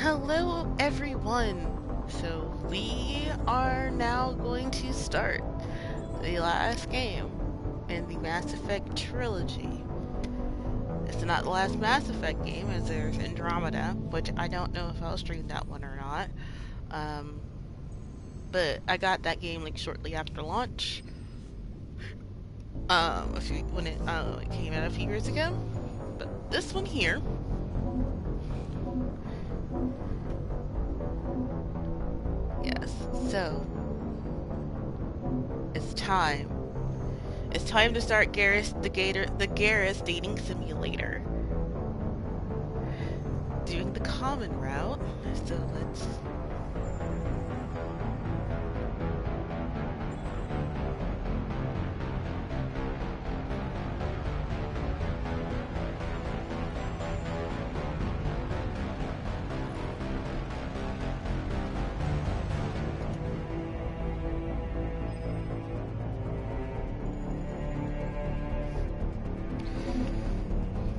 Hello, everyone. So we are now going to start the last game in the Mass Effect trilogy. It's not the last Mass Effect game, as there's Andromeda, which I don't know if I'll stream that one or not. Um, but I got that game like shortly after launch. When it came out a few years ago. But this one here, yes. So it's time. It's time to start the Garrus dating simulator. Doing the common route. So let's.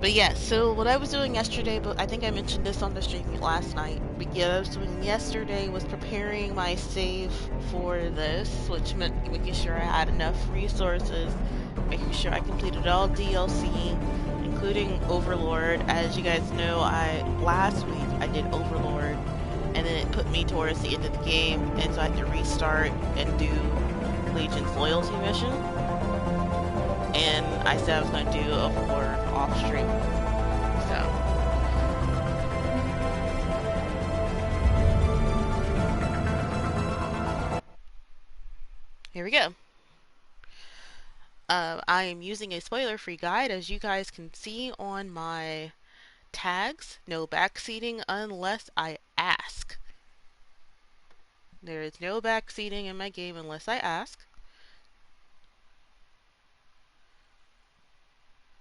But yeah, so what I was doing yesterday, but I think I mentioned this on the stream last night. But yeah, what I was doing yesterday was preparing my save for this, which meant making sure I had enough resources, making sure I completed all DLC, including Overlord. As you guys know, last week I did Overlord, and then it put me towards the end of the game, and so I had to restart and do Legion's loyalty mission. And I said I was going to do a Horde off stream. So. Here we go. I am using a spoiler-free guide, as you guys can see on my tags. No backseating unless I ask. There is no backseating in my game unless I ask.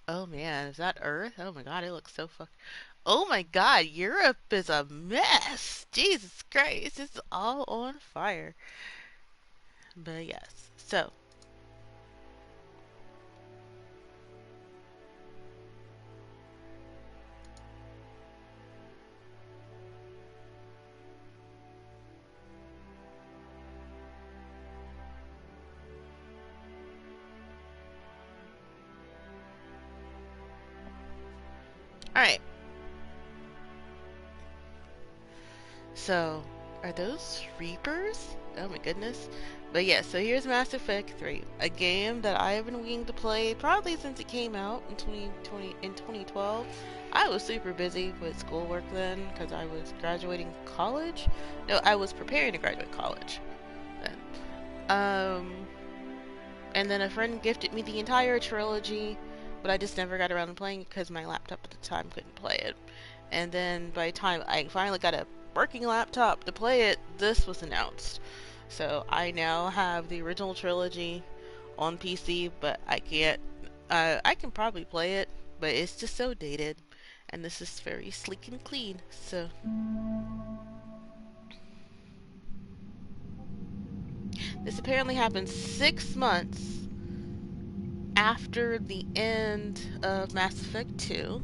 Oh man, is that Earth? Oh my god, it looks so Oh my god, Europe is a mess! Jesus Christ, it's all on fire. But yes, so. Alright. So, are those Reapers? Oh my goodness. But yeah, so here's Mass Effect 3, a game that I have been waiting to play probably since it came out in 2012. I was super busy with schoolwork then because I was graduating college. No, I was preparing to graduate college then. And then a friend gifted me the entire trilogy, but I just never got around to playing it because my laptop at the time couldn't play it. And then by the time I finally got a working laptop to play it, this was announced. So I now have the original trilogy on PC, but I can't. I can probably play it, but it's just so dated, and this is very sleek and clean. So. This apparently happened 6 months after the end of Mass Effect 2.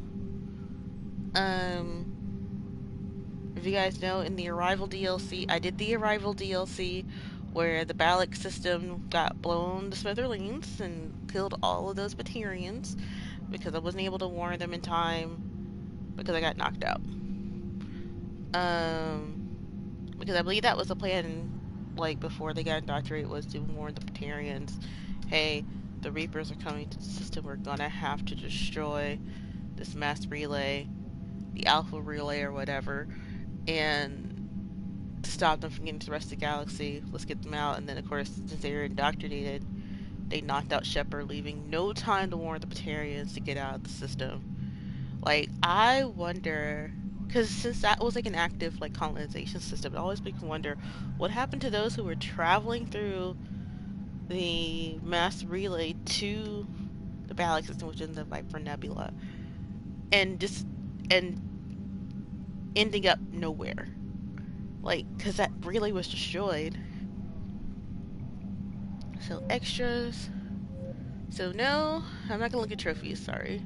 If you guys know, in the Arrival DLC, I did the Arrival DLC where the Balak system got blown to smithereens and killed all of those Batarians because I wasn't able to warn them in time because I got knocked out. Because I believe that was the plan, like, before they got indoctrinated, was to warn the Batarians, hey, the Reapers are coming to the system, we're gonna have to destroy this mass relay, the Alpha relay or whatever, and to stop them from getting to the rest of the galaxy, let's get them out. And then, of course, since they were indoctrinated, they knocked out Shepard, leaving no time to warn the Batarians to get out of the system. Like, I wonder, because since that was like an active like colonization system, it always makes me wonder what happened to those who were traveling through the mass relay to the Balak system, which is the Viper Nebula, and just and ending up nowhere. Like, because that relay was destroyed. So extras. So no, I'm not gonna look at trophies, sorry.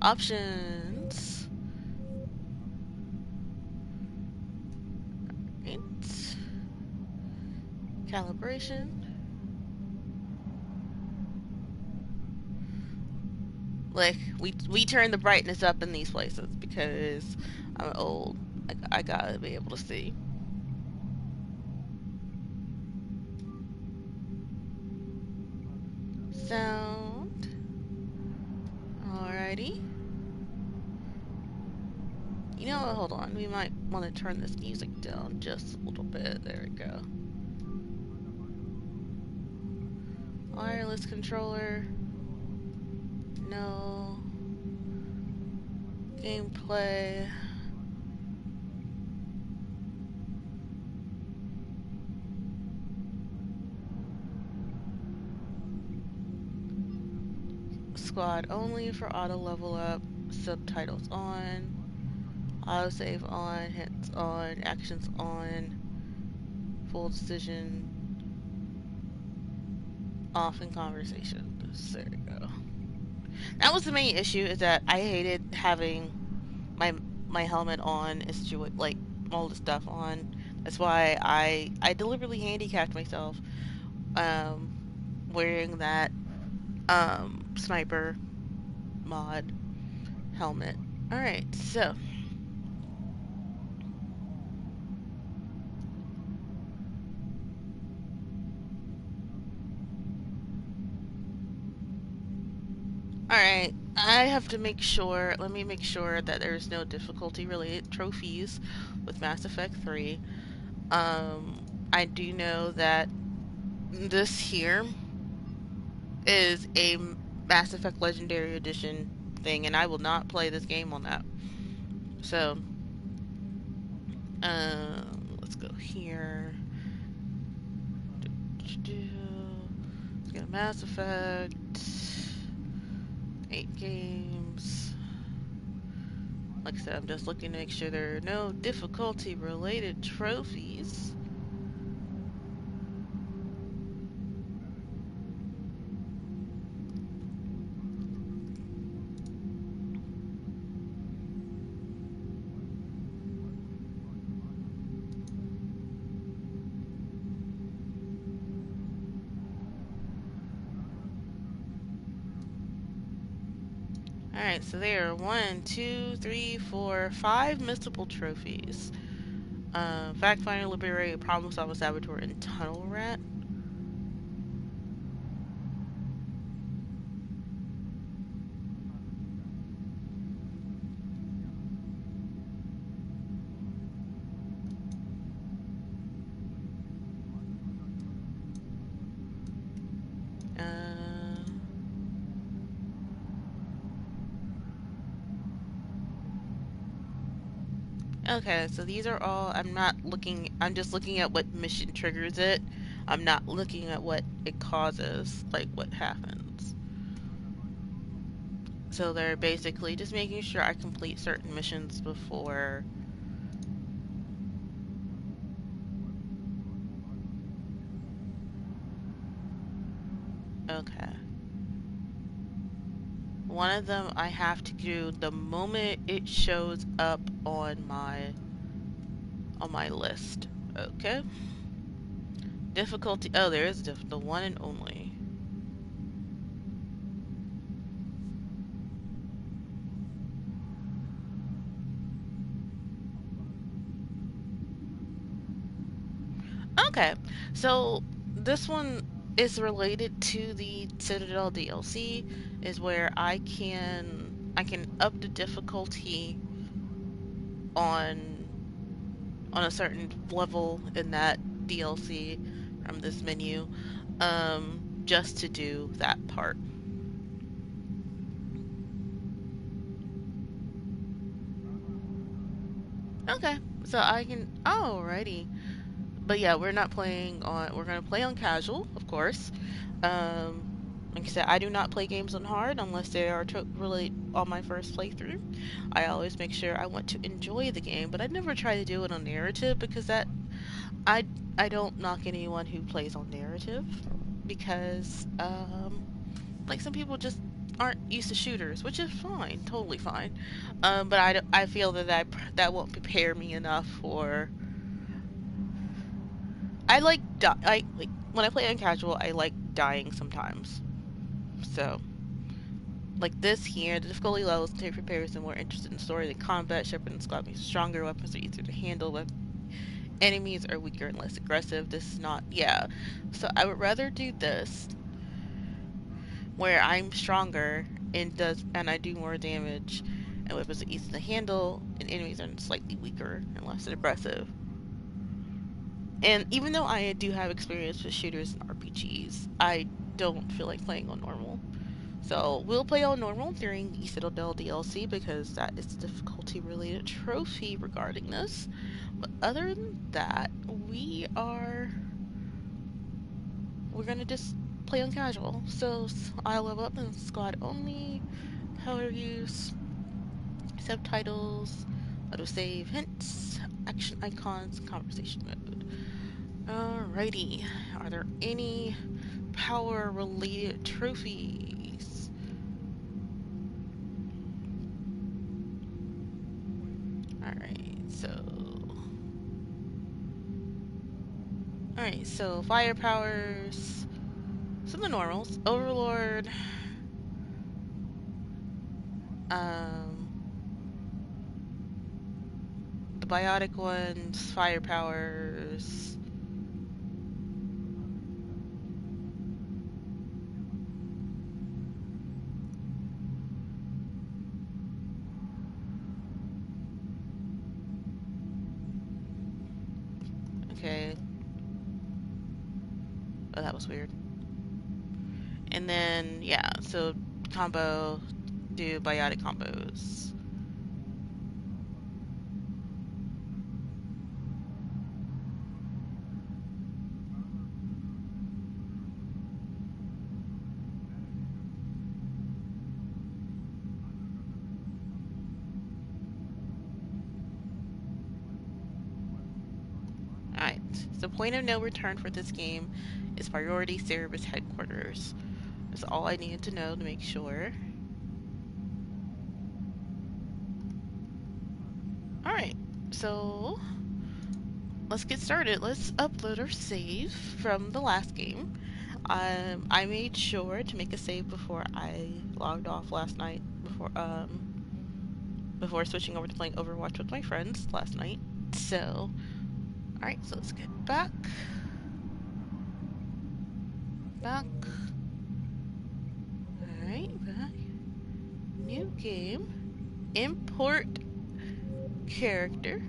Options. calibration. Like we turn the brightness up in these places because I'm old. I gotta be able to see. Sound. Alrighty. You know what? Hold on. We might want to turn this music down just a little bit. There we go. Wireless controller. No. Gameplay. Squad only for auto level up. Subtitles on. Autosave on. Hits on. Actions on. Full decision off in conversations. There we go. That was the main issue, is that I hated having my my helmet on, is like all the stuff on. That's why I deliberately handicapped myself um wearing that sniper mod helmet. Alright, so alright, I have to make sure, let me make sure that there's no difficulty related trophies with Mass Effect 3. I do know that this here is a Mass Effect Legendary Edition thing, and I will not play this game on that. So, let's go here. Let's get a Mass Effect. 8 games. Like I said, I'm just looking to make sure there are no difficulty related trophies. Alright, so there are 1, 2, 3, 4, 5 missable trophies. Fact Finder, Liberator, Problem Solver, Saboteur, and Tunnel Rat. Okay, so these are all, I'm just looking at what mission triggers it. I'm not looking at what it causes, like what happens. So they're basically just making sure I complete certain missions before. Okay. One of them I have to do the moment it shows up on my list. Okay. Difficulty. Oh, there is the one and only. Okay, so this one is related to the Citadel DLC, is where I can up the difficulty on a certain level in that DLC from this menu, just to do that part. Okay, so I can, alrighty. But yeah, we're not playing on, we're gonna play on casual, of course. Um, like I said, I do not play games on hard unless they are really on my first playthrough. I always make sure I want to enjoy the game, but I never try to do it on narrative, because that, I, I don't knock anyone who plays on narrative, because, like, some people just aren't used to shooters, which is fine, totally fine. But I feel that that won't prepare me enough for, I like when I play on casual, I like dying sometimes. So like this here, the difficulty levels take comparison more interested in story than combat. Shepard and Scott means stronger weapons are easier to handle. With enemies are weaker and less aggressive. This is not, yeah. So I would rather do this where I'm stronger and I do more damage, and weapons are easy to handle, and enemies are slightly weaker and less aggressive. And even though I do have experience with shooters and RPGs, I don't feel like playing on normal. So we'll play on normal during the Citadel DLC because that is the difficulty related trophy regarding this. But other than that, we're gonna just play on casual. So I level up in squad only, power use, subtitles, autosave, hints, action icons, conversation mode. Alrighty, are there any power related trophies? Alright, so fire powers, some of the normals, Overlord, um, the biotic ones, fire powers. Okay, oh, that was weird. And then, yeah, so combo, do biotic combos. Alright, so point of no return for this game is priority Cerebus headquarters. That's all I needed to know to make sure. Alright, so let's get started. Let's upload our save from the last game. I made sure to make a save before I logged off last night, before switching over to playing Overwatch with my friends last night. So, alright, so let's get back. Alright, back. New game. Import character.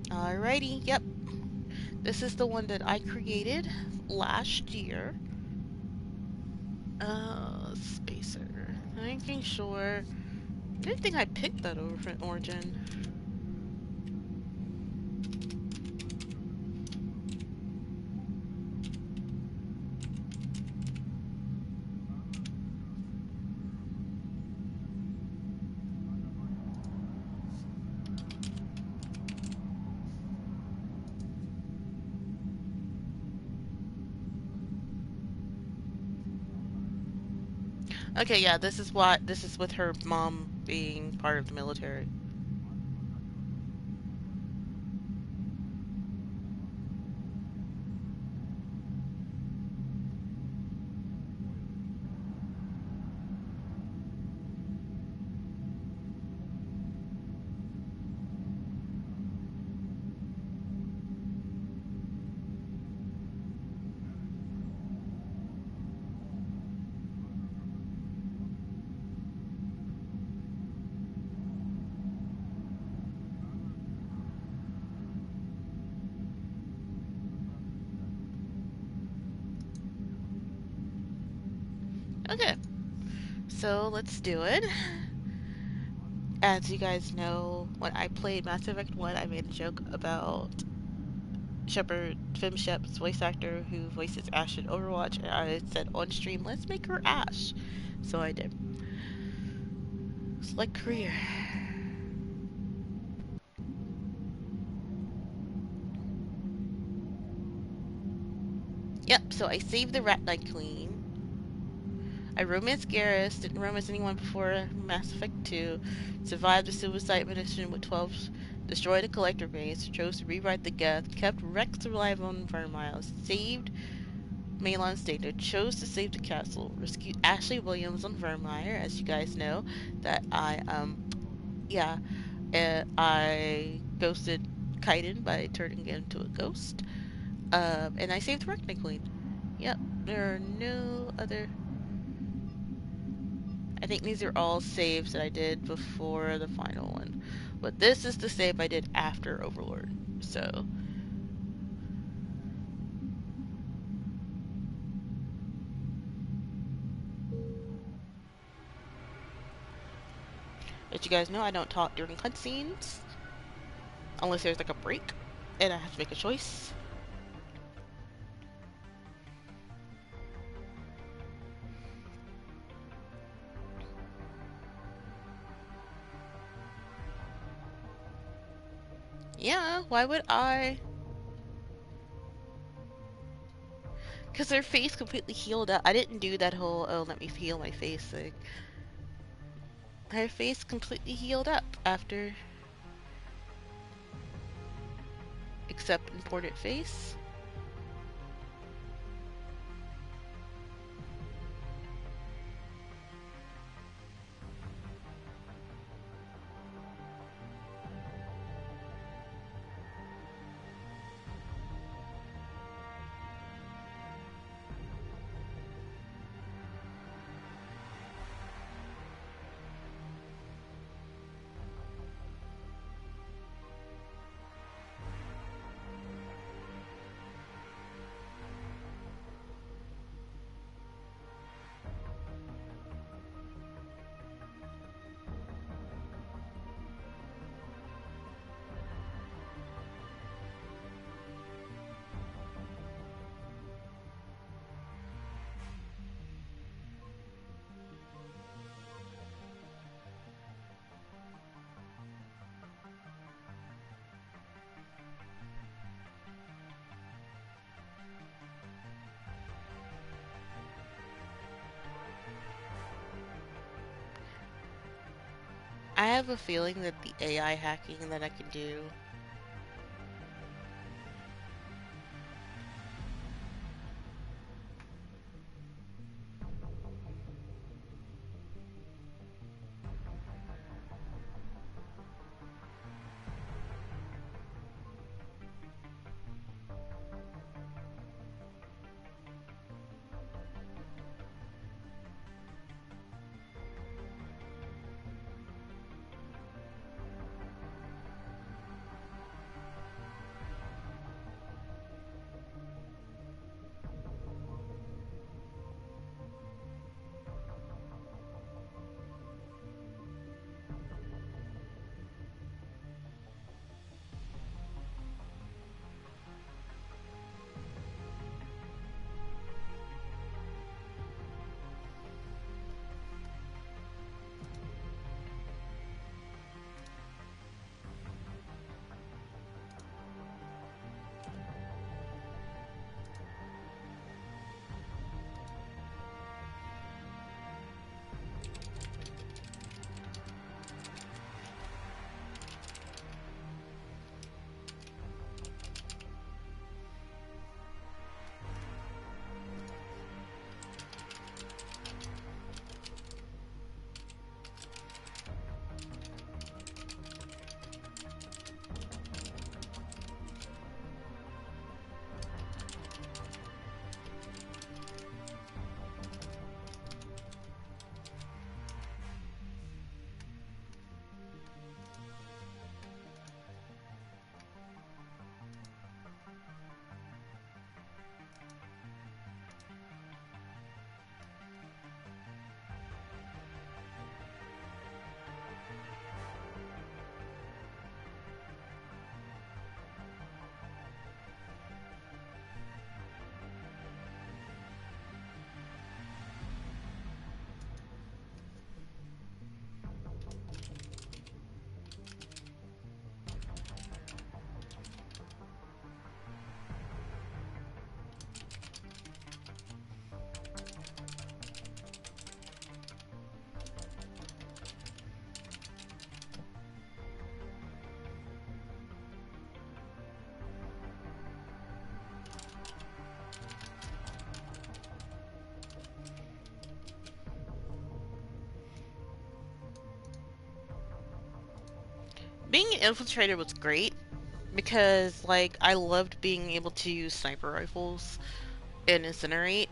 Alrighty, yep. This is the one that I created last year. Spacer. Making sure. I didn't think I picked that over from Origin. Okay, yeah, this is with her mom being part of the military. Okay, so let's do it. As you guys know, when I played Mass Effect 1, I made a joke about Shepard, Fem Shep's voice actor who voices Ash in Overwatch, and I said on stream, let's make her Ash. So I did. Select career. Yep, so I saved the Rat Knight Queen. I romanced Garrus, didn't romance anyone before Mass Effect 2, survived the suicide mission with 12, destroyed a collector base, chose to rewrite the Geth, kept Rex alive on Vermile, saved Malon's data, chose to save the castle, rescued Ashley Williams on Vermeer, as you guys know, that yeah, I ghosted Kaiden by turning him into a ghost, and I saved Reckoning Queen. Yep, there are no other. I think these are all saves that I did before the final one. But this is the save I did after Overlord. So, as you guys know, I don't talk during cutscenes. Unless there's like a break and I have to make a choice. Yeah, why would I? Because their face completely healed up. I didn't do that whole, oh, let me heal my face thing. Her face completely healed up after, except imported face. I have a feeling that the AI hacking that I can do. being an infiltrator was great because, like, I loved being able to use sniper rifles and incinerate.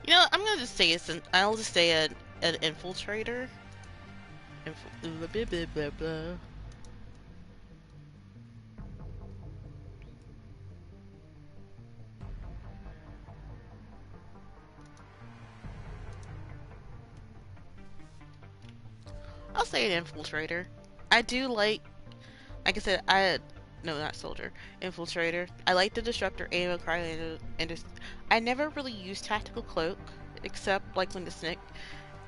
You know, I'm gonna just say it's I'll just say an infiltrator. Blah, blah, blah, blah, blah. I'll say an infiltrator. I do like I said, no, not soldier, infiltrator. I like the disruptor ammo cryo and I never really used tactical cloak except like when the snick,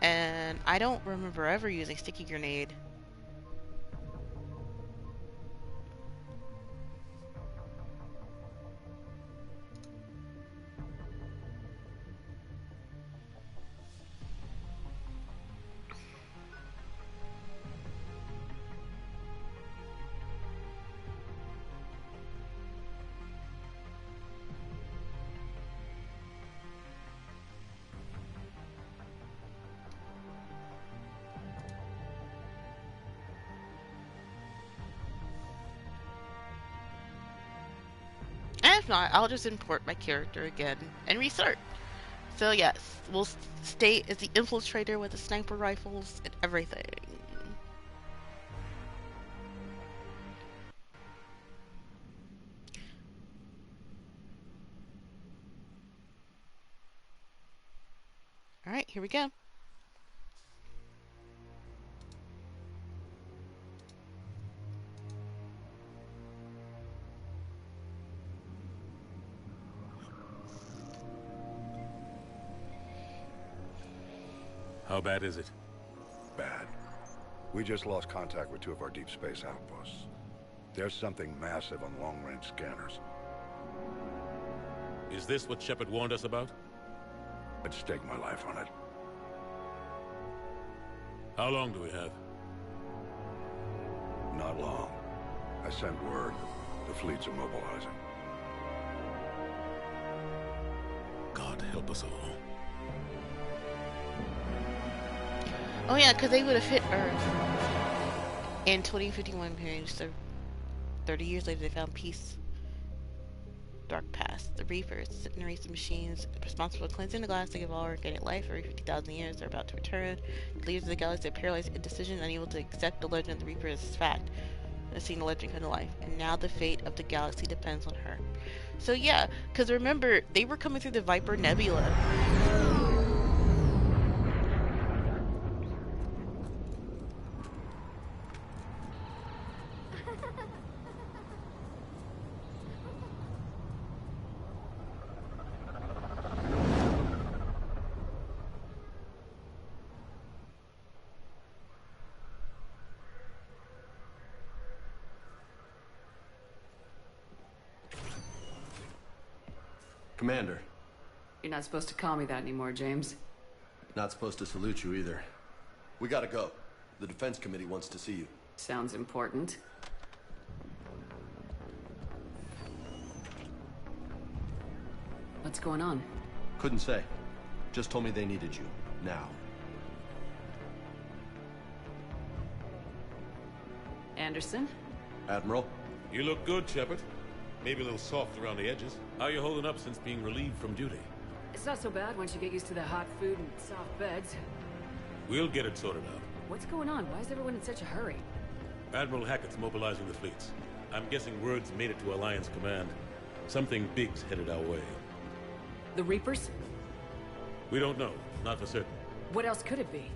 and I don't remember ever using sticky grenade. And if not, I'll just import my character again and restart. So yes, we'll stay as the infiltrator with the sniper rifles and everything. All right, here we go. How bad is it? Bad. We just lost contact with 2 of our deep space outposts. There's something massive on long-range scanners. Is this what Shepard warned us about? I'd stake my life on it. How long do we have? Not long. I sent word. The fleets are mobilizing. God help us all. Oh yeah, because they would have hit Earth in 2051 period. So 30 years later, they found peace. Dark past. The Reapers, sitting race of machines responsible for cleansing the galaxy of all organic life every 50,000 years, are about to return. The leaders of the galaxy are paralyzed, indecision, unable to accept the legend of the Reapers as fact. And seeing the legend come to life. And now the fate of the galaxy depends on her. So yeah, because remember, they were coming through the Viper Nebula. Commander. You're not supposed to call me that anymore, James. Not supposed to salute you either. We gotta go. The Defense Committee wants to see you. Sounds important. What's going on? Couldn't say. Just told me they needed you. Now. Anderson? Admiral? You look good, Shepard. Maybe a little soft around the edges. How are you holding up since being relieved from duty? It's not so bad once you get used to the hot food and soft beds. We'll get it sorted out. What's going on? Why is everyone in such a hurry? Admiral Hackett's mobilizing the fleets. I'm guessing word's made it to Alliance Command. Something big's headed our way. The Reapers? We don't know. Not for certain. What else could it be?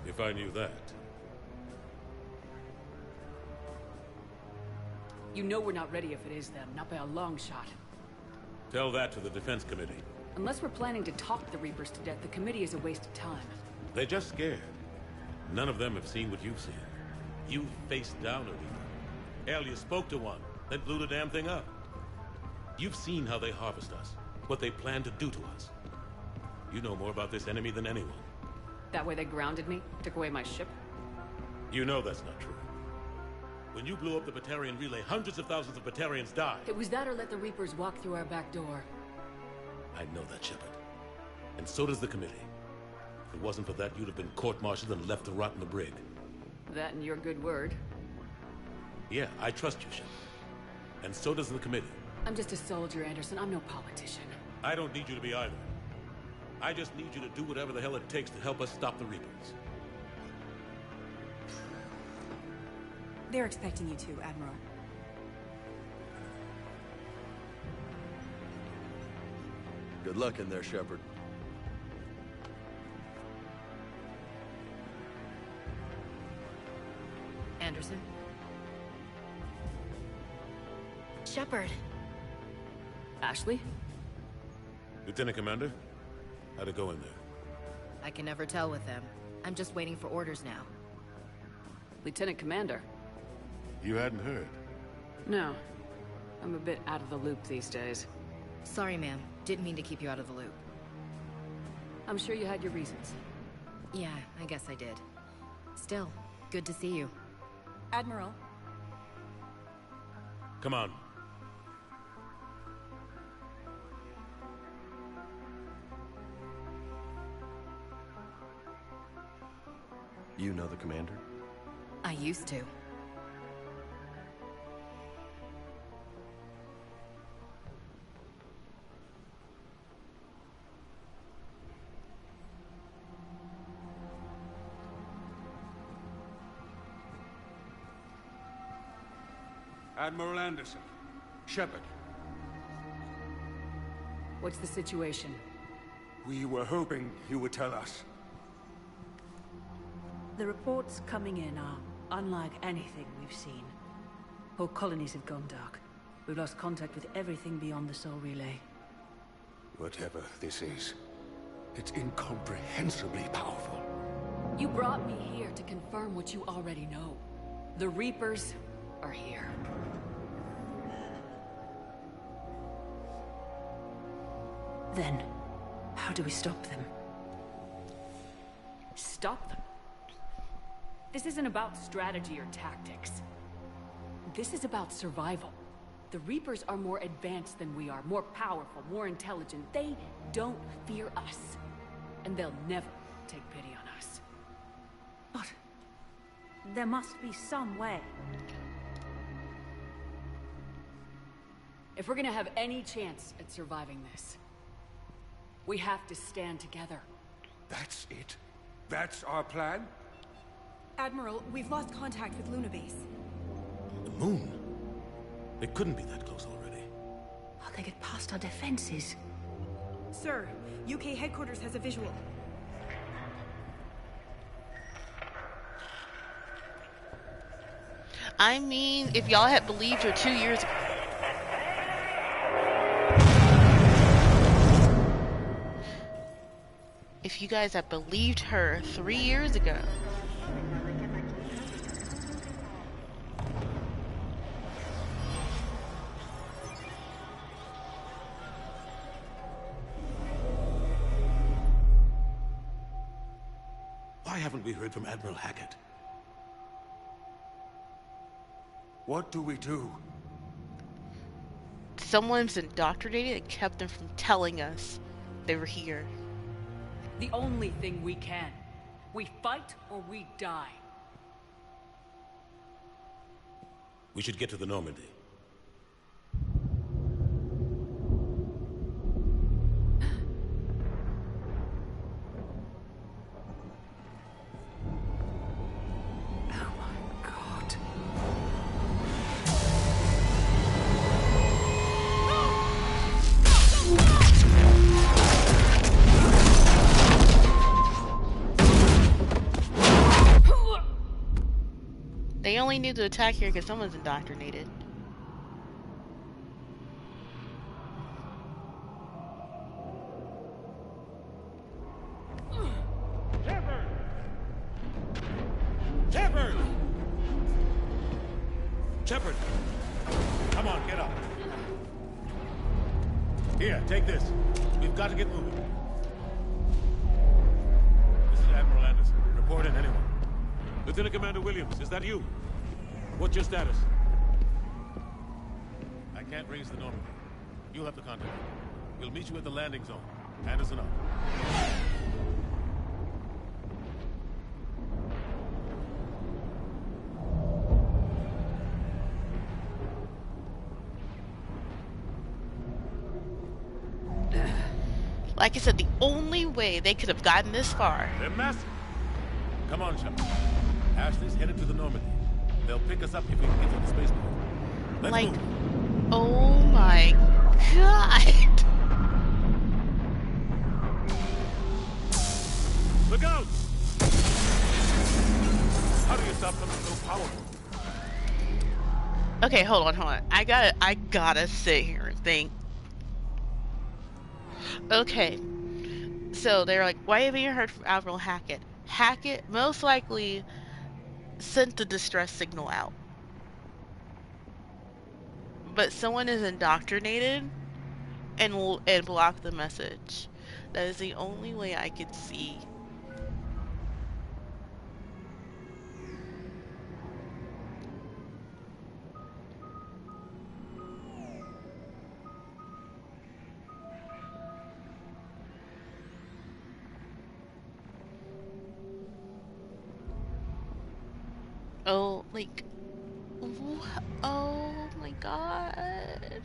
If I knew that. You know we're not ready if it is them, not by a long shot. Tell that to the Defense Committee. Unless we're planning to talk the Reapers to death, the committee is a waste of time. They're just scared. None of them have seen what you've seen. You faced down a Reaper. Hell, you spoke to one, then blew the damn thing up. You've seen how they harvest us, what they plan to do to us. You know more about this enemy than anyone. That way they grounded me, took away my ship? You know that's not true. When you blew up the Batarian relay, hundreds of thousands of Batarians died. It was that or let the Reapers walk through our back door. I know that, Shepard. And so does the committee. If it wasn't for that, you'd have been court-martialed and left to rot in the brig. That and your good word. Yeah, I trust you, Shepard. And so does the committee. I'm just a soldier, Anderson. I'm no politician. I don't need you to be either. I just need you to do whatever the hell it takes to help us stop the Reapers. They're expecting you to, Admiral. Good luck in there, Shepard. Anderson? Shepard. Ashley? Lieutenant Commander, how'd it go in there? I can never tell with them. I'm just waiting for orders now. Lieutenant Commander? You hadn't heard. No. I'm a bit out of the loop these days. Sorry, ma'am. Didn't mean to keep you out of the loop. I'm sure you had your reasons. Yeah, I guess I did. Still, good to see you. Admiral. Come on. You know the commander? I used to. Admiral Anderson. Shepard. What's the situation? We were hoping you would tell us. The reports coming in are unlike anything we've seen. Whole colonies have gone dark. We've lost contact with everything beyond the Soul Relay. Whatever this is, it's incomprehensibly powerful. You brought me here to confirm what you already know. The Reapers are here. Then, how do we stop them? Stop them. This isn't about strategy or tactics. This is about survival. The Reapers are more advanced than we are, more powerful, more intelligent. They don't fear us. And they'll never take pity on us. But there must be some way. If we're gonna have any chance at surviving this, we have to stand together. That's it? That's our plan? Admiral, we've lost contact with Luna Base. The moon? It couldn't be that close already. How'd they get past our defenses? Sir, UK headquarters has a visual. I mean, if y'all had believed her 2 years ago. If you guys had believed her 3 years ago. Why haven't we heard from Admiral Hackett? What do we do? Someone's indoctrinated and kept them from telling us they were here. The only thing we can. We fight or we die. We should get to the Normandy. Oh my god. They only knew to attack here because someone's indoctrinated. Shepard! Shepard! Shepard! Come on, get up. Here, take this. We've got to get moving. This is Admiral Anderson. Report in, anyone. Lieutenant Commander Williams, is that you? What's your status? I can't raise the Normandy. You'll have to contact me. We'll meet you at the landing zone. Anderson up. Like I said, the only way they could have gotten this far. They're massive. Come on, Shepard. Ashley's headed to the Normandy. They'll pick us up if we can get to the spaceport. Let's Like, move. oh my god. Look out! How do you stop something so powerful? Okay, hold on. I gotta sit here and think. Okay. So they're like, why haven't you heard from Admiral Hackett? Hackett most likely sent the distress signal out. But someone is indoctrinated and blocked the message. That is the only way I could see. Oh, like, oh my god.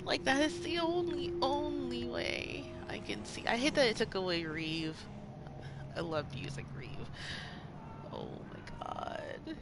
Like, that is the only way I can see. I hate that it took away Reeve. I loved using Reeve. Oh my god.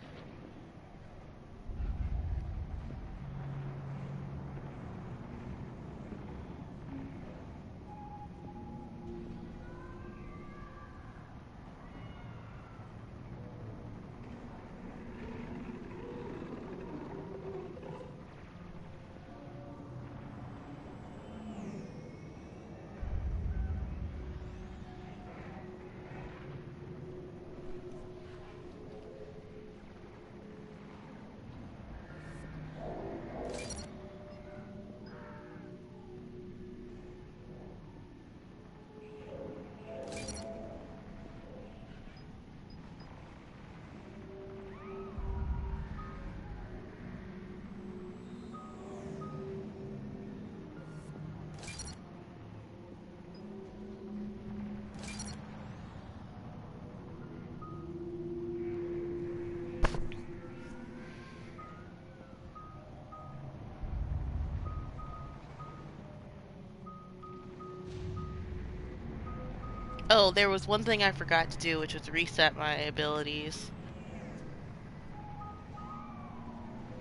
Oh, there was one thing I forgot to do, which was reset my abilities.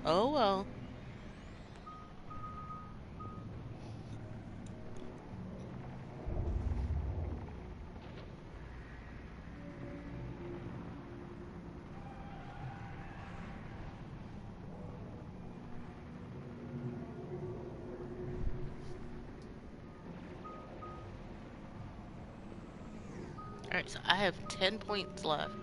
Oh well. Alright, so I have 10 points left.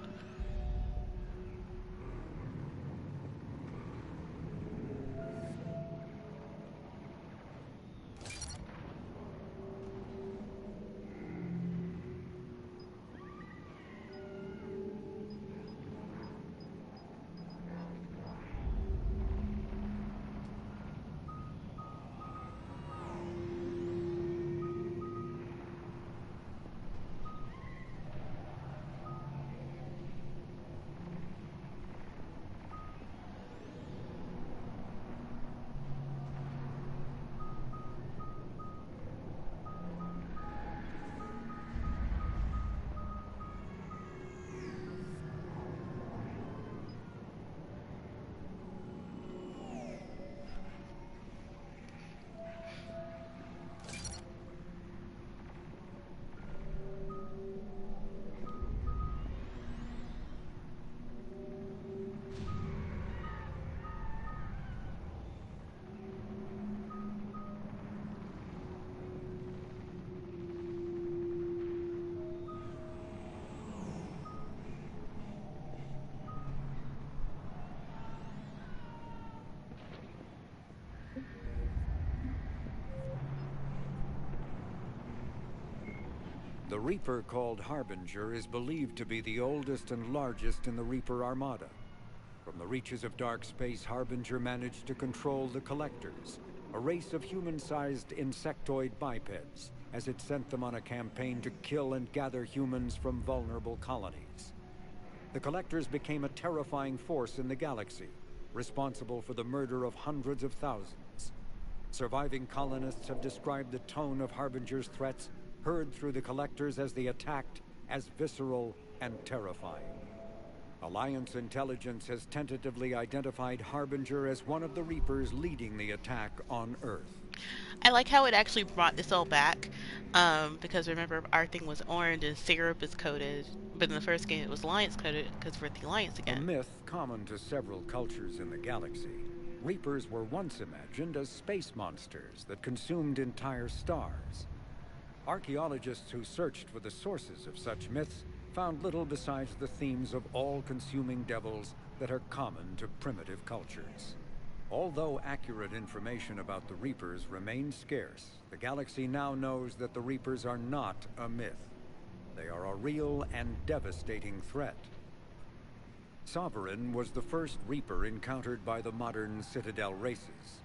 The Reaper called Harbinger is believed to be the oldest and largest in the Reaper Armada. From the reaches of dark space, Harbinger managed to control the Collectors, a race of human-sized insectoid bipeds, as it sent them on a campaign to kill and gather humans from vulnerable colonies. The Collectors became a terrifying force in the galaxy, responsible for the murder of hundreds of thousands. Surviving colonists have described the tone of Harbinger's threats heard through the Collectors as they attacked as visceral and terrifying. Alliance intelligence has tentatively identified Harbinger as one of the Reapers leading the attack on Earth. I like how it actually brought this all back, because remember, our thing was orange and syrup is coded, but in the first game it was Alliance coded because we're at the Alliance A again. myth common to several cultures in the galaxy, Reapers were once imagined as space monsters that consumed entire stars. Archaeologists who searched for the sources of such myths found little besides the themes of all-consuming devils that are common to primitive cultures. Although accurate information about the Reapers remains scarce, the galaxy now knows that the Reapers are not a myth. They are a real and devastating threat. Sovereign was the first Reaper encountered by the modern Citadel races.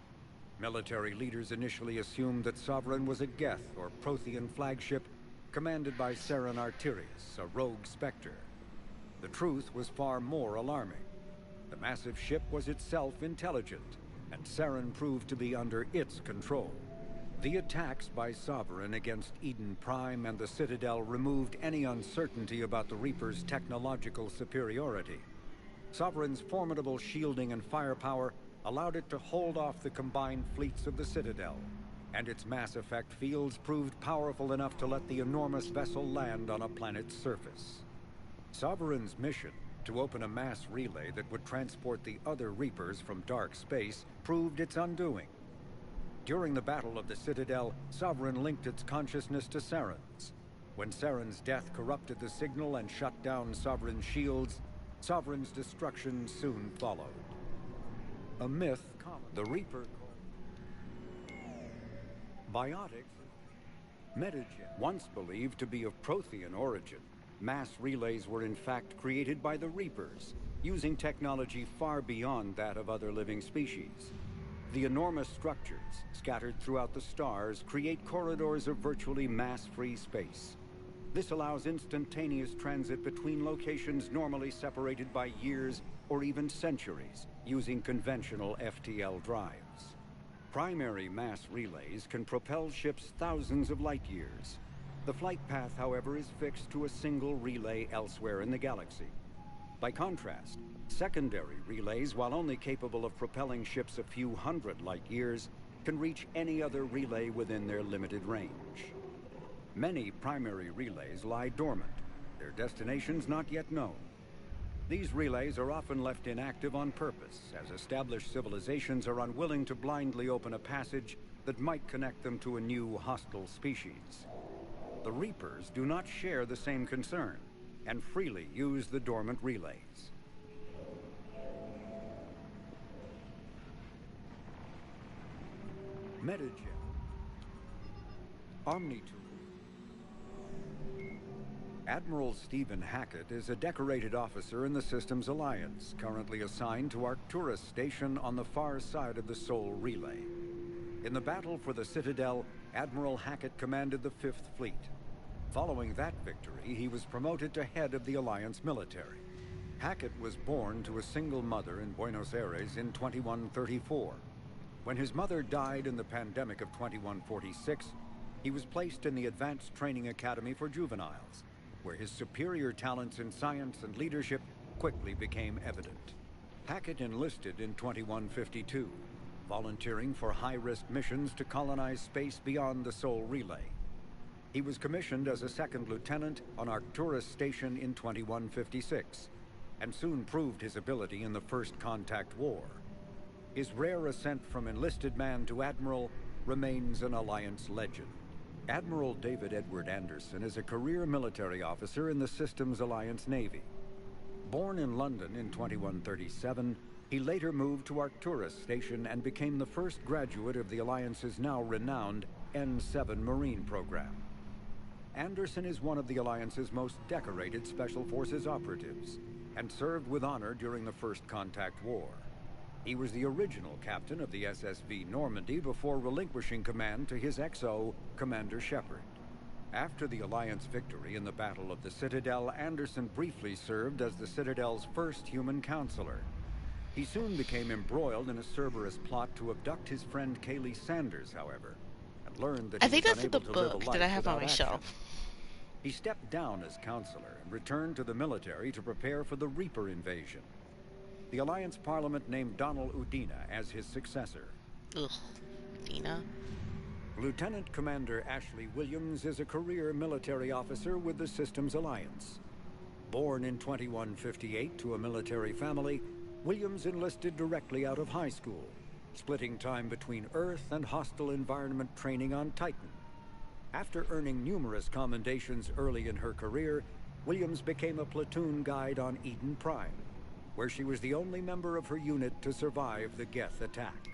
Military leaders initially assumed that Sovereign was a Geth or Prothean flagship commanded by Saren Arterius, a rogue Spectre. The truth was far more alarming. The massive ship was itself intelligent, and Saren proved to be under its control. The attacks by Sovereign against Eden Prime and the Citadel removed any uncertainty about the Reaper's technological superiority. Sovereign's formidable shielding and firepower allowed it to hold off the combined fleets of the Citadel, and its mass effect fields proved powerful enough to let the enormous vessel land on a planet's surface. Sovereign's mission, to open a mass relay that would transport the other Reapers from dark space, proved its undoing. During the Battle of the Citadel, Sovereign linked its consciousness to Saren's. When Saren's death corrupted the signal and shut down Sovereign's shields, Sovereign's destruction soon followed. A myth, the Reaper Biotics, Metagen, once believed to be of Prothean origin, mass relays were in fact created by the Reapers, using technology far beyond that of other living species. The enormous structures, scattered throughout the stars, create corridors of virtually mass-free space. This allows instantaneous transit between locations normally separated by years or even centuries, using conventional FTL drives. Primary mass relays can propel ships thousands of light years. The flight path, however, is fixed to a single relay elsewhere in the galaxy. By contrast, secondary relays, while only capable of propelling ships a few hundred light-years, can reach any other relay within their limited range. Many primary relays lie dormant, their destinations not yet known. These relays are often left inactive on purpose, as established civilizations are unwilling to blindly open a passage that might connect them to a new hostile species. The Reapers do not share the same concern, and freely use the dormant relays. Metagel. Omnitool. Admiral Stephen Hackett is a decorated officer in the Systems Alliance, currently assigned to Arcturus Station on the far side of the Sol Relay. In the battle for the Citadel, Admiral Hackett commanded the 5th Fleet. Following that victory, he was promoted to head of the Alliance military. Hackett was born to a single mother in Buenos Aires in 2134. When his mother died in the pandemic of 2146, he was placed in the Advanced Training Academy for Juveniles, where his superior talents in science and leadership quickly became evident. Hackett enlisted in 2152, volunteering for high-risk missions to colonize space beyond the Sol Relay. He was commissioned as a 2nd lieutenant on Arcturus Station in 2156, and soon proved his ability in the First Contact War. His rare ascent from enlisted man to admiral remains an Alliance legend. Admiral David Edward Anderson is a career military officer in the Systems Alliance Navy. Born in London in 2137, he later moved to Arcturus Station and became the first graduate of the Alliance's now renowned N7 Marine program. Anderson is one of the Alliance's most decorated Special Forces operatives, and served with honor during the First Contact War. He was the original captain of the SSV Normandy before relinquishing command to his XO, Commander Shepard. After the Alliance victory in the Battle of the Citadel, Anderson briefly served as the Citadel's first human counselor. He soon became embroiled in a Cerberus plot to abduct his friend Kaylee Sanders, however, and learned that I he think was that's in the unable to live a book life that I have on without my action. shelf. He stepped down as counselor and returned to the military to prepare for the Reaper invasion. The Alliance Parliament named Donald Udina as his successor. Ugh, Dina. Lieutenant Commander Ashley Williams is a career military officer with the Systems Alliance. Born in 2158 to a military family, Williams enlisted directly out of high school, splitting time between Earth and hostile environment training on Titan. After earning numerous commendations early in her career, Williams became a platoon guide on Eden Prime, where she was the only member of her unit to survive the Geth attack.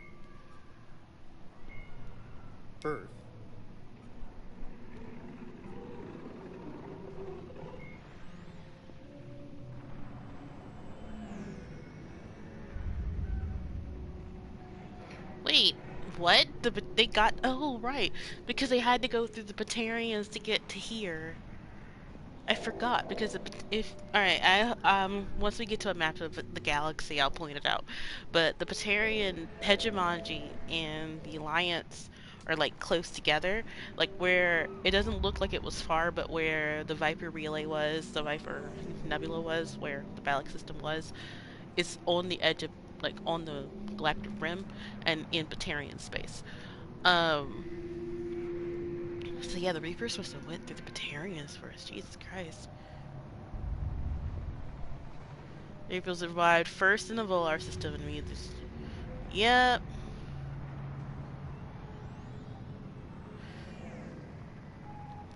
Earth. Wait, what? They got... Oh, right. Because they had to go through the Batarians to get to here. I forgot, because if... Alright, once we get to a map of the galaxy, I'll point it out. But the Batarian hegemony and the Alliance are, like, close together. Like, where... It doesn't look like it was far, but where the Viper Relay was, the Viper Nebula was, where the Ballic system was, is on the edge of... Like, on the galactic rim and in Batarian space. So yeah, the Reapers must have went through the Batarians first. Jesus Christ. Reapers arrived first in the Volar system and we just... Yep.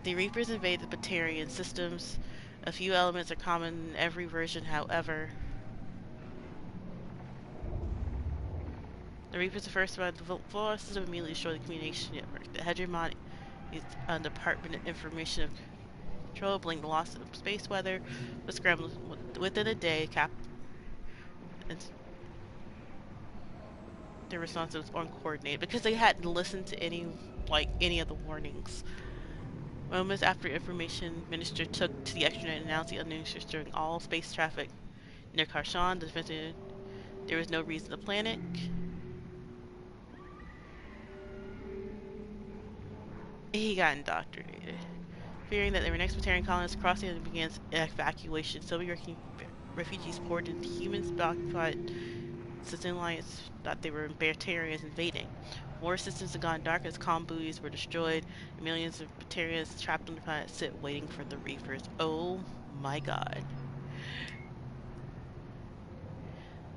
The Reapers invaded the Batarian systems. A few elements are common in every version, however. The Reapers are first arrived. The Volar system immediately destroyed the communication network. The hegemony is a Department of Information Control, blamed the loss of space weather, was scrambled within a day. Their response was uncoordinated because they hadn't listened to any of the warnings. Moments after Information Minister took to the extranet and announced the unknowns during all space traffic near Karshan, the defense there was no reason to panic. He got indoctrinated. Fearing that the next Batarian colonists crossing and begins evacuation, Soviet refugees poured into humans occupied Citizen Alliance thought they were Batarians invading. War systems had gone dark as comm buoys were destroyed, and millions of Batarians trapped on the planet sit waiting for the Reapers. Oh my god.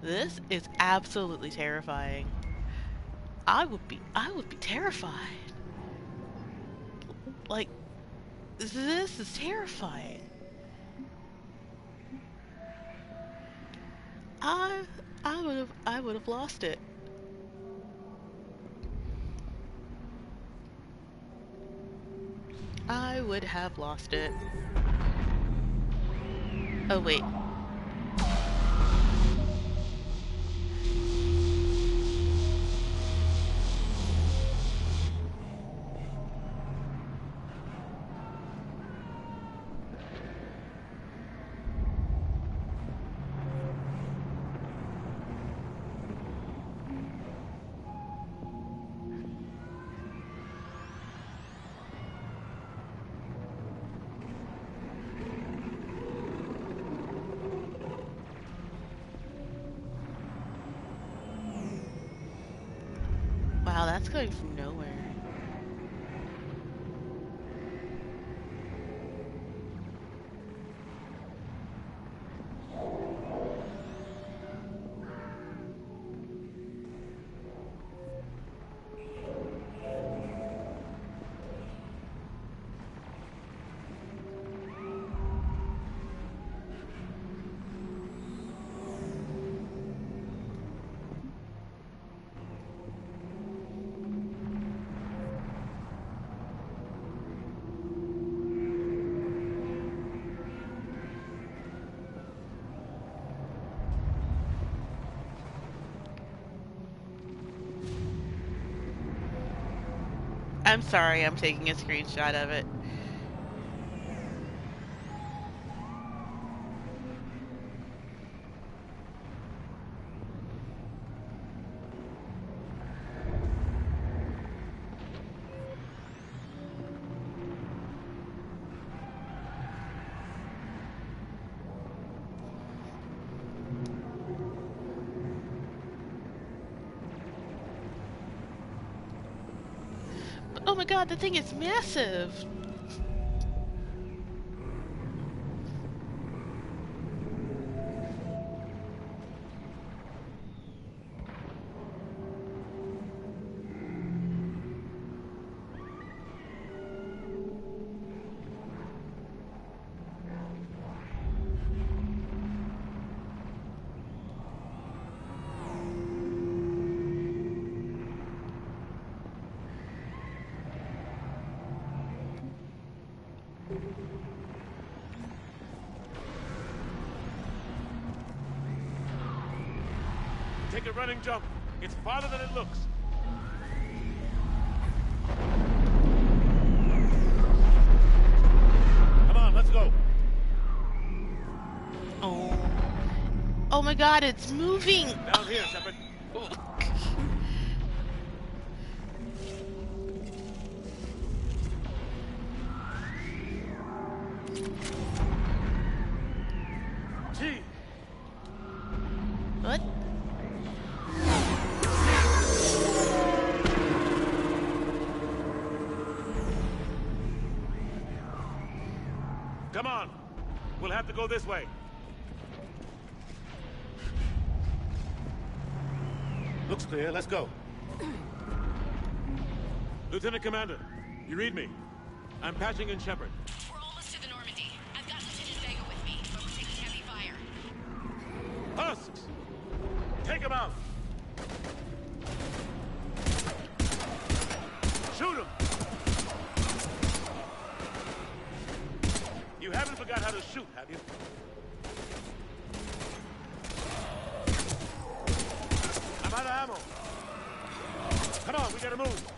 This is absolutely terrifying. I would be terrified. Like, this is terrifying. I would have lost it. I would have lost it. Oh wait. Wow, that's going from nowhere. I'm sorry, I'm taking a screenshot of it. But, oh my god, the thing is massive! Take a running jump. It's farther than it looks. Come on, let's go. Oh. Oh my god, it's moving! Down here, Shepard. Gee. What? Come on. We'll have to go this way. Looks clear. Let's go. Lieutenant Commander, you read me. I'm patching in Shepard. We're almost to the Normandy. I've got Lieutenant Vega with me, but we're taking heavy fire. Husks! Take him out! Shoot him! You haven't forgot how to shoot, have you? I'm out of ammo. Come on, we gotta move.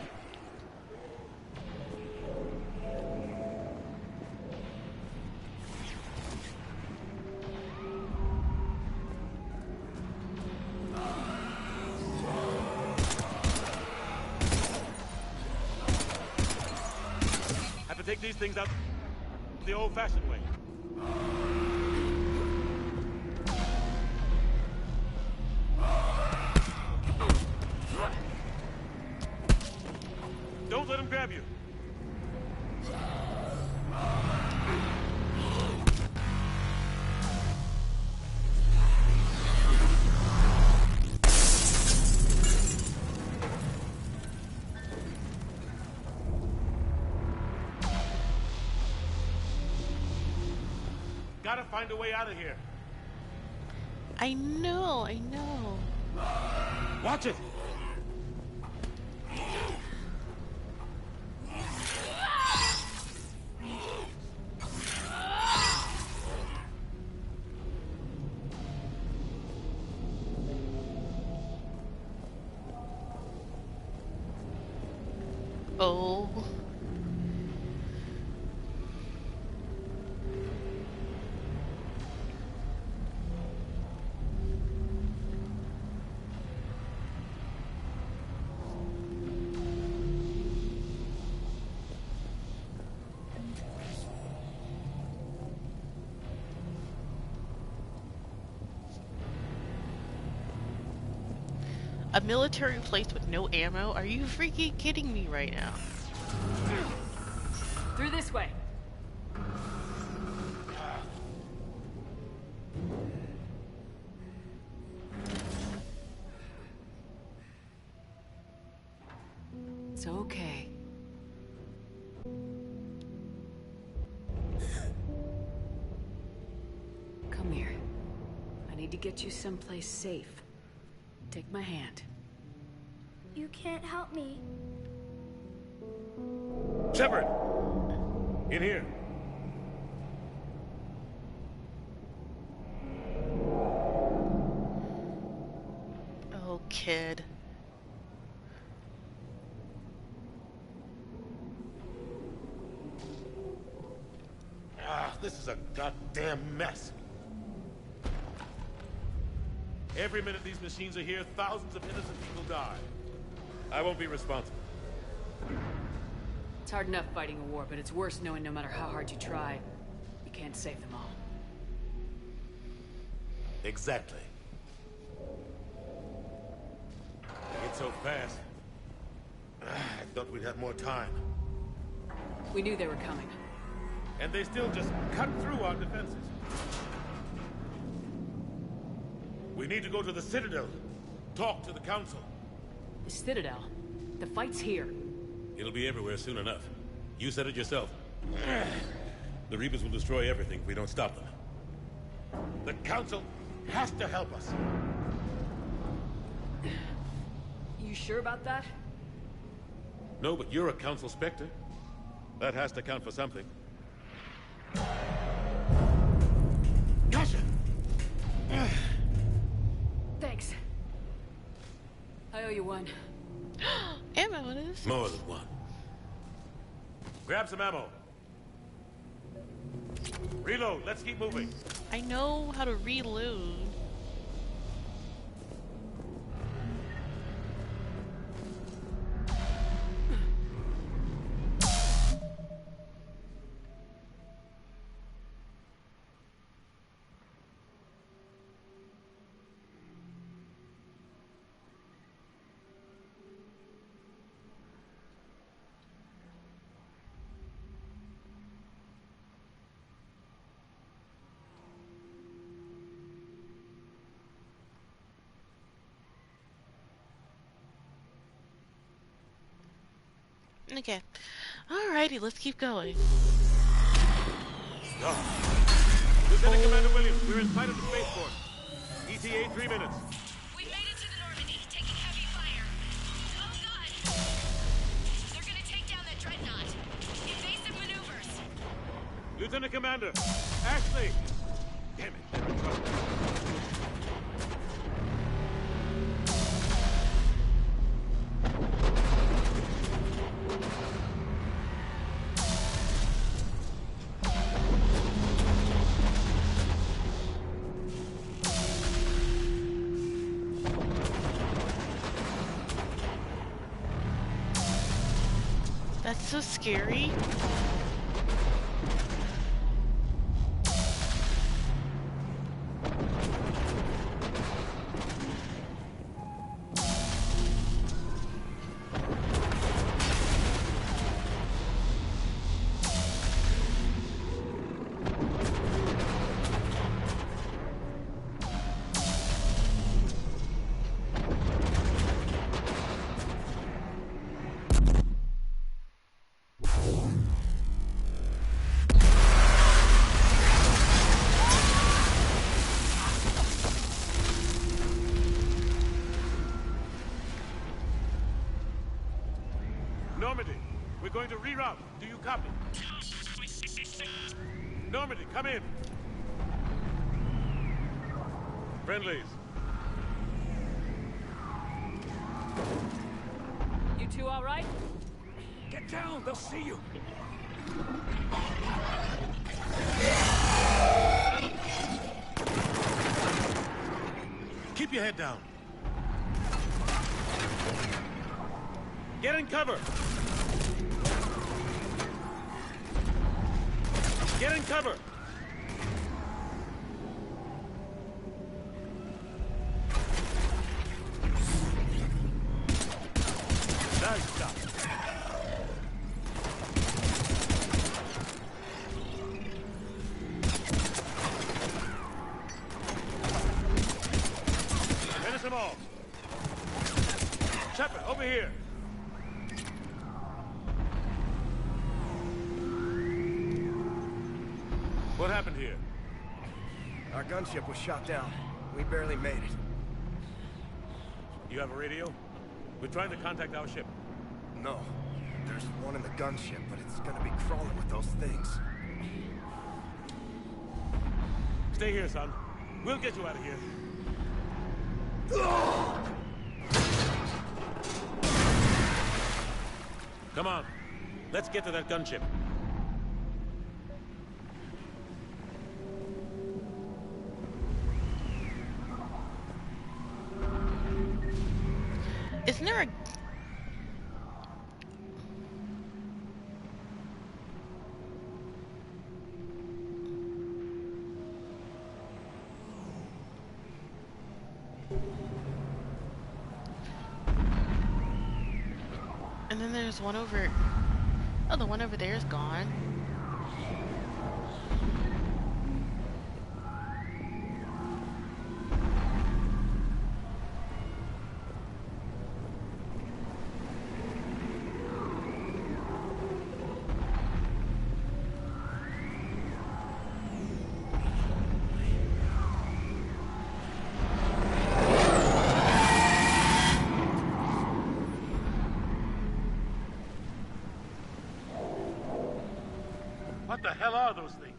Have to take these things out. the old-fashioned way. Don't let him grab you. Gotta find a way out of here. I know. Watch it! Oh. A military place with no ammo? Are you freaking kidding me right now? Through this way. It's okay. Come here. I need to get you someplace safe. Take my hand. You can't help me. Shepard! In here. Oh, kid. This is a goddamn mess. Every minute these machines are here, thousands of innocent people die. I won't be responsible. It's hard enough fighting a war, but it's worse knowing no matter how hard you try, you can't save them all. Exactly. It's so fast. I thought we'd have more time. We knew they were coming. And they still just cut through our defenses. We need to go to the Citadel. Talk to the Council. The Citadel? The fight's here. It'll be everywhere soon enough. You said it yourself. The Reapers will destroy everything if we don't stop them. The Council has to help us. You sure about that? No, but you're a Council Spectre. That has to count for something. Gotcha! Thanks. I owe you one. Ammo it is. More than one. Grab some ammo. Reload. Let's keep moving. I know how to reload. Okay. Alrighty, let's keep going. Lieutenant Commander Williams, we're in sight of the spaceport. ETA 3 minutes. We've made it to the Normandy, taking heavy fire. Oh god! They're gonna take down that dreadnought. Invasive maneuvers. Lieutenant Commander, Ashley! Damn it. That's so scary. We're going to reroute. Do you copy? Normandy, come in. Friendlies. You two all right? Get down, they'll see you. Keep your head down. Get in cover. Get in cover. Nice job. Finish them all. Shepard, over here. What happened here? Our gunship was shot down. We barely made it. You have a radio? We're trying to contact our ship. No. There's one in the gunship, but it's gonna be crawling with those things. Stay here, son. We'll get you out of here. Come on. Let's get to that gunship. Isn't there a... And then there's one over... Oh, the one over there is gone. What the hell are those things?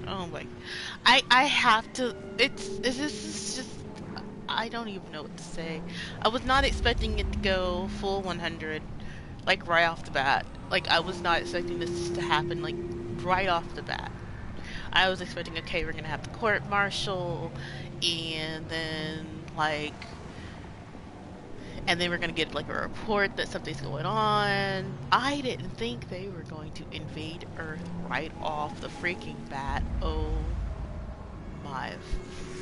Oh my... I have to... this is just... I don't even know what to say. I was not expecting it to go full 100, like, right off the bat. Like, I was not expecting this to happen, like, right off the bat. I was expecting, okay, we're gonna have the court-martial, and then, like... And then we're gonna get, like, a report that something's going on. I didn't think they were going to invade Earth right off the freaking bat. Oh my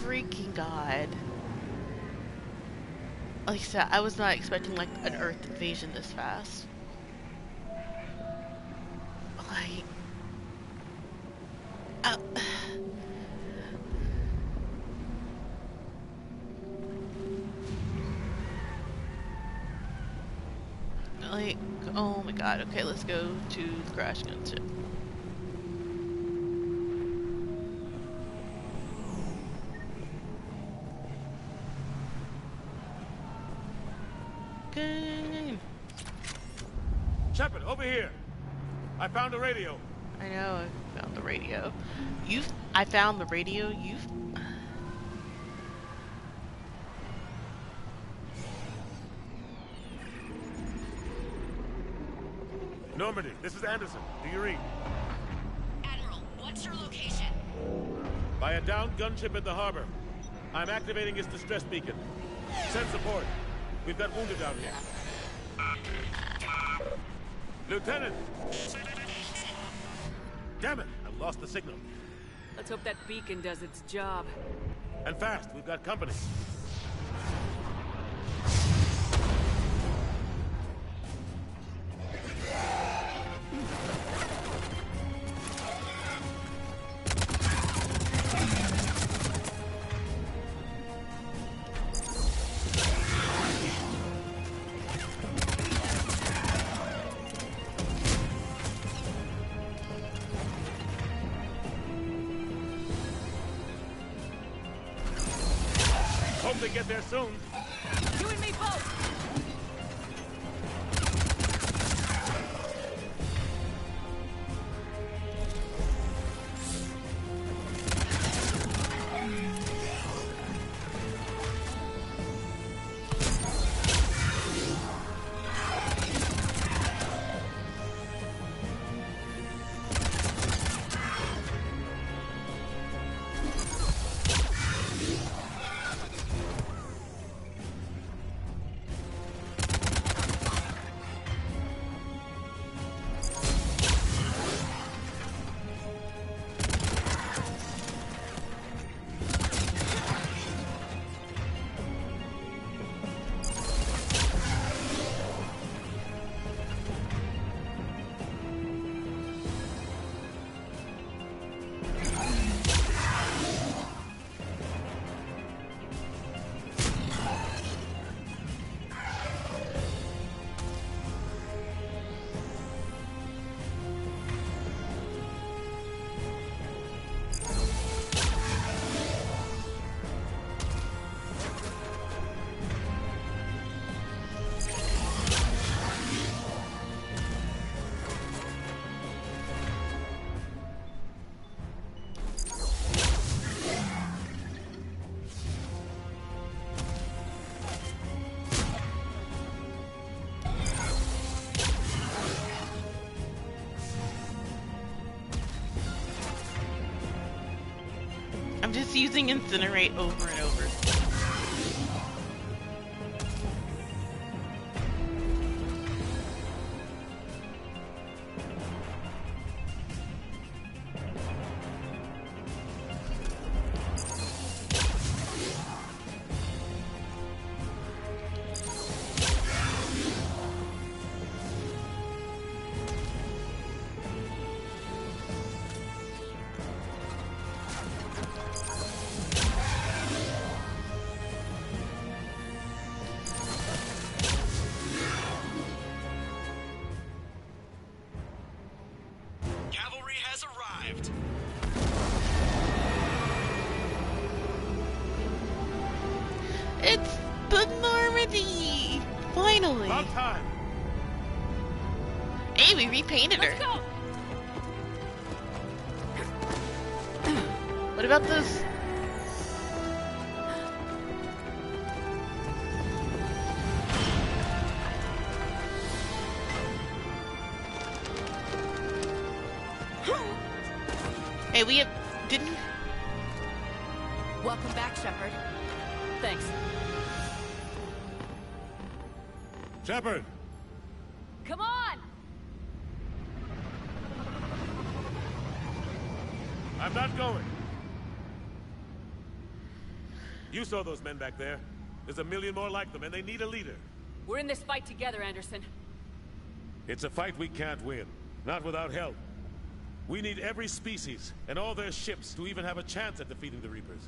freaking god. Like I said, I was not expecting, like, an Earth invasion this fast. Like... Like, oh my god, okay, let's go to the crash gunship. Good. Shepard, over here. I found a radio. I know, I found the radio. I found the radio. Normandy, this is Anderson. Do you read? Admiral, what's your location? By a downed gunship in the harbor. I'm activating its distress beacon. Send support. We've got wounded down here. Lieutenant! Damn it! I've lost the signal. Let's hope that beacon does its job. And fast. We've got company. Hope they get there soon. You and me both! I'm just using incinerate over and over. It's the Normandy! Finally! About time! Hey, we repainted her. Let's go! What about this? Hey, we didn't... Welcome back, Shepard. Thanks. Shepard! Come on! I'm not going. You saw those men back there. There's a million more like them, and they need a leader. We're in this fight together, Anderson. It's a fight we can't win. Not without help. We need every species, and all their ships, to even have a chance at defeating the Reapers.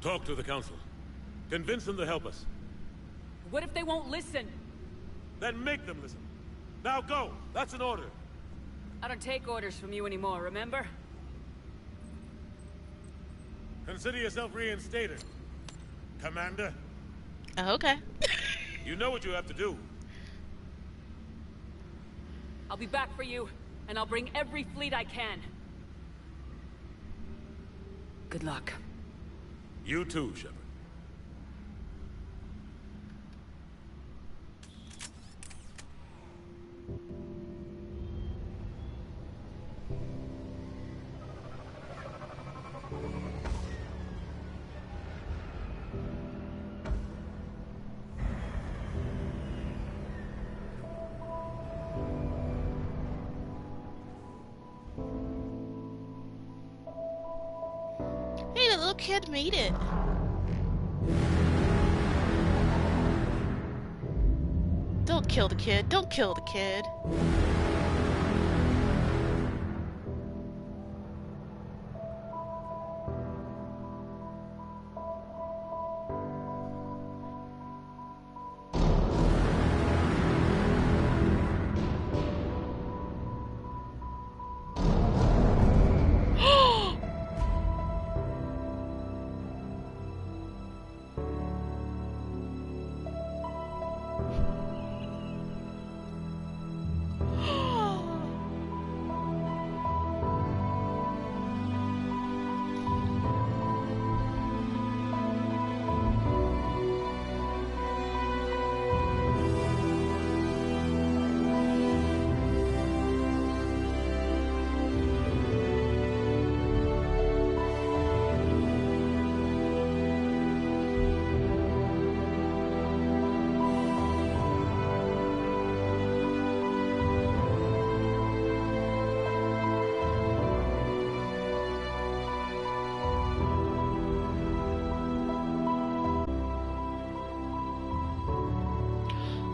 Talk to the Council. Convince them to help us. What if they won't listen? Then make them listen. Now go! That's an order! I don't take orders from you anymore, remember? Consider yourself reinstated, Commander. Oh, okay. You know what you have to do. I'll be back for you, and I'll bring every fleet I can. Good luck. You too, Shepard. Hey, the little kid made it. Don't kill the kid. Don't kill the kid.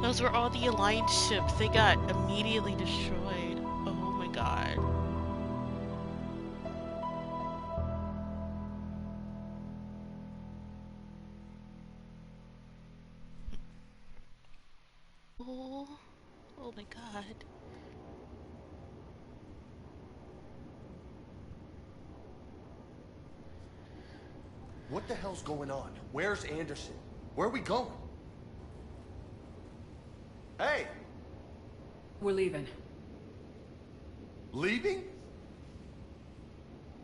Those were all the Alliance ships. They got immediately destroyed. Oh my god. Oh my god. What the hell's going on? Where's Anderson? Where are we going? Hey! We're leaving. Leaving?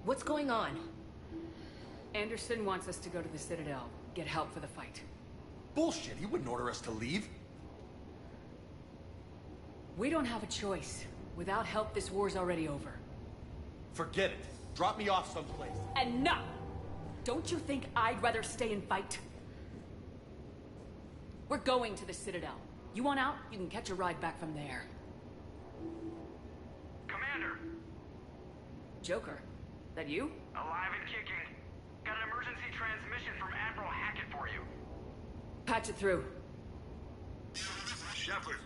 What's going on? Anderson wants us to go to the Citadel, get help for the fight. Bullshit, he wouldn't order us to leave. We don't have a choice. Without help, this war's already over. Forget it. Drop me off someplace. Enough! Don't you think I'd rather stay and fight? We're going to the Citadel. You want out? You can catch a ride back from there. Commander! Joker, that you? Alive and kicking. Got an emergency transmission from Admiral Hackett for you. Patch it through. Shepard,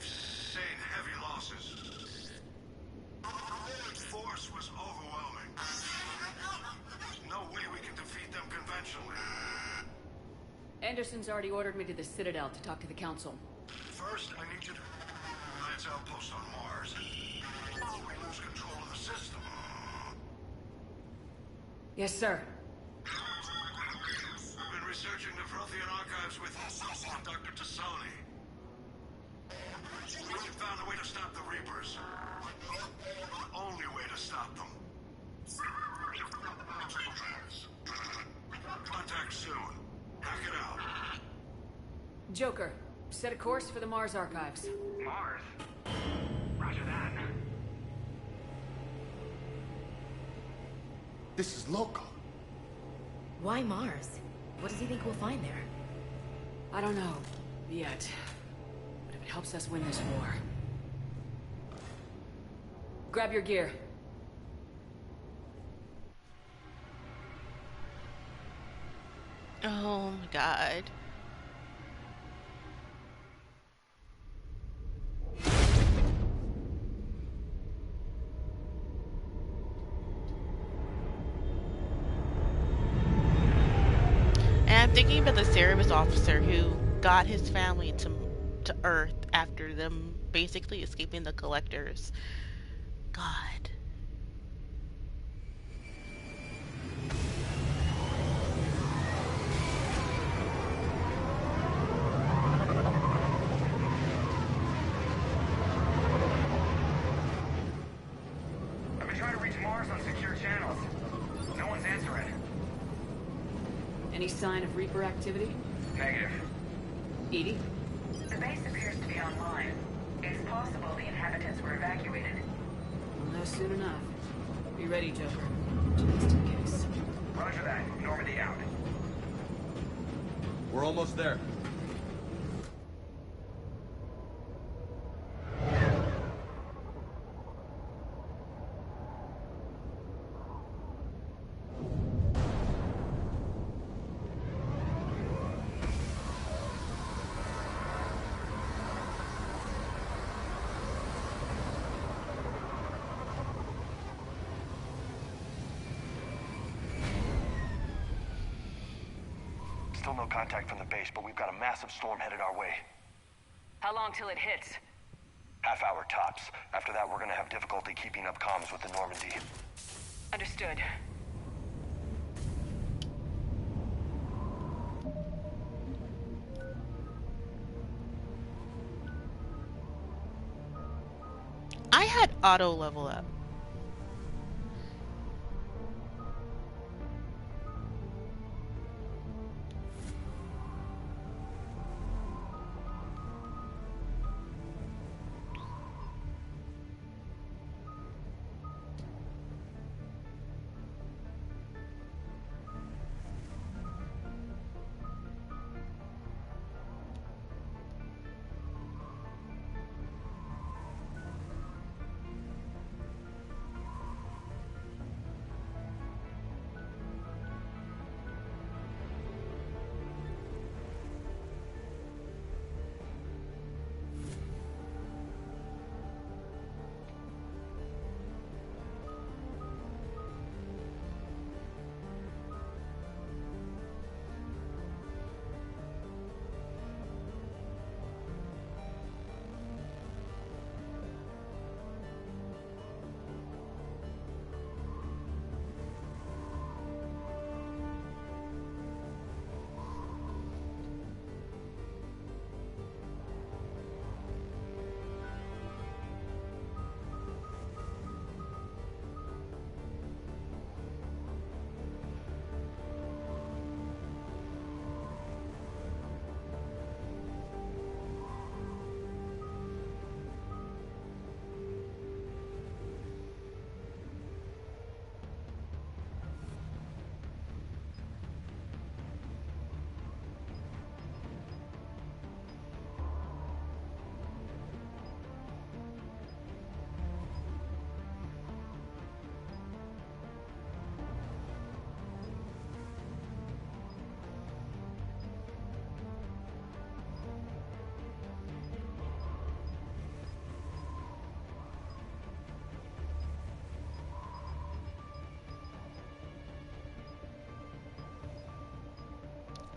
sustained heavy losses. The force was overwhelming. There's no way we can defeat them conventionally. Anderson's already ordered me to the Citadel to talk to the Council. First, I need you to Alliance outpost on Mars. We lose control of the system. Yes, sir. We've been researching the Prothean archives with Dr. Tassoni. We found a way to stop the Reapers. The only way to stop them. Contact soon. Hack it out. Joker, set a course for the Mars archives. Mars? Roger that. This is loco. Why Mars? What does he think we'll find there? I don't know. Yet. But if it helps us win this war... Grab your gear. Oh my god. And I'm thinking about the Cerebus officer who got his family to Earth after them basically escaping the Collectors. God. threat. Any sign of Reaper activity? Negative. Edie? The base appears to be online. It's possible the inhabitants were evacuated. We'll know soon enough. Be ready, Joker. Just in case. Roger that. Normandy out. We're almost there. Still no contact from the base, but we've got a massive storm headed our way. How long till it hits? Half hour tops. After that, we're gonna have difficulty keeping up comms with the Normandy. Understood. I had auto level up.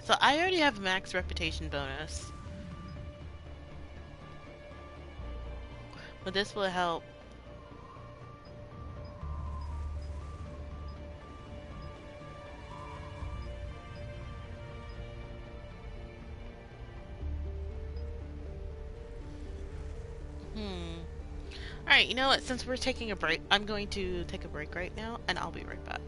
So I already have max reputation bonus. But this will help. Alright, you know what? Since we're taking a break, I'm going to take a break right now, and I'll be right back.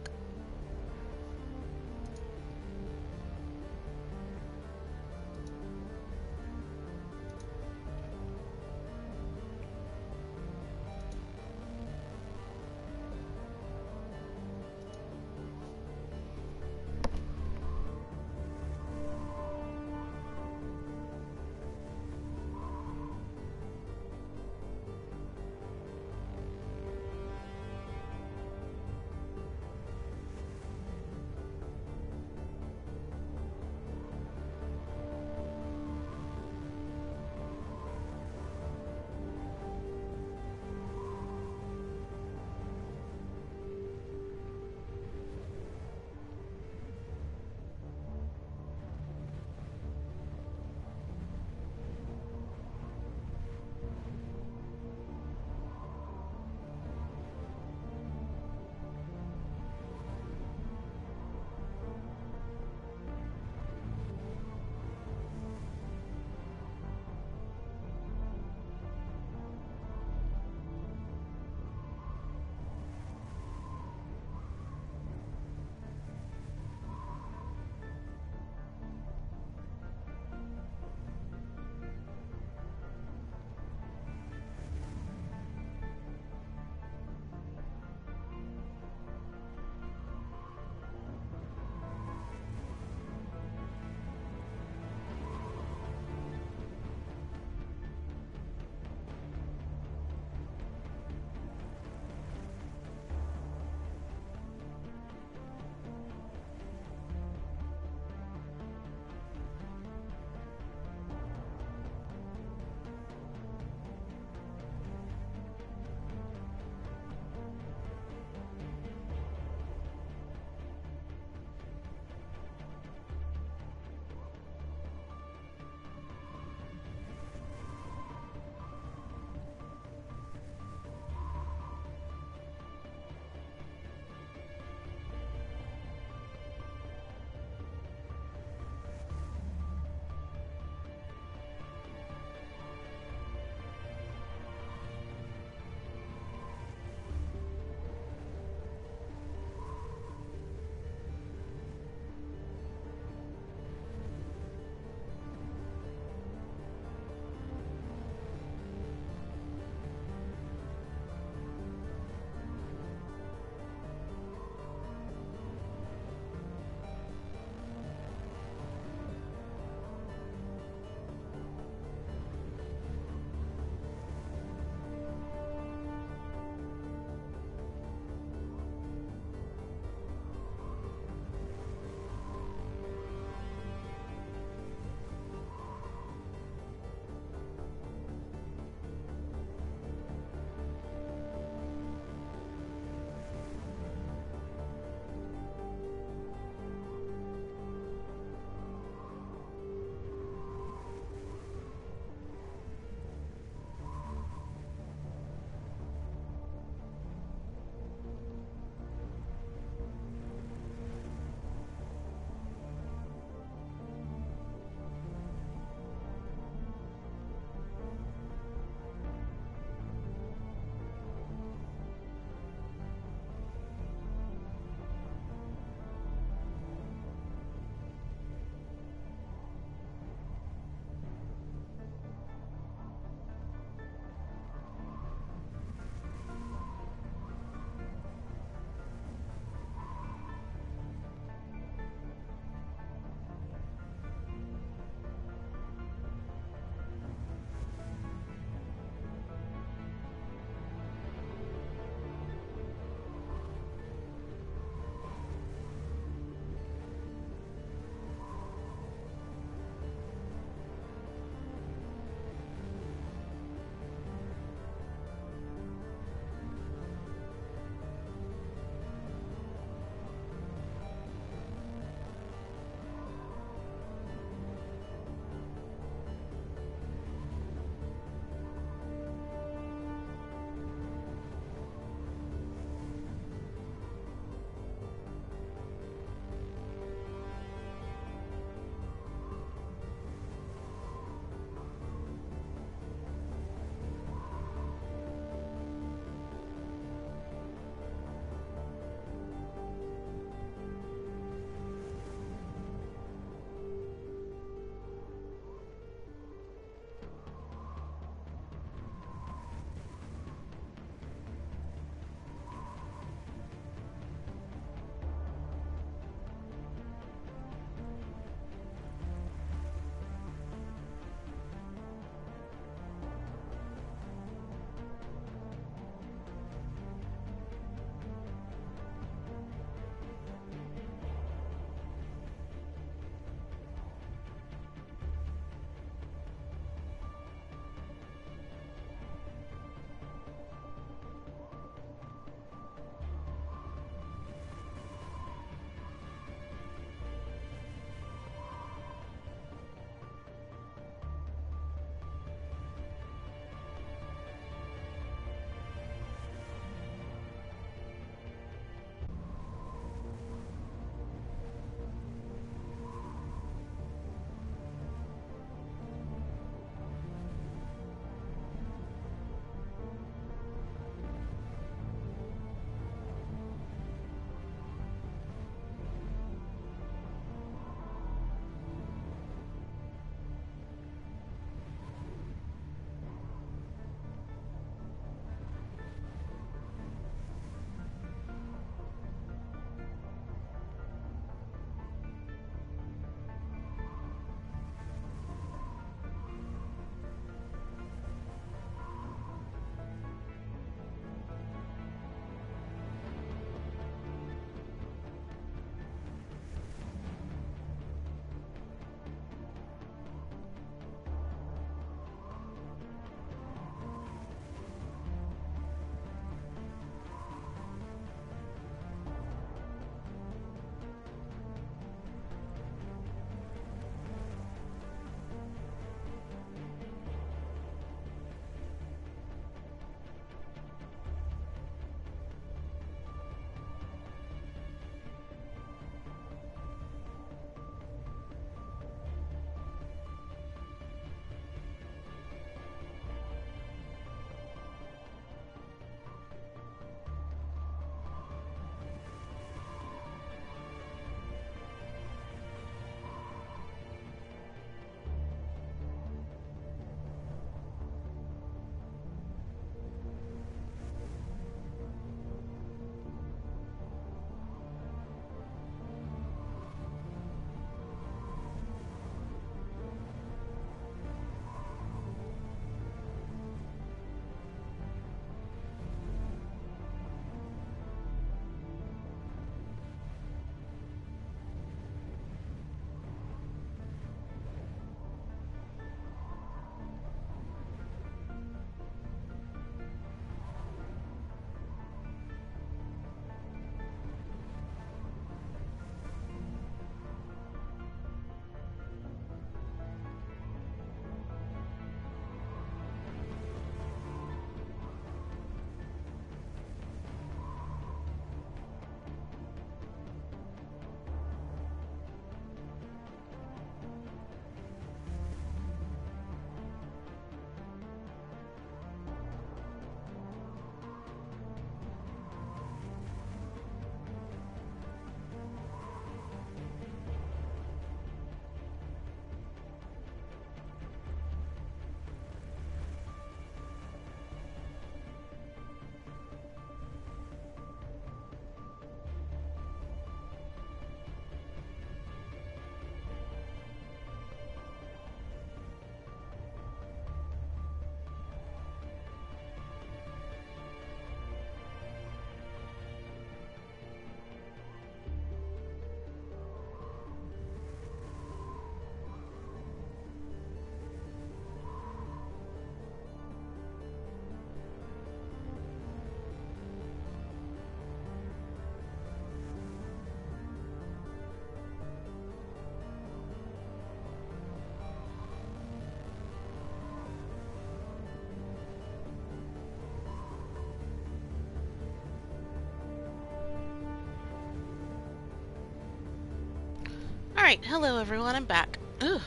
Alright, hello everyone, I'm back. Ugh.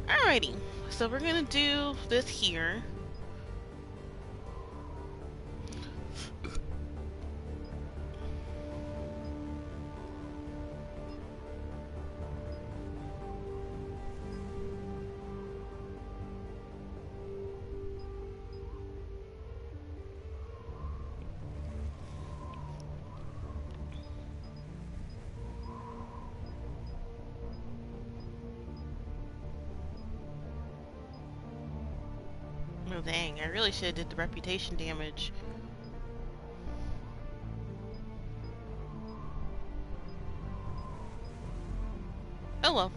Alrighty, so we're gonna do this here. Oh dang, I really should have did the reputation damage. Oh well.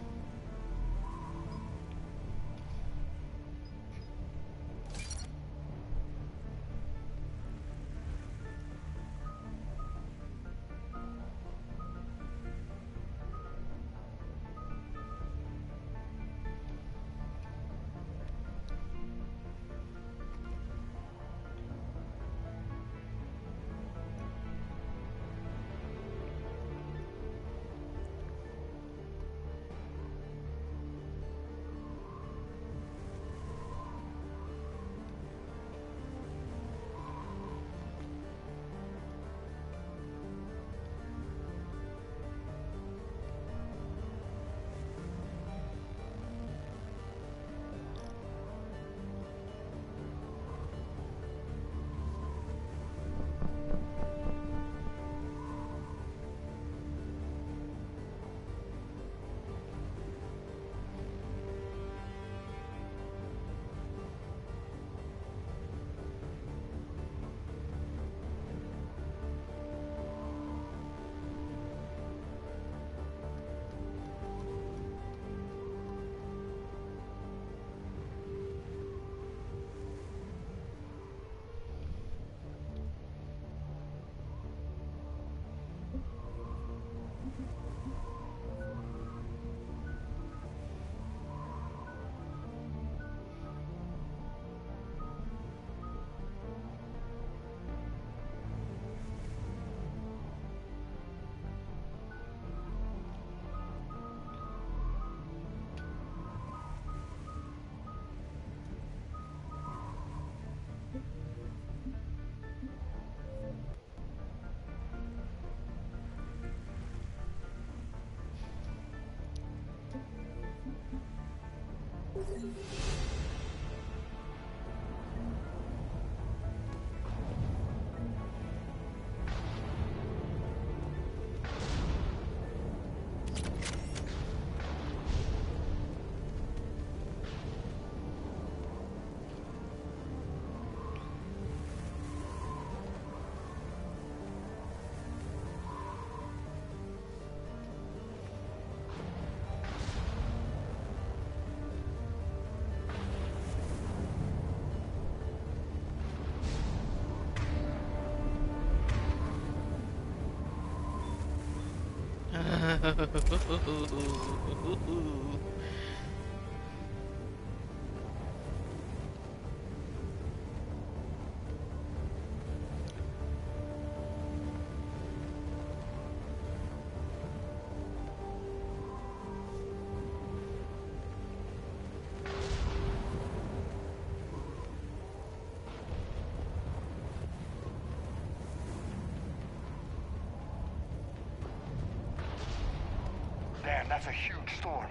Damn, that's a huge storm.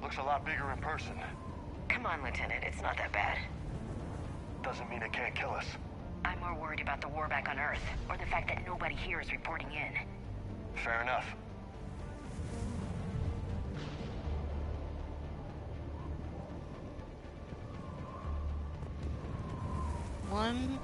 Looks a lot bigger in person. Come on, Lieutenant. It's not that bad. Doesn't mean it can't kill us. I'm more worried about the war back on Earth, or the fact that nobody here is reporting in. Fair enough. One.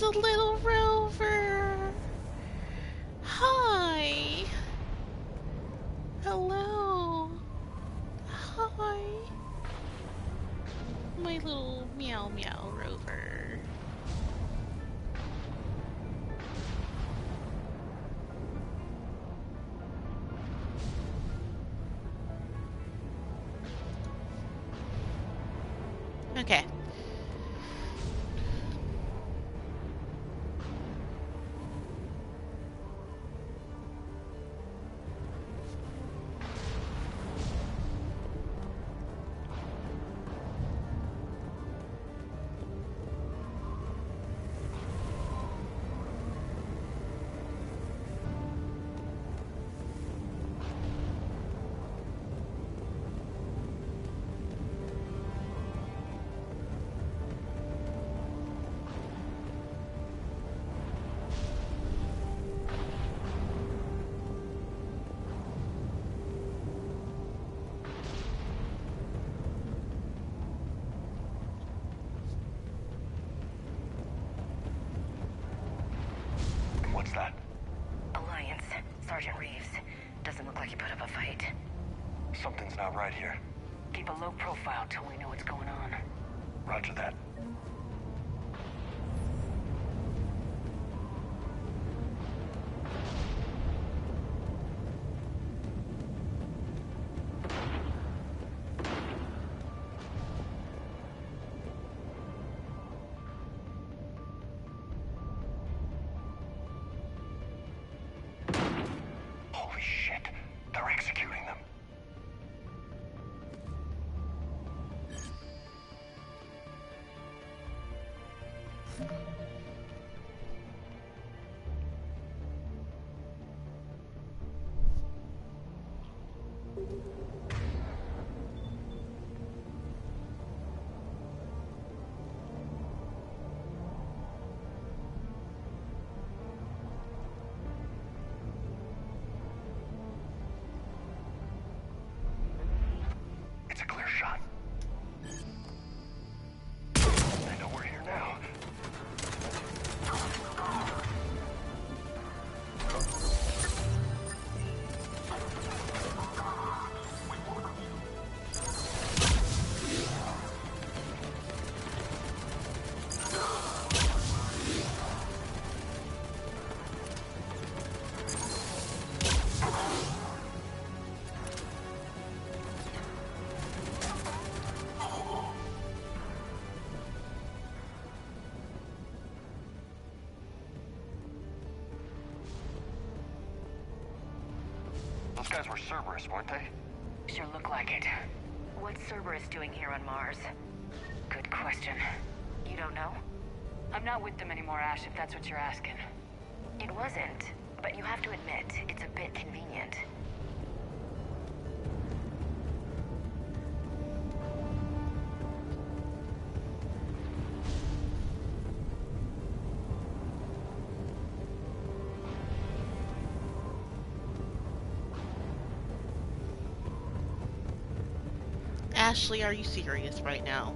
it's a little rover. Hi. Hello. Hi. My little meow meow rover. Okay. What's that? Alliance. Sergeant Reeves. Doesn't look like he put up a fight. Something's not right here. Keep a low profile till we know what's going on. Roger that. Holy shit. They're executing them. It's a clear shot. They know we're here now. Those guys were Cerberus, weren't they? Sure look like it. What's Cerberus doing here on Mars? Good question. You don't know? I'm not with them anymore, Ash, if that's what you're asking. It wasn't, but you have to admit, it's a bit convenient. Ashley, are you serious right now?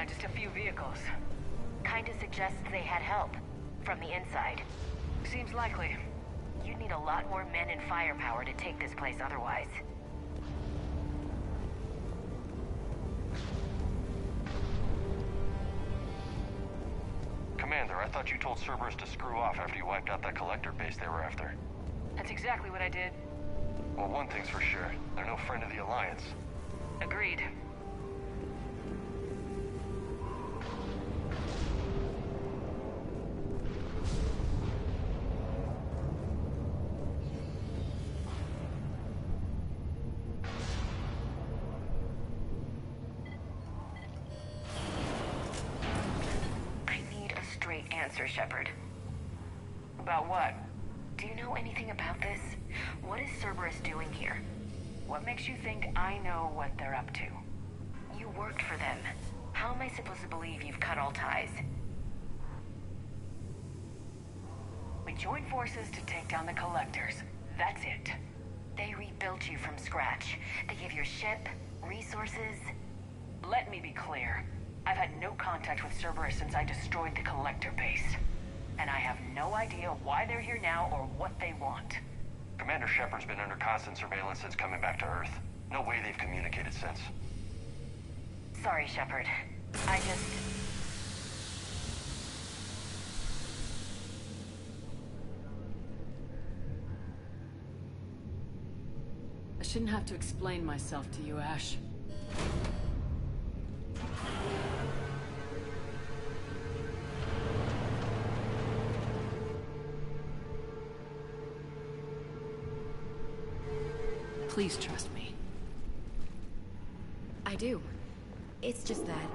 find just a few vehicles. Kinda suggests they had help. From the inside. Seems likely. You'd need a lot more men and firepower to take this place otherwise. Commander, I thought you told Cerberus to screw off after you wiped out that collector base they were after. That's exactly what I did. Well, one thing's for sure. They're no friend of the Alliance. Agreed. I need a straight answer, Shepard. About what? Do you know anything about this? What is Cerberus doing here? What makes you think I know what they're up to? You worked for them. How am I supposed to believe you've cut all ties? We joined forces to take down the collectors. That's it. They rebuilt you from scratch. They gave your ship, resources. Let me be clear. I've had no contact with Cerberus since I destroyed the collector base. And I have no idea why they're here now or what they want. Commander Shepard's been under constant surveillance since coming back to Earth. No way they've communicated since. Sorry, Shepard. I just... I shouldn't have to explain myself to you, Ash. Please trust me. I do. It's just that...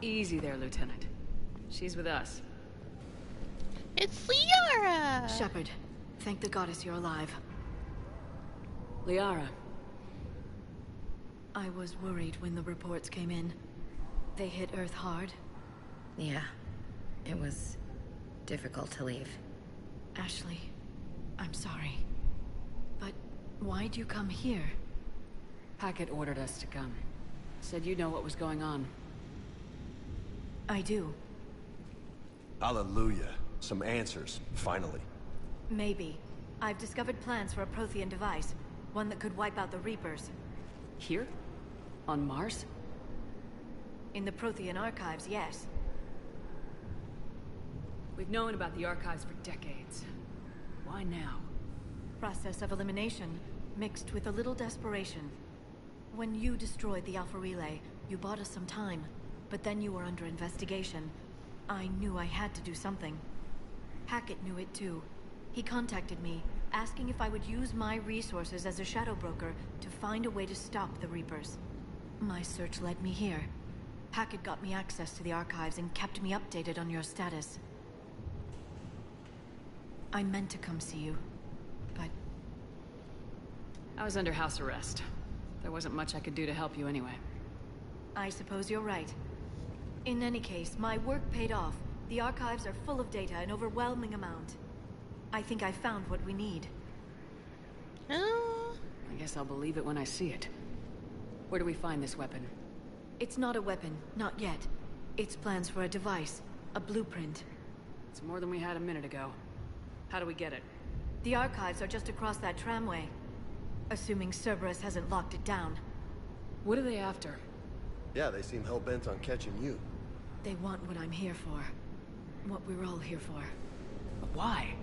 Easy there, Lieutenant. She's with us. It's Liara! Shepard, thank the goddess you're alive. Liara. I was worried when the reports came in. They hit Earth hard. Yeah. It was... difficult to leave. Ashley, I'm sorry. But why'd you come here? Hackett ordered us to come. Said you know what was going on. I do. Hallelujah. Some answers, finally. Maybe. I've discovered plans for a Prothean device. One that could wipe out the Reapers. Here? On Mars? In the Prothean archives, yes. We've known about the archives for decades. Why now? Process of elimination, mixed with a little desperation. When you destroyed the Alpha Relay, you bought us some time. But then you were under investigation. I knew I had to do something. Hackett knew it too. He contacted me, asking if I would use my resources as a shadow broker to find a way to stop the Reapers. My search led me here. Hackett got me access to the archives and kept me updated on your status. I meant to come see you, but... I was under house arrest. There wasn't much I could do to help you anyway. I suppose you're right. In any case, my work paid off. The archives are full of data, an overwhelming amount. I think I found what we need. I guess I'll believe it when I see it. Where do we find this weapon? It's not a weapon, not yet. It's plans for a device, a blueprint. It's more than we had a minute ago. How do we get it? The archives are just across that tramway. Assuming Cerberus hasn't locked it down. What are they after? Yeah, they seem hell-bent on catching you. They want what I'm here for. What we're all here for. But why?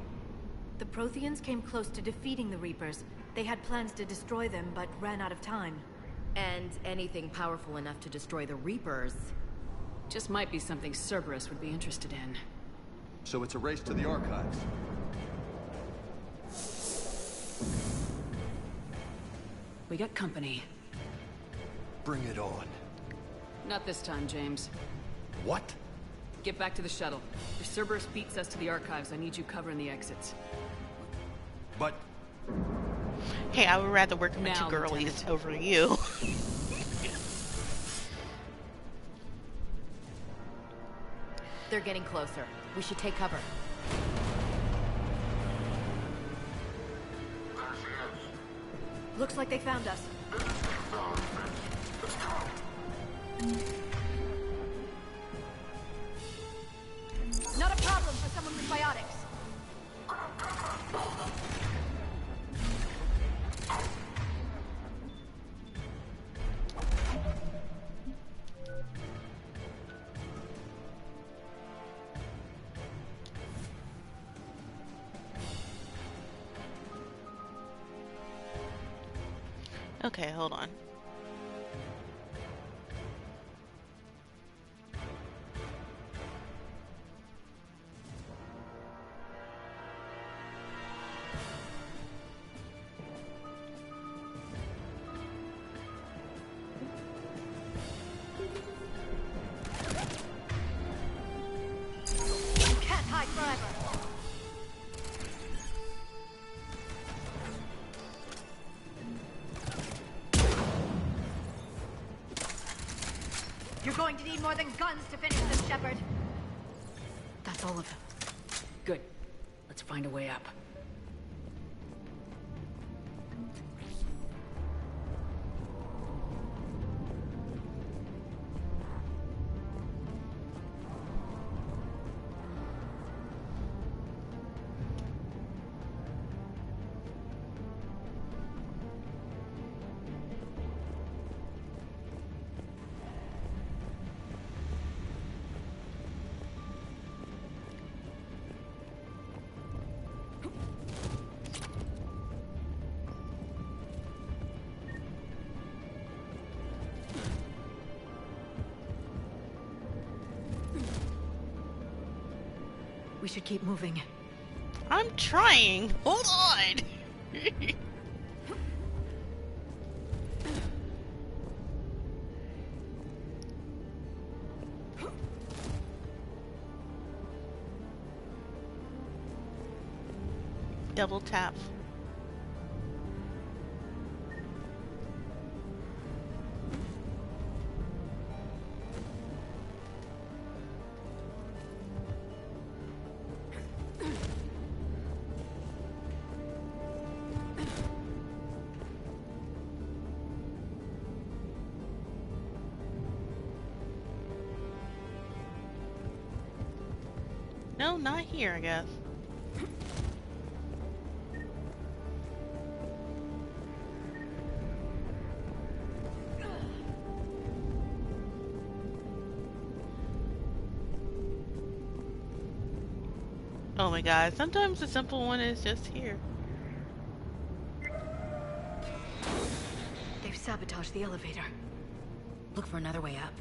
The Protheans came close to defeating the Reapers. They had plans to destroy them, but ran out of time. And anything powerful enough to destroy the Reapers. Just might be something Cerberus would be interested in. So it's a race to the archives. We got company. Bring it on. Not this time, James. What? Get back to the shuttle. If Cerberus beats us to the archives, I need you covering the exits. But... Hey, I would rather work with my two Now, girlies Lieutenant. over you. They're getting closer. We should take cover. Looks like they found us. Not a problem for someone with biotics. Okay, hold on. You can't hide forever. You're going to need more than guns to finish this, Shepard. That's all of them. Good. Let's find a way up. We should keep moving. I'm trying. Hold on. Double tap. No, not here, I guess. Oh my god, sometimes the simple one is just here. They've sabotaged the elevator. Look for another way up.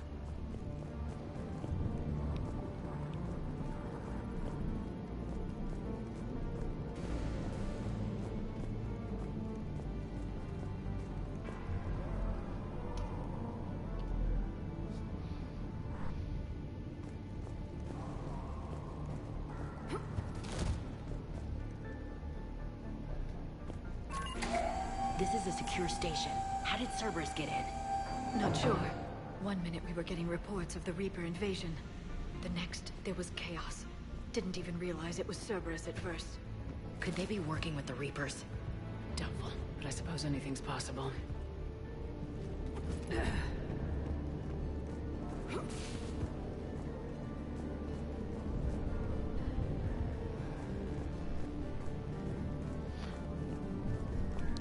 This is a secure station. How did Cerberus get in? Not sure. One minute we were getting reports of the Reaper invasion. The next, there was chaos. Didn't even realize it was Cerberus at first. Could they be working with the Reapers? Doubtful, but I suppose anything's possible.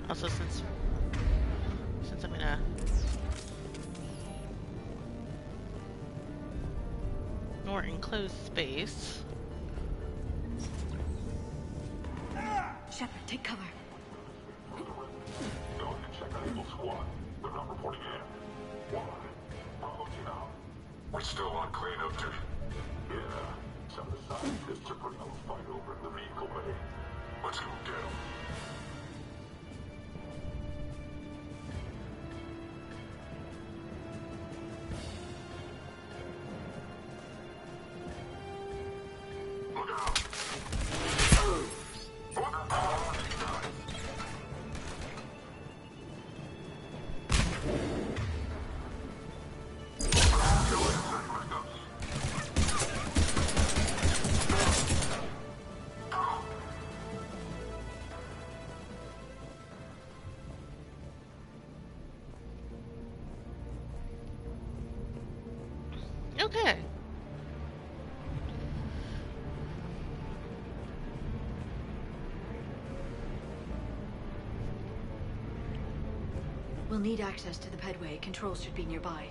Also, since I'm in a more enclosed space. Shepard, take cover. Go and check on Able Squad. They're not reporting in. Why? I'll let you know. We're still on cleanup duty. Yeah. Some of the scientists are putting up a fight over in the vehicle bay. Let's go get them. Okay. We'll need access to the pedway. Controls should be nearby.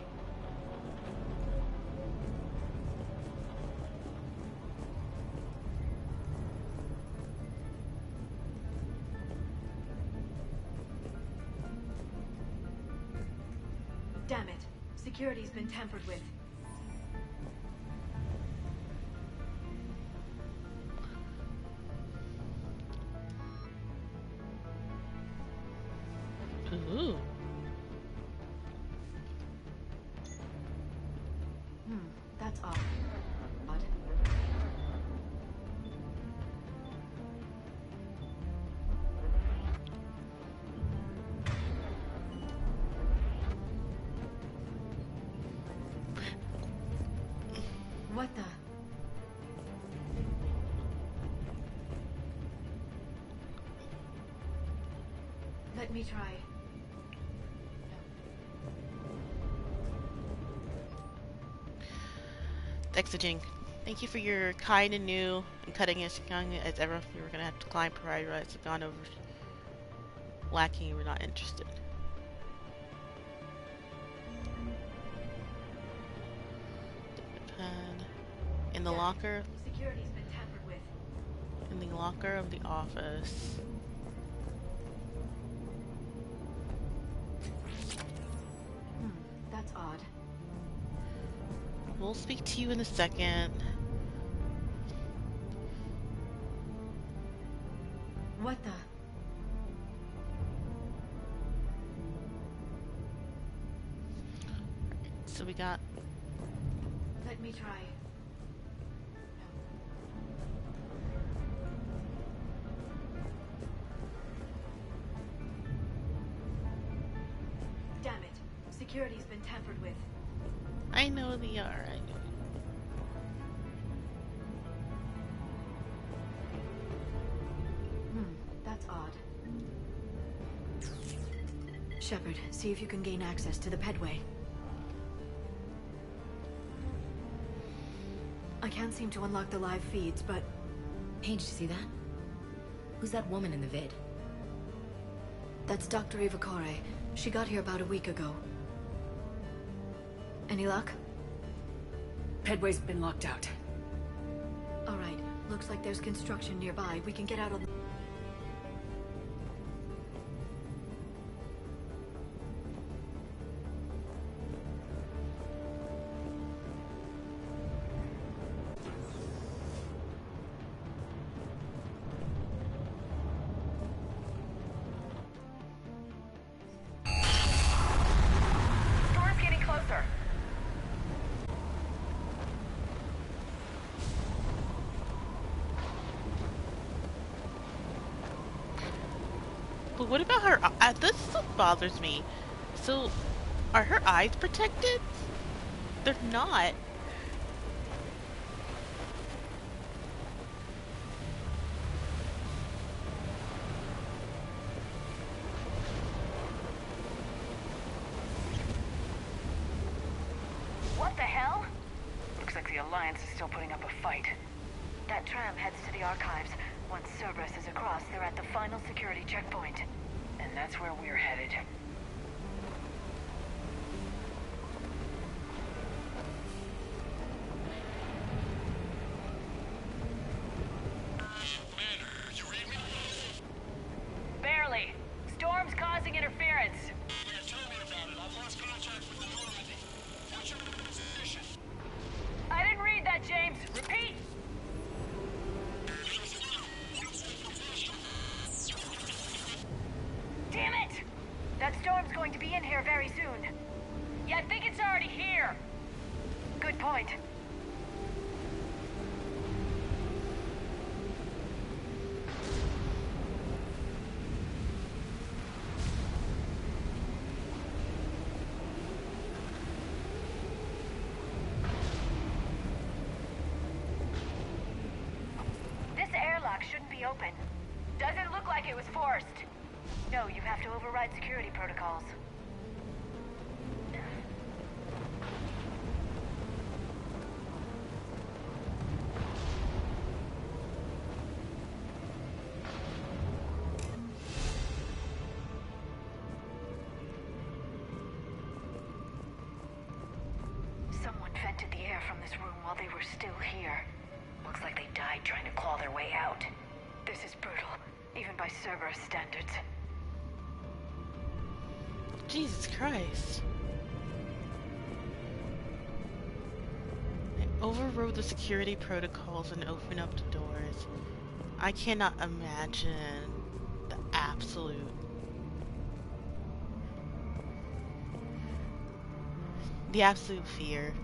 Damn it. Security's been tampered with. Ooh. That's odd. What the? Let me try. Exiging. Thank you for your kind and new and cutting edge young as ever. We were gonna have to climb priority rights have gone over lacking. You were not interested. In the locker. Security's been tampered with. In the locker of the office. That's odd. We'll speak to you in a second. What the? So we got. Let me try. Damn it. Security's been tampered with. I know they are. I know. That's odd. Shepard, see if you can gain access to the pedway. I can't seem to unlock the live feeds, but... Hey, did you see that? Who's that woman in the vid? That's Dr. Ivakore. She got here about a week ago. Any luck? Pedway's been locked out. All right. Looks like there's construction nearby. We can get out on the... Storm's getting closer. But what about her? This still bothers me. So, are her eyes protected? They're not. What the hell? Looks like the Alliance is still putting up a fight. That tram heads to the archives. Once Cerberus is across, they're at the final security checkpoint. And that's where we're headed. Barely. Storm's causing open. Doesn't look like it was forced. No, you have to override security protocols. Someone vented the air from this room while they were still here. Looks like they died trying to claw their way out. This is brutal, even by Cerberus standards. Jesus Christ. I overrode the security protocols and opened up the doors. I cannot imagine the absolute fear.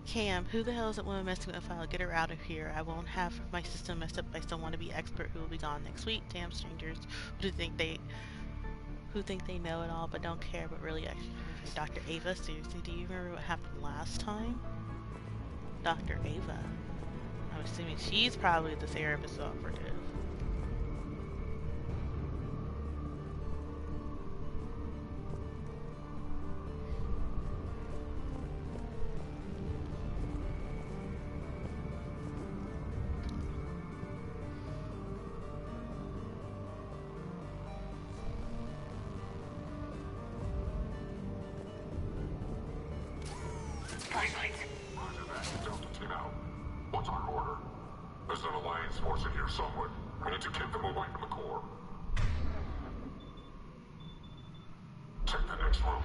Cam, who the hell is that woman messing with my file? Get her out of here. I won't have my system messed up by some wannabe expert who will be gone next week. Damn strangers who think they know it all but don't care, but really actually. Dr. Ava, seriously, do you remember what happened last time? Dr. Ava. I'm assuming she's probably the Cerebus operative. Flashlights. Roger that. Delta team out. What's our order? There's an Alliance force in here somewhere. We need to keep them away from the core. Check the next room.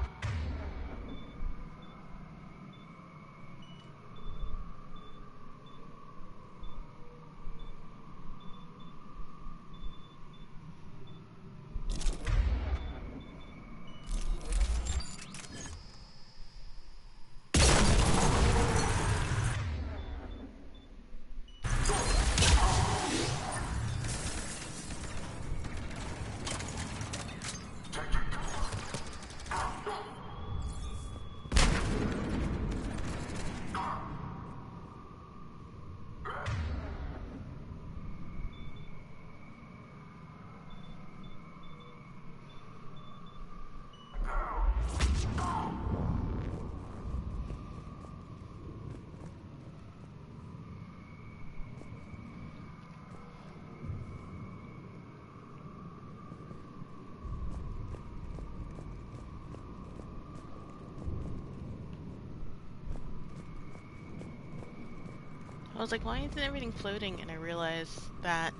I was like, why isn't everything floating? And I realized that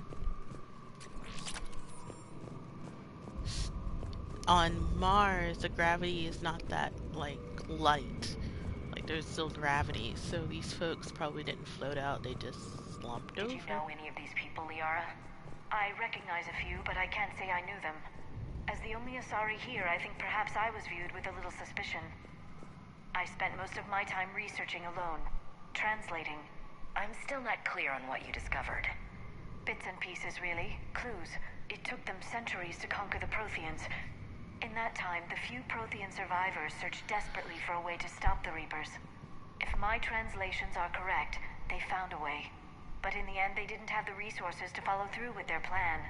on Mars, the gravity is not that, like, light. Like, there's still gravity. So these folks probably didn't float out. They just slumped over. Did you know any of these people, Liara? I recognize a few, but I can't say I knew them. As the only Asari here, I think perhaps I was viewed with a little suspicion. I spent most of my time researching alone, translating. I'm still not clear on what you discovered. Bits and pieces, really. Clues. It took them centuries to conquer the Protheans. In that time, the few Prothean survivors searched desperately for a way to stop the Reapers. If my translations are correct, they found a way. But in the end, they didn't have the resources to follow through with their plan.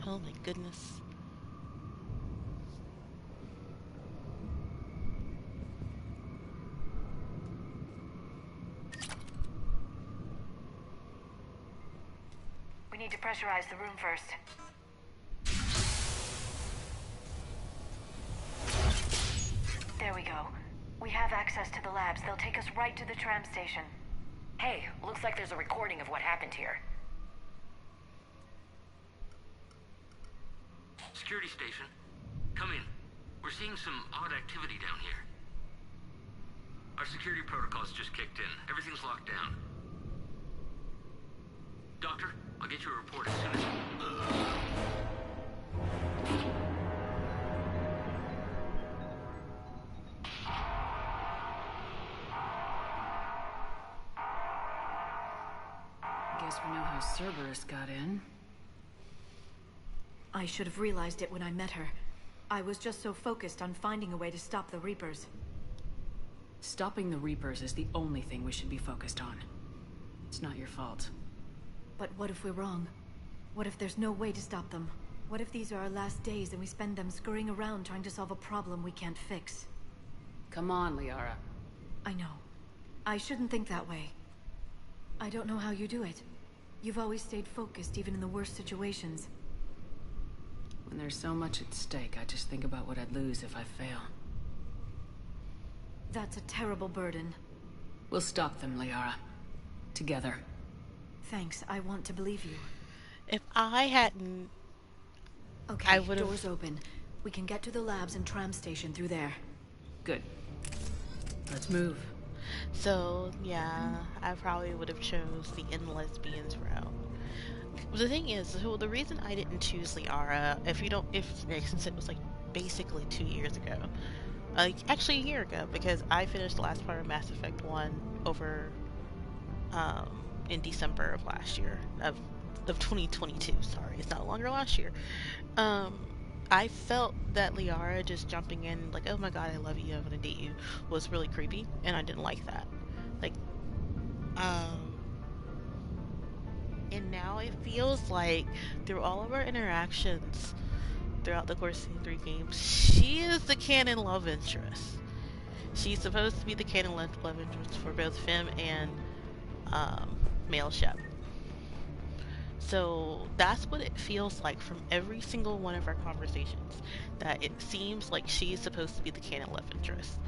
Oh my goodness. We need to pressurize the room first. There we go. We have access to the labs. They'll take us right to the tram station. Hey, looks like there's a recording of what happened here. Security station. Come in. We're seeing some odd activity down here. Our security protocols just kicked in. Everything's locked down. Doctor, I'll get you a report as soon as... Guess we know how Cerberus got in. I should have realized it when I met her. I was just so focused on finding a way to stop the Reapers. Stopping the Reapers is the only thing we should be focused on. It's not your fault. But what if we're wrong? What if there's no way to stop them? What if these are our last days and we spend them scurrying around trying to solve a problem we can't fix? Come on, Liara. I know. I shouldn't think that way. I don't know how you do it. You've always stayed focused even in the worst situations. When there's so much at stake, I just think about what I'd lose if I fail. That's a terrible burden. We'll stop them, Liara. Together. Thanks, I want to believe you. If I hadn't... Okay, I would've... doors open. We can get to the labs and tram station through there. Good. Let's move. So, yeah, I probably would have chose the in lesbians route. The thing is, so the reason I didn't choose Liara, since it was like basically 2 years ago, actually a year ago, because I finished the last part of Mass Effect 1 over, in December of last year, of 2022, sorry, it's no longer last year. I felt that Liara just jumping in, like, oh my god, I love you, I'm gonna date you, was really creepy, and I didn't like that. Like, and now it feels like, through all of our interactions throughout the course of the 3 games, she is the canon love interest. She's supposed to be the canon love interest for both Fem and male Shep. So that's what it feels like from every single one of our conversations, that it seems like she's supposed to be the canon love interest.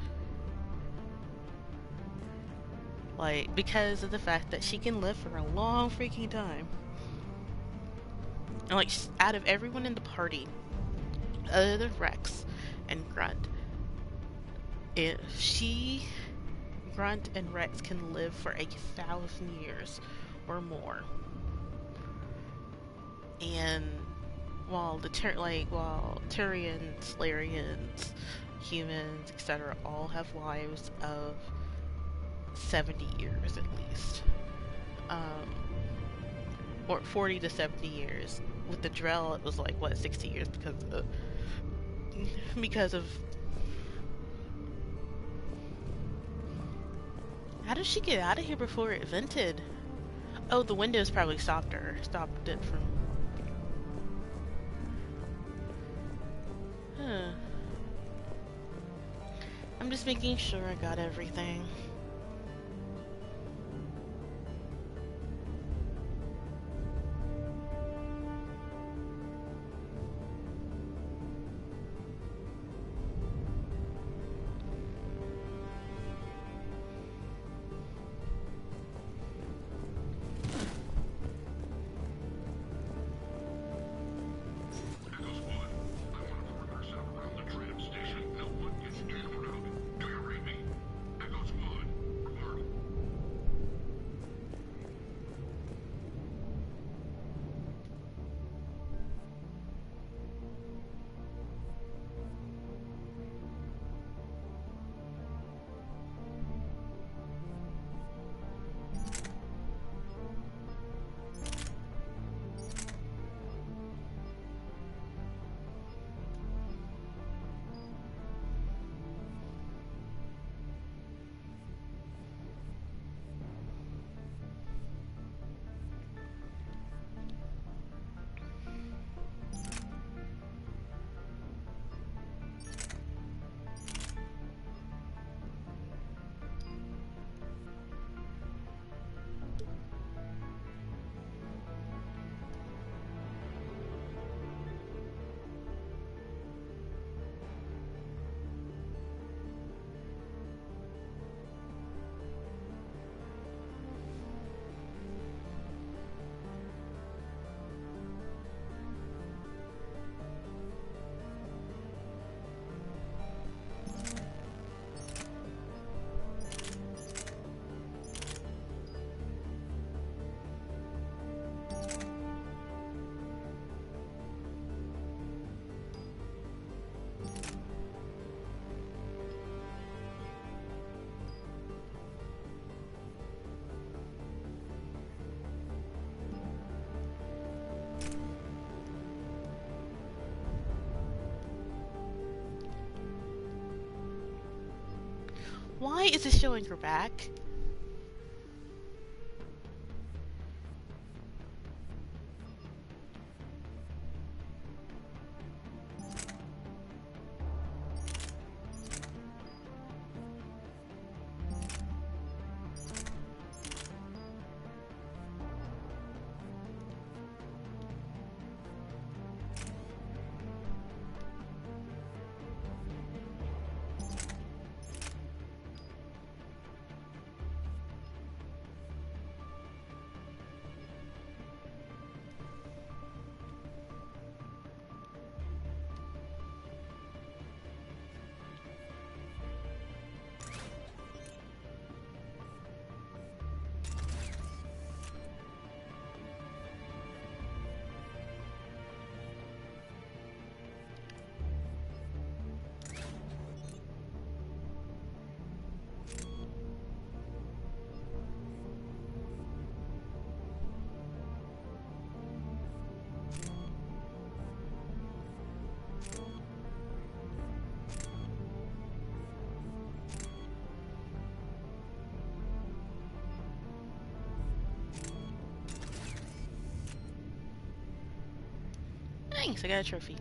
Like, because of the fact that she can live for a long freaking time. And like, out of everyone in the party, other than Rex and Grunt, if she, Grunt, and Rex can live for 1,000 years or more. And while Turians, Larians, humans, etc., all have lives of 70 years at least, or 40 to 70 years. With the Drell, it was like, what, 60 years because of how did she get out of here before it vented? Oh, the windows probably stopped it from... I'm just making sure I got everything. Around the tram station. No one gets jammed around. Do you read me? Echoes 1. Why is it showing her back? Thanks, I got a trophy.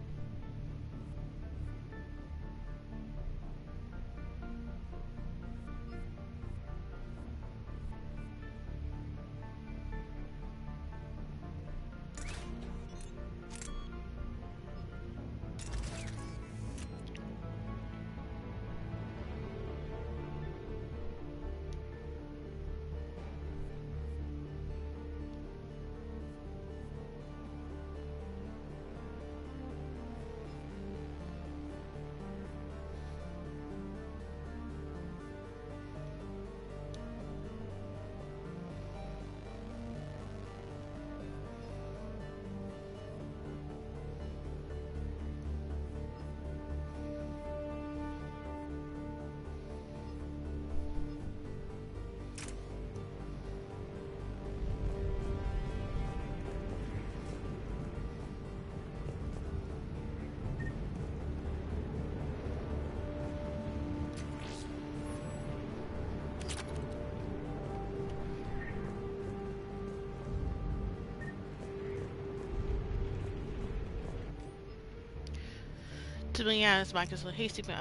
To be honest, Mike is hey Stephen,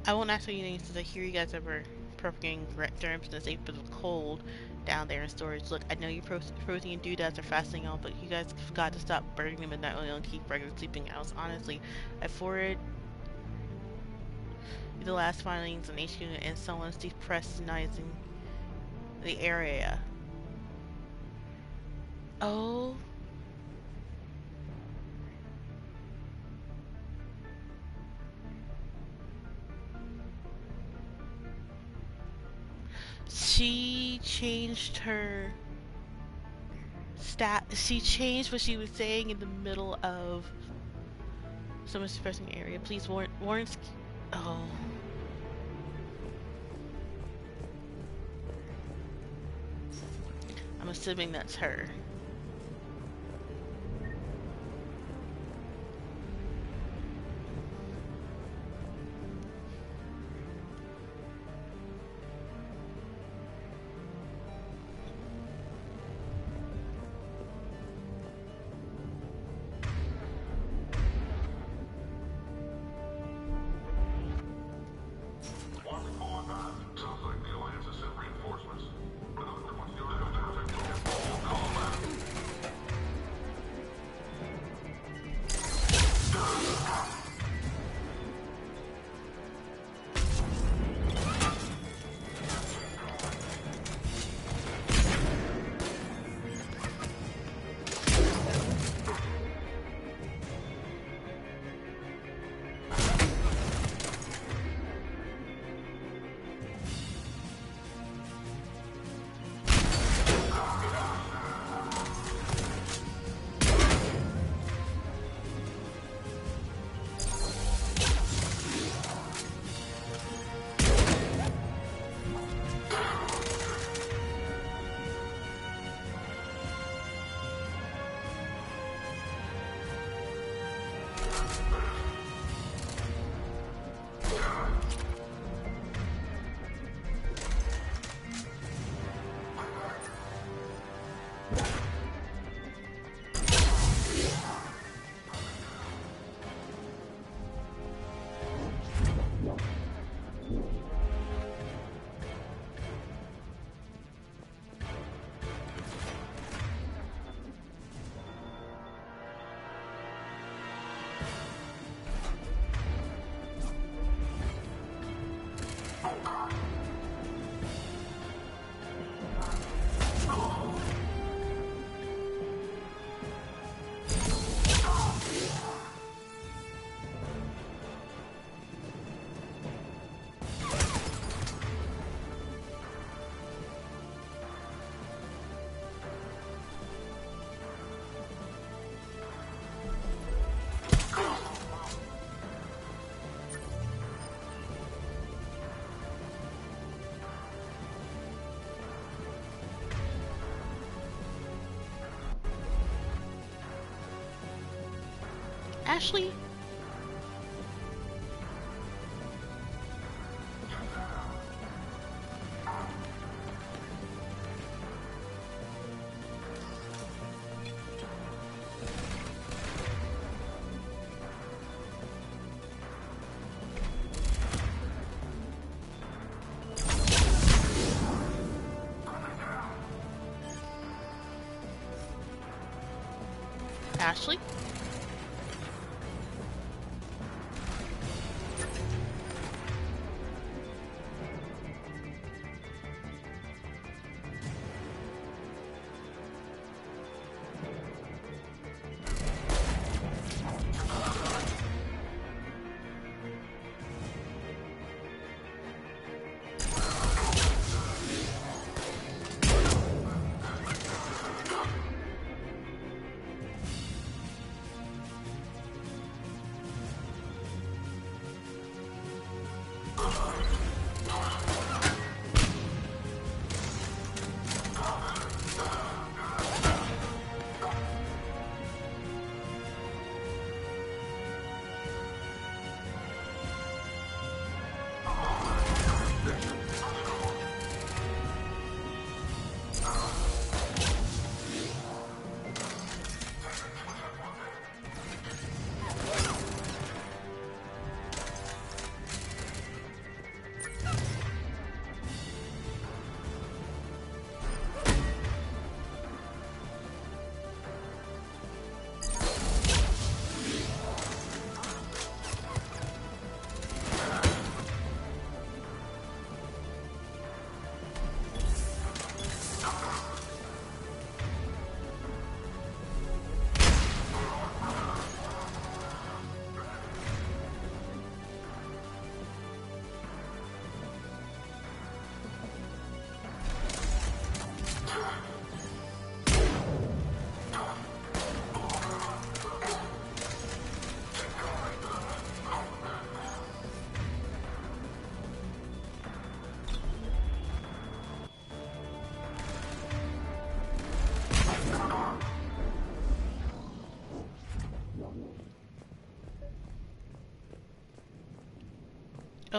I won't ask you anything since I hear you guys ever propagating germs and safe for the cold down there in storage. Look, I know you protein doodads are fasting on, but you guys have got to stop burning them and not only keep regular sleeping hours. Honestly, I forwarded the last findings on HQ and someone's depressionizing the area. Oh. She changed her she changed what she was saying in the middle of someone's depressing area. Please warn oh. I'm assuming that's her. Ashley? Ashley?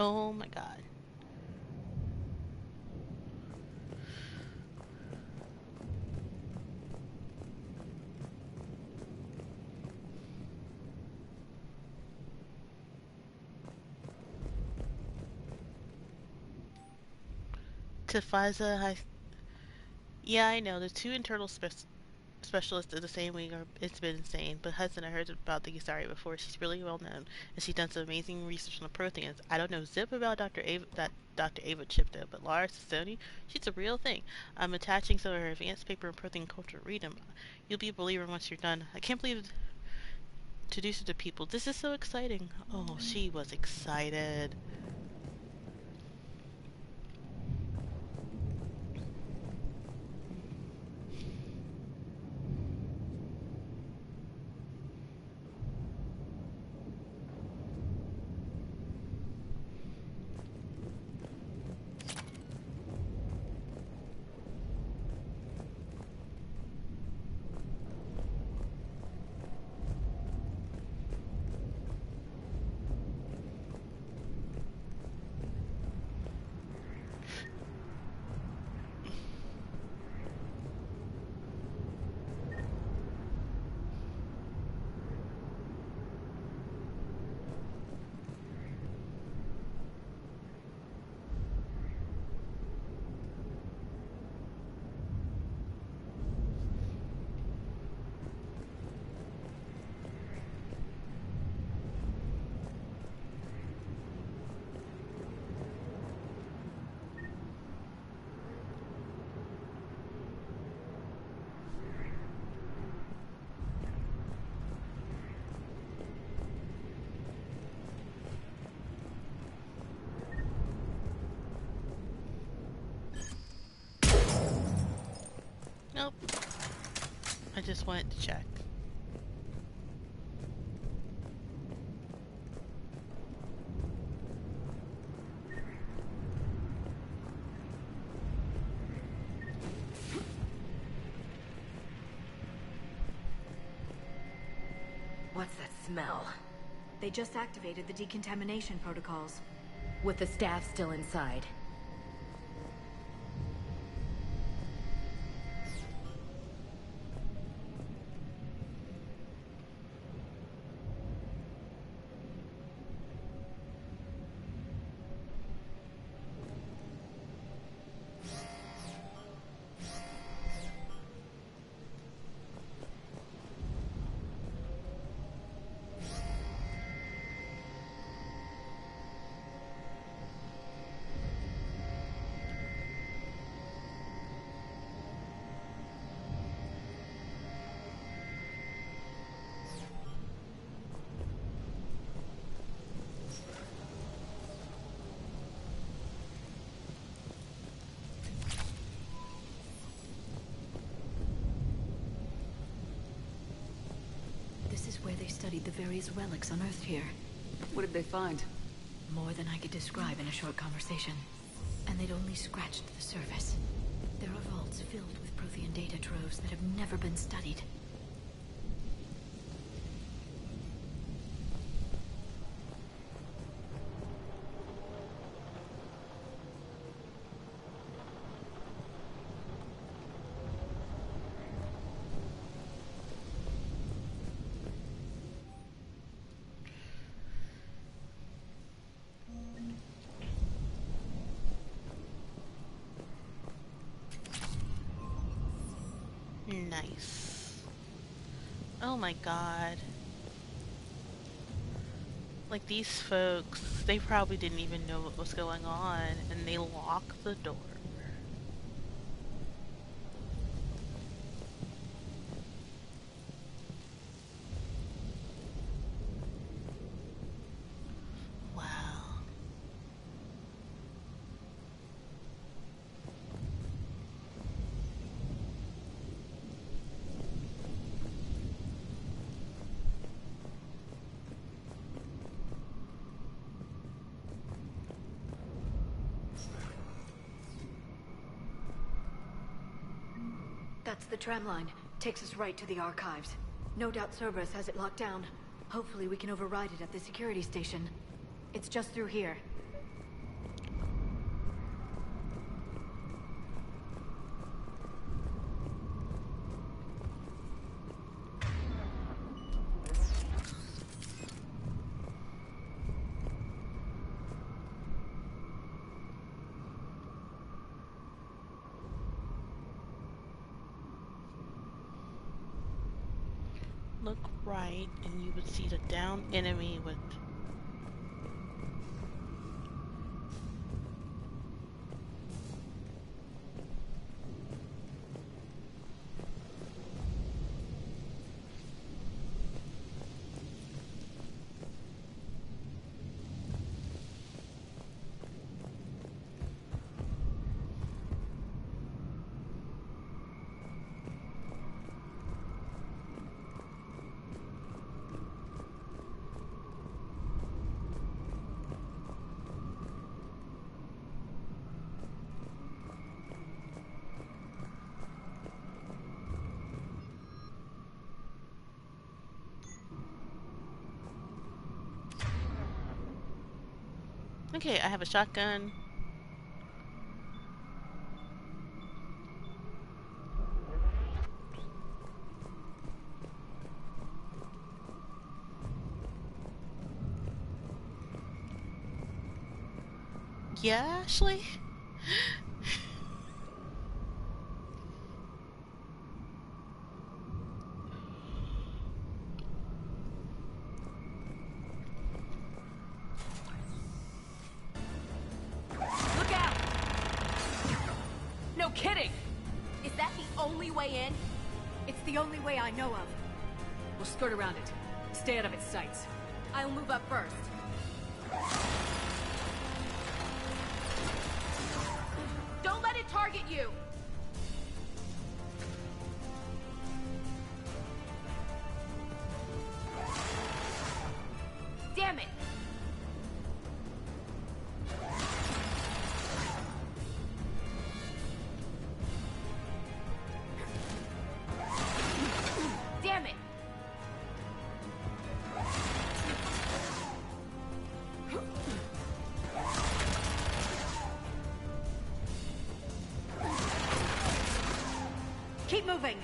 Oh my god. Tifaza, yeah, I know. The two internal specialists of the same wing are. It's been insane. But Hudson, I heard about the Gisari before. She's really well known, and she's done some amazing research on the Protheans. I don't know zip about Dr. Ava chip though, but Laura Sassoni, she's a real thing. I'm attaching some of her advanced paper in Prothean culture. Read them. You'll be a believer once you're done. I can't believe to do so to people. This is so exciting. Oh, she was excited. Nope. I just wanted to check. What's that smell. They just activated the decontamination protocols. With the staff still inside. This is where they studied the various relics unearthed here. What did they find? More than I could describe in a short conversation. And they'd only scratched the surface. There are vaults filled with Prothean data troves that have never been studied. Nice. Oh my god. Like, these folks, they probably didn't even know what was going on, and they locked the door. Wow. That's the tram line. Takes us right to the archives. No doubt Cerberus has it locked down. Hopefully we can override it at the security station. It's just through here. Look right, and you would see the downed enemy with... Okay, I have a shotgun. Yeah, Ashley? Look out! No kidding! Is that the only way in? It's the only way I know of. We'll skirt around it. Stay out of its sights. I'll move up first. Don't let it target you! Damn it! Damn it! moving!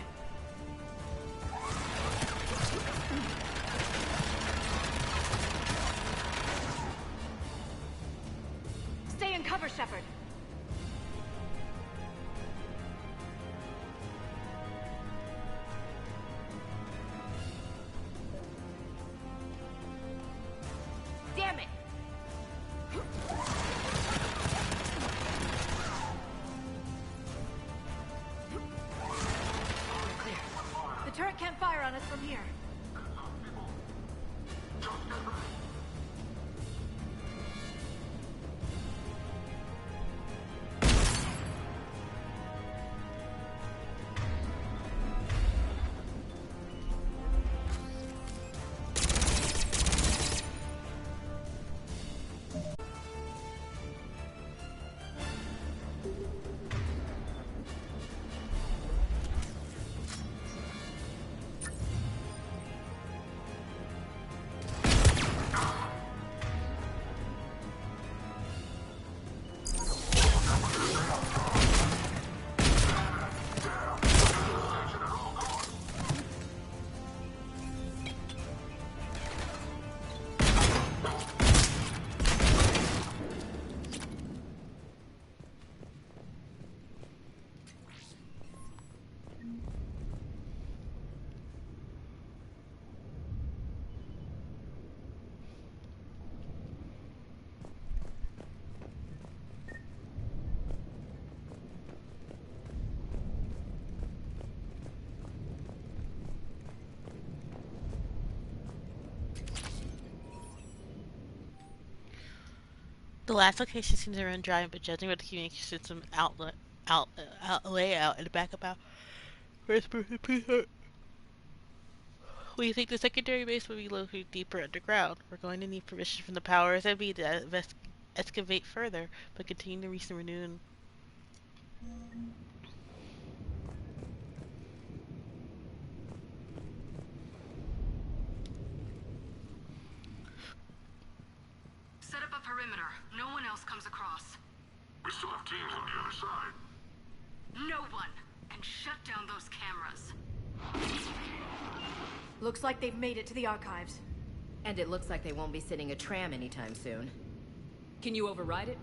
Stay in cover, Shepard. Damn it! Clear. The turret can't fire on us from here. The last location seems to run dry, but judging by the communication system layout and the backup out, we think the secondary base will be located deeper underground. We're going to need permission from the powers that be to excavate further, but continue to reach the renewed. Set up a perimeter. No one else comes across. We still have teams on the other side. No one! And shut down those cameras. Looks like they've made it to the archives. And it looks like they won't be sitting a tram anytime soon. Can you override it?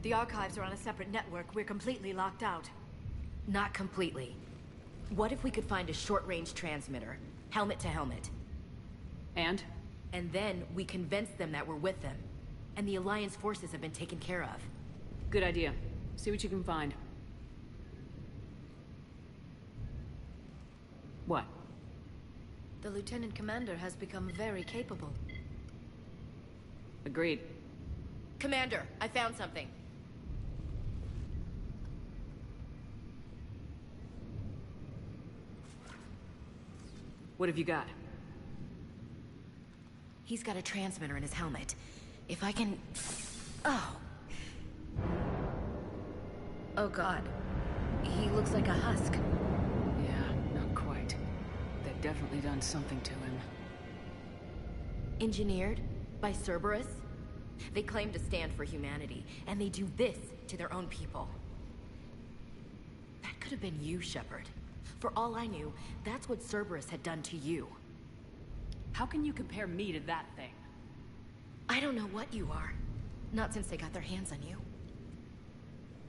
The archives are on a separate network. We're completely locked out. Not completely. What if we could find a short-range transmitter? Helmet to helmet. And? And then we convince them that we're with them. And the Alliance forces have been taken care of. Good idea. See what you can find. What? The Lieutenant Commander has become very capable. Agreed. Commander, I found something. What have you got? He's got a transmitter in his helmet. If I can... Oh. Oh god. He looks like a husk. Yeah, not quite. They've definitely done something to him. Engineered by Cerberus? They claim to stand for humanity, and they do this to their own people. That could have been you, Shepard. For all I knew, that's what Cerberus had done to you. How can you compare me to that thing? I don't know what you are. Not since they got their hands on you.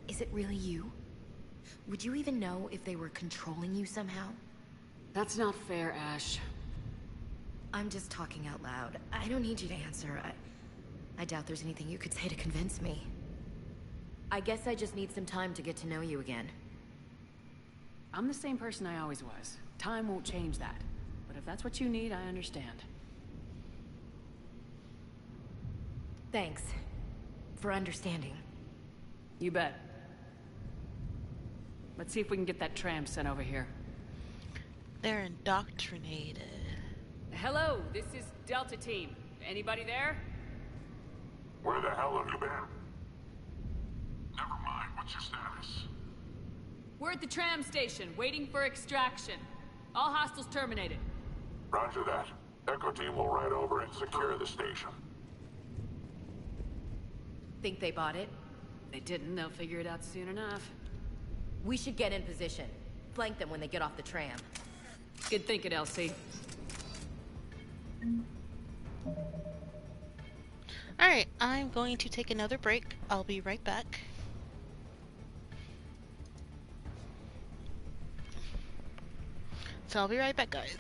Is it really you? Would you even know if they were controlling you somehow? That's not fair, Ash. I'm just talking out loud. I don't need you to answer. I doubt there's anything you could say to convince me. I guess I just need some time to get to know you again. I'm the same person I always was. Time won't change that. But if that's what you need, I understand. Thanks. For understanding. You bet. Let's see if we can get that tram sent over here. They're indoctrinated. Hello, this is Delta Team. Anybody there? Where the hell have you been? Never mind, what's your status? We're at the tram station, waiting for extraction. All hostiles terminated. Roger that. Echo Team will ride over and secure the station. Think they bought it? If they didn't, they'll figure it out soon enough. We should get in position. Flank them when they get off the tram. Good thinking, Elsie. Alright, I'm going to take another break. I'll be right back. So I'll be right back, guys.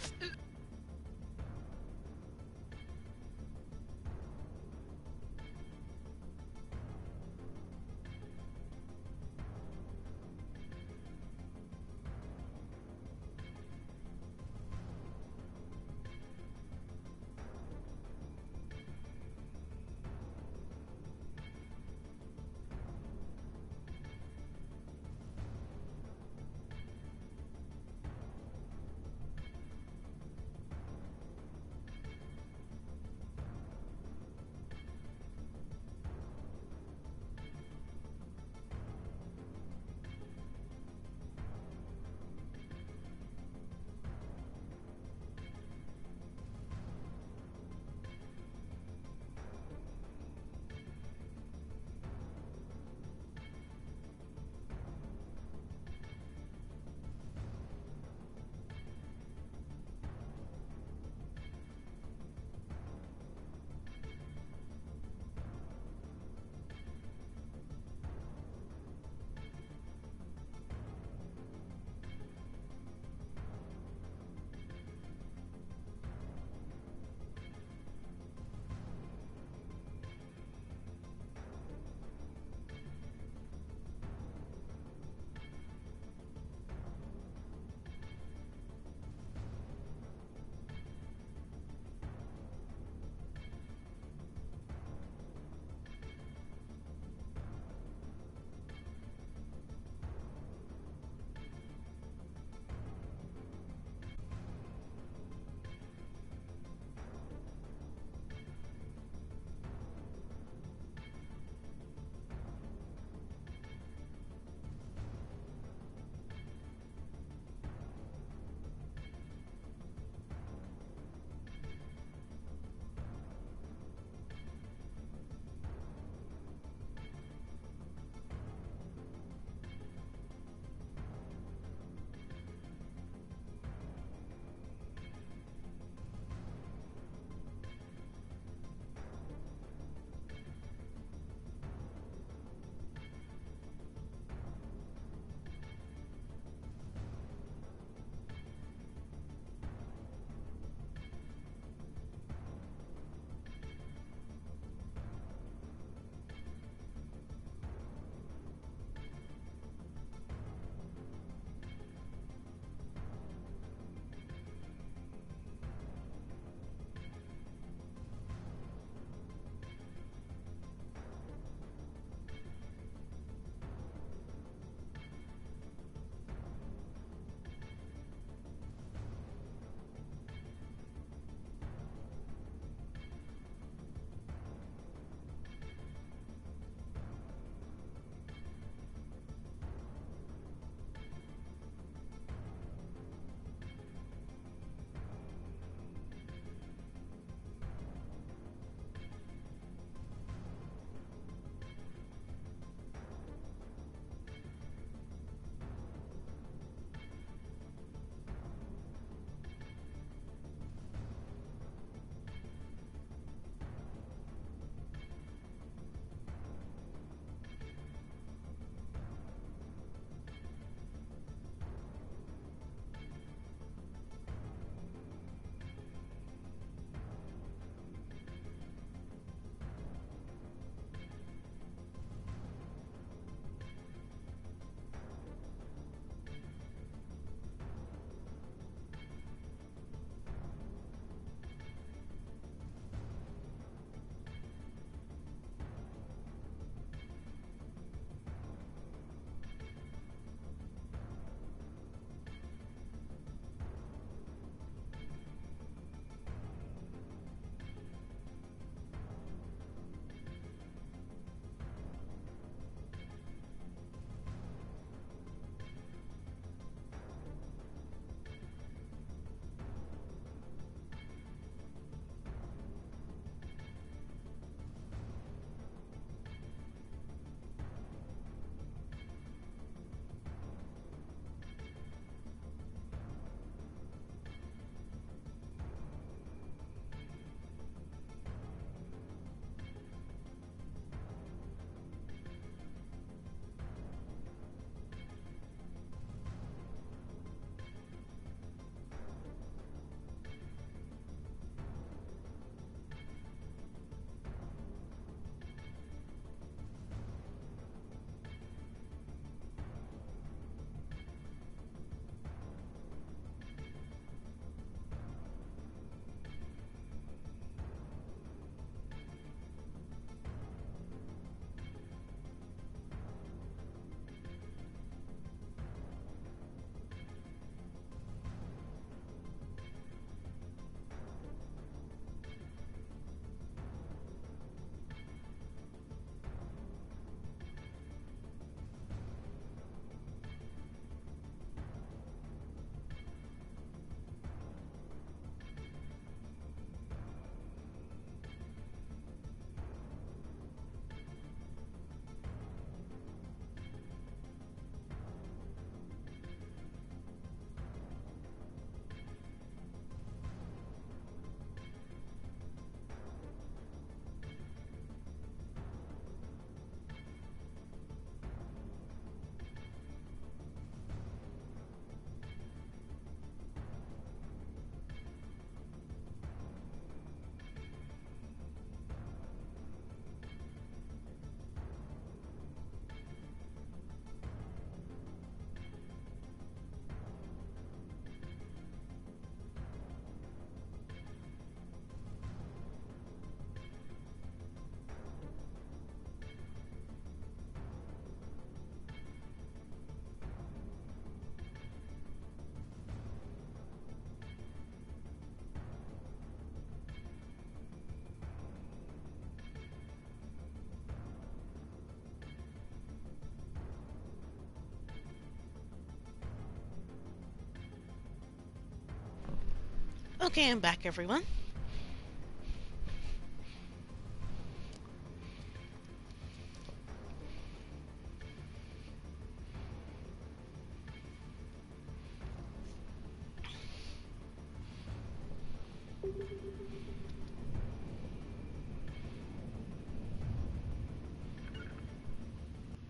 Okay, I'm back, everyone.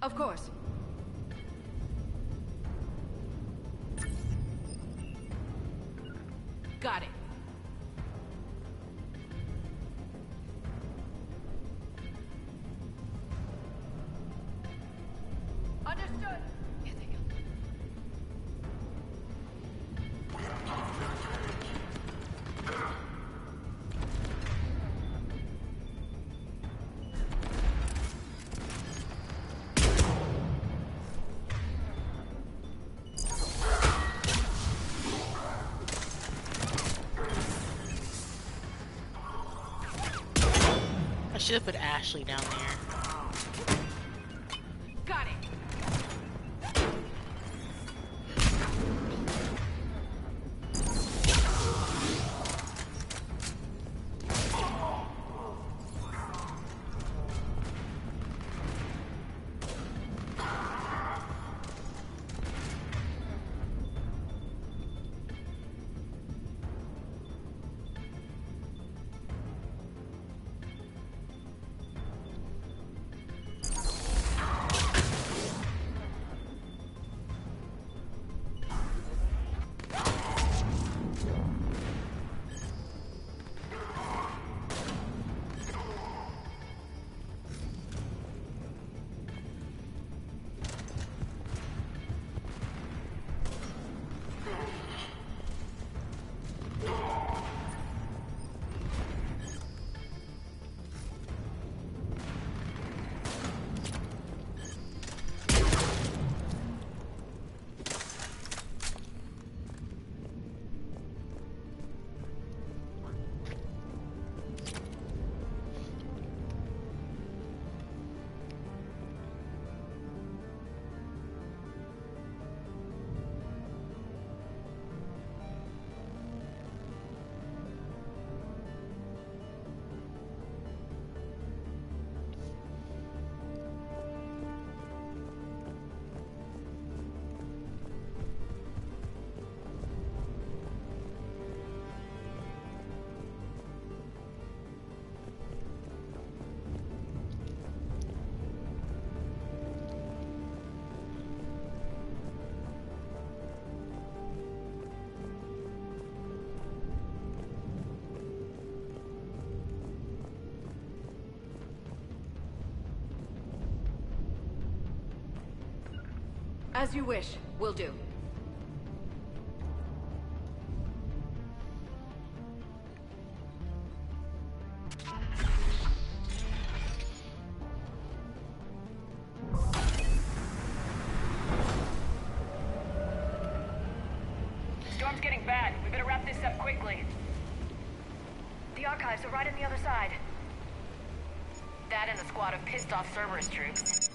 Of course. Got it. Understood. I should have put Ashley down there. Got it. As you wish. Will do. Storm's getting bad. We better wrap this up quickly. The archives are right on the other side. That and a squad of pissed-off Cerberus troops.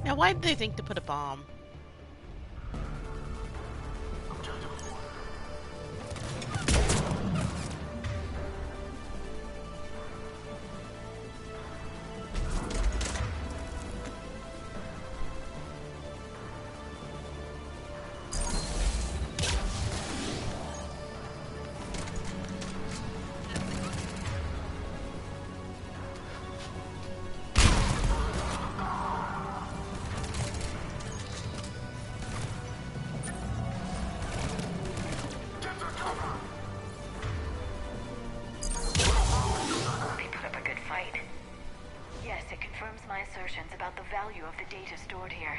Now, why did they think to put a bomb? About the value of the data stored here.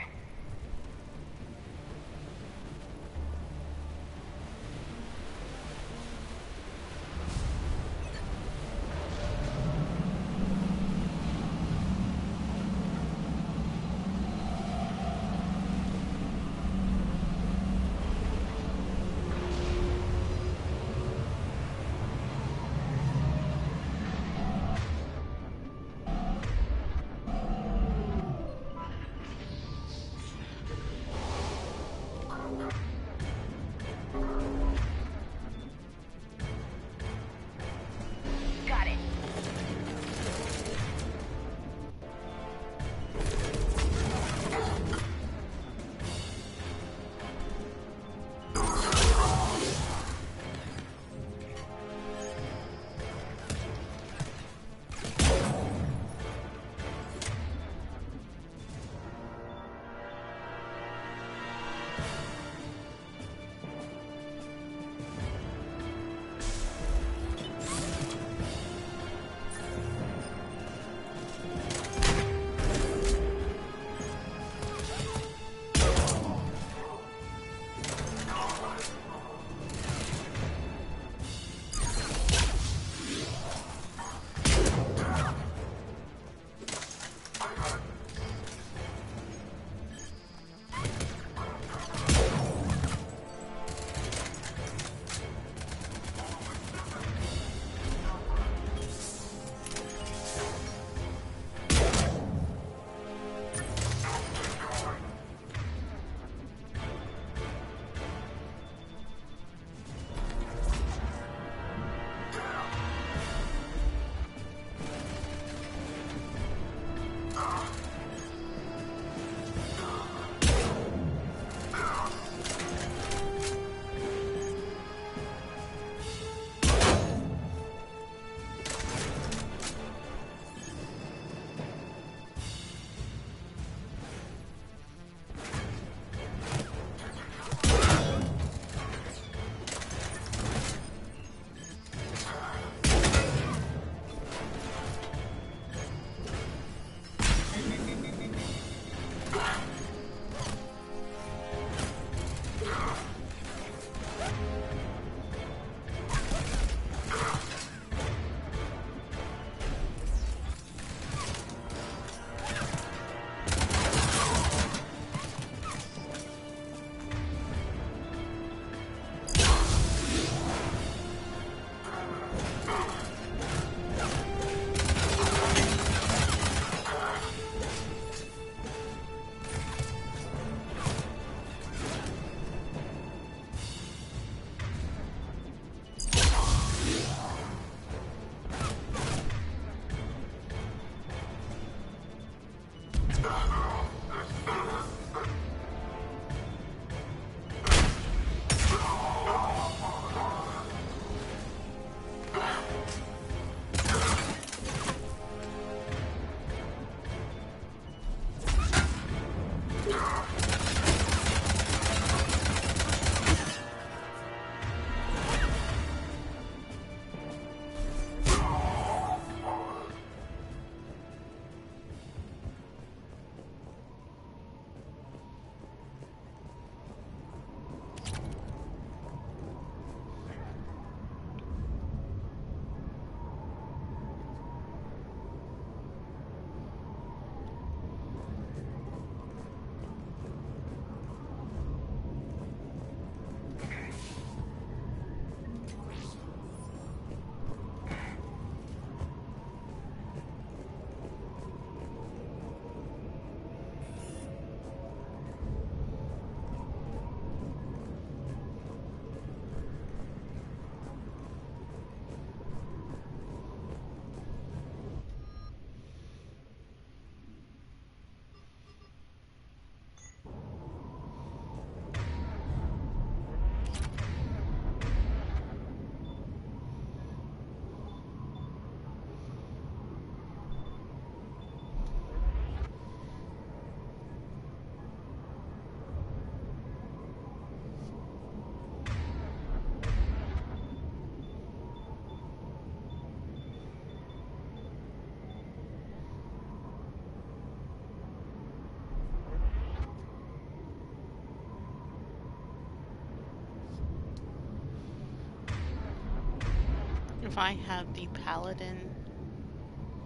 if I have the Paladin.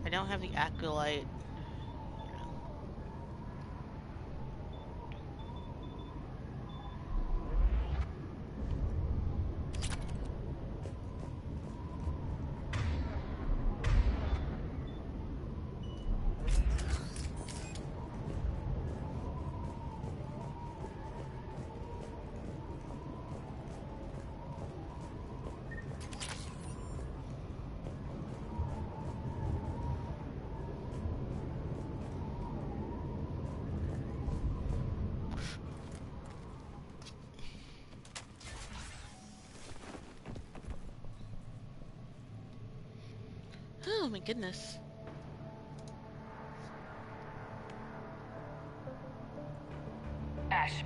I don't have the Acolyte. Oh my goodness. Ash.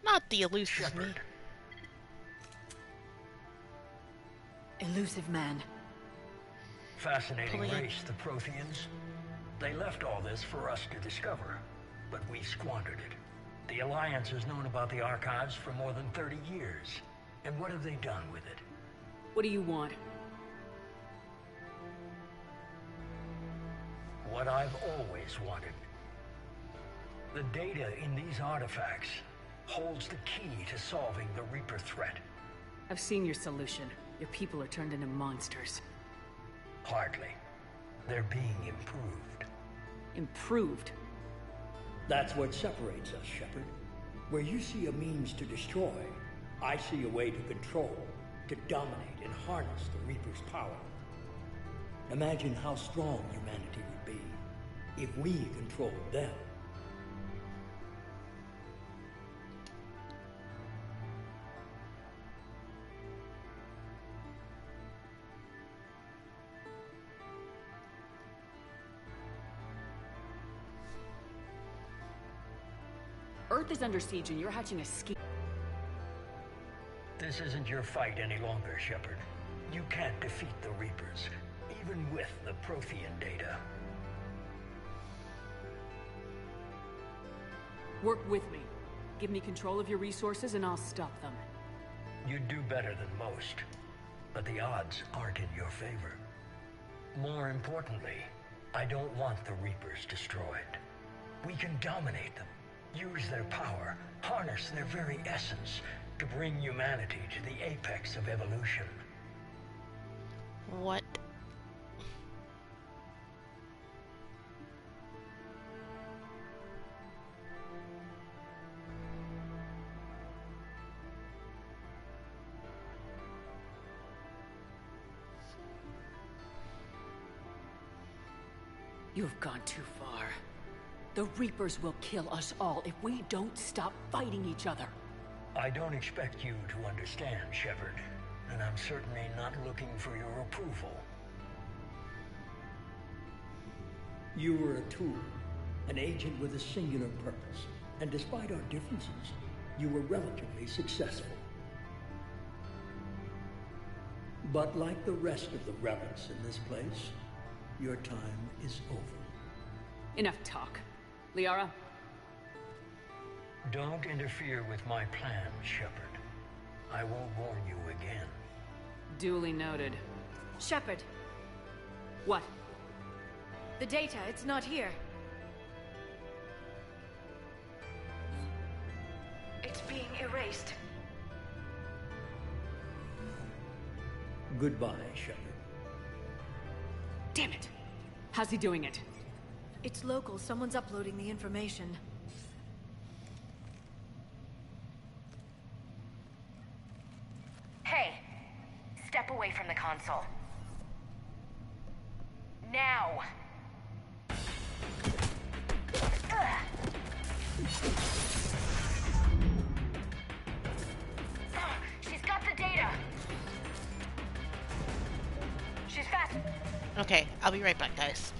Not the elusive me. Elusive man. Fascinating race, the Protheans. They left all this for us to discover, but we squandered it. The Alliance has known about the archives for more than 30 years. And what have they done with it? What do you want? What I've always wanted. The data in these artifacts holds the key to solving the Reaper threat. I've seen your solution. Your people are turned into monsters. Hardly. They're being improved. Improved? That's what separates us, Shepard. Where you see a means to destroy, I see a way to control, to dominate and harness the Reaper's power. Imagine how strong humanity would be if we controlled them. Earth is under siege and you're hatching a scheme. This isn't your fight any longer, Shepard. You can't defeat the Reapers, even with the Prothean data. Work with me. Give me control of your resources and I'll stop them. You'd do better than most, but the odds aren't in your favor. More importantly, I don't want the Reapers destroyed. We can dominate them, use their power, harness their very essence to bring humanity to the apex of evolution. What? You've gone too far. The Reapers will kill us all if we don't stop fighting each other. I don't expect you to understand, Shepard, and I'm certainly not looking for your approval. You were a tool, an agent with a singular purpose, and despite our differences, you were relatively successful. But like the rest of the relics in this place, your time is over. Enough talk. Liara? Don't interfere with my plan, Shepard. I will warn you again. Duly noted. Shepard. What? The data, it's not here. It's being erased. Goodbye, Shepard. Damn it! How's he doing it? It's local. Someone's uploading the information. Hey, step away from the console. Now! She's got the data! She's fast! Okay, I'll be right back, guys.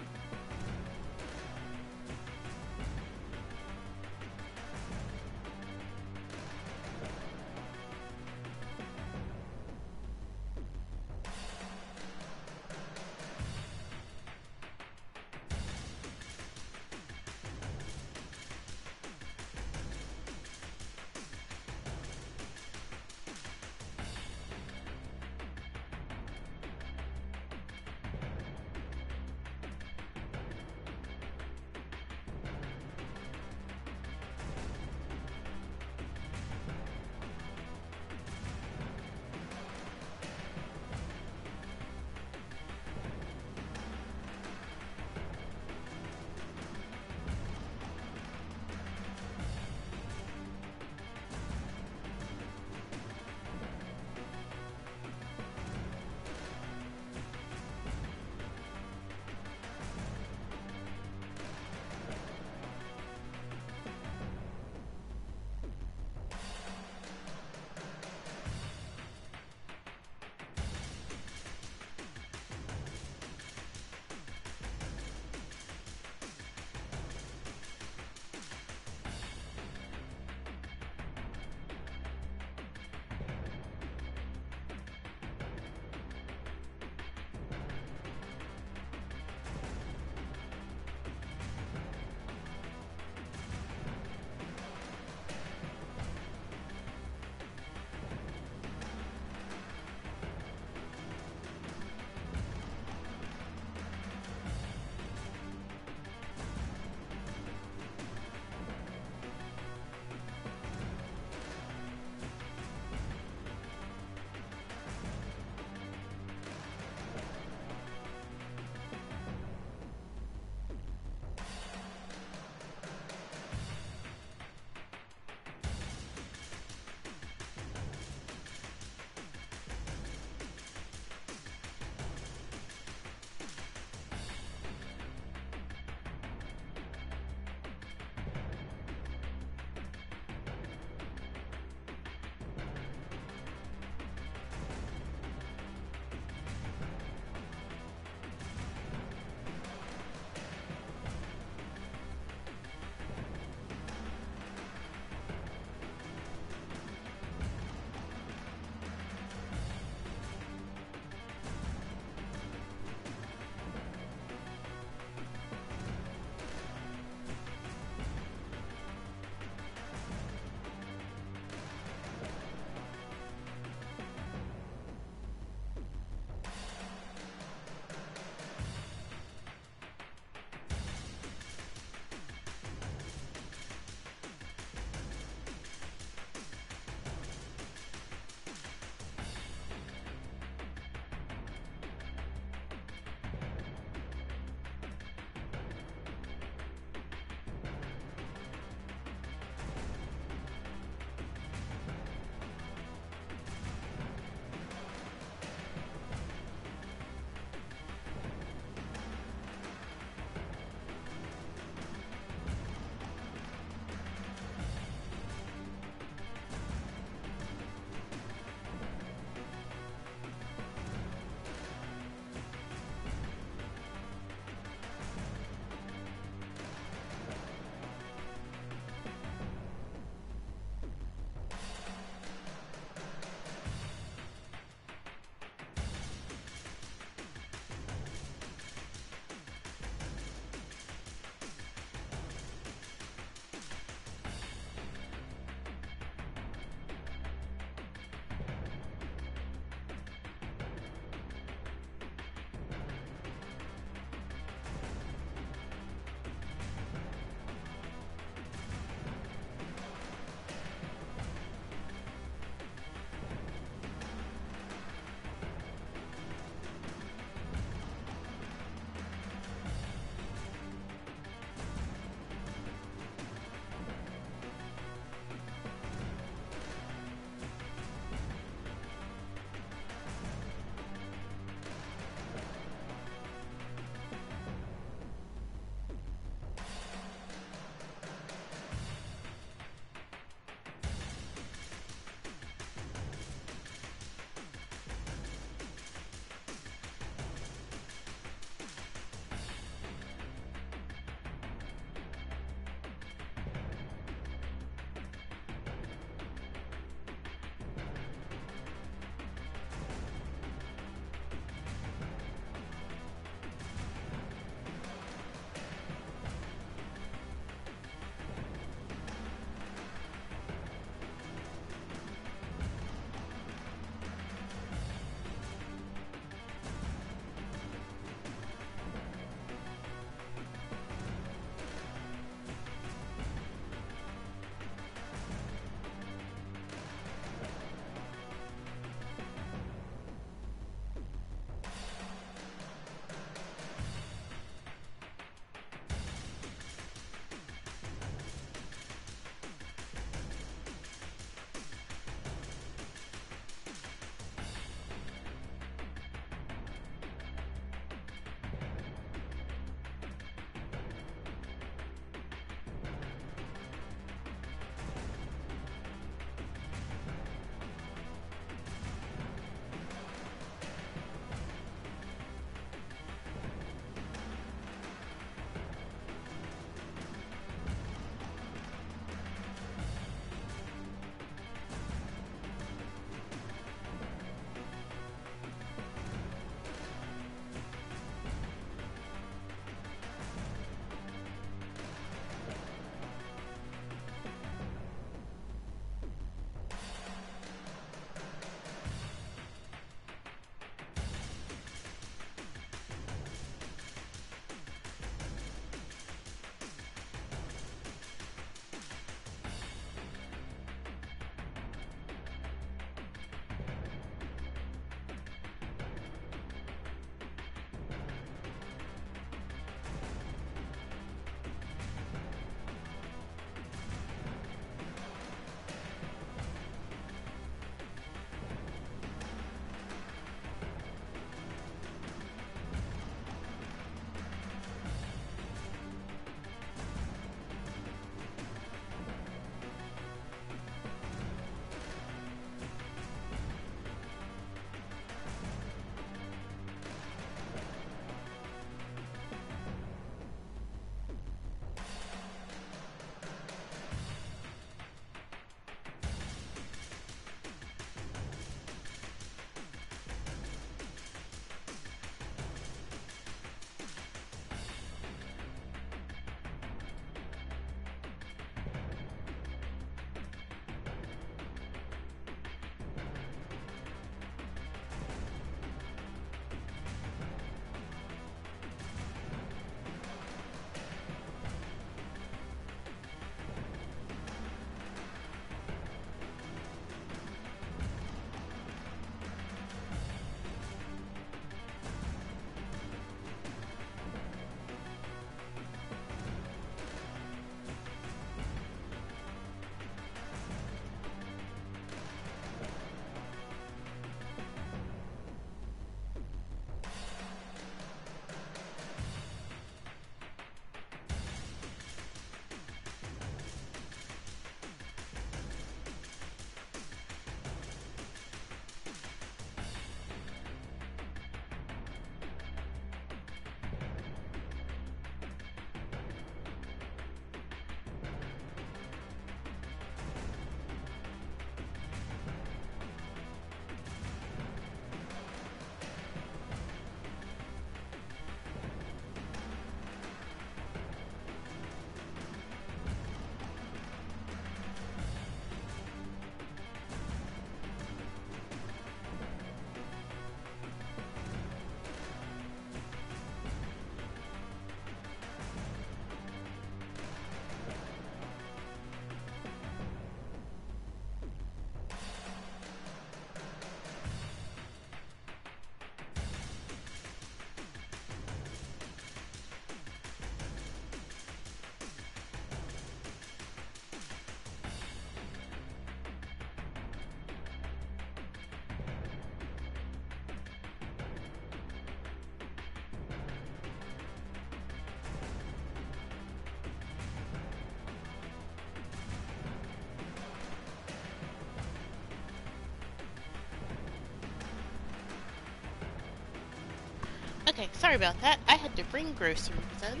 Okay, sorry about that. I had to bring groceries in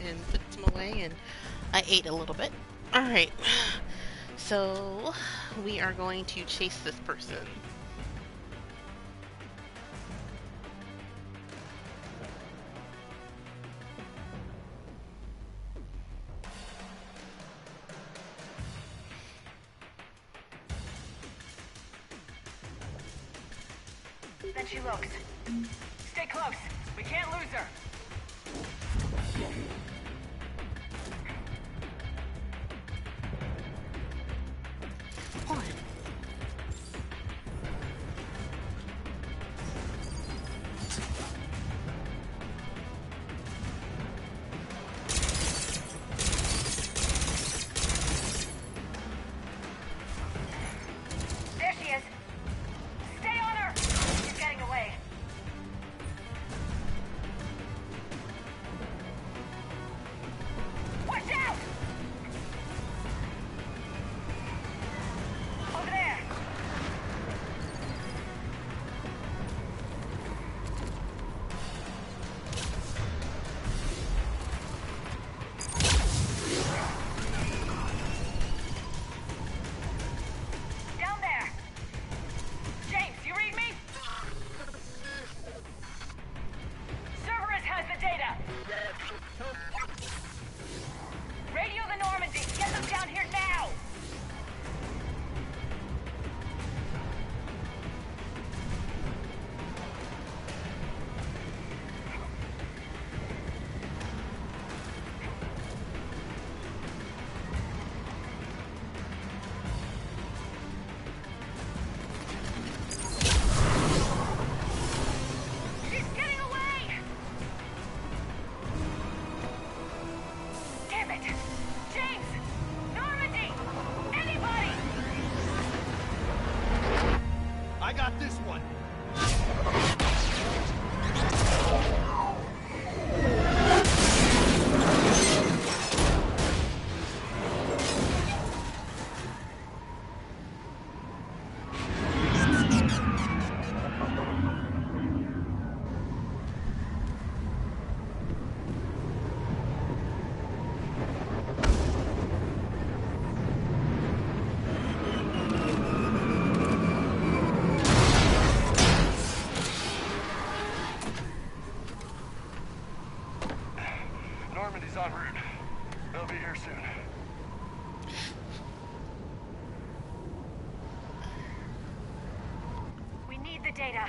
and put some away, and I ate a little bit. Alright, so we are going to chase this person. Then she looks. Stay close. We can't lose her. What? There she is. Stay on her. She's getting away. Watch out! Over there. Down there. James, you read me? Cerberus has the data. Radio the Normandy. Get them down here now. She's getting away. Damn it. James! Normandy! Anybody! I got this one. Normandy's en route. They'll be here soon. We need the data.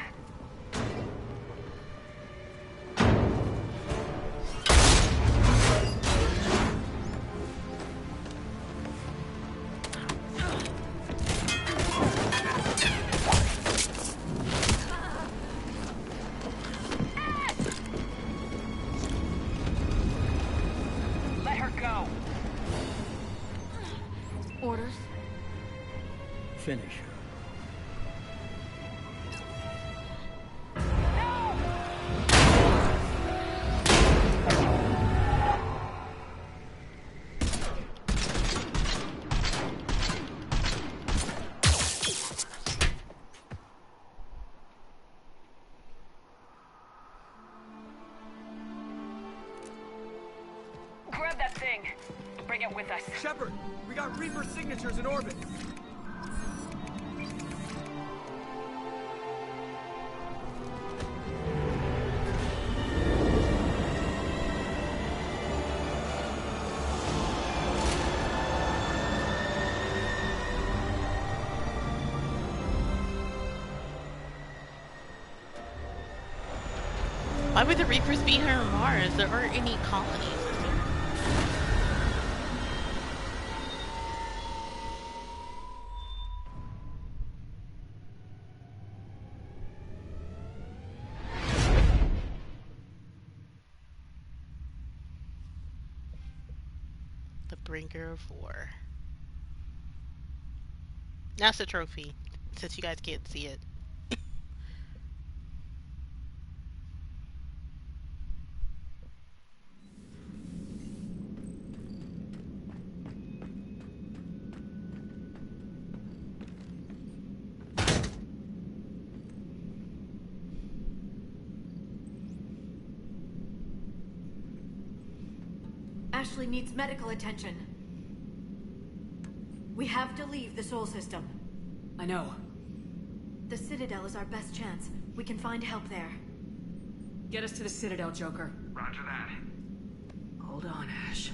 Let her go. Orders? Finish her. Grab that thing. Bring it with us. Shepard, we got Reaper signatures in orbit. Why would the Reapers be here on Mars? There aren't any colonies. The Bringer of War. That's the trophy, since you guys can't see it. Ashley needs medical attention. We have to leave the Sol system. I know. The Citadel is our best chance. We can find help there. Get us to the Citadel, Joker. Roger that. Hold on, Ash.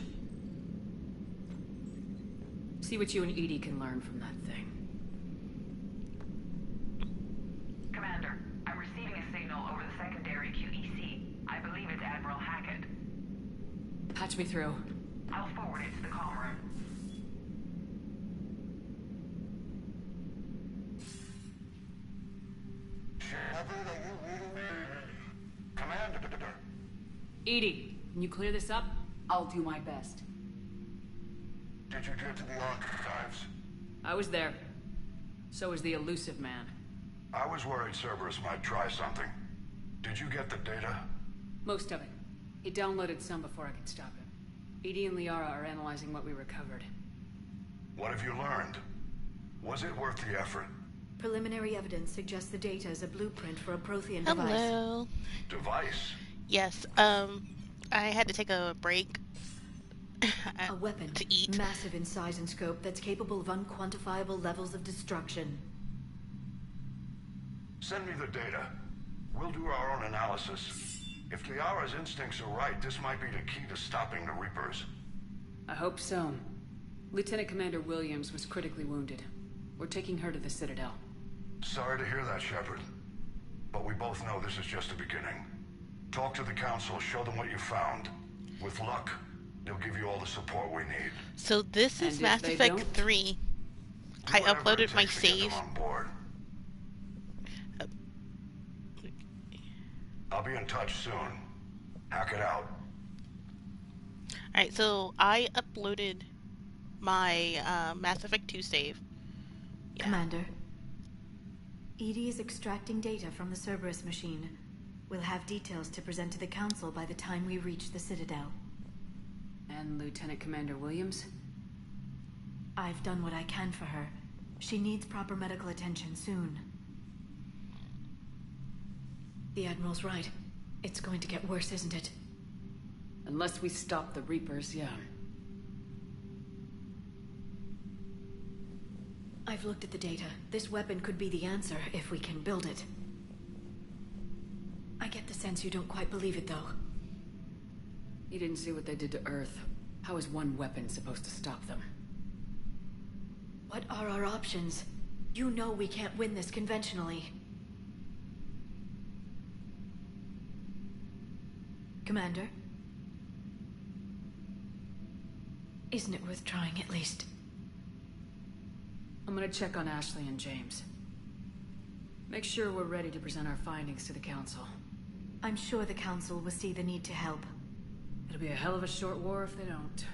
See what you and Edie can learn from that thing. Commander, I'm receiving a signal over the secondary QEC. I believe it's Admiral Hackett. Patch me through. I'll forward it to the comm room. Shepard, are you reading me? Commander. Edie, can you clear this up? I'll do my best. Did you get to the archives? I was there. So was the elusive man. I was worried Cerberus might try something. Did you get the data? Most of it. He downloaded some before I could stop him. Edie and Liara are analyzing what we recovered. What have you learned? Was it worth the effort? Preliminary evidence suggests the data is a blueprint for a Prothean Hello. Device? Yes. I had to take a break. A weapon, to eat. Massive in size and scope that's capable of unquantifiable levels of destruction. Send me the data. We'll do our own analysis. If Liara's instincts are right, this might be the key to stopping the Reapers. I hope so. Lieutenant Commander Williams was critically wounded. We're taking her to the Citadel. Sorry to hear that, Shepard. But we both know this is just the beginning. Talk to the Council, show them what you found. With luck, they'll give you all the support we need. So this is Mass Effect 3. I uploaded my save. On board. I'll be in touch soon. Hack it out. Alright, so I uploaded my Mass Effect 2 save. Yeah. Commander, Edie is extracting data from the Cerberus machine. We'll have details to present to the Council by the time we reach the Citadel. And Lieutenant Commander Williams? I've done what I can for her. She needs proper medical attention soon. The Admiral's right. It's going to get worse, isn't it? Unless we stop the Reapers, yeah. I've looked at the data. This weapon could be the answer if we can build it. I get the sense you don't quite believe it, though. You didn't see what they did to Earth. How is one weapon supposed to stop them? What are our options? You know we can't win this conventionally. Commander? Isn't it worth trying at least? I'm gonna check on Ashley and James. Make sure we're ready to present our findings to the Council. I'm sure the Council will see the need to help. It'll be a hell of a short war if they don't.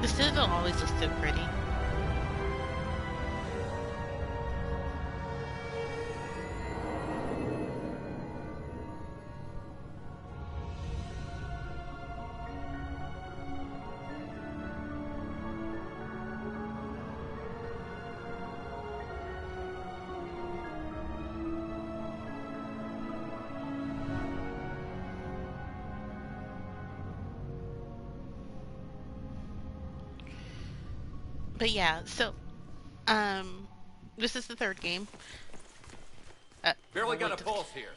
The Citadel always looks so pretty. But yeah, so, this is the third game. Barely got a pulse here.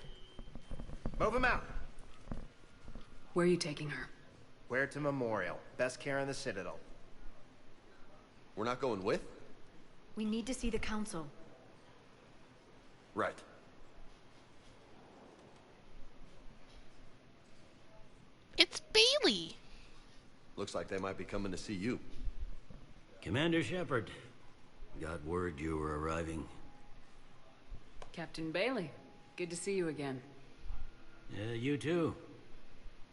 Move him out. Where are you taking her? Where to Memorial. Best care in the Citadel. We're not going with? We need to see the Council. Right. It's Bailey! Looks like they might be coming to see you. Commander Shepard, got word you were arriving. Captain Bailey, good to see you again. Yeah, you too.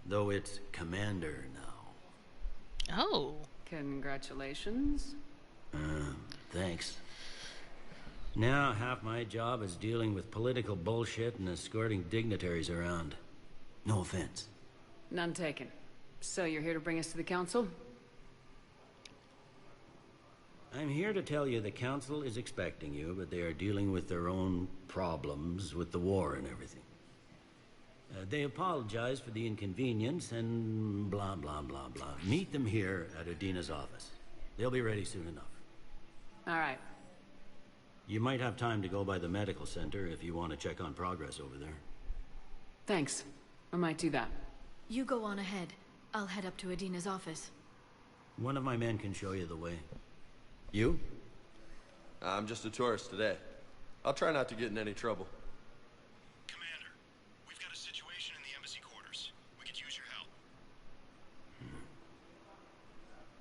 Though it's Commander now. Oh. Congratulations. Thanks. Now half my job is dealing with political bullshit and escorting dignitaries around. No offense. None taken. So you're here to bring us to the council? I'm here to tell you the council is expecting you, but they are dealing with their own problems with the war and everything. They apologize for the inconvenience and blah, blah, blah, blah. Meet them here at Adina's office. They'll be ready soon enough. All right. You might have time to go by the medical center if you want to check on progress over there. Thanks. I might do that. You go on ahead. I'll head up to Adina's office. One of my men can show you the way. You? I'm just a tourist today. I'll try not to get in any trouble. Commander, we've got a situation in the embassy quarters. We could use your help.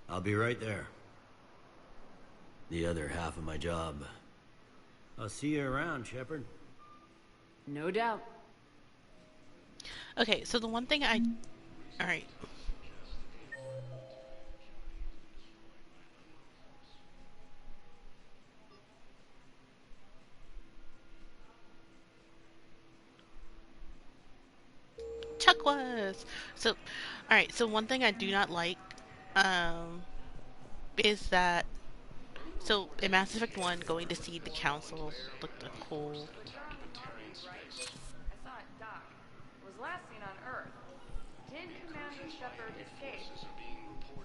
I'll be right there. The other half of my job. I'll see you around, Shepard. No doubt. Okay, so the one thing Alright. Chakwas! So, alright, so one thing I do not like, is that, so in Mass Effect 1, going to see the council looked cool. I saw it dock. It was last seen on Earth. Did Commander Shepard escape?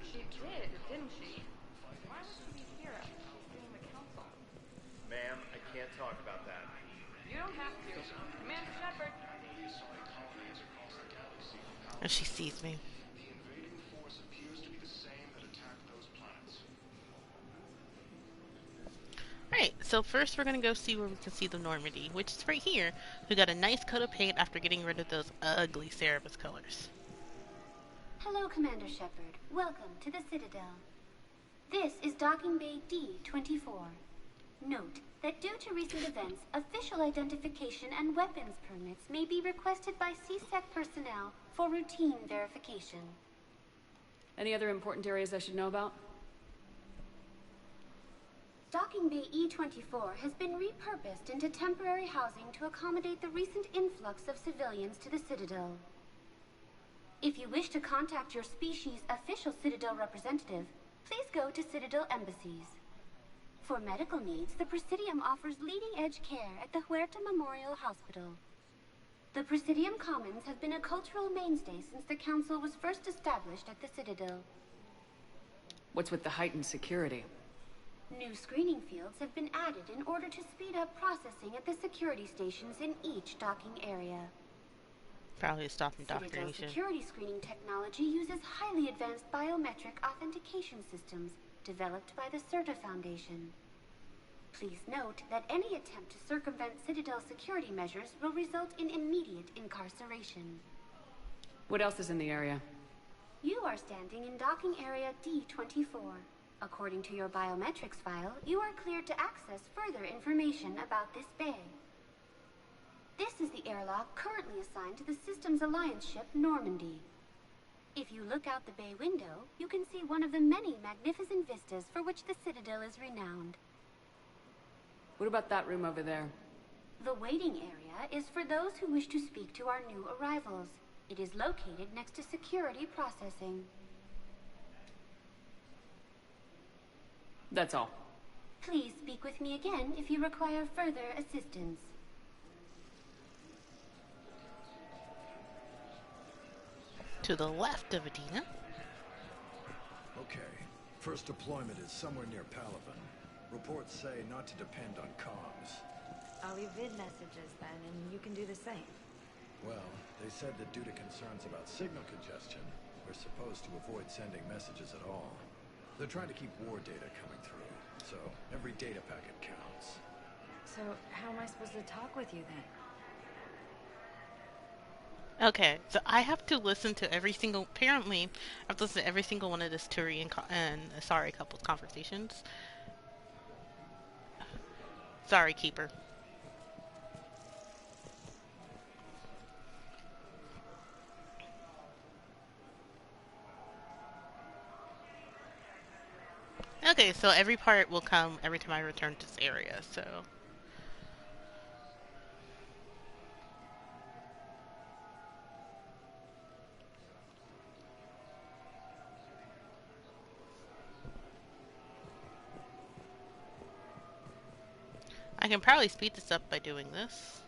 She did, didn't she? Why would she be here after she's seeing the council? Ma'am, I can't talk about that. You don't have to. Commander Shepard. And she sees me. Alright, so first we're gonna go see where we can see the Normandy, which is right here. We got a nice coat of paint after getting rid of those ugly Cerebus colors. Hello, Commander Shepard. Welcome to the Citadel. This is Docking Bay D-24. Note that due to recent events, official identification and weapons permits may be requested by CSEC personnel for routine verification. Any other important areas I should know about? Docking Bay E-24 has been repurposed into temporary housing to accommodate the recent influx of civilians to the Citadel. If you wish to contact your species' official Citadel representative, please go to Citadel embassies. For medical needs, the Presidium offers leading-edge care at the Huerta Memorial Hospital. The Presidium Commons have been a cultural mainstay since the Council was first established at the Citadel. What's with the heightened security? New screening fields have been added in order to speed up processing at the security stations in each docking area. Probably stop Citadel indoctrination. security screening technology uses highly advanced biometric authentication systems developed by the CERTA Foundation. Please note that any attempt to circumvent Citadel security measures will result in immediate incarceration. What else is in the area? You are standing in docking area D-24. According to your biometrics file, you are cleared to access further information about this bay. This is the airlock currently assigned to the Systems Alliance ship Normandy. If you look out the bay window, you can see one of the many magnificent vistas for which the Citadel is renowned. What about that room over there? The waiting area is for those who wish to speak to our new arrivals. It is located next to security processing. That's all. Please speak with me again if you require further assistance. To the left of Adina. Okay. First deployment is somewhere near Palaven. Reports say not to depend on comms. I'll leave vid messages then, and you can do the same. Well, they said that due to concerns about signal congestion, we're supposed to avoid sending messages at all. They're trying to keep war data coming through, so every data packet counts. So, how am I supposed to talk with you then? Okay, so I have to listen to every single, apparently, I have to listen to every single one of this Turi and Sorry couple's conversations. Sorry, Keeper. Okay, so every part will come every time I return to this area, so can probably speed this up by doing this.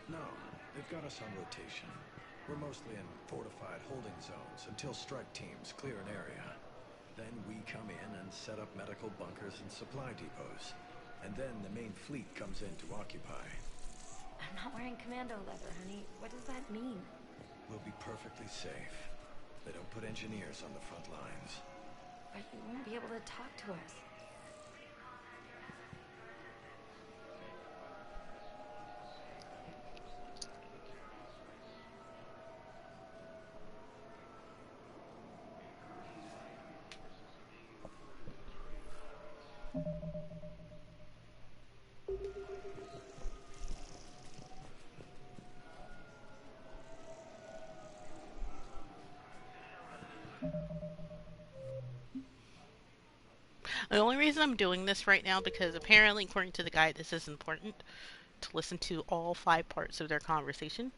No, they've got us on rotation. We're mostly in fortified holding zones until strike teams clear an area. Then we come in and set up medical bunkers and supply depots. And then the main fleet comes in to occupy. I'm not wearing commando leather, honey. What does that mean? We'll be perfectly safe. They don't put engineers on the front lines. But you won't be able to talk to us. The only reason I'm doing this right now because apparently, according to the guide, this is important to listen to all 5 parts of their conversation.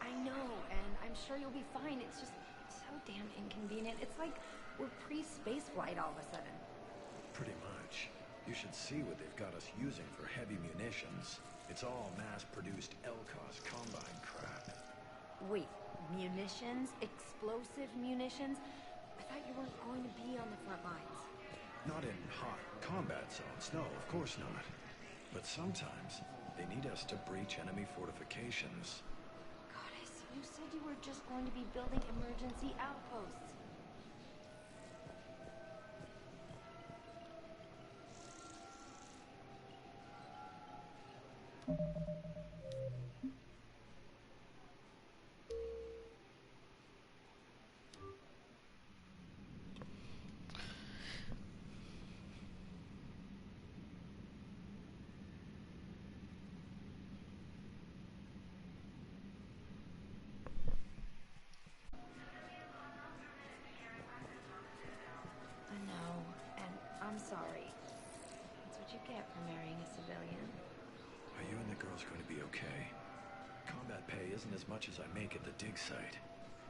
I know, and I'm sure you'll be fine. It's just so damn inconvenient. It's like we're pre-space flight all of a sudden. Pretty much. You should see what they've got us using for heavy munitions. It's all mass-produced LCOS combine crap. Wait, munitions? Explosive munitions? I thought you weren't going to be on the front lines. Not in hot combat zones, no, of course not. But sometimes they need us to breach enemy fortifications. Goddess, you said you were just going to be building emergency outposts. I know, and I'm sorry. That's what you get for marrying a civilian. Are you and the girls going to be okay? Combat pay isn't as much as I make at the dig site.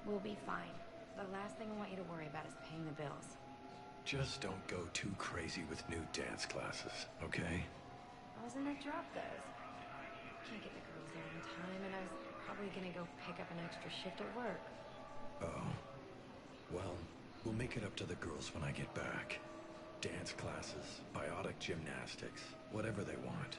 We'll be fine. The last thing I want you to worry about is paying the bills. Just don't go too crazy with new dance classes, okay? I was in a drop those. Can't get the girls there in time, and I was probably gonna go pick up an extra shift at work. Oh. Well, we'll make it up to the girls when I get back. Dance classes, biotic gymnastics, whatever they want.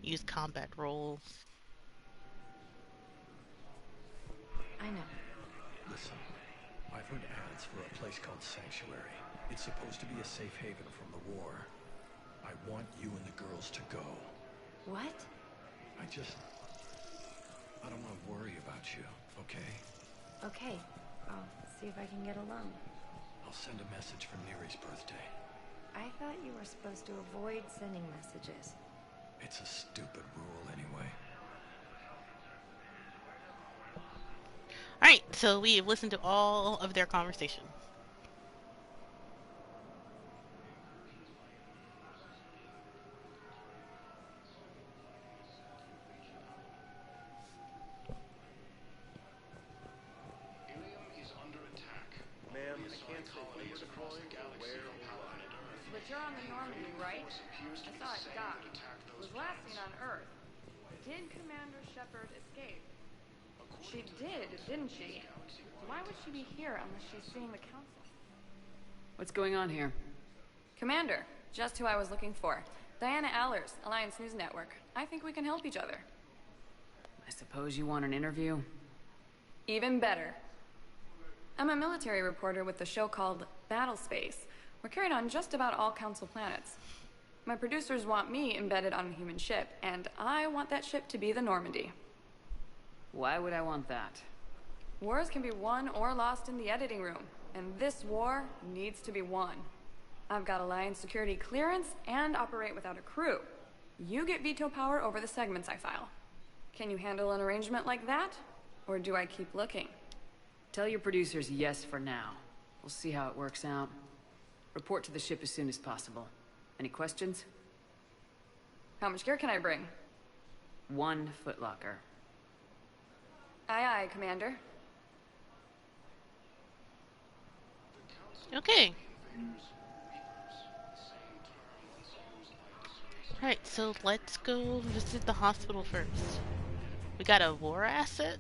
Use combat roles. I know. Listen, I've heard ads for a place called Sanctuary. It's supposed to be a safe haven from the war. I want you and the girls to go. What? I don't want to worry about you, okay? Okay, I'll see if I can get along. I'll send a message for Neri's birthday. I thought you were supposed to avoid sending messages. It's a stupid rule anyway. Alright, so we have listened to all of their conversation. Ma'am, I can't say where we're deploying or where or what. But you're on the Normandy, right? I saw it dock. It was last seen on Earth. Did Commander Shepard escape? She did, didn't she? Why would she be here unless she's seeing the Council? What's going on here? Commander, just who I was looking for. Diana Allers, Alliance News Network. I think we can help each other. I suppose you want an interview? Even better. I'm a military reporter with the show called Battle Space. We're carried on just about all Council planets. My producers want me embedded on a human ship, and I want that ship to be the Normandy. Why would I want that? Wars can be won or lost in the editing room, and this war needs to be won. I've got Alliance security clearance and operate without a crew. You get veto power over the segments I file. Can you handle an arrangement like that? Or do I keep looking? Tell your producers yes for now. We'll see how it works out. Report to the ship as soon as possible. Any questions? How much gear can I bring? 1 footlocker. Aye, aye, Commander. Okay. Alright, so let's go visit the hospital first. We got a war asset?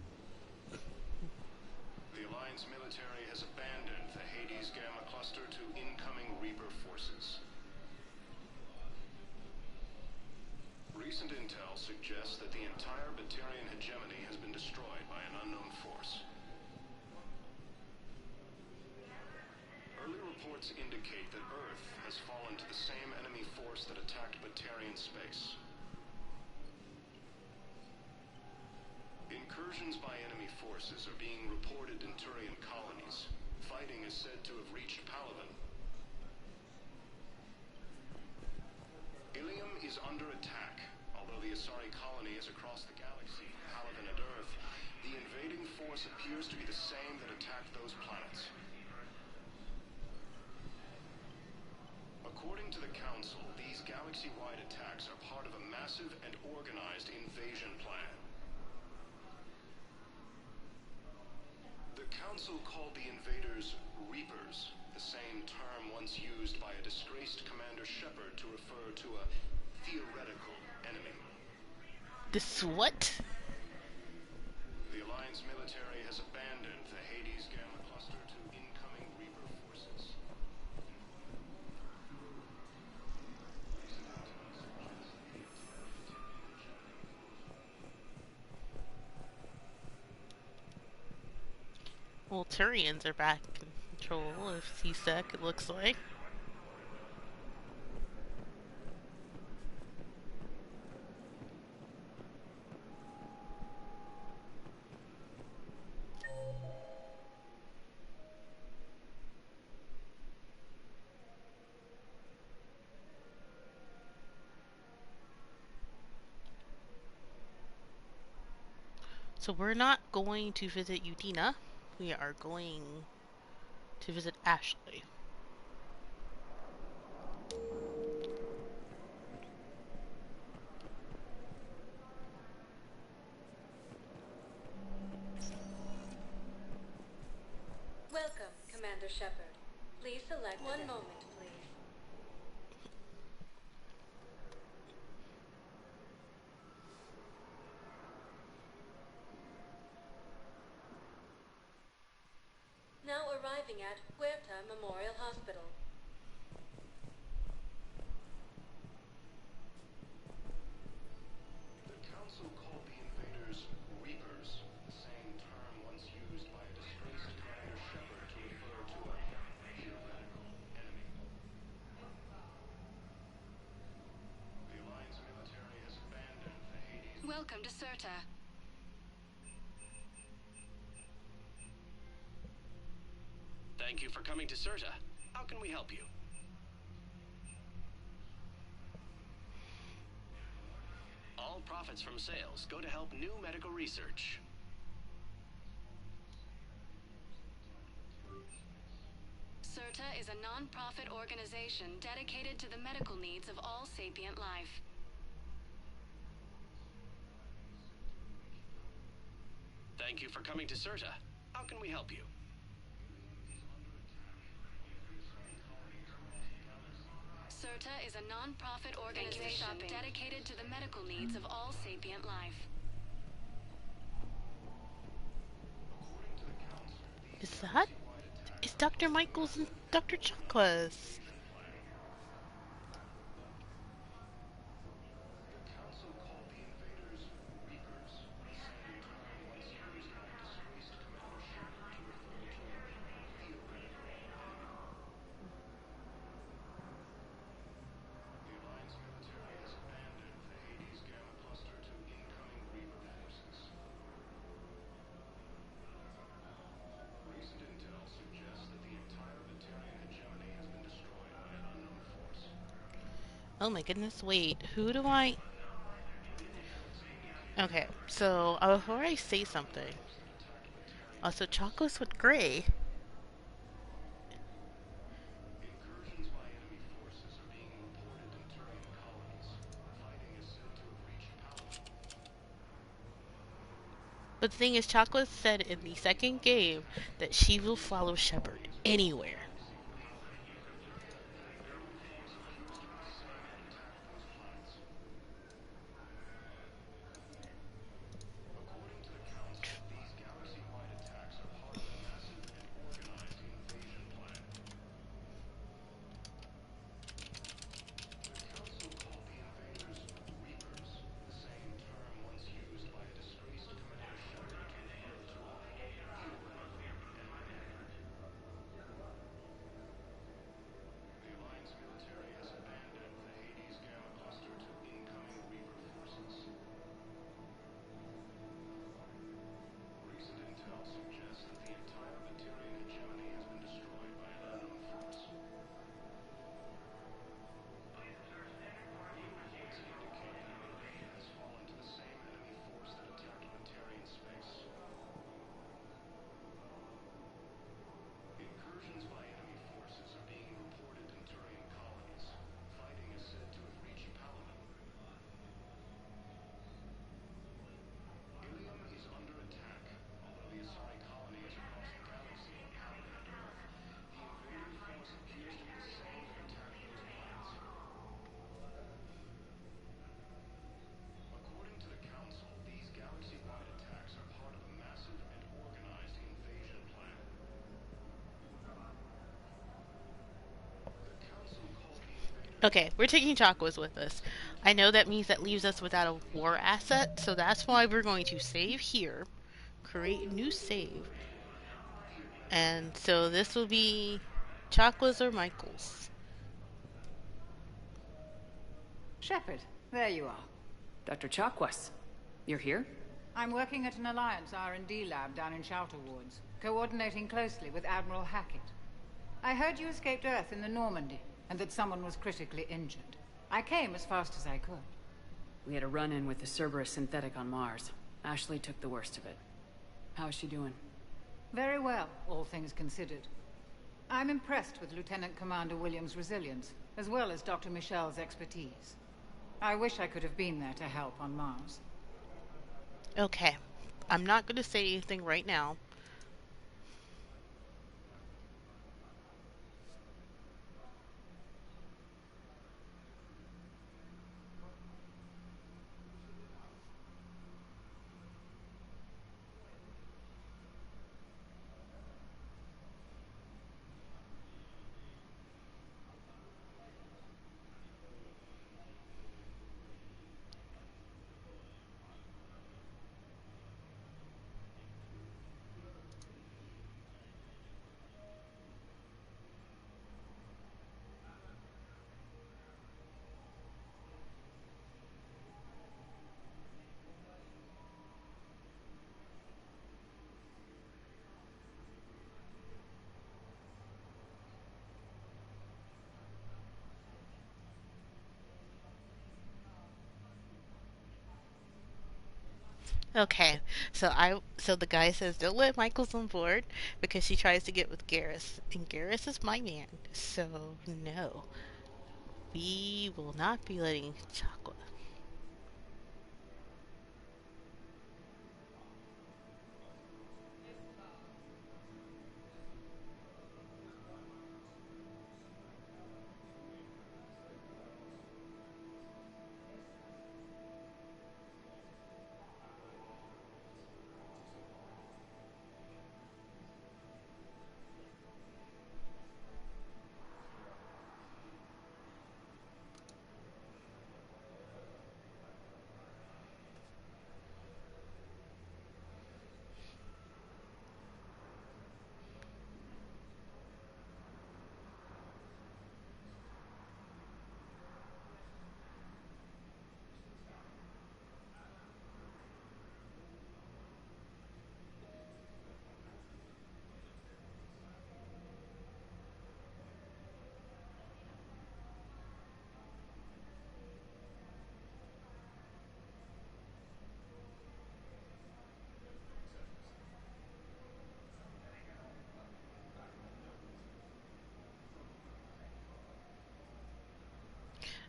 The Alliance military has abandoned the Hades Gamma cluster to incoming Reaper forces. Recent intel suggests that the entire Batarian hegemony has been destroyed by an unknown force. Early reports indicate that Earth has fallen to the same enemy force that attacked Batarian space. Incursions by enemy forces are being reported in Turian colonies. Fighting is said to have reached Palaven. Ilium is under attack. Although the Asari colony is across the galaxy, Palaven and Earth, the invading force appears to be the same that attacked those planets. According to the Council, these galaxy-wide attacks are part of a massive and organized invasion plan. The Council called the invaders Reapers, the same term once used by a disgraced Commander Shepard to refer to a theoretical enemy. This what? The Alliance military has abandoned the Hades Gamma cluster to incoming Reaper forces. Well, Turians are back in control of CSEC, it looks like. So we're not going to visit Udina. We are going to visit Ashley. Welcome, Commander Shepard. Please select one moment, please. Now arriving at Huerta Memorial Hospital. The Council called the invaders Reapers, the same term once used by a disgraced Commander Shepard to refer to a theoretical enemy. The Alliance military has abandoned the Hades. Welcome to Serta. Thank you for coming to Serta. How can we help you? All profits from sales go to help new medical research. Serta is a non-profit organization dedicated to the medical needs of all sapient life. Thank you for coming to Serta. How can we help you? CERTA is a non-profit organization dedicated to the medical needs of all sapient life. Is that? It's Dr. Michaels and Dr. Chakwas. Oh my goodness, wait, who do I... Okay, so before I say something... Also, Chakwas with Gray. But the thing is, Chakwas said in the second game that she will follow Shepard anywhere. Okay, we're taking Chakwas with us. I know that means that leaves us without a war asset, so that's why we're going to save here, create a new save, and so this will be Chakwas or Michaels. Shepard, there you are. Dr. Chakwas, you're here? I'm working at an Alliance R&D lab down in Shelter Wards, coordinating closely with Admiral Hackett. I heard you escaped Earth in the Normandy, and that someone was critically injured. I came as fast as I could. We had a run-in with the Cerberus synthetic on Mars. Ashley took the worst of it. How is she doing? Very well, all things considered. I'm impressed with Lieutenant Commander Williams' resilience, as well as Dr. Michel's expertise. I wish I could have been there to help on Mars. Okay, I'm not going to say anything right now. Okay, so the guy says don't let Michaels on board because she tries to get with Garrus, and Garrus is my man. So no, we will not be letting Chocolate.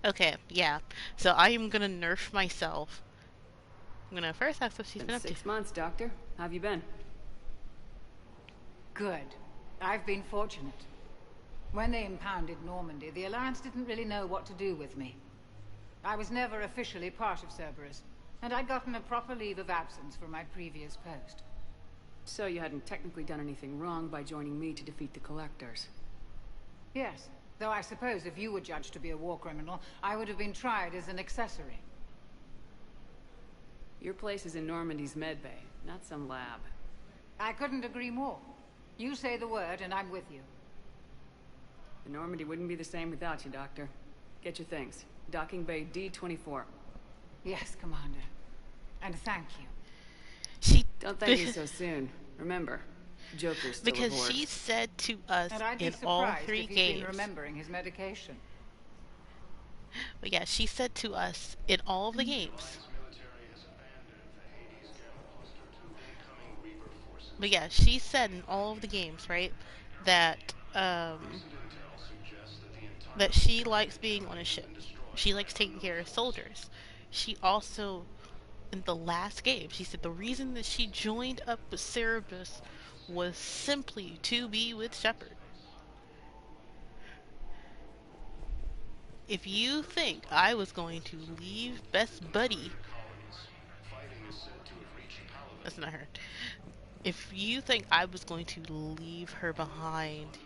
Okay, yeah. So I am gonna nerf myself. I'm gonna first ask what she's Been been up to. 6 months, Doctor. How have you been? Good. I've been fortunate. When they impounded Normandy, the Alliance didn't really know what to do with me. I was never officially part of Cerberus, and I'd gotten a proper leave of absence from my previous post. So you hadn't technically done anything wrong by joining me to defeat the Collectors? Yes, though I suppose if you were judged to be a war criminal, I would have been tried as an accessory. Your place is in Normandy's medbay, not some lab. I couldn't agree more. You say the word, and I'm with you. The Normandy wouldn't be the same without you, Doctor. Get your things. Docking Bay D-24. Yes, Commander. And thank you. Don't thank me so soon. Remember, Joker's still Because aboard. she said to us And I'd be in all surprised 3 if he'd games. been remembering his medication. But yeah, she said to us in all of the games. But yeah, she said in all of the games, right, that that she likes being on a ship. She likes taking care of soldiers. She also, in the last game, she said the reason that she joined up with Cerberus was simply to be with Shepard. If you think I was going to leave best buddy, that's not her. If you think I was going to leave her behind,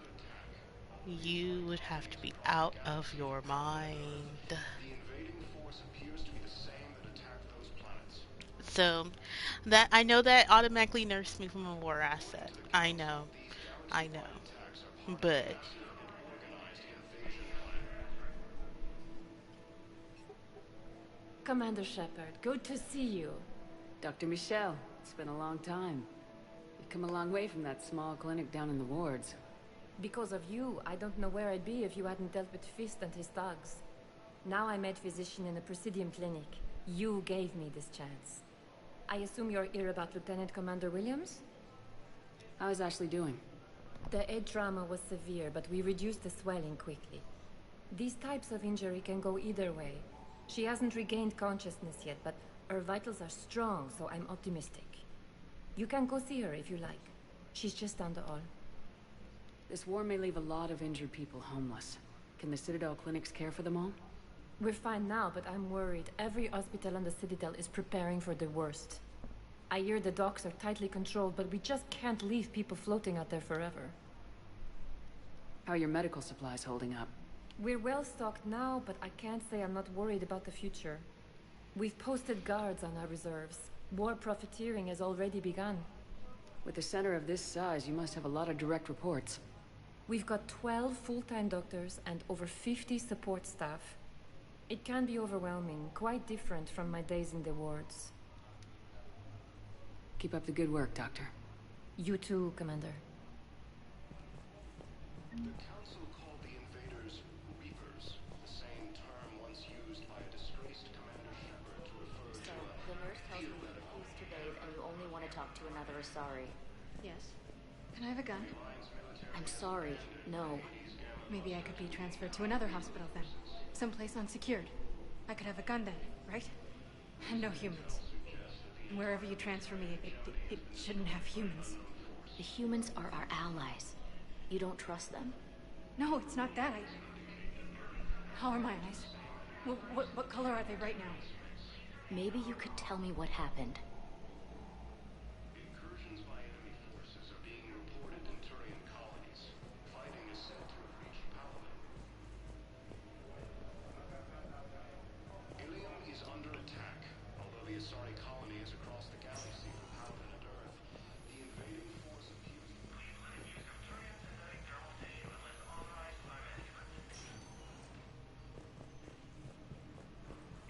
you would have to be out of your mind. So, that I know that automatically nerfs me from a war asset. I know. But Commander Shepard, good to see you. Dr. Michelle, it's been a long time. You've come a long way from that small clinic down in the wards. Because of you, I don't know where I'd be if you hadn't dealt with Fist and his thugs. Now I'm head physician in the Presidium Clinic. You gave me this chance. I assume you're here about Lieutenant Commander Williams? How is Ashley doing? The head trauma was severe, but we reduced the swelling quickly. These types of injury can go either way. She hasn't regained consciousness yet, but her vitals are strong, so I'm optimistic. You can go see her if you like. She's just down the hall. This war may leave a lot of injured people homeless. Can the Citadel clinics care for them all? We're fine now, but I'm worried. Every hospital on the Citadel is preparing for the worst. I hear the docks are tightly controlled, but we just can't leave people floating out there forever. How are your medical supplies holding up? We're well stocked now, but I can't say I'm not worried about the future. We've posted guards on our reserves. War profiteering has already begun. With a center of this size, you must have a lot of direct reports. We've got 12 full-time doctors and over 50 support staff. It can be overwhelming, quite different from my days in the wards. Keep up the good work, Doctor. You too, Commander. The Council called the invaders Reapers, the same term once used by a disgraced Commander Shepard to refer So, to a the nurse tells me you refuse to bathe and you only want to talk to another Asari. Yes. Can I have a gun? I'm sorry, no. Maybe I could be transferred to another hospital then. Someplace unsecured. I could have a gun then, right? And no humans. Wherever you transfer me, it shouldn't have humans. The humans are our allies. You don't trust them? No, it's not that. How are my eyes? What color are they right now? Maybe you could tell me what happened. incursions by enemy forces are being reported in Turian colonies. Fighting is said to have reached Paladin. Ilium is under attack. Although the Asari colony is across the galaxy from Paladin and Earth, the invading force appears to be...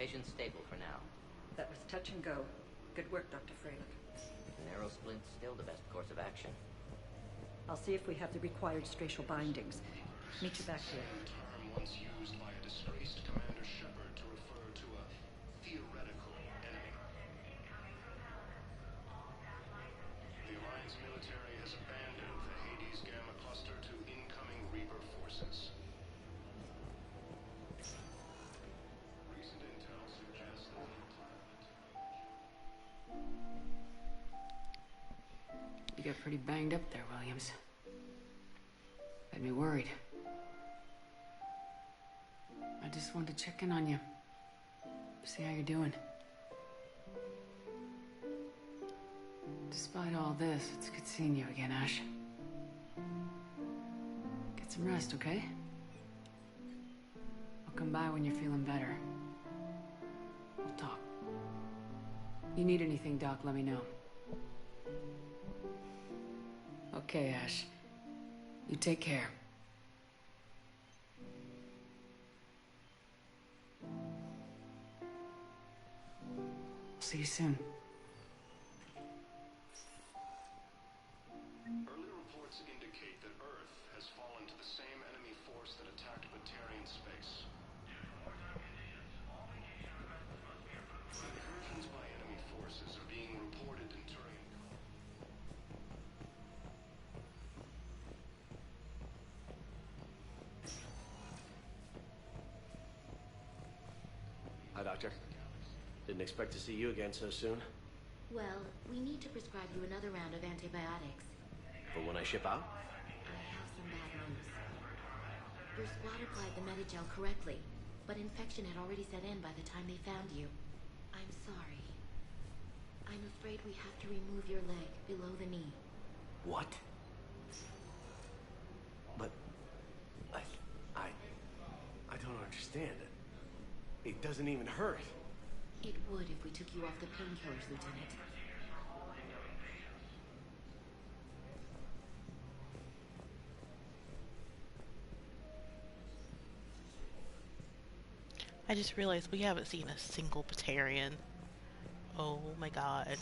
Patient stable for now. That was touch and go. Good work, Dr. Freyland. Narrow splint's still the best course of action. I'll see if we have the required spatial bindings. Meet you back here. Term once used by a disgraced Commander Shepard to refer to a theoretical enemy. The Alliance military has abandoned the Hades Gamma cluster to incoming Reaper forces. get pretty banged up there, Williams. Had me worried. I just wanted to check in on you. See how you're doing. Despite all this, it's good seeing you again, Ash. Get some rest, okay? I'll come by when you're feeling better. We'll talk. You need anything, Doc, let me know. Okay, Ash. You take care. See you soon. Early reports indicate that Earth has fallen to the same enemy force that attacked Batarian space. Incursions by enemy forces are being reported in Turian. Hi, Doctor. Didn't expect to see you again so soon. Well, we need to prescribe you another round of antibiotics. For when I ship out? I have some bad news. Your squad applied the Medigel correctly, but infection had already set in by the time they found you. I'm sorry. I'm afraid we have to remove your leg below the knee. What? But... I don't understand it. It doesn't even hurt. It would if we took you off the painkillers, Lieutenant. I just realized we haven't seen a single Batarian. Oh my god.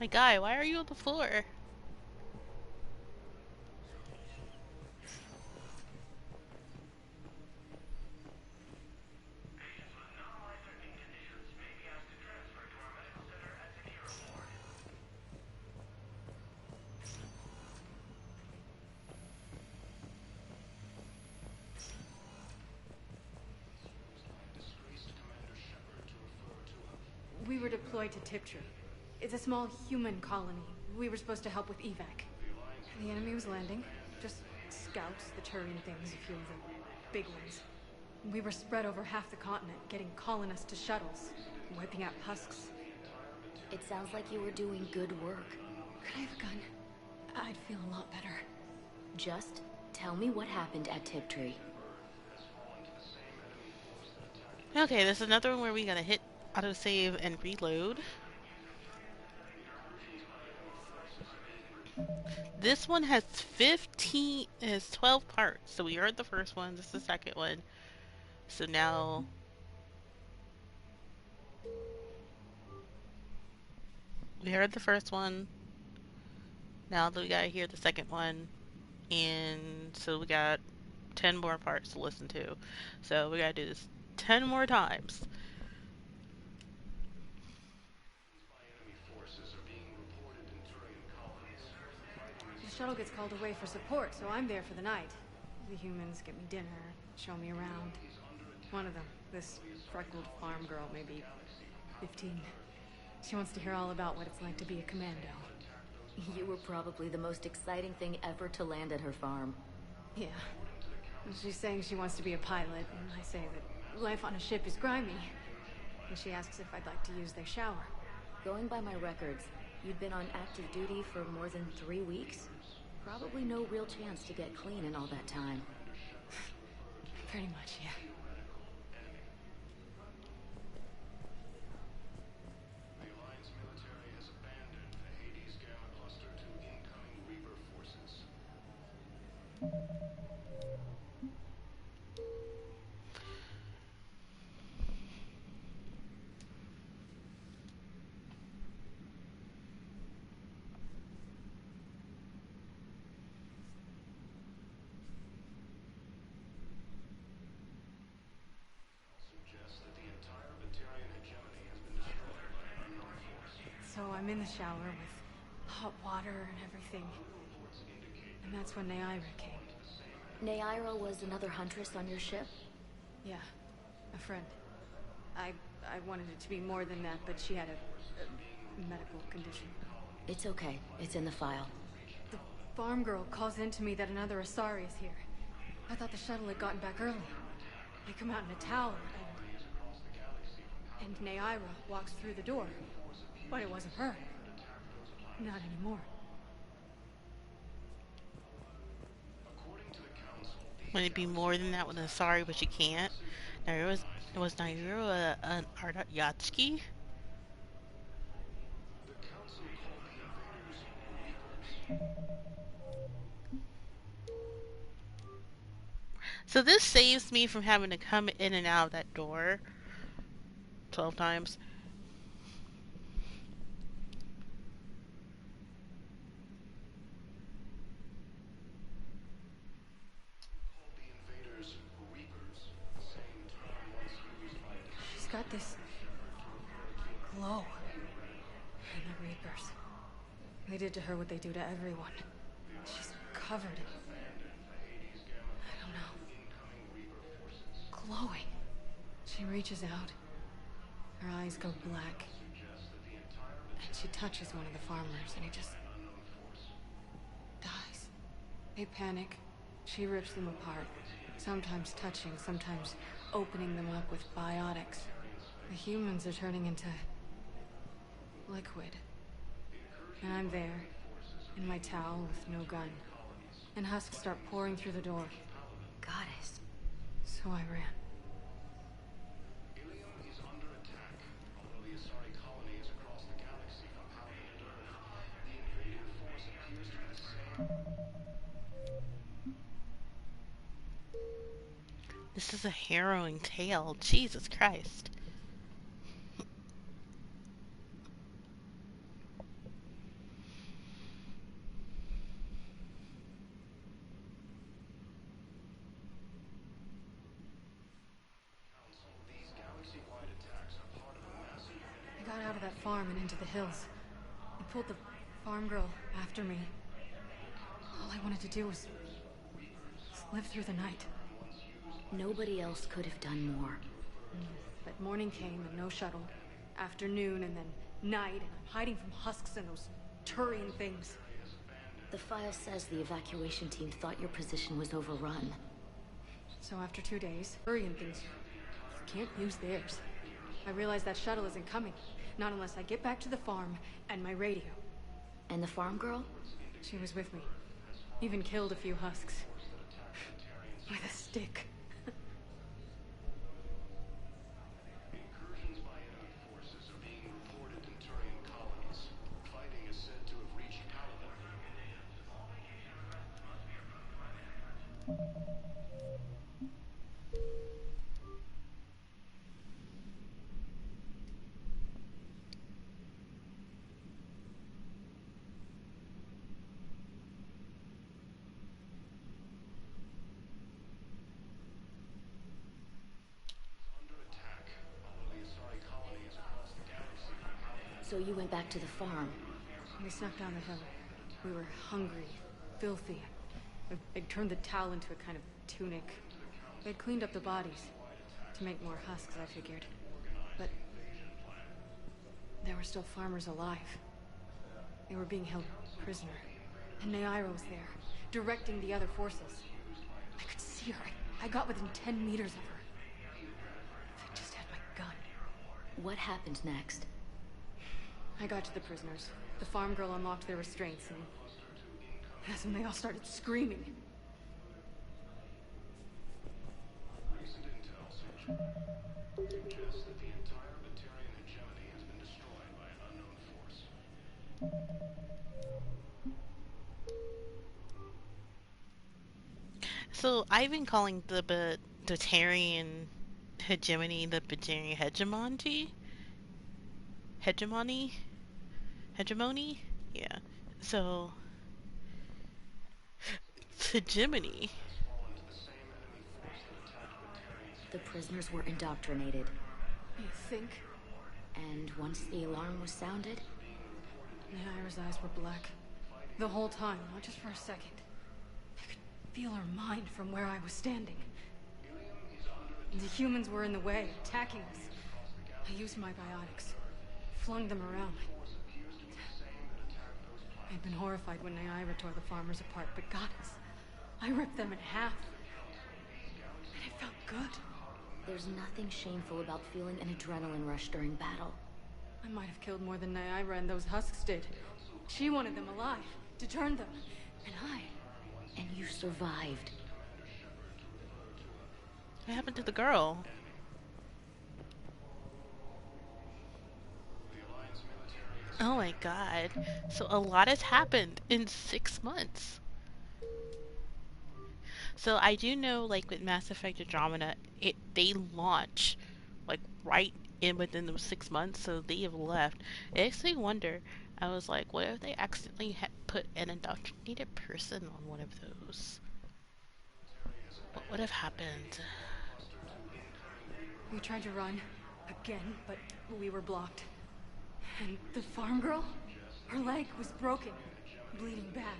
My guy, why are you on the floor? We were deployed to Tiptree. It's a small human colony. We were supposed to help with evac. The enemy was landing. Just scouts, the Turian things, a few of the big ones. We were spread over half the continent, getting colonists to shuttles, wiping out husks. It sounds like you were doing good work. Could I have a gun? I'd feel a lot better. Just tell me what happened at Tiptree. Okay, this is another one where we gotta hit autosave and reload. This one has 12 parts. So we heard the first one, this is the second one. So now we heard the first one. Now that we gotta hear the second one. And so we got 10 more parts to listen to. So we gotta do this 10 more times. The shuttle gets called away for support, so I'm there for the night. The humans get me dinner, show me around. One of them, this freckled farm girl, maybe 15. She wants to hear all about what it's like to be a commando. You were probably the most exciting thing ever to land at her farm. Yeah. And she's saying she wants to be a pilot, and I say that life on a ship is grimy. And she asks if I'd like to use their shower. Going by my records, you'd been on active duty for more than 3 weeks. Probably no real chance to get clean in all that time. Pretty much, yeah. The Alliance military has abandoned the Hades Gamma cluster to incoming Reaper forces. I'm in the shower with hot water and everything. And that's when Neaira came. Neaira was another huntress on your ship? Yeah, a friend. I wanted it to be more than that, but she had a medical condition. It's okay. It's in the file. The farm girl calls in to me that another Asari is here. I thought the shuttle had gotten back early. They come out in a towel, and Neaira walks through the door. But it wasn't her. Not anymore. Would it be more than that with an Asari, but she can't? Was Nairo an Ardatyatsky? So this saves me from having to come in and out of that door 12 times. She's got this glow. And the Reapers. They did to her what they do to everyone. She's covered in... I don't know. Glowing. She reaches out. Her eyes go black. And she touches one of the farmers and he just... dies. They panic. She rips them apart. Sometimes touching, sometimes opening them up with biotics. The humans are turning into... liquid. And I'm there, in my towel with no gun. And husks start pouring through the door. Goddess. So I ran. This is a harrowing tale. Jesus Christ. I got out of that farm and into the hills. I pulled the farm girl after me. All I wanted to do was live through the night. Nobody else could have done more. But morning came and no shuttle. Afternoon and then night, and I'm hiding from husks and those Turian things. The file says the evacuation team thought your position was overrun. So after 2 days, Turian things, you can't use theirs. I realize that shuttle isn't coming. Not unless I get back to the farm and my radio. And the farm girl? She was with me. Even killed a few husks. With a stick. So you went back to the farm? We snuck down the hill. We were hungry, filthy. They'd turned the towel into a kind of tunic. They'd cleaned up the bodies. To make more husks, I figured. But... there were still farmers alive. They were being held prisoner. And Neaira was there, directing the other forces. I could see her. I got within 10 meters of her. If I just had my gun. What happened next? I got to the prisoners. The farm girl unlocked their restraints, and that's when they all started screaming. Recent intel suggests that the entire Batarian hegemony has been destroyed by an unknown force. So I've been calling the Batarian hegemony the Batarian hegemony? Hegemony? Yeah. So hegemony. The prisoners were indoctrinated. You think? And once the alarm was sounded? Naira's eyes were black. The whole time, not just for a second. I could feel her mind from where I was standing. The humans were in the way, attacking us. I used my biotics, flung them around. I'd been horrified when Naira tore the farmers apart, but goddess, I ripped them in half. And it felt good. There's nothing shameful about feeling an adrenaline rush during battle. I might have killed more than Naira and those husks did. She wanted them alive, to turn them, and I... And you survived. What happened to the girl? Oh my god. So a lot has happened in 6 months. So I do know, like, with Mass Effect Andromeda, they launch, like, right in within those 6 months, so they have left. It makes me wonder, I was like, what if they accidentally had put an indoctrinated person on one of those? What would have happened? We tried to run, again, but we were blocked. And the farm girl? Her leg was broken, bleeding bad.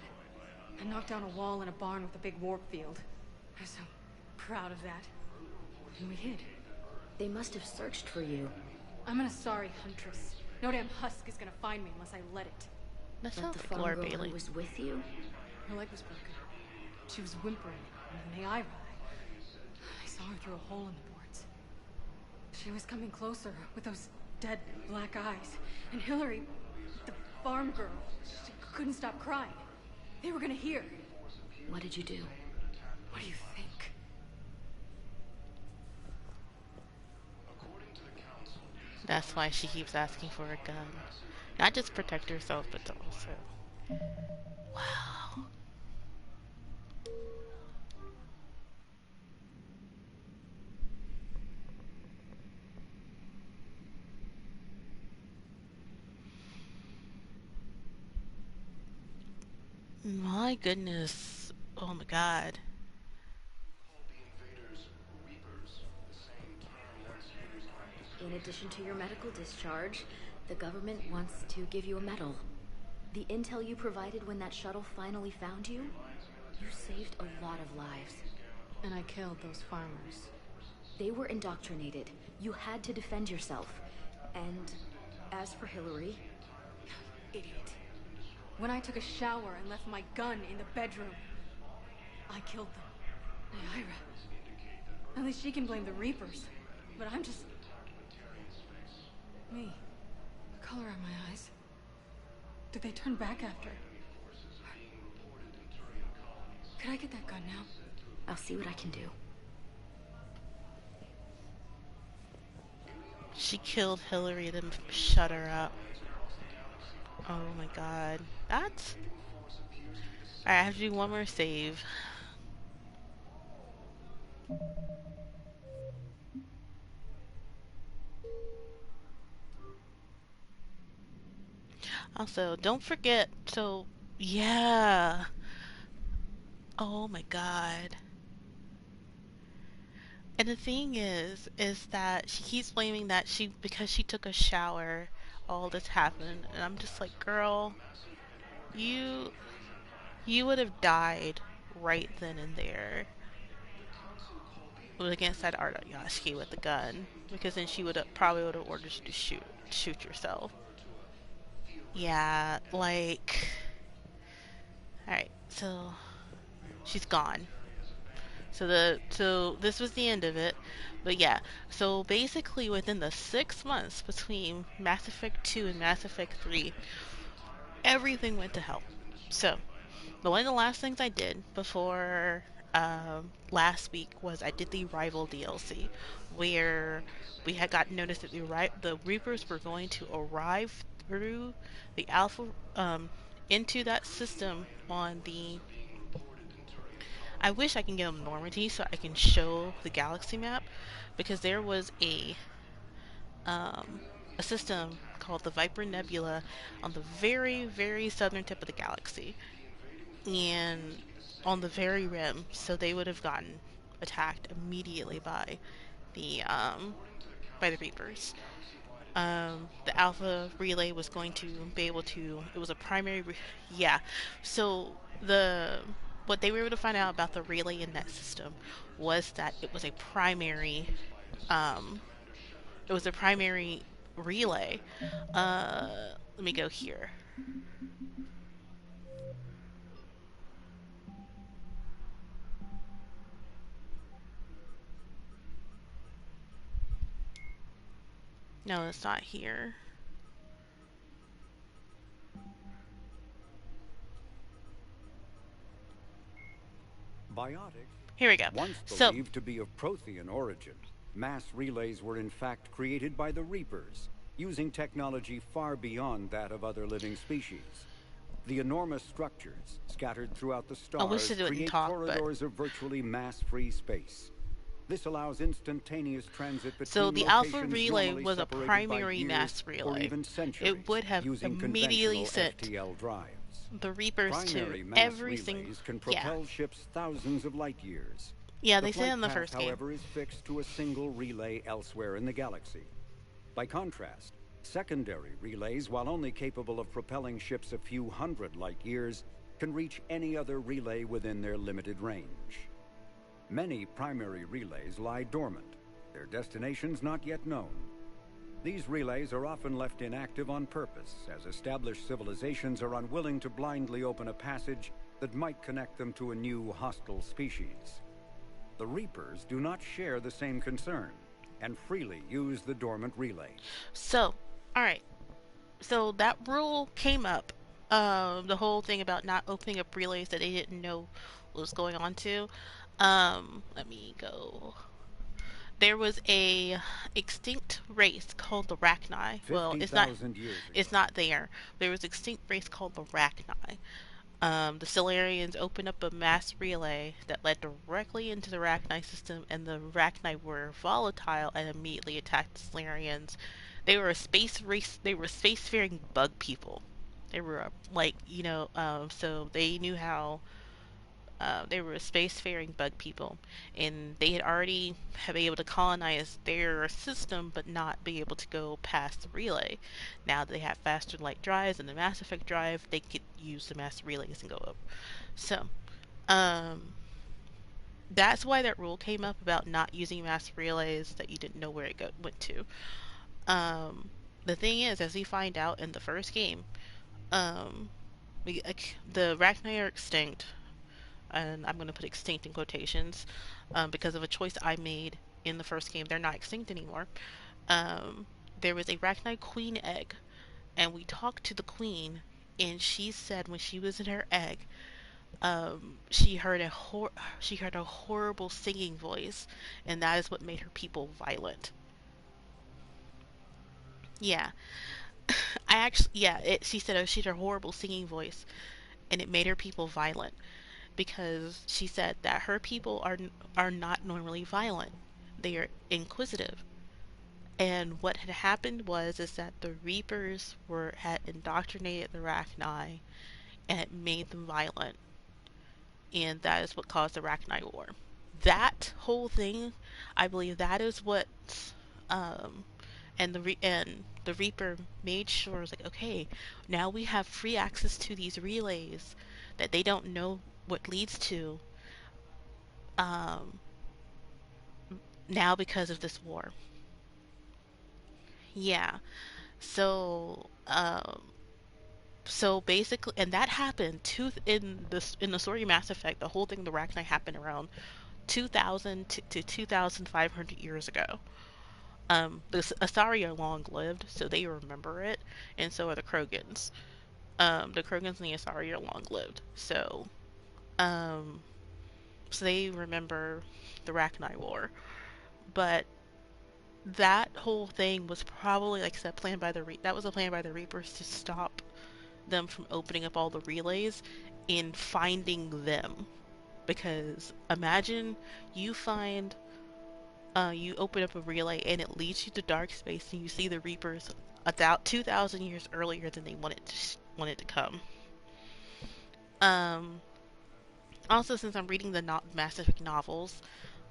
I knocked down a wall in a barn with a big warp field. I was so proud of that. And we hid. They must have searched for you. I'm an Asari huntress. No damn husk is gonna find me unless I let it. That's But not the like farm Laura girl Bailey. who was with you? Her leg was broken. She was whimpering. And Naira, I saw her through a hole in the boards. She was coming closer with those dead black eyes. And Hillary, the farm girl, she couldn't stop crying. They were gonna hear. What did you do? What do you think? That's why she keeps asking for a gun. Not just protect herself, but to also... Wow. My goodness. Oh my god. In addition to your medical discharge, the government wants to give you a medal. The intel you provided when that shuttle finally found you, you saved a lot of lives. And I killed those farmers. They were indoctrinated. You had to defend yourself. And as for Hillary... Idiot. When I took a shower and left my gun in the bedroom, I killed them. Naira. At least she can blame the Reapers. But I'm just... me. The color of my eyes. Did they turn back after? Could I get that gun now? I'll see what I can do. She killed Hillary and then shut her up. Oh my god. That's... Alright, I have to do one more save. Also, don't forget, so, yeah. Oh my god. And the thing is that she keeps blaming that because she took a shower, all this happened. And I'm just like, girl, you would have died right then and there. Against that Arayashki with the gun. Because then she probably would have ordered you to shoot yourself. Yeah, like... Alright, so... She's gone. So this was the end of it. But yeah, so basically within the 6 months between Mass Effect 2 and Mass Effect 3, everything went to hell. So, one of the last things I did before last week was I did the Rival DLC, where we had gotten notice that the Reapers were going to arrive through the Alpha, into that system on the... I wish I can get them Normandy so I can show the galaxy map, because there was a system called the Viper Nebula on the very, very southern tip of the galaxy, and on the very rim, so they would have gotten attacked immediately by the Reapers. The Alpha relay was going to be able to. It was a primary. Yeah. So what they were able to find out about the relay in that system was that it was a primary. Um, it was a primary relay. Let me go here. No, it's not here. Biotics, here we go. Once believed to be of Prothean origin, mass relays were in fact created by the Reapers, using technology far beyond that of other living species. The enormous structures scattered throughout the stars create corridors of virtually mass-free space. This allows instantaneous transit between so the Alpha relay was a primary mass relay. It would have immediately sent FTL drives. The Reapers Primary to mass every relays single can propel ships thousands of light years. Yeah, the they said in the path, first game. However, is fixed to a single relay elsewhere in the galaxy. By contrast, secondary relays, while only capable of propelling ships a few hundred light years, can reach any other relay within their limited range. Many primary relays lie dormant, their destinations not yet known. These relays are often left inactive on purpose, as established civilizations are unwilling to blindly open a passage that might connect them to a new hostile species. The Reapers do not share the same concern, and freely use the dormant relay. So, alright. So that rule came up. The whole thing about not opening up relays that they didn't know what was going on to. Let me go. There was a extinct race called the Rachni. Well, it's not there. There was an extinct race called the Rachni. The Solarians opened up a mass relay that led directly into the Rachni system, and the Rachni were volatile and immediately attacked the Solarians. They were a space race. They were spacefaring bug people. They were so they knew how. They were spacefaring bug people, and they had already been able to colonize their system, but not be able to go past the relay. Now that they have faster light drives and the Mass Effect drive, they could use the mass relays and go up. So, that's why that rule came up about not using mass relays that you didn't know where it went to. The thing is, as we find out in the first game, the Rachni are extinct, and I'm going to put extinct in quotations, because of a choice I made in the first game. They're not extinct anymore. There was a Rachni queen egg, and we talked to the queen, and she said when she was in her egg, she heard a horrible singing voice, and that is what made her people violent. Yeah. She said she had a horrible singing voice, and it made her people violent, because she said that her people are not normally violent. They are inquisitive. And what had happened is that the Reapers had indoctrinated the Rachni, and it made them violent. And that is what caused the Rachni War. That whole thing, I believe that is what and the Reaper made sure, was like, okay, now we have free access to these relays that they don't know what leads to, now because of this war. Yeah. So, so basically, and that happened in the story Mass Effect. The whole thing, the Rachni, happened around 2,000 to 2,500 years ago. The Asari are long-lived, so they remember it, and so are the Krogans. The Krogans and the Asari are long-lived, so they remember the Rachni War. But that whole thing was probably, like I said, planned by that was a plan by the Reapers to stop them from opening up all the relays and finding them. Because imagine you open up a relay and it leads you to dark space, and you see the Reapers about 2,000 years earlier than they wanted to come. Also, since I'm reading the Mass Effect novels,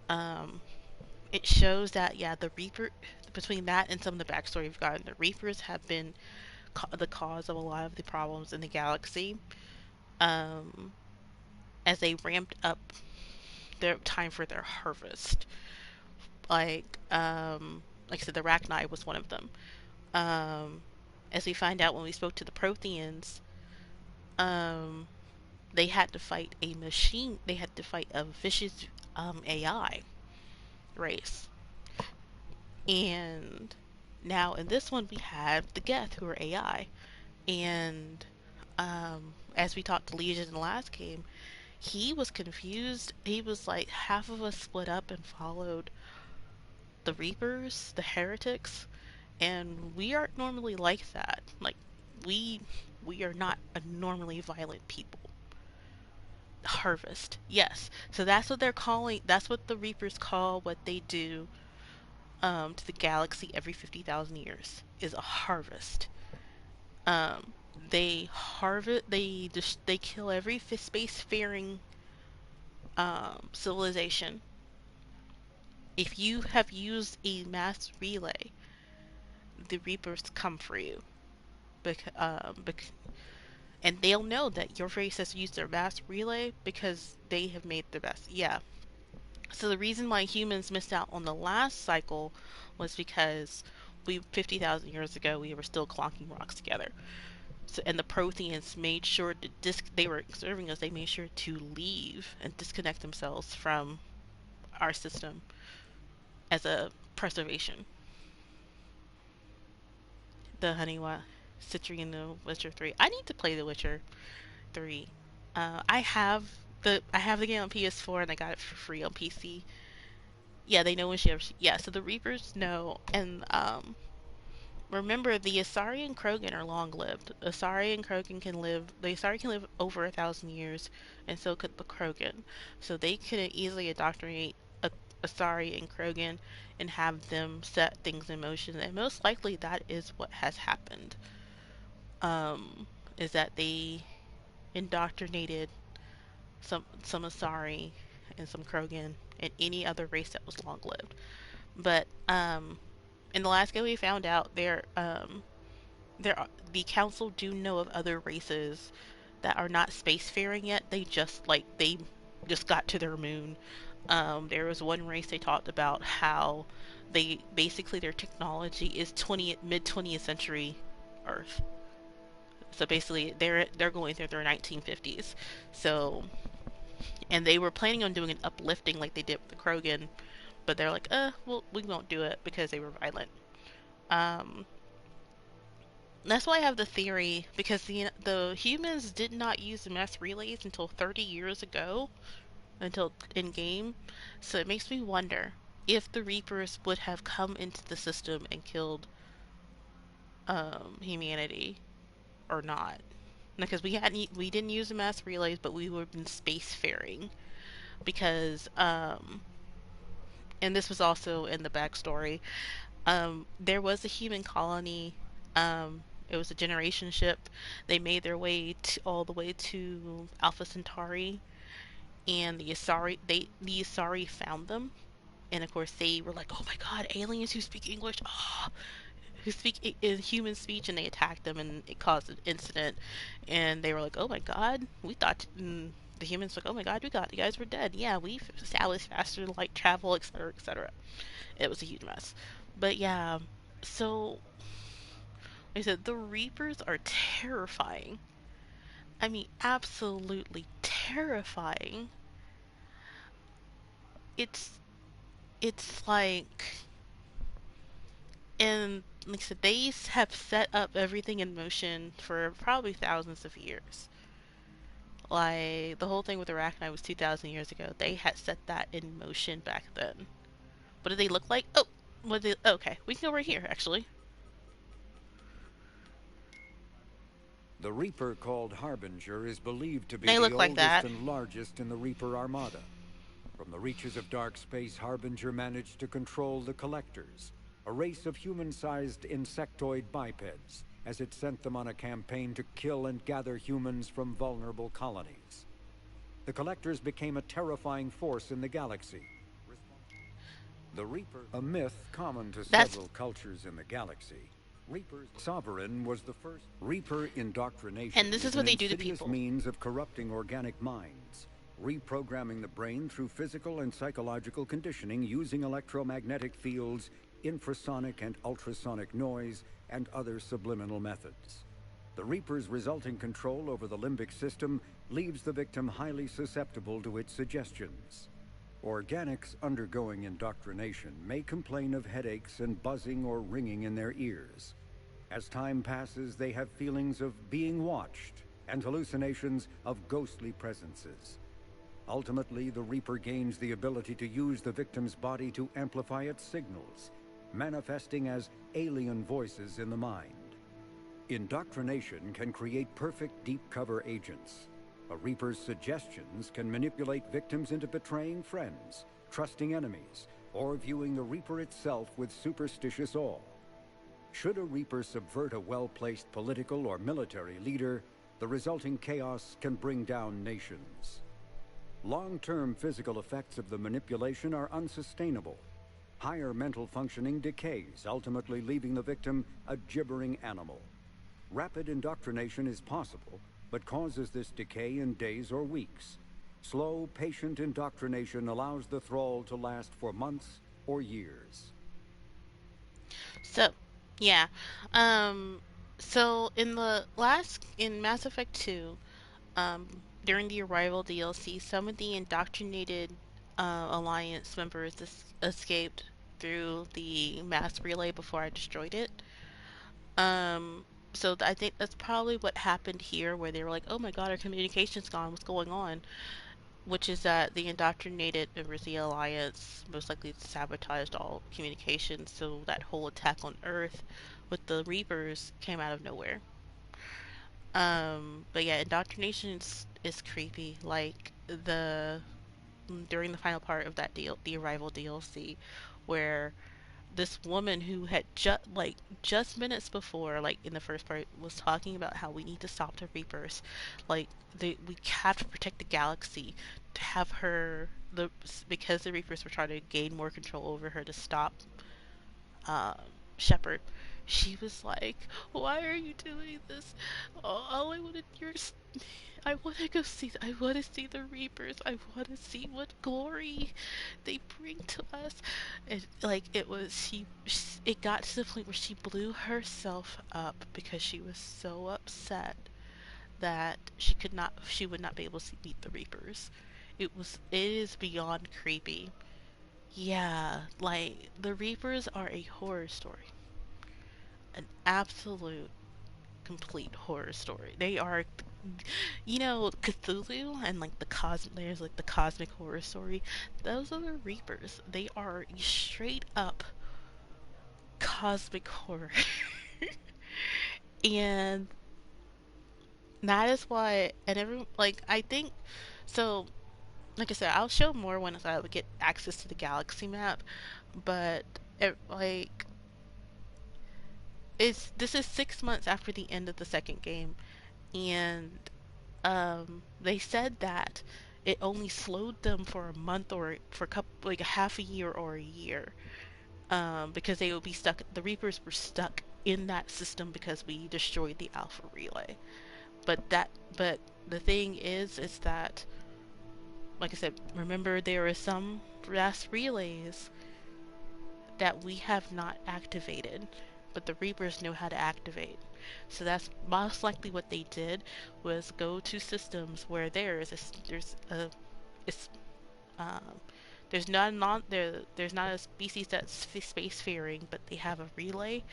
it shows that the between that and some of the backstory we've gotten, the Reapers have been the cause of a lot of the problems in the galaxy. Um, as they ramped up their time for their harvest, like I said, the Rachni was one of them. Um, as we find out when we spoke to the Protheans, um, they had to fight a machine. They had to fight a vicious AI race. And now in this one, we have the Geth, who are AI. And as we talked to Legion in the last game, he was confused. He was like, half of us split up and followed the Reapers, the heretics, and we aren't normally like that. Like, we are not a normally violent people. Harvest, yes. So that's what they're calling. That's what the Reapers call what they do to the galaxy every 50,000 years is a harvest. Um, they harvest. They kill every spacefaring civilization. If you have used a mass relay, the Reapers come for you. And they'll know that your race has used their mass relay because they have made the best. Yeah. So the reason why humans missed out on the last cycle was because 50,000 years ago, we were still clonking rocks together. So, and the Protheans made sure to they were serving us, they made sure to leave and disconnect themselves from our system as a preservation. The Honeywell Citri in the Witcher 3. I need to play The Witcher 3. I have the game on PS4 and I got it for free on PC. Yeah, they know when yeah, so the Reapers know, and remember the Asari and Krogan are long lived. The Asari can live over 1,000 years, and so could the Krogan. So they could easily indoctrinate Asari and Krogan and have them set things in motion, and most likely that is what has happened. Is that they indoctrinated some Asari and some Krogan and any other race that was long lived. But in the last game we found out the council do know of other races that are not spacefaring yet. They just got to their moon. There was one race they talked about how they basically their technology is mid 20th century Earth. So basically they're going through their 1950s. So, and they were planning on doing an uplifting like they did with the Krogan, but they're like, well, we won't do it because they were violent. That's why I have the theory, because the humans did not use the mass relays until 30 years ago, until in-game, so it makes me wonder if the Reapers would have come into the system and killed humanity or not. Because we didn't use the mass relays, but we would have been spacefaring. Because, and this was also in the backstory, there was a human colony. It was a generation ship. They made their way all the way to Alpha Centauri, and the Asari found them, and of course they were like, "Oh my God, aliens who speak English! Who speak in human speech!" And they attacked them, and it caused an incident. And they were like, "Oh my God, we thought." The humans were like, "Oh my God, we thought you guys were dead. Yeah, we've established faster than light travel, etc., etc." It was a huge mess. But yeah, so like I said, the Reapers are terrifying. I mean, absolutely terrifying. It's like, and like I said, they have set up everything in motion for probably thousands of years. Like the whole thing with Arachni was 2,000 years ago. They had set that in motion back then. What did they look like? Oh, okay, we can go right here actually. The Reaper called Harbinger is believed to be They the look like oldest that. and largest in the Reaper Armada. From the reaches of dark space, Harbinger managed to control the Collectors, a race of human-sized insectoid bipeds, as it sent them on a campaign to kill and gather humans from vulnerable colonies. The Collectors became a terrifying force in the galaxy. The Reaper, a myth common to That's several cultures in the galaxy. Reaper's sovereign was the first. Reaper indoctrination and this is is an what they do to insidious people. means of corrupting organic minds, reprogramming the brain through physical and psychological conditioning using electromagnetic fields, infrasonic and ultrasonic noise, and other subliminal methods. The Reaper's resulting control over the limbic system leaves the victim highly susceptible to its suggestions. Organics undergoing indoctrination may complain of headaches and buzzing or ringing in their ears. As time passes, they have feelings of being watched and hallucinations of ghostly presences. Ultimately, the Reaper gains the ability to use the victim's body to amplify its signals, manifesting as alien voices in the mind. Indoctrination can create perfect deep cover agents. A Reaper's suggestions can manipulate victims into betraying friends, trusting enemies, or viewing the Reaper itself with superstitious awe. Should a Reaper subvert a well-placed political or military leader, the resulting chaos can bring down nations. Long-term physical effects of the manipulation are unsustainable. Higher mental functioning decays, ultimately leaving the victim a gibbering animal. Rapid indoctrination is possible, but causes this decay in days or weeks. Slow, patient indoctrination allows the thrall to last for months or years. So, yeah. So in Mass Effect 2, during the Arrival DLC, some of the indoctrinated Alliance members escaped through the mass relay before I destroyed it. Um, so I think that's probably what happened here, where they were like, "Oh my God, our communication's gone. What's going on?" Which is that the indoctrinated members of the Alliance most likely sabotaged all communication, so that whole attack on Earth with the Reapers came out of nowhere. But yeah, indoctrination is creepy. Like during the final part of that deal, the Arrival DLC, where this woman who had just minutes before, like in the first part, was talking about how we need to stop the Reapers, like we have to protect the galaxy, to have her because the Reapers were trying to gain more control over her to stop um, Shepard. She was like, "Why are you doing this? All I wanted I want to go see. I want to see the Reapers. I want to see what glory they bring to us." And like it was, it got to the point where she blew herself up because she was so upset that she would not be able to meet the Reapers. It is beyond creepy. Yeah, like the Reapers are a horror story, an absolute complete horror story. They are, Cthulhu and like there's like the cosmic horror story. Those are the Reapers. They are straight up cosmic horror. And that is why, and I think, so, like I said, I'll show more when I would get access to the galaxy map, but this is 6 months after the end of the second game, and they said that it only slowed them for a month or for a couple, like a half a year or a year, because they would be stuck. The Reapers were stuck in that system because we destroyed the Alpha Relay. But the thing is that, like I said, remember there are some brass relays that we have not activated, but the Reapers know how to activate. So that's most likely what they did, was go to systems where it's um, there's not a species that's spacefaring, but they have a relay,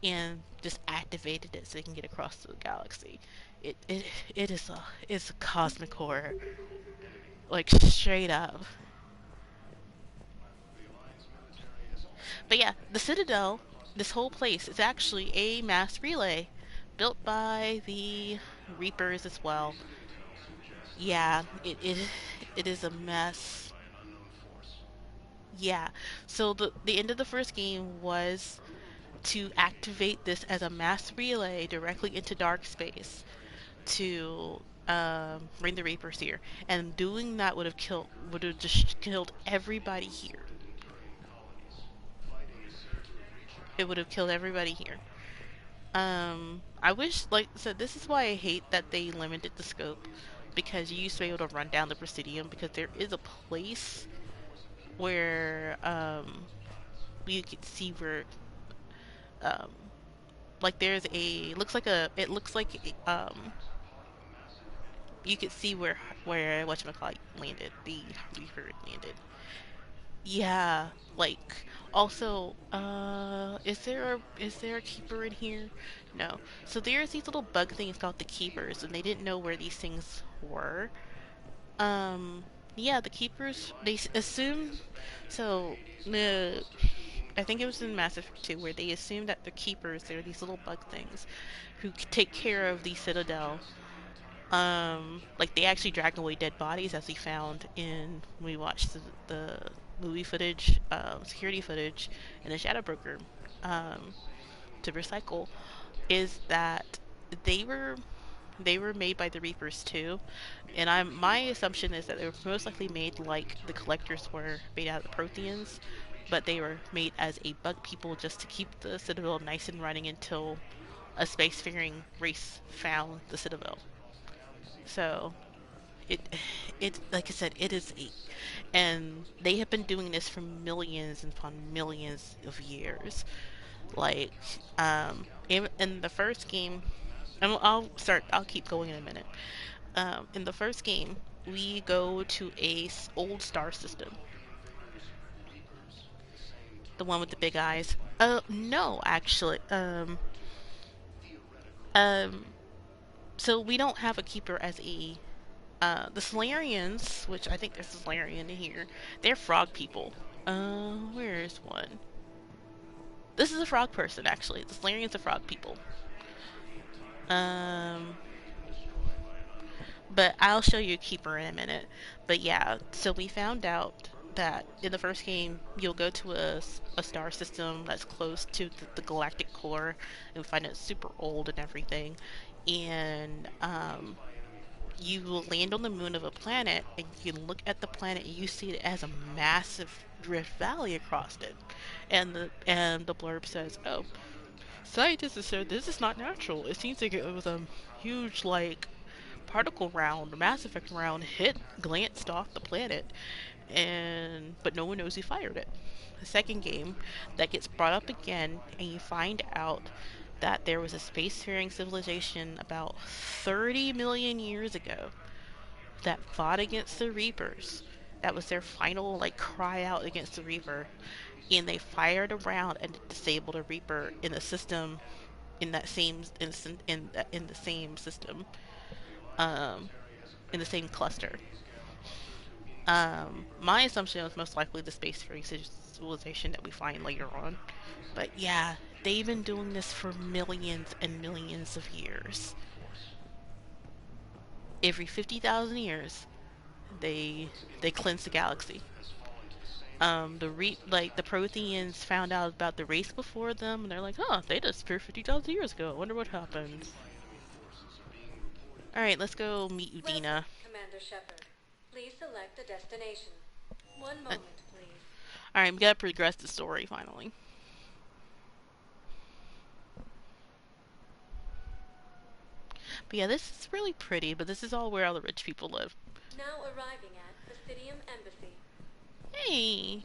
and just activated it so they can get across to the galaxy. It it it's a cosmic horror, like straight up. But yeah, the Citadel, this whole place, is actually a mass relay built by the Reapers as well. Yeah, it is a mess. Yeah. So the end of the first game was to activate this as a mass relay directly into dark space to bring the Reapers here. And doing that would have just killed everybody here. it would have killed everybody here. I wish, like I said, this is why I hate that they limited the scope, because you used to be able to run down the Presidium, because there is a place where, you can see where, um, like there's a, it looks like, you could see where whatchamacallit landed, the Reaper landed. Yeah, like also, is there a keeper in here? No. So there's these little bug things called the keepers, and they didn't know where these things were. Yeah, the keepers, assume. So the I think it was in Mass Effect 2 where they assumed that the keepers, they're these little bug things who take care of the Citadel. Like they actually dragged away dead bodies, as we found in when we watched the movie footage, security footage in the Shadow Broker, to recycle. Is that they were they were made by the Reapers too, and my assumption is that they were most likely made like the Collectors were made out of the Protheans, but they were made as a bug people just to keep the Citadel nice and running until a spacefaring race found the Citadel. So it it like I said, it is and they have been doing this for millions and upon millions of years. Like, in the first game, and I'll keep going in a minute. In the first game, we go to a old star system, the one with the big eyes. No, actually, um, so we don't have a keeper as a the Solarians, which I think there's a Solarian in here, they're frog people. Where is one? This is a frog person, actually. The Solarians are frog people. Um, but I'll show you a keeper in a minute. But yeah, so we found out that in the first game, you'll go to a star system that's close to the galactic core and find it super old and everything. And, you will land on the moon of a planet, and you can look at the planet and you see it as a massive rift valley across it. And the blurb says, "Oh, scientists have said this is not natural. It seems like it was a huge like particle round, Mass Effect round hit glanced off the planet, and but no one knows who fired it." The second game that gets brought up again, and you find out that there was a spacefaring civilization about 30 million years ago that fought against the Reapers. That was their final like cry out against the Reaper, and they fired a round and disabled a Reaper in the system, in that same in the same system, um, in the same cluster. My assumption was most likely the spacefaring civilization that we find later on, but yeah, they've been doing this for millions and millions of years. Every 50,000 years, they they cleanse the galaxy. The Protheans found out about the race before them, and they're like, "Huh, they disappeared 50,000 years ago. I wonder what happened." All right, let's go meet Udina. Commander Shepard. Please select a destination. One moment, please. All right, we gotta progress the story finally. But yeah, this is really pretty, but this is all where all the rich people live. Now arriving at Presidium Embassy. Hey.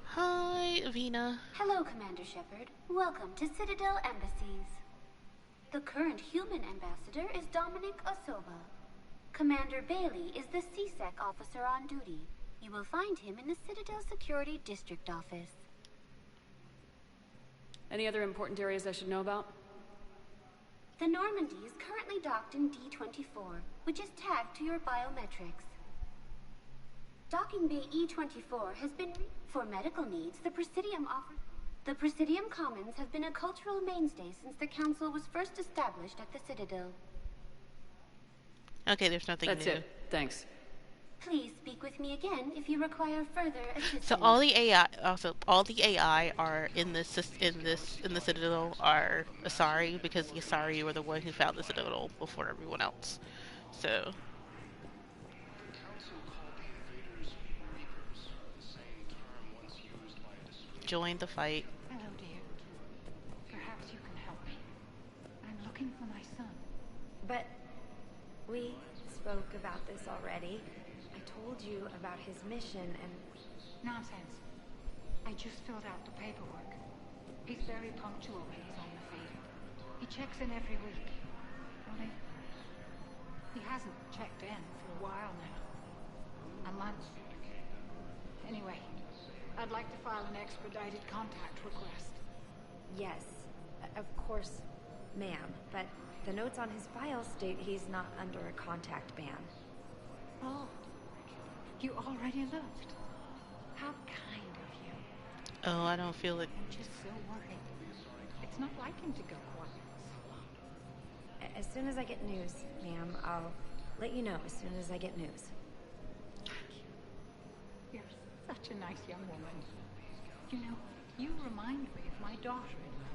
Hi, Avina. Hello, Commander Shepard. Welcome to Citadel Embassies. The current human ambassador is Dominic Osoba. Commander Bailey is the CSEC officer on duty. You will find him in the Citadel Security District Office. Any other important areas I should know about? The Normandy is currently docked in D-24, which is tagged to your biometrics. Docking Bay E-24 has been for medical needs. The Presidium Commons have been a cultural mainstay since the Council was first established at the Citadel. Okay, there's nothing new. That's it. Thanks. Please speak with me again if you require further assistance. So all the AI are in the Citadel are Asari, because the Asari were the one who found the Citadel before everyone else. So join the fight. Hello, dear. But we spoke about this already. I told you about his mission and... Nonsense. I just filled out the paperwork. He's very punctual when he's on the field. He checks in every week. Only, he hasn't checked in for a while now. A month. Anyway, I'd like to file an expedited contact request. Yes, of course, ma'am. But the notes on his file state he's not under a contact ban. Oh, you already looked. How kind of you. Oh, I don't feel it. I'm just so worried. It's not like him to go quiet so long. As soon as I get news, ma'am, I'll let you know as soon as I get news. You're such a nice young woman. You know, you remind me of my daughter-in-law.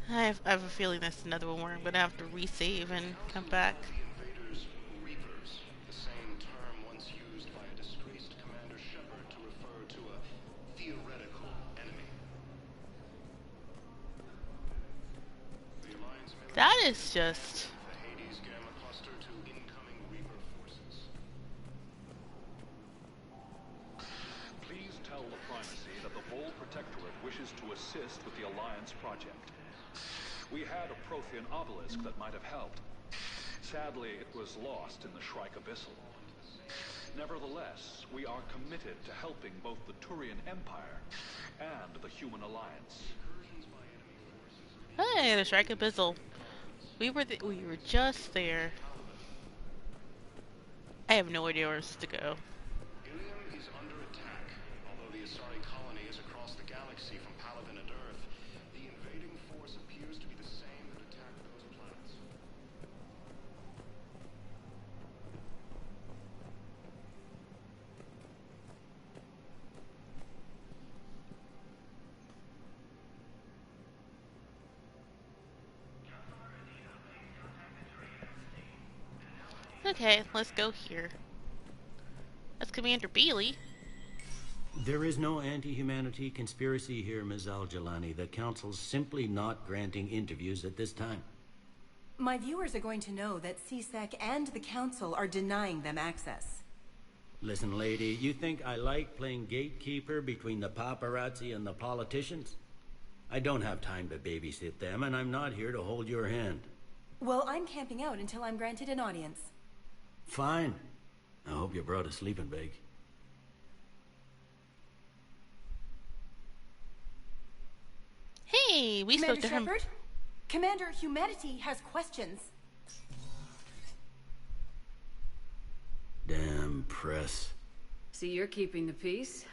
I have a feeling that's another one where I'm gonna have to resave and come back. Invaders, Reapers, the same term once used by a disgraced Commander Shepard to refer to a theoretical enemy. The Alliance That is just... the Hades Gamma Cluster to incoming Reaper forces. Please tell the Primacy that the Vol Protectorate wishes to assist with the Alliance project. We had a Prothean obelisk that might have helped. Sadly, it was lost in the Shrike Abyssal. Nevertheless, we are committed to helping both the Turian Empire and the Human Alliance. Hey, the Shrike Abyssal. We were just there. I have no idea where else to go. Ilium is under attack. Although the Asari colony is across the galaxy from Paladin and Earth, the invading force appears to be the same that attacked those planets. Okay, let's go here. That's Commander Beely. There is no anti-humanity conspiracy here, Ms. Al-Jalani. The Council's simply not granting interviews at this time. My viewers are going to know that CSEC and the Council are denying them access. Listen, lady, you think I like playing gatekeeper between the paparazzi and the politicians? I don't have time to babysit them, and I'm not here to hold your hand. Well, I'm camping out until I'm granted an audience. Fine. I hope you brought a sleeping bag. Hey, we spoke to him. Shepard? Commander Humanity has questions. Damn press. See, you're keeping the peace?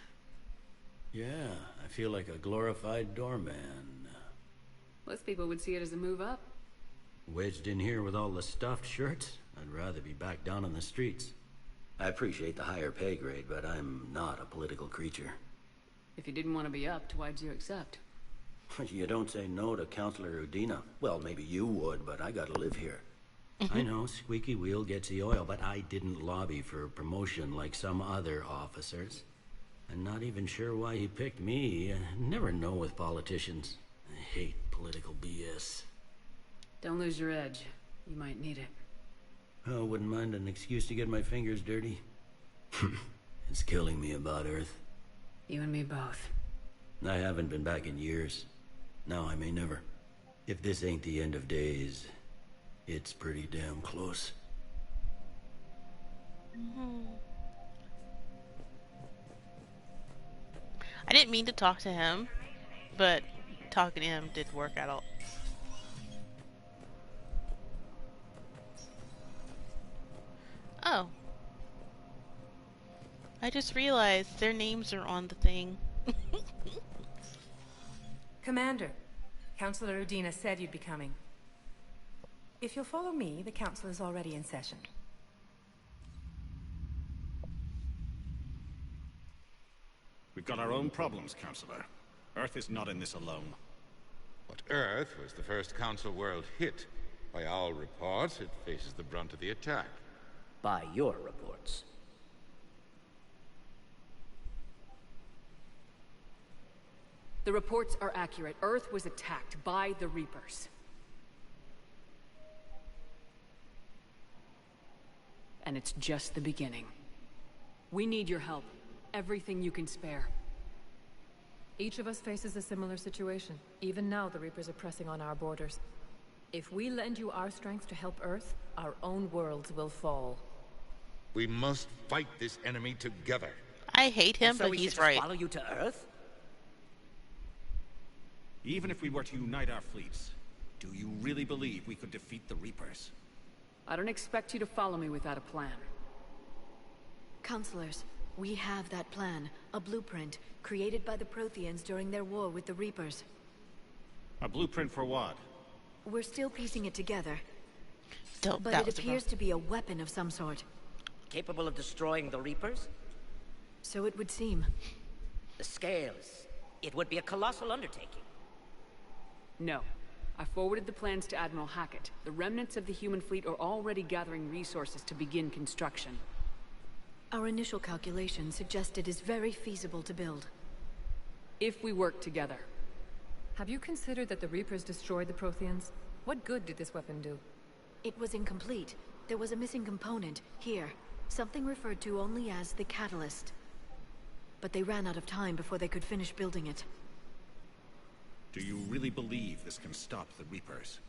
Yeah, I feel like a glorified doorman. Most people would see it as a move up. Wedged in here with all the stuffed shirts? I'd rather be back down on the streets. I appreciate the higher pay grade, but I'm not a political creature. If you didn't want to be upped, why'd you accept? You don't say no to Counselor Udina. Well, maybe you would, but I gotta live here. I know, squeaky wheel gets the oil, but I didn't lobby for promotion like some other officers. I'm not even sure why he picked me. I never know with politicians. I hate political BS. Don't lose your edge. You might need it. Oh, wouldn't mind an excuse to get my fingers dirty. It's killing me about Earth. You and me both. I haven't been back in years. Now I may never. If this ain't the end of days, it's pretty damn close. I didn't mean to talk to him, but talking to him didn't work at all. Oh. I just realized their names are on the thing. Commander, Counselor Udina said you'd be coming. If you'll follow me, the Council is already in session. We've got our own problems, Counselor. Earth is not in this alone. But Earth was the first Council world hit. By all reports, it faces the brunt of the attack. By your reports. The reports are accurate. Earth was attacked by the Reapers. and it's just the beginning. We need your help. Everything you can spare. Each of us faces a similar situation. Even now, the Reapers are pressing on our borders. If we lend you our strength to help Earth, our own worlds will fall. We must fight this enemy together. I hate him, so but we he's should just right. follow you to Earth? Even if we were to unite our fleets, do you really believe we could defeat the Reapers? I don't expect you to follow me without a plan. Counselors, we have that plan. A blueprint, created by the Protheans during their war with the Reapers. A blueprint for what? We're still piecing it together. Dope, but it appears to be a weapon of some sort. Capable of destroying the Reapers? So it would seem. The scales. It would be a colossal undertaking. No. I forwarded the plans to Admiral Hackett. The remnants of the human fleet are already gathering resources to begin construction. Our initial calculations suggest it is very feasible to build. If we work together. Have you considered that the Reapers destroyed the Protheans? What good did this weapon do? It was incomplete. There was a missing component, here. Something referred to only as the catalyst. But they ran out of time before they could finish building it. Do you really believe this can stop the Reapers?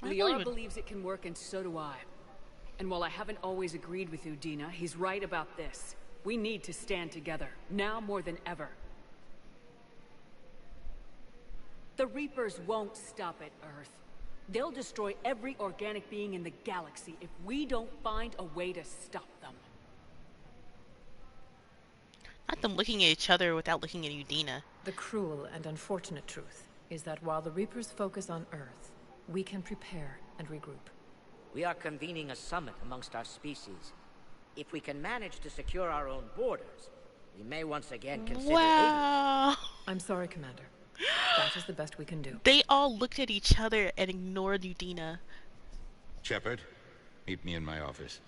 Liara believes it can work, and so do I. And while I haven't always agreed with you, Dina, he's right about this. We need to stand together, now more than ever. The Reapers won't stop at Earth. They'll destroy every organic being in the galaxy if we don't find a way to stop them. Not them looking at each other without looking at you, Dina. The cruel and unfortunate truth is that while the Reapers focus on Earth, we can prepare and regroup. We are convening a summit amongst our species. If we can manage to secure our own borders, we may once again consider Wow. I'm sorry, Commander. That is the best we can do. They all looked at each other and ignored you, Dina. Shepard, meet me in my office.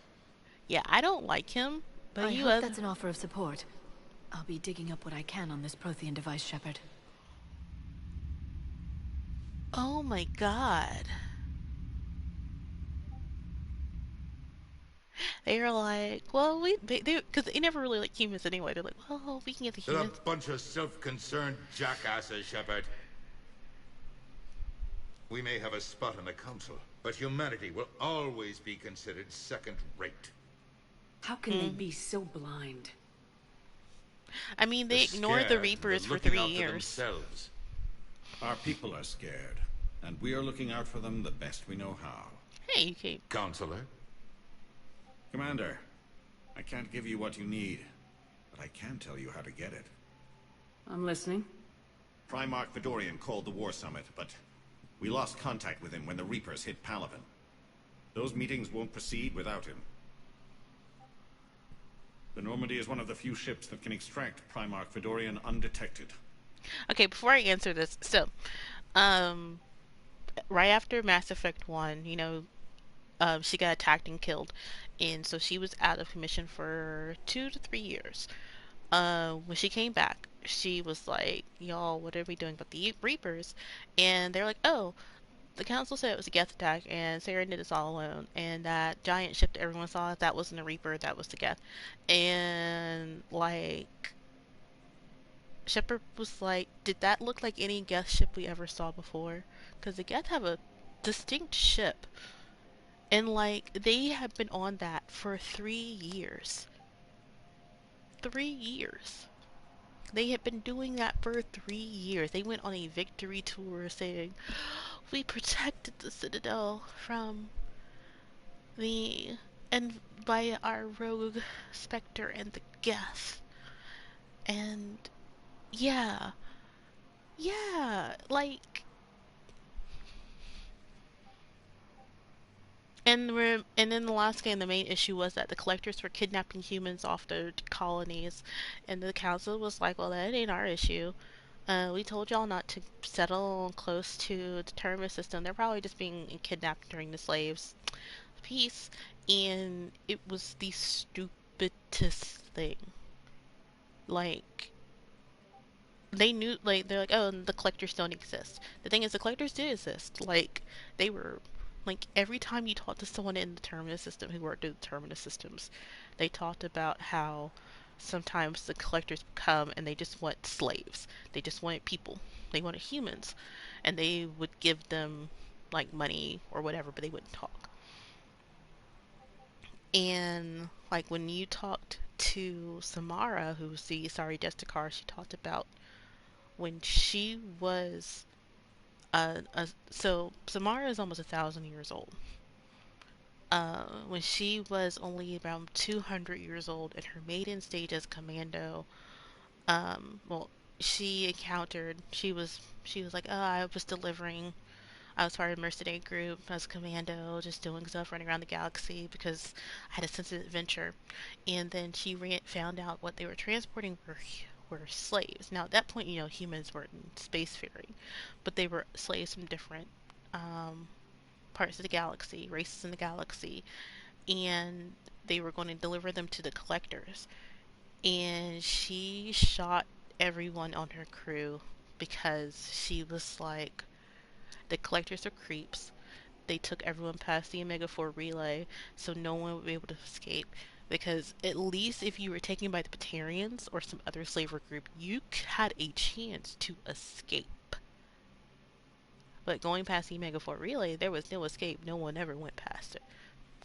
Yeah, I don't like him, but I you hope that's an offer of support. I'll be digging up what I can on this Prothean device, Shepard. Oh my god. They were like, well, because they never really like humans anyway. They're like, well, we can get the They're humans. a bunch of self-concerned jackasses, Shepard. We may have a spot in the council, but humanity will always be considered second-rate. How can they be so blind? I mean, they ignored the Reapers for 3 years. Our people are scared, and we are looking out for them the best we know how. Hey, you came. Counselor? Commander, I can't give you what you need, but I can tell you how to get it. I'm listening. Primarch Fedorian called the War Summit, but we lost contact with him when the Reapers hit Palaven. Those meetings won't proceed without him. The Normandy is one of the few ships that can extract Primarch Fedorian undetected. Okay, before I answer this, so, right after Mass Effect 1, you know, she got attacked and killed, and so she was out of commission for 2 to 3 years. When she came back, she was like, y'all, what are we doing about the Reapers? And they're like, oh, the council said it was a Geth attack, and Sarah did this all alone, and that giant ship that everyone saw, that wasn't a Reaper, that was the Geth. And, like, Shepard was like, did that look like any Geth ship we ever saw before? Because the Geth have a distinct ship. And, like, they have been on that for 3 years. 3 years. They had been doing that for 3 years. They went on a victory tour saying, we protected the Citadel from by our rogue Spectre and the Geth. And, yeah, like, and in the last game, the main issue was that the collectors were kidnapping humans off the colonies, and the council was like, well, that ain't our issue. We told y'all not to settle close to the terminus system. They're probably just being kidnapped during the slaves' peace, and it was the stupidest thing. Like, they knew, like, they're like, oh, the collectors don't exist. The thing is, the collectors did exist. Like, they were like every time you talk to someone in the terminus system who worked in the terminus systems, they talked about how sometimes the collectors come and they just want slaves. They just wanted people. They wanted humans. And they would give them like money or whatever, but they wouldn't talk. And like when you talked to Samara, who's the Sorry Destakar, she talked about when she was so Samara is almost 1,000 years old. When she was only around 200 years old in her maiden stage as commando, well, she was like, oh, I was part of a mercenary group as a commando, just doing stuff, running around the galaxy because I had a sense of adventure. And then she found out what they were transporting were slaves. Now, at that point, humans weren't in spacefaring, but they were slaves from different parts of the galaxy, races in the galaxy, and they were going to deliver them to the collectors. And she shot everyone on her crew because she was like, the collectors are creeps. They took everyone past the Omega 4 relay, so no one would be able to escape. Because at least if you were taken by the Batarians or some other slaver group, you had a chance to escape. But going past the Omega 4 relay, there was no escape. No one ever went past it.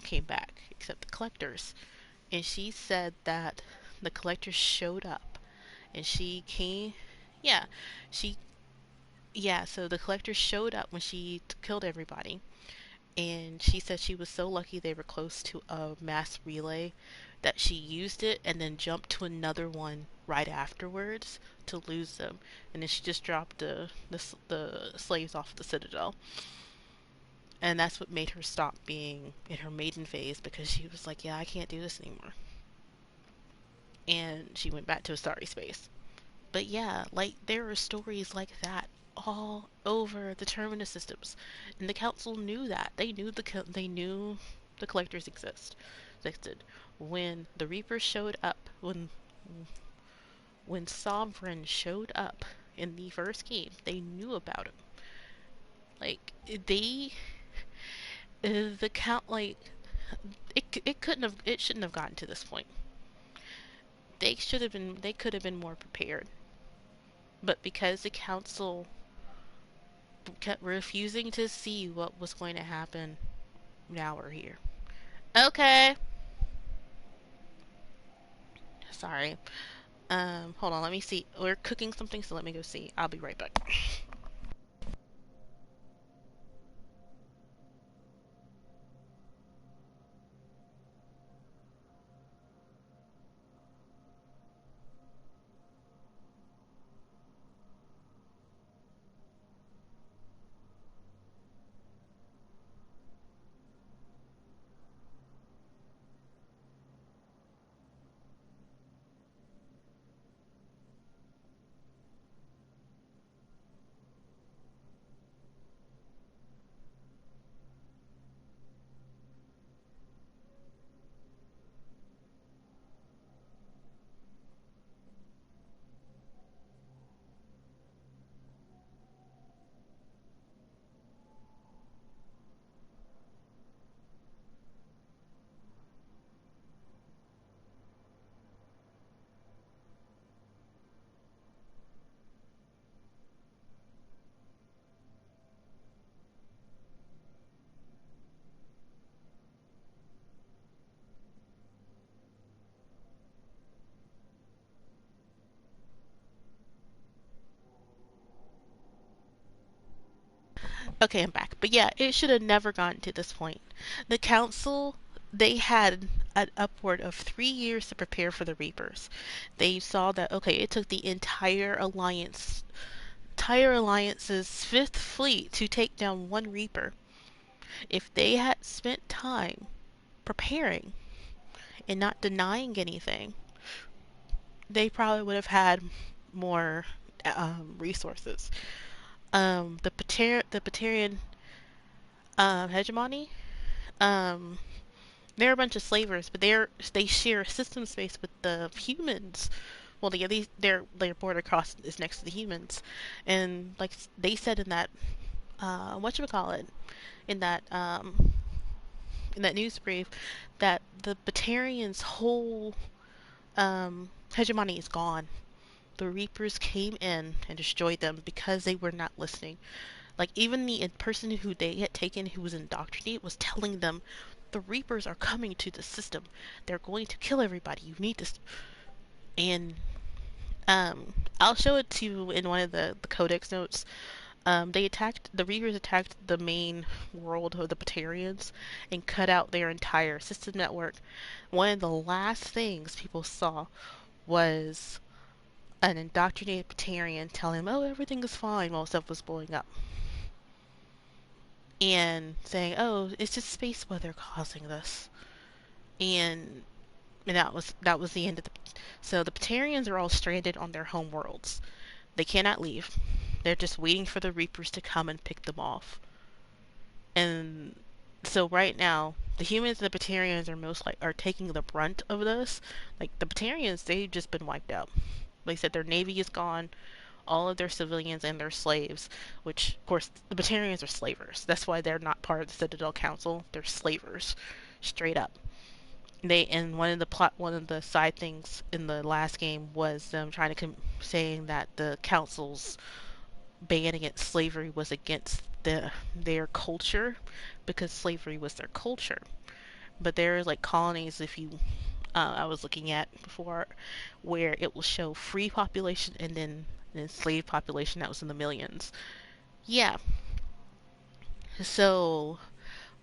Came back, except the collectors. And she said that the collectors showed up. And she came... Yeah, so the collectors showed up when she killed everybody. And she said she was so lucky they were close to a mass relay that she used it and then jumped to another one right afterwards to lose them. And then she just dropped the slaves off the Citadel. And that's what made her stop being in her maiden phase, because she was like, yeah, I can't do this anymore. And she went back to a starry space. But yeah, like, there are stories like that all over the terminus systems, and the council knew that. They knew the collectors existed. When the Reapers showed up, when Sovereign showed up in the first game, they knew about him. Like, the count, like, it shouldn't have gotten to this point. They could have been more prepared. But because the council kept refusing to see what was going to happen, now we're here. Okay. Sorry. Hold on, let me see. We're cooking something, so let me go see. I'll be right back. Okay, I'm back. But yeah, it should have never gotten to this point. The council, they had an upward of 3 years to prepare for the Reapers. They saw that, okay, it took the entire alliance's fifth fleet to take down one Reaper. If they had spent time preparing and not denying anything, they probably would have had more resources. The Batarian hegemony, they're a bunch of slavers, but they share system space with the humans. Well, their border cross is next to the humans, and like they said in that whatchamacallit, in that news brief that the Batarians' whole hegemony is gone. The Reapers came in and destroyed them because they were not listening. Like, even the person who they had taken who was indoctrinated was telling them, the Reapers are coming to the system. They're going to kill everybody. You need this. And I'll show it to you in one of the codex notes. The Reapers attacked the main world of the Batarians and cut out their entire system network. One of the last things people saw was an indoctrinated Batarian telling him, oh, everything is fine while stuff was blowing up. And saying, oh, it's just space weather causing this. And that was the end of the... So the Batarians are all stranded on their home worlds. They cannot leave. They're just waiting for the Reapers to come and pick them off. And so right now, the humans and the Batarians are taking the brunt of this. Like, the Batarians, they've just been wiped out. Like I said, their navy is gone, all of their civilians and their slaves, which, of course, the Batarians are slavers. That's why they're not part of the Citadel Council. They're slavers, straight up. And one of the side things in the last game was them trying to saying that the council's ban against slavery was against their culture, because slavery was their culture. But there's like colonies, if you I was looking at before, where it will show free population and then an enslaved population that was in the millions. Yeah. So,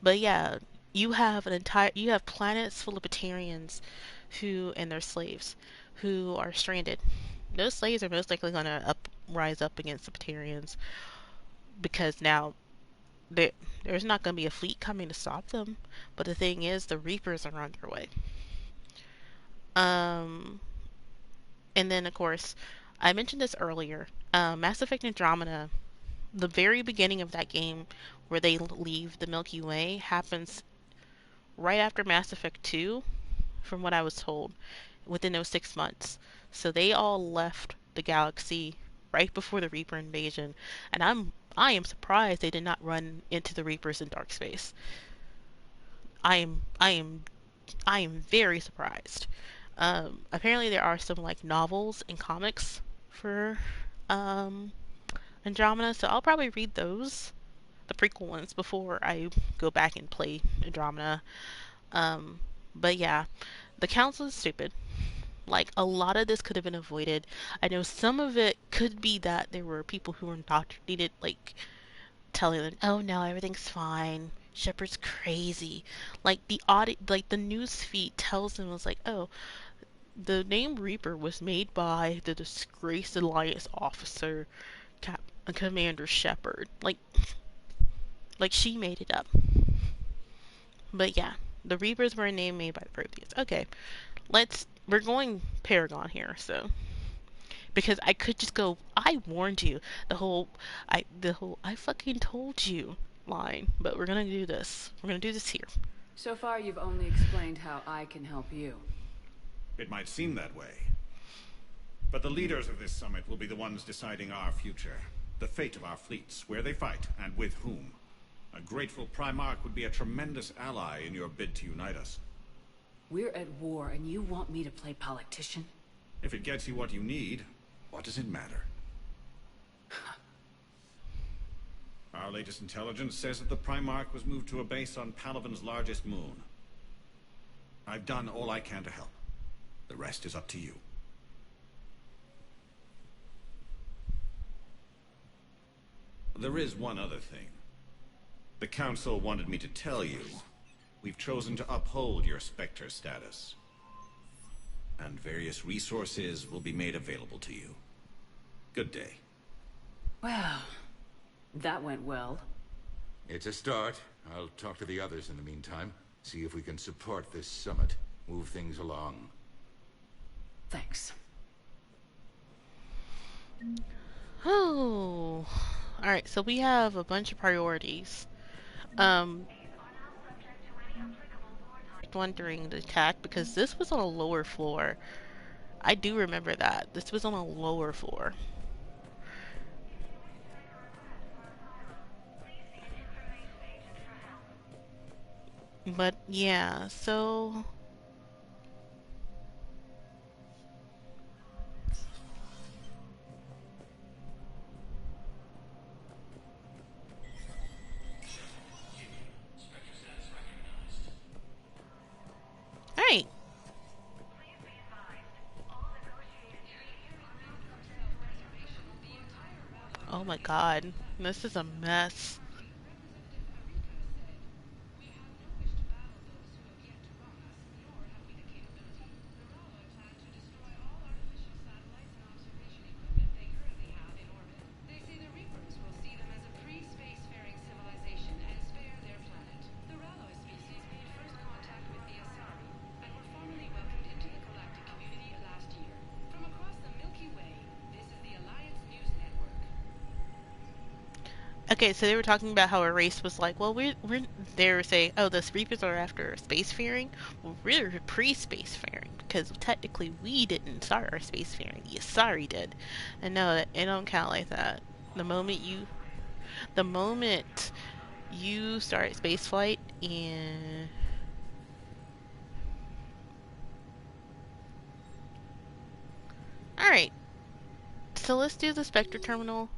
but yeah, you have planets full of Batarians and their slaves who are stranded. Those slaves are most likely going to rise up against the Batarians, because now there's not going to be a fleet coming to stop them. But the thing is, the Reapers are on their way. And then, of course, I mentioned this earlier. Mass Effect Andromeda, the very beginning of that game, where they leave the Milky Way, happens right after Mass Effect 2, from what I was told, within those 6 months. So they all left the galaxy right before the Reaper invasion, and I am surprised they did not run into the Reapers in dark space. I am very surprised. Apparently there are some like novels and comics for Andromeda, so I'll probably read those, the prequel ones, before I go back and play Andromeda. But yeah, the council is stupid. Like, a lot of this could have been avoided. I know some of it could be that there were people who were indoctrinated, like, telling them, oh no, everything's fine. Shepard's crazy. Like, the news feed tells them, it's like, oh, the name Reaper was made by the disgraced Alliance officer, Commander Shepard. Like, she made it up. But yeah, the Reapers were a name made by the Protheans. Okay, we're going Paragon here, so. Because I could just go, I warned you. I fucking told you line. But we're gonna do this. We're gonna do this here. So far, you've only explained how I can help you. It might seem that way. But the leaders of this summit will be the ones deciding our future. The fate of our fleets, where they fight, and with whom. A grateful Primarch would be a tremendous ally in your bid to unite us. We're at war, and you want me to play politician? If it gets you what you need, what does it matter? Our latest intelligence says that the Primarch was moved to a base on Palaven's largest moon. I've done all I can to help. The rest is up to you. There is one other thing. The Council wanted me to tell you, we've chosen to uphold your Spectre status. And various resources will be made available to you. Good day. Well, that went well. It's a start. I'll talk to the others in the meantime. See if we can support this summit. Move things along. Thanks. Oh. Alright, so we have a bunch of priorities. One during the attack, because this was on a lower floor. I do remember that. This was on a lower floor. But yeah, so alright. Oh my god. This is a mess. Okay, so they were talking about how a race was like, well, we're they were saying, oh, the Reapers are after spacefaring. Well, we're pre-spacefaring because technically we didn't start our spacefaring. The Asari did, and no, it don't count like that. The moment you, the moment you start spaceflight and all right, so let's do the Spectre terminal.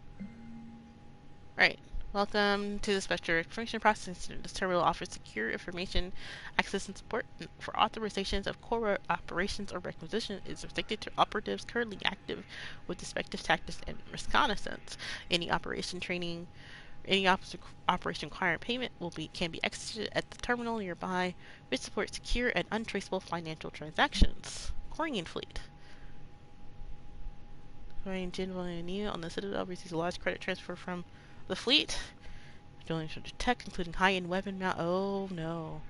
Right. Welcome to the Spectre Information Processing. This terminal offers secure information access and support for authorizations of core operations or requisition is restricted to operatives currently active with respective tactics and reconnaissance. Any operation training, any operation requiring payment can be executed at the terminal nearby, which supports secure and untraceable financial transactions. Quarian fleet. Quarian General on the Citadel receives a large credit transfer from the fleet. Dealing with tech, including high-end weapon mount. Oh no.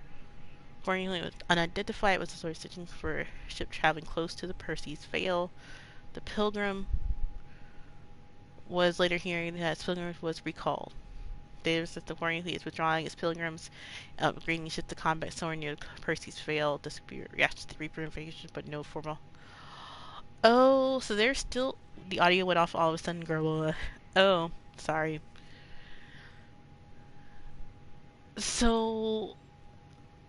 Accordingly, was unidentified was a source searching for a ship traveling close to the Percy's Veil. The Pilgrim was later hearing that its pilgrims was recalled. Davis said the Warring Fleet is withdrawing its pilgrims, bringing ships to combat somewhere near Percy's Veil. This could be a reaction to the Reaper invasion, but no formal. Oh, so they're still. The audio went off all of a sudden, girl. Oh, sorry. So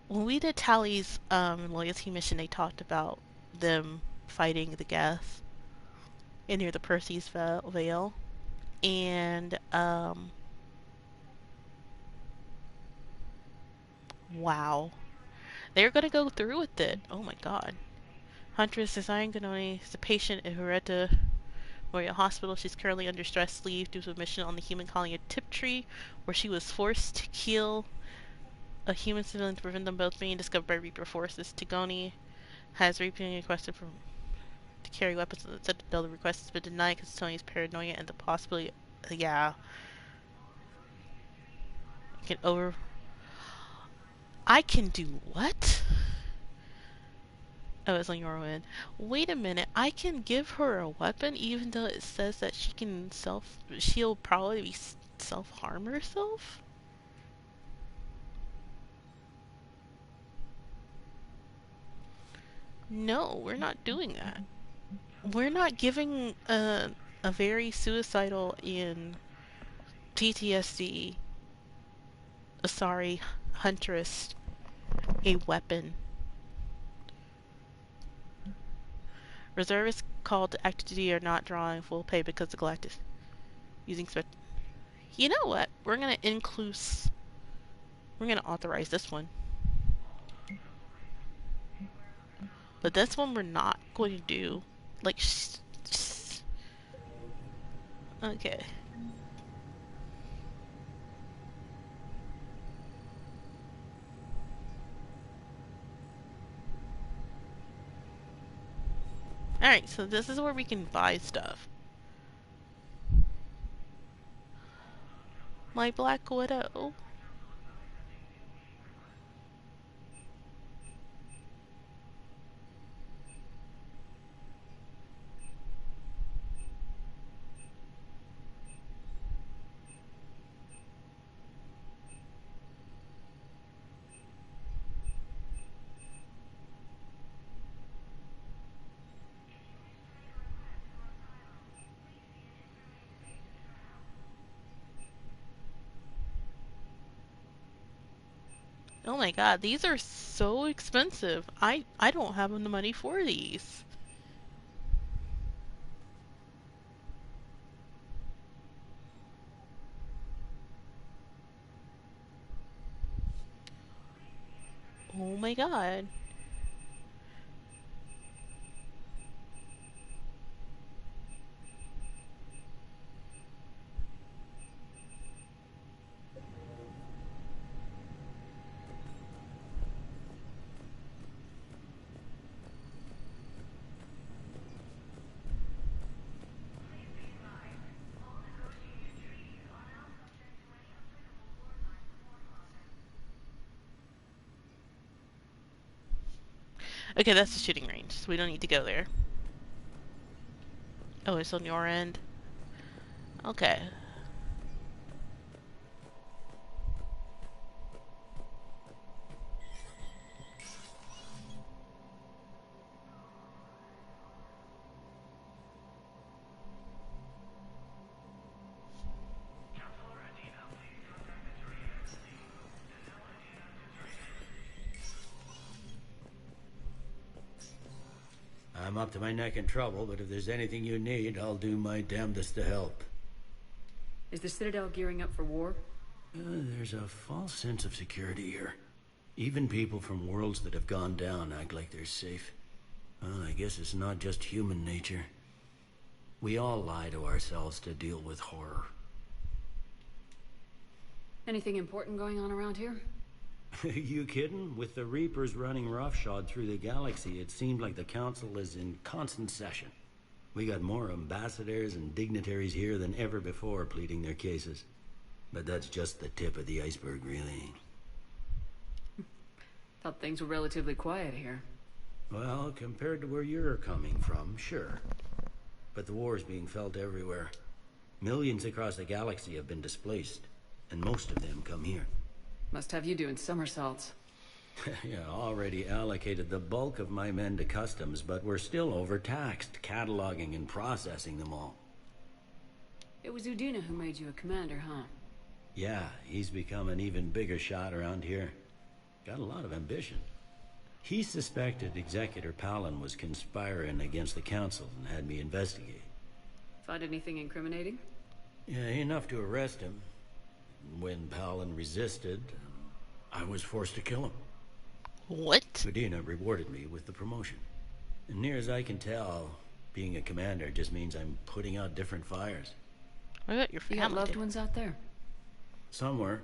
when we did Tally's loyalty mission, they talked about them fighting the Geth near the Percy's Veil, and wow, they're gonna go through with it. Oh my god. Huntress Design Ganoni is a patient at Hereta Memorial Hospital. She's currently under stress leave due to a mission on the human colony at Tiptree, where she was forced to kill a human civilian to prevent them both being discovered by Reaper forces. Tigoni has repeatedly requested to carry weapons on the Citadel. The request has been denied because Tony's paranoia and the possibility. Yeah. Can over. I can do what? Oh, it's on your end. Wait a minute. I can give her a weapon even though it says that she can she'll probably be self-harm herself? No, we're not doing that. We're not giving a very suicidal in PTSD Asari huntress a weapon. Reservists called to active duty are not drawing full pay because the Galactus using You know what? We're gonna authorize this one. But this one we're not going to do. Like, okay. Alright, so this is where we can buy stuff. My Black Widow. Oh my god, these are so expensive. I don't have the money for these. Oh my god. Okay, that's the shooting range, so we don't need to go there. Oh, it's on your end? Okay. I'm up to my neck in trouble, but if there's anything you need, I'll do my damnedest to help. Is the Citadel gearing up for war? There's a false sense of security here. Even people from worlds that have gone down act like they're safe. Well, I guess it's not just human nature. We all lie to ourselves to deal with horror. Anything important going on around here? You kidding? With the Reapers running roughshod through the galaxy, it seemed like the Council is in constant session. We got more ambassadors and dignitaries here than ever before pleading their cases. But that's just the tip of the iceberg, really. Thought things were relatively quiet here. Well, compared to where you're coming from, sure. But the war is being felt everywhere. Millions across the galaxy have been displaced, and most of them come here. Must have you doing somersaults. Yeah, already allocated the bulk of my men to customs, but we're still overtaxed, cataloging and processing them all. It was Udina who made you a commander, huh? Yeah, he's become an even bigger shot around here. Got a lot of ambition. He suspected Executor Palin was conspiring against the Council and had me investigate. Find anything incriminating? Yeah, enough to arrest him. When Palin resisted, I was forced to kill him. What? Udina rewarded me with the promotion. And near as I can tell, being a commander just means I'm putting out different fires. What about your family? You got loved ones out there? Somewhere.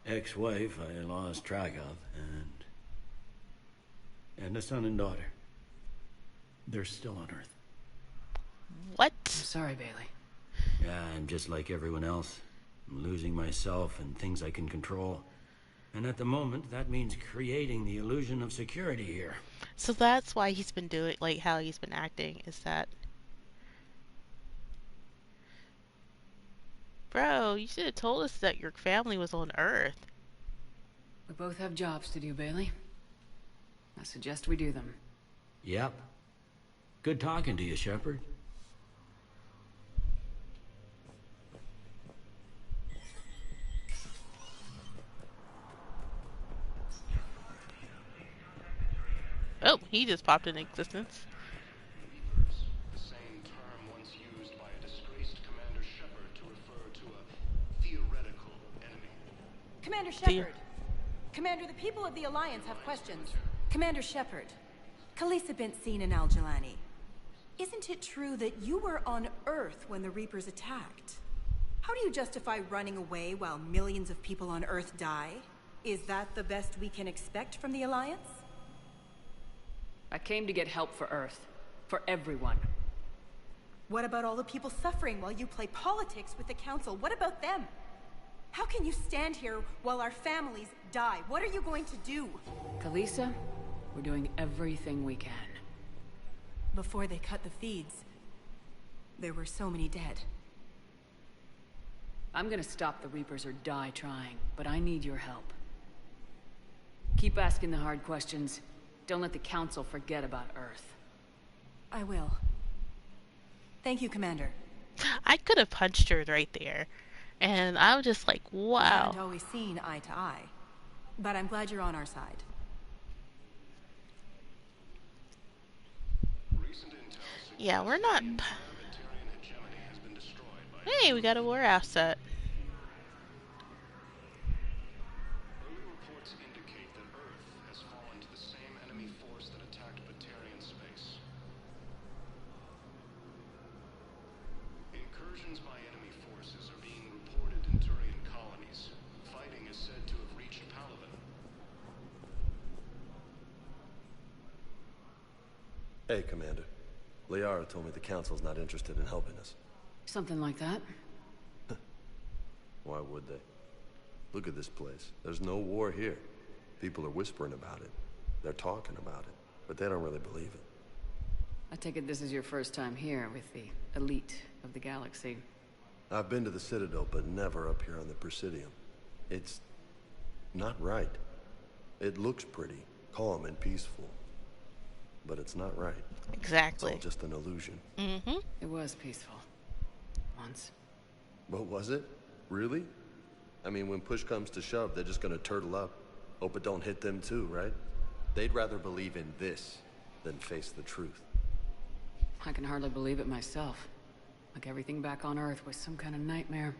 Ex-wife I lost track of, and a son and daughter. They're still on Earth. What? I'm sorry, Bailey. Yeah, I'm just like everyone else. I'm losing myself and things I can control. And at the moment, that means creating the illusion of security here. So that's why he's been doing, like, how he's been acting, is that... Bro, you should have told us that your family was on Earth. We both have jobs to do, Bailey. I suggest we do them. Yep. Good talking to you, Shepard. Oh, he just popped into existence. The same term once used by a disgraced Commander Shepard to refer to a theoretical enemy. Commander Shepard! Commander, the people of the Alliance have questions. Commander Shepard, Khaleesa bint Sin and Al-Jalani. Isn't it true that you were on Earth when the Reapers attacked? How do you justify running away while millions of people on Earth die? Is that the best we can expect from the Alliance? I came to get help for Earth. For everyone. What about all the people suffering while you play politics with the Council? What about them? How can you stand here while our families die? What are you going to do? Khaleesa, we're doing everything we can. Before they cut the feeds, there were so many dead. I'm gonna stop the Reapers or die trying, but I need your help. Keep asking the hard questions. Don't let the Council forget about Earth. I will. Thank you, Commander. I could have punched her right there. And I was just like, We wow. haven't always seen eye to eye. But I'm glad you're on our side. Yeah, we're not... Hey, we got a war asset. Early reports indicate that Earth has fallen to the same enemy force that attacked Batarian space. Incursions by enemy forces are being reported in Turian colonies. Fighting is said to have reached Palaven. Hey, Commander. Liara told me the Council's not interested in helping us. Something like that. Why would they? Look at this place. There's no war here. People are whispering about it. They're talking about it, but they don't really believe it. I take it this is your first time here with the elite of the galaxy. I've been to the Citadel, but never up here on the Presidium. It's not right. It looks pretty, calm and peaceful, but it's not right. Exactly. It's all just an illusion. Mm-hmm. It was peaceful. Once. But was it? Really? I mean, when push comes to shove, they're just gonna turtle up. Hope it don't hit them too, right? They'd rather believe in this than face the truth. I can hardly believe it myself. Like everything back on Earth was some kind of nightmare.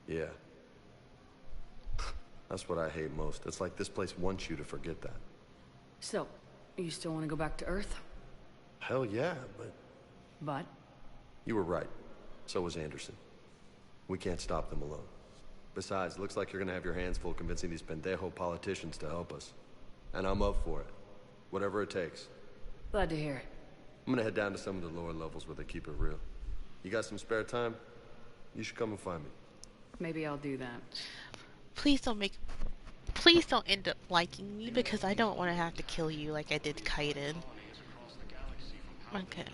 Yeah. That's what I hate most. It's like this place wants you to forget that. So, you still want to go back to Earth? Hell yeah, but... But? You were right. So was Anderson. We can't stop them alone. Besides, looks like you're gonna have your hands full convincing these pendejo politicians to help us. And I'm up for it. Whatever it takes. Glad to hear it. I'm gonna head down to some of the lower levels where they keep it real. You got some spare time? You should come and find me. Maybe I'll do that. Please don't end up liking me, because I don't want to have to kill you like I did Kaiden. Okay.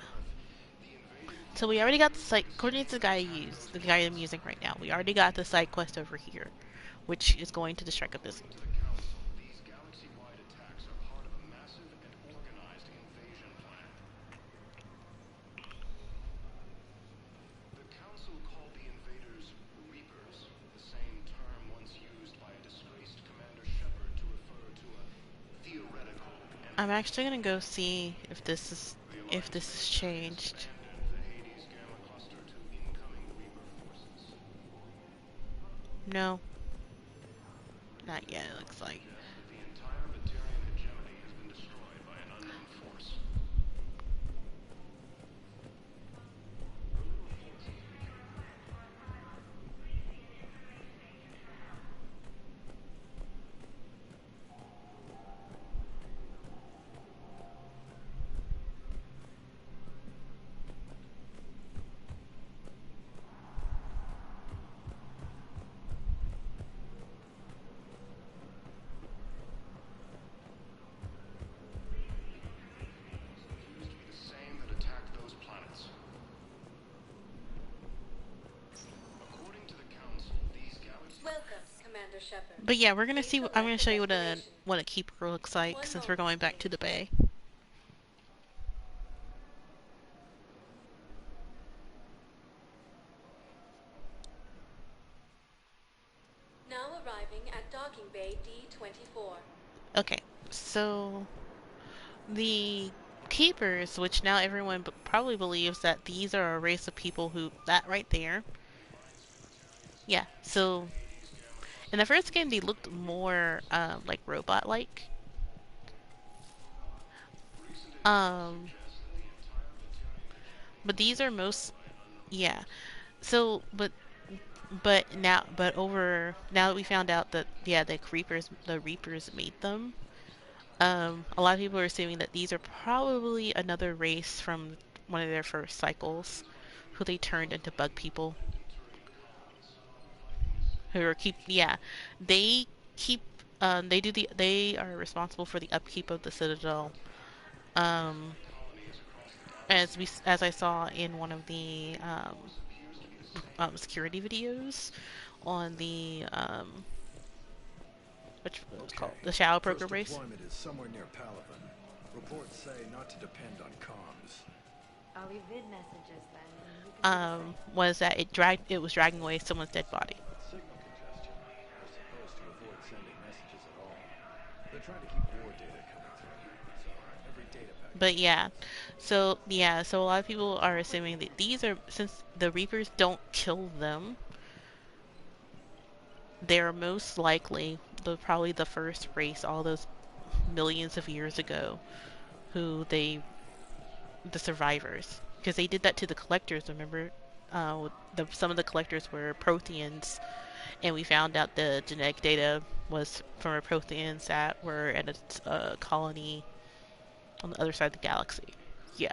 So we already got the site, according to the guy the guy I'm using right now, we already got the side quest over here, which is going to the Strike Abyss. These galaxy-wide attacks are part of a massive and organized invasion plan. The Council called the invaders Reapers, the same term once used by a disgraced Commander Shepard to refer to a theoretical enemy. I'm actually gonna go see if this is changed. No. Not yet, it looks like. The entire Batarian hegemony has been destroyed by an unknown force. But yeah, we're gonna see. I'm gonna show you what a keeper looks like since we're going back to the bay. Now arriving at docking bay D-24. Okay, so the keepers, which now everyone probably believes that these are a race of people who that right there. Yeah, so in the first game they looked more like robot-like. But these are yeah. So, but now that we found out that yeah, the Reapers made them. A lot of people are assuming that these are probably another race from one of their first cycles, who they turned into bug people. Who are they are responsible for the upkeep of the Citadel. As I saw in one of the security videos on the which was called the Shadow Broker race. Deployment is somewhere near Palaven. Reports say not to depend on comms. I'll leave vid messages then. Was that it was dragging away someone's dead body. Signal congestion. We're supposed to avoid sending messages at all. They're trying to keep war data coming through. So every data packet. But so a lot of people are assuming that these are, since the Reapers don't kill them, they're most likely probably the first race all those millions of years ago the survivors, because they did that to the collectors, remember? Some of the collectors were Protheans, and we found out the genetic data was from a Protheans that were at a colony on the other side of the galaxy. Yeah.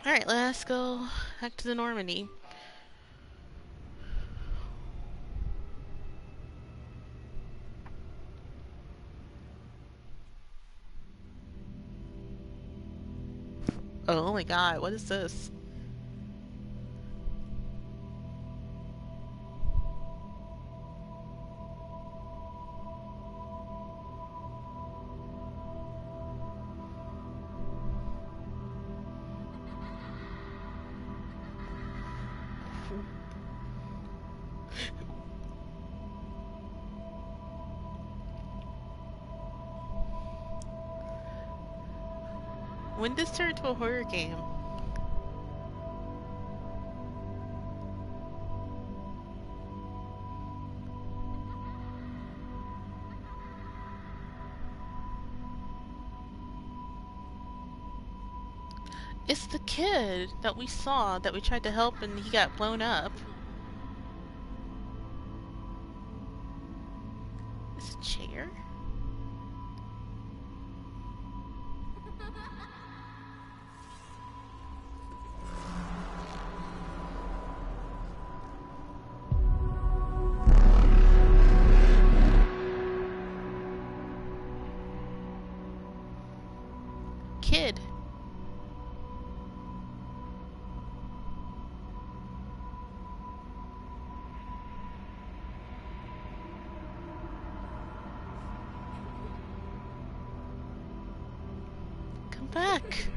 Alright, let's go back to the Normandy. Oh my god, what is this? When did this turn into a horror game? It's the kid that we saw, that we tried to help and he got blown up. It's a chair? Kid. Come back.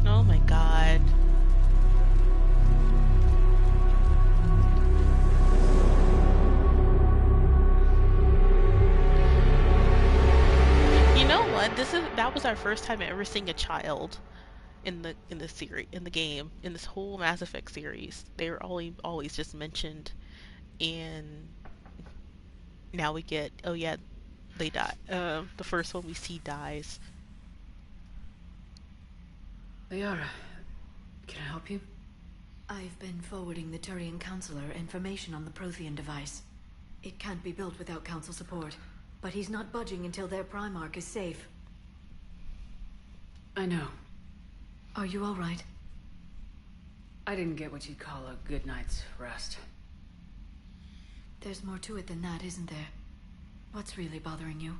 Oh my god. You know what? That was our first time ever seeing a child in the series, in the game, in this whole Mass Effect series. They were always just mentioned, and now we get, oh yeah, they die. The first one we see dies. Liara, can I help you? I've been forwarding the Turian Counselor information on the Prothean device. It can't be built without Council support, but he's not budging until their Primarch is safe. I know. Are you all right? I didn't get what you'd call a good night's rest. There's more to it than that, isn't there? What's really bothering you?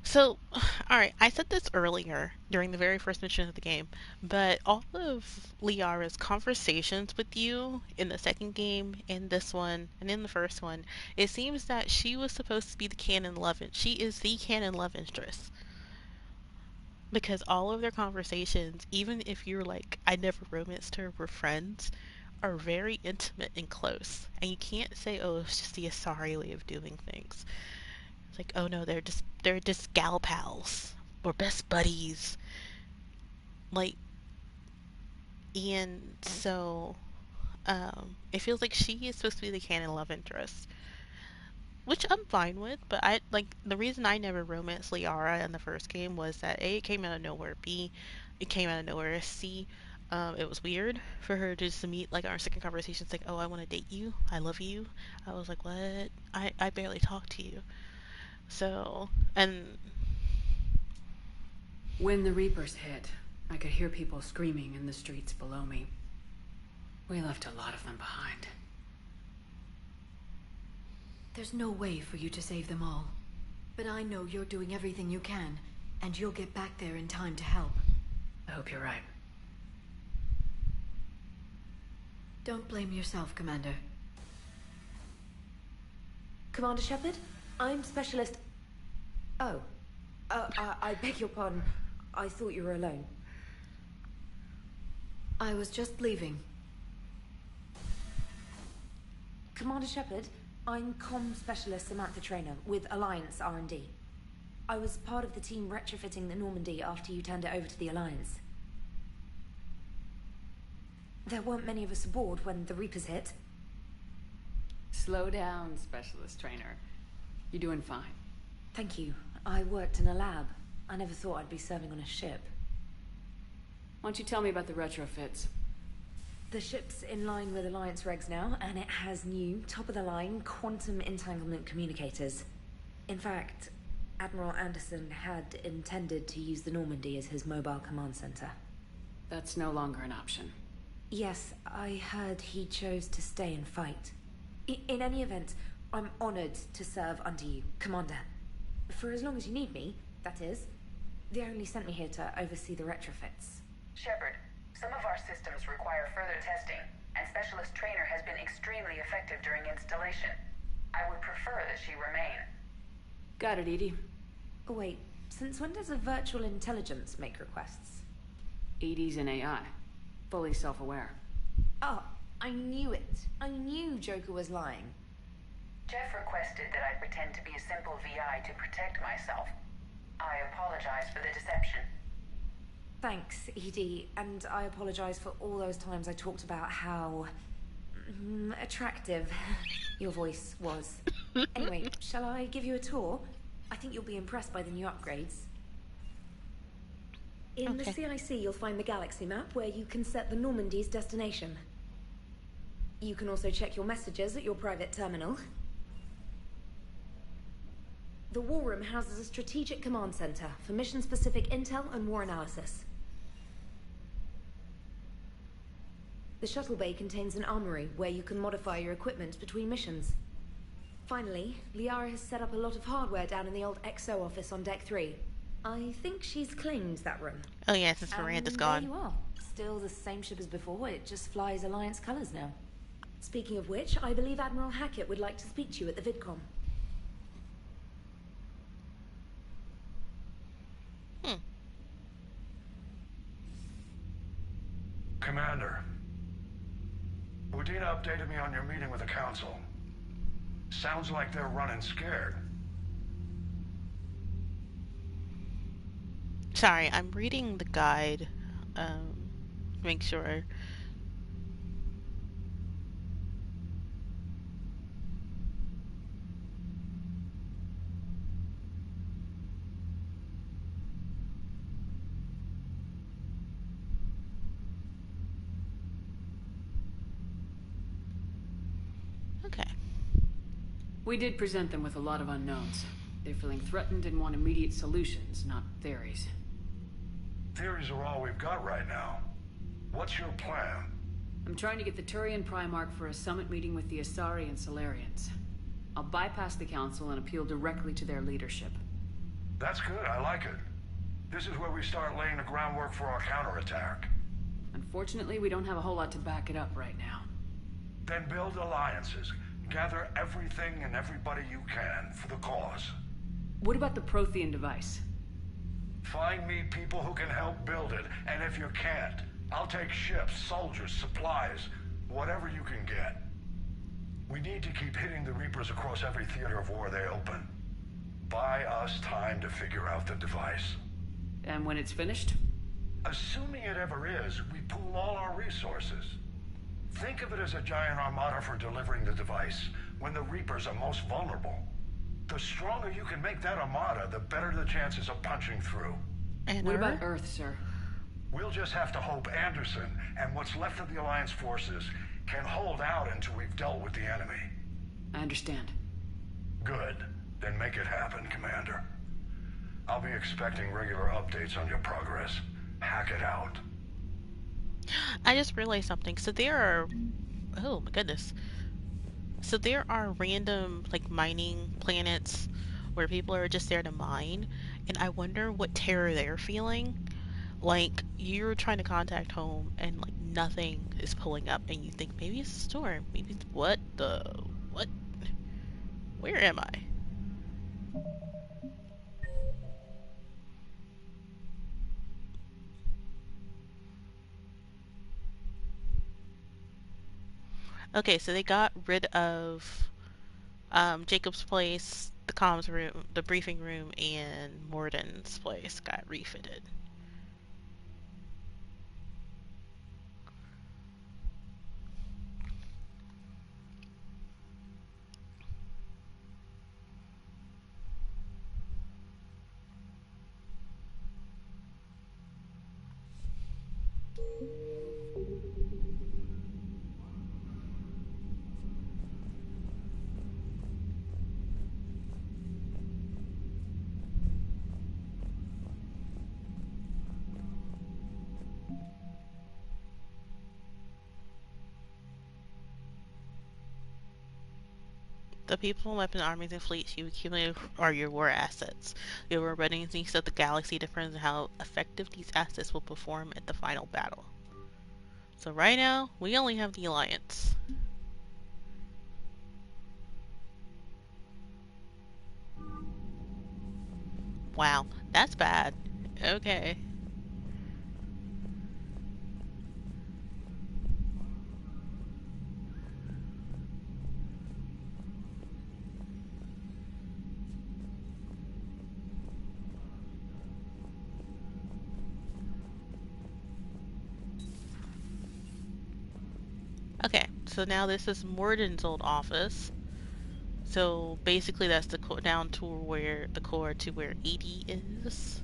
So, alright, I said this earlier during the very first mission of the game, but all of Liara's conversations with you in the second game, in this one, and in the first one, it seems that she was supposed to be the canon love interest. She is the canon love interest. Because all of their conversations, even if you're like, I never romanced her, we're friends, are very intimate and close. And you can't say, oh, it's just the Asari way of doing things. It's like, oh no, they're just gal pals. We're best buddies. Like, and so, it feels like she is supposed to be the canon love interest. Which I'm fine with, but the reason I never romanced Liara in the first game was that A, it came out of nowhere, B, it came out of nowhere, C, it was weird for her to just meet, like, our second conversation, it's like, oh, I want to date you, I love you. I was like, what? I barely talk to you. So, and... When the Reapers hit, I could hear people screaming in the streets below me. We left a lot of them behind. There's no way for you to save them all. But I know you're doing everything you can, and you'll get back there in time to help. I hope you're right. Don't blame yourself, Commander. Commander Shepard, I'm Specialist... Oh. I beg your pardon. I thought you were alone. I was just leaving. Commander Shepard, I'm Comm Specialist Samantha Traynor with Alliance R&D. I was part of the team retrofitting the Normandy after you turned it over to the Alliance. There weren't many of us aboard when the Reapers hit. Slow down, Specialist Trainer. You're doing fine. Thank you. I worked in a lab. I never thought I'd be serving on a ship. Why don't you tell me about the retrofits? The ship's in line with Alliance regs now, and it has new, top-of-the-line, quantum entanglement communicators. In fact, Admiral Anderson had intended to use the Normandy as his mobile command center. That's no longer an option. Yes, I heard he chose to stay and fight. In any event, I'm honored to serve under you, Commander. For as long as you need me, that is. They only sent me here to oversee the retrofits. Shepard, some of our systems require further testing, and Specialist Trainer has been extremely effective during installation. I would prefer that she remain. Got it, Edie. Wait, since when does a virtual intelligence make requests? Edie's an AI. Fully self-aware. Oh, I knew it. I knew Joker was lying. Jeff requested that I pretend to be a simple VI to protect myself. I apologize for the deception. Thanks, Edie, and I apologize for all those times I talked about how... attractive your voice was. Anyway, shall I give you a tour? I think you'll be impressed by the new upgrades. In the CIC, you'll find the galaxy map where you can set the Normandy's destination. You can also check your messages at your private terminal. The War Room houses a strategic command center for mission-specific intel and war analysis. The shuttle bay contains an armory where you can modify your equipment between missions. Finally, Liara has set up a lot of hardware down in the old XO office on Deck 3. I think she's claimed that room. Oh yeah, since Miranda's gone. There you are. Still the same ship as before, it just flies Alliance colors now. Speaking of which, I believe Admiral Hackett would like to speak to you at the VidCom. Commander, Udina updated me on your meeting with the Council. Sounds like they're running scared. Sorry, I'm reading the guide. Make sure. Okay. We did present them with a lot of unknowns. They're feeling threatened and want immediate solutions, not theories. Theories are all we've got right now. What's your plan? I'm trying to get the Turian Primarch for a summit meeting with the Asari and Solarians. I'll bypass the Council and appeal directly to their leadership. That's good, I like it. This is where we start laying the groundwork for our counterattack. Unfortunately, we don't have a whole lot to back it up right now. Then build alliances. Gather everything and everybody you can for the cause. What about the Prothean device? Find me people who can help build it, and if you can't, I'll take ships, soldiers, supplies, whatever you can get. We need to keep hitting the Reapers across every theater of war they open. Buy us time to figure out the device. And when it's finished? Assuming it ever is, we pool all our resources. Think of it as a giant armada for delivering the device, when the Reapers are most vulnerable. The stronger you can make that armada, the better the chances of punching through. And what about Earth, sir? We'll just have to hope Anderson and what's left of the Alliance forces can hold out until we've dealt with the enemy. I understand. Good. Then make it happen, Commander. I'll be expecting regular updates on your progress. Hack it out. I just realized something. So there are... Oh my goodness. So there are random, like, mining planets where people are just there to mine. And I wonder what terror they're feeling. Like, you're trying to contact home and, like, nothing is pulling up. And you think, maybe it's a storm. Maybe it's... What the... What? Where am I? Okay, so they got rid of Jacob's place, the comms room, the briefing room, and Morden's place got refitted. The people, weapons, armies, and fleets you accumulate are your war assets. Your readiness of the galaxy depends on how effective these assets will perform at the final battle. So right now, we only have the Alliance. Wow, that's bad. Okay. Okay, so now this is Morden's old office. So basically that's the down to where the core to where 80 is.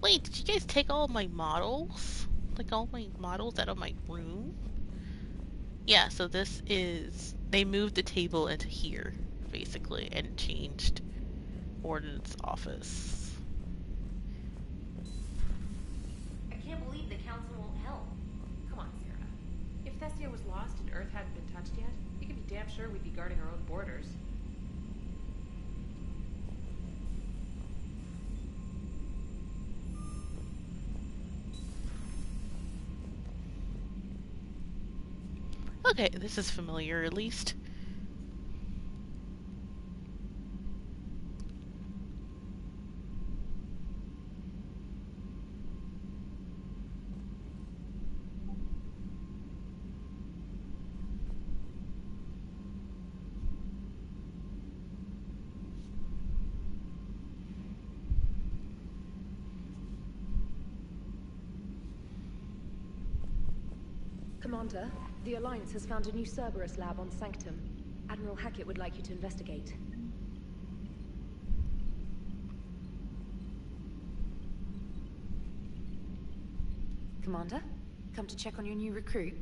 Wait, did you guys take all my models? Like all my models out of my room? Yeah, so this is... They moved the table into here, basically, and changed Morden's office. I can't believe the council won't help. Come on, Sarah. If Thessia was lost and Earth hadn't been touched yet, you can be damn sure we'd be guarding our own borders. Okay, this is familiar at least. Commander, the Alliance has found a new Cerberus lab on Sanctum. Admiral Hackett would like you to investigate. Commander, come to check on your new recruit?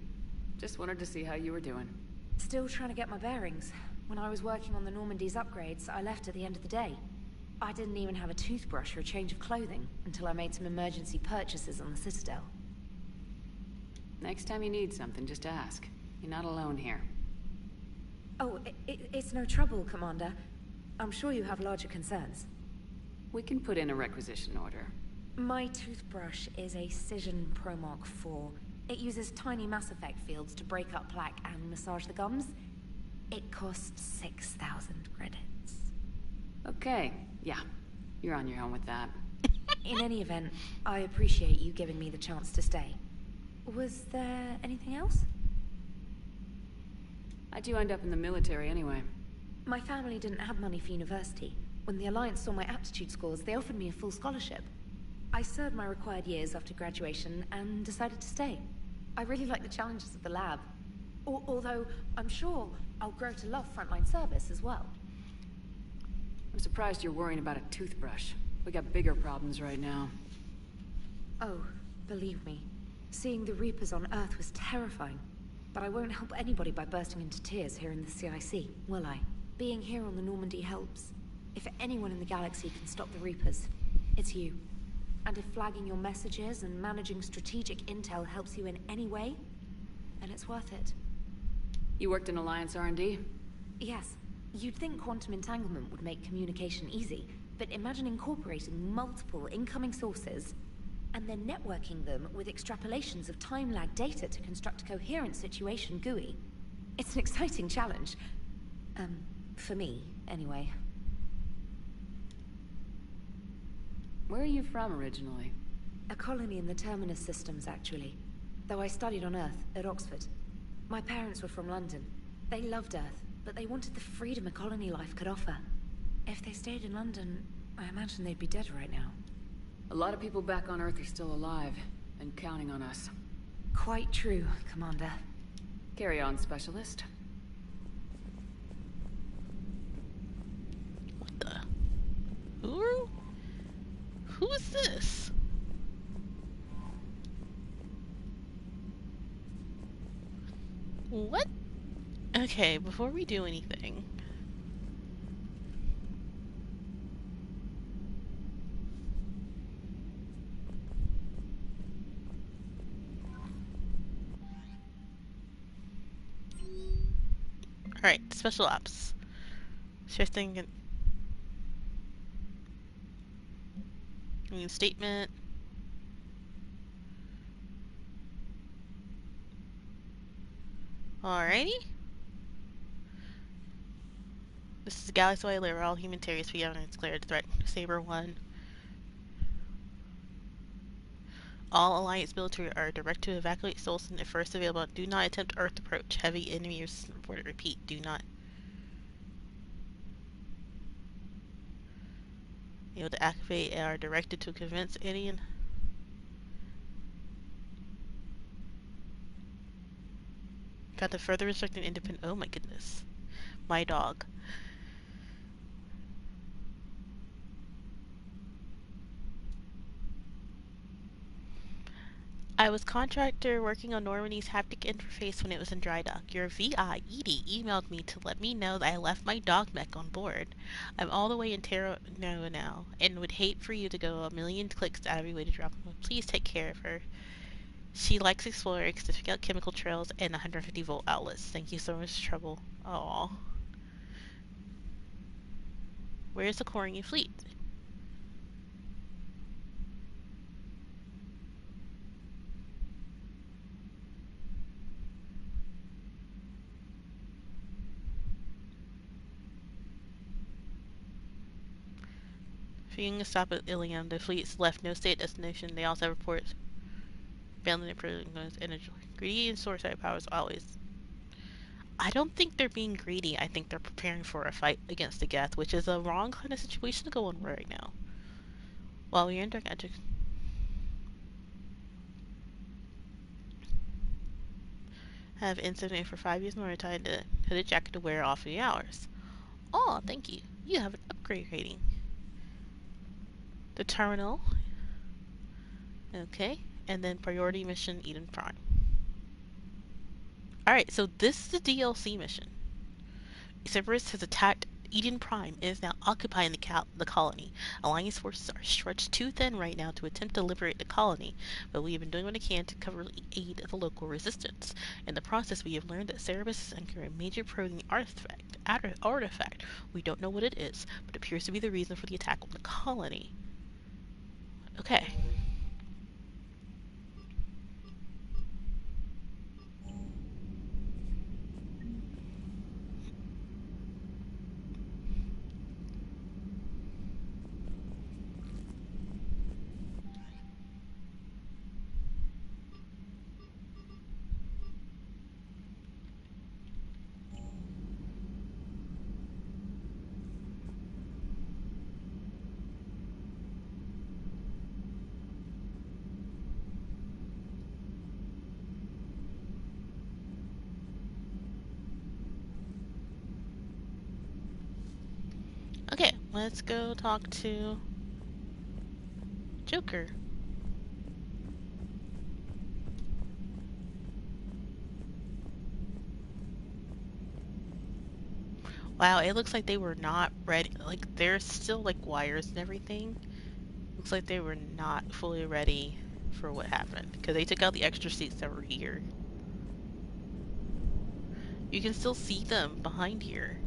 Just wanted to see how you were doing. Still trying to get my bearings. When I was working on the Normandy's upgrades, I left at the end of the day. I didn't even have a toothbrush or a change of clothing until I made some emergency purchases on the Citadel. Next time you need something, just ask. You're not alone here. Oh, it's no trouble, Commander. I'm sure you have larger concerns. We can put in a requisition order. My toothbrush is a Cision Pro Mark IV. It uses tiny Mass Effect fields to break up plaque and massage the gums. It costs 6,000 credits. Okay, yeah. You're on your own with that. In any event, I appreciate you giving me the chance to stay. Was there anything else? How'd you end up in the military anyway? My family didn't have money for university. When the Alliance saw my aptitude scores, they offered me a full scholarship. I served my required years after graduation and decided to stay. I really like the challenges of the lab. Although, I'm sure I'll grow to love frontline service as well. I'm surprised you're worrying about a toothbrush. We got bigger problems right now. Oh, believe me. Seeing the Reapers on Earth was terrifying. But I won't help anybody by bursting into tears here in the CIC, will I? Being here on the Normandy helps. If anyone in the galaxy can stop the Reapers, it's you. And if flagging your messages and managing strategic intel helps you in any way, then it's worth it. You worked in Alliance R&D? Yes. You'd think quantum entanglement would make communication easy, but imagine incorporating multiple incoming sources. and then networking them with extrapolations of time-lag data to construct a coherent situation GUI. It's an exciting challenge. For me, anyway. Where are you from originally? A colony in the Terminus systems, actually. Though I studied on Earth, at Oxford. My parents were from London. They loved Earth, but they wanted the freedom a colony life could offer. If they stayed in London, I imagine they'd be dead right now. A lot of people back on Earth are still alive, and counting on us. Quite true, Commander. Carry on, Specialist. What the? Who is this? What? Okay, before we do anything. Alright, special ops. Shifting. Statement. Alrighty. This is a galaxy-wide alert where all human terrorists be declared threat. Saber 1. All Alliance military are directed to evacuate Solston if first available. Do not attempt Earth approach. Heavy enemy reported. Repeat, do not. Able to activate are directed to convince alien. Got the further restricted independent. Oh my goodness. My dog. I was contractor working on Normandy's haptic interface when it was in dry dock. Your VI, Edie, emailed me to let me know that I left my dog mech on board. I'm all the way in Terra Nova now, and would hate for you to go a million clicks out of your way to drop them. Please take care of her. She likes exploring, sniffing out chemical trails, and 150-volt outlets. Thank you so much, Trouble. Aww. Where's the Corrigan fleet? Being a stop at Ilium, the fleet's left no state destination. They also have reports abandoned energy. Greedy and suicide powers always. I don't think they're being greedy. I think they're preparing for a fight against the Geth, which is a wrong kind of situation to go on right now. While we're in Dark Magic. Have incident for 5 years more time to hooded jacket to wear off the hours. Oh, thank you. You have an upgrade rating. The terminal. Okay. And then priority mission Eden Prime. Alright, so this is the DLC mission. Cerberus has attacked Eden Prime and is now occupying the colony. Alliance forces are stretched too thin right now to attempt to liberate the colony, but we have been doing what we can to covertly aid the local resistance. In the process, we have learned that Cerberus is anchoring a major protein artifact. We don't know what it is, but it appears to be the reason for the attack on the colony. Okay. Okay, let's go talk to Joker. Wow, it looks like they were not ready. Like, there's still, like, wires and everything. Looks like they were not fully ready for what happened. Because they took out the extra seats that were here. You can still see them behind here.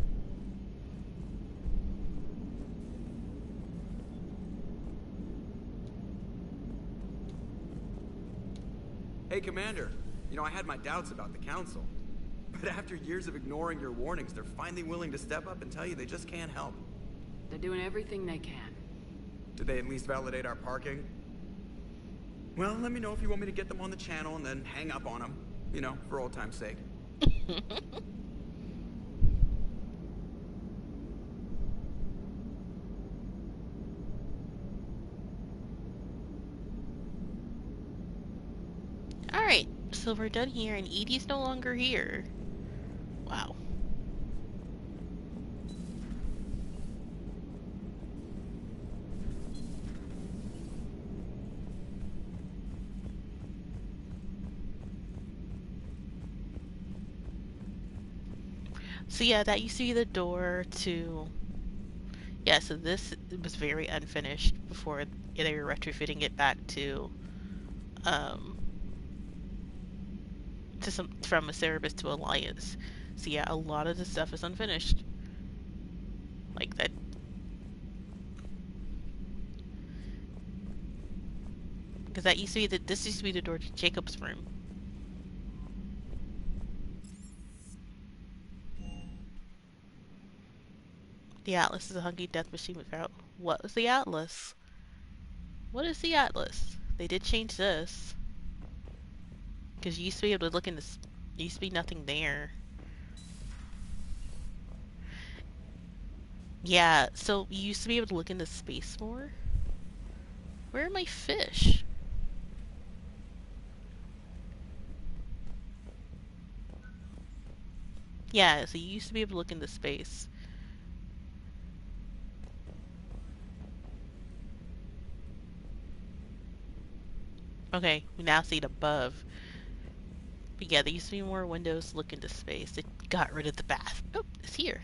Hey, Commander. You know, I had my doubts about the Council. But after years of ignoring your warnings, they're finally willing to step up and tell you they just can't help. They're doing everything they can. Did they at least validate our parking? Well, let me know if you want me to get them on the channel and then hang up on them. You know, for old time's sake. Alright, so we're done here, and Edie's no longer here. Wow. So yeah, that used to be the door to... Yeah, so this was very unfinished before they were retrofitting it back to from a Cerebus to Alliance. So yeah, a lot of the stuff is unfinished. Like that. Because that used to be this used to be the door to Jacob's room. The Atlas is a hunky death machine without... What was the Atlas? What is the Atlas? They did change this. Because you used to be able to look in this... There used to be nothing there. Yeah, so you used to be able to look into space more? Where are my fish? Yeah, so you used to be able to look into space. Okay, we now see it above. But yeah, there used to be more windows to look into space. It got rid of the bath. Oh, it's here.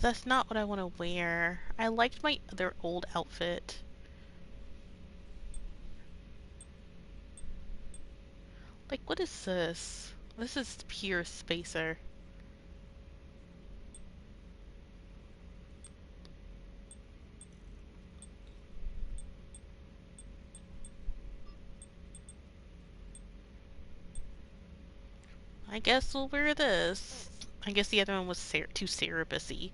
That's not what I want to wear. I liked my other old outfit. Like, what is this? This is pure spacer. I guess we'll wear this. I guess the other one was too Cerebus-y.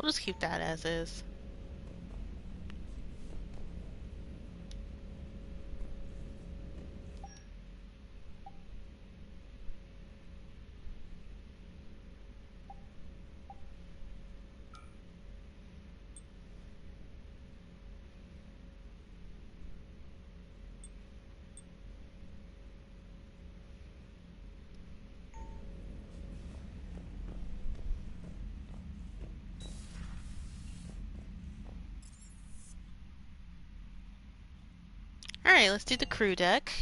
We'll just keep that as is. Alright, let's do the crew deck.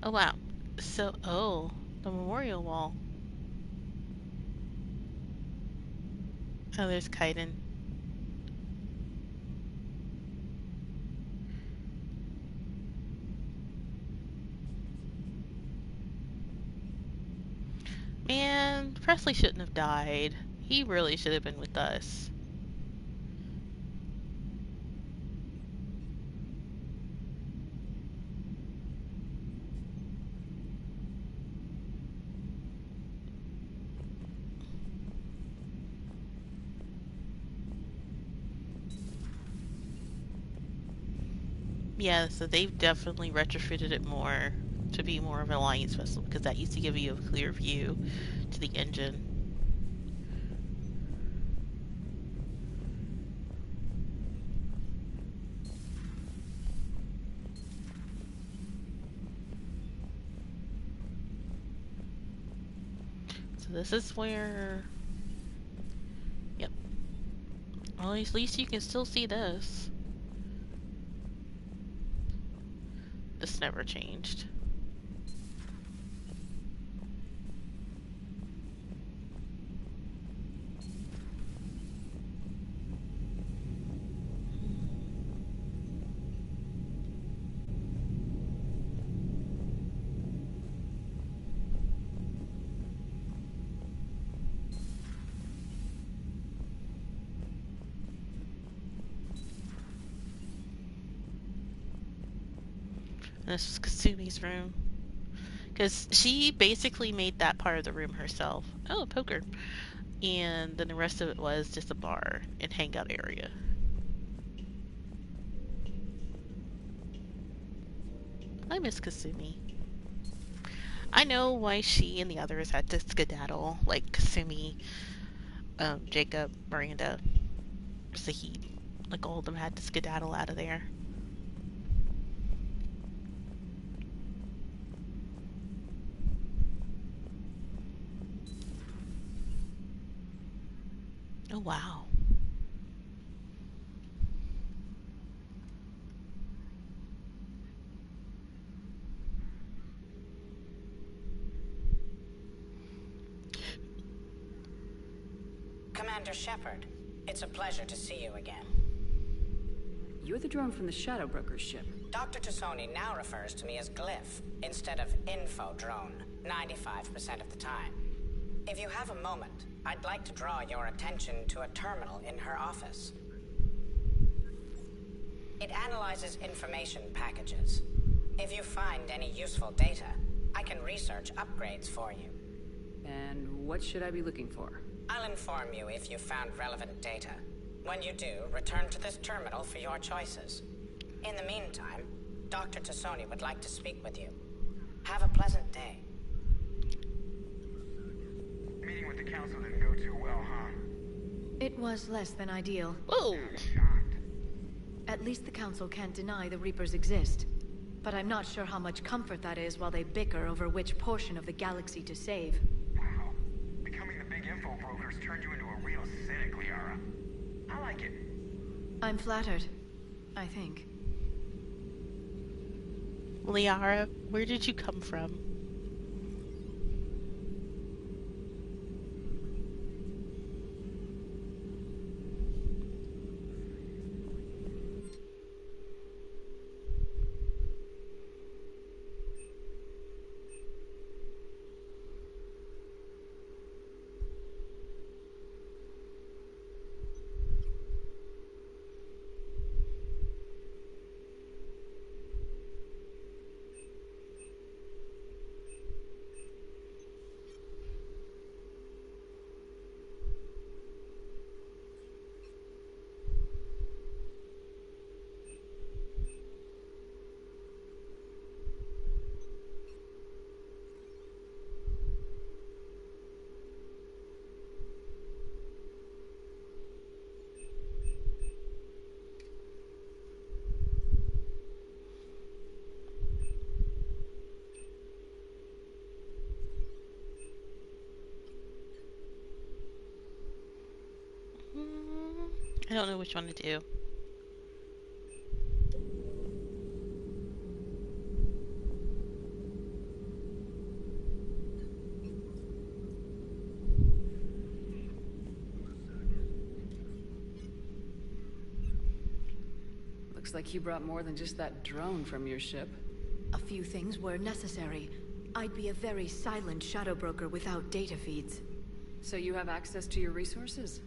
Oh wow. So, oh, the memorial wall. Oh, there's Kaiden. Man, Presley shouldn't have died. He really should have been with us. Yeah, so they've definitely retrofitted it more to be more of an Alliance vessel, because that used to give you a clear view to the engine. So this is where... Yep. Well, at least you can still see this. This never changed. And this is Kasumi's room. Because she basically made that part of the room herself. Oh, poker. And then the rest of it was just a bar and hangout area. I miss Kasumi. I know why she and the others had to skedaddle, like Kasumi, Jacob, Miranda, Sahid. Like all of them had to skedaddle out of there. Oh wow. Commander Shepard, it's a pleasure to see you again. You're the drone from the Shadow Broker's ship. Dr. Tassoni now refers to me as Glyph instead of Info Drone, 95% of the time. If you have a moment, I'd like to draw your attention to a terminal in her office. It analyzes information packages. If you find any useful data, I can research upgrades for you. And what should I be looking for? I'll inform you if you found relevant data. When you do, return to this terminal for your choices. In the meantime, Dr. Tassoni would like to speak with you. Have a pleasant day. Meeting with the council didn't go too well, huh? It was less than ideal. Whoa! At least the council can't deny the Reapers exist. But I'm not sure how much comfort that is while they bicker over which portion of the galaxy to save. Wow. Becoming the big info brokers turned you into a real cynic, Liara. I like it. I'm flattered. I think. Liara, where did you come from? I don't know which one to do. Looks like you brought more than just that drone from your ship. A few things were necessary. I'd be a very silent shadow broker without data feeds. So you have access to your resources?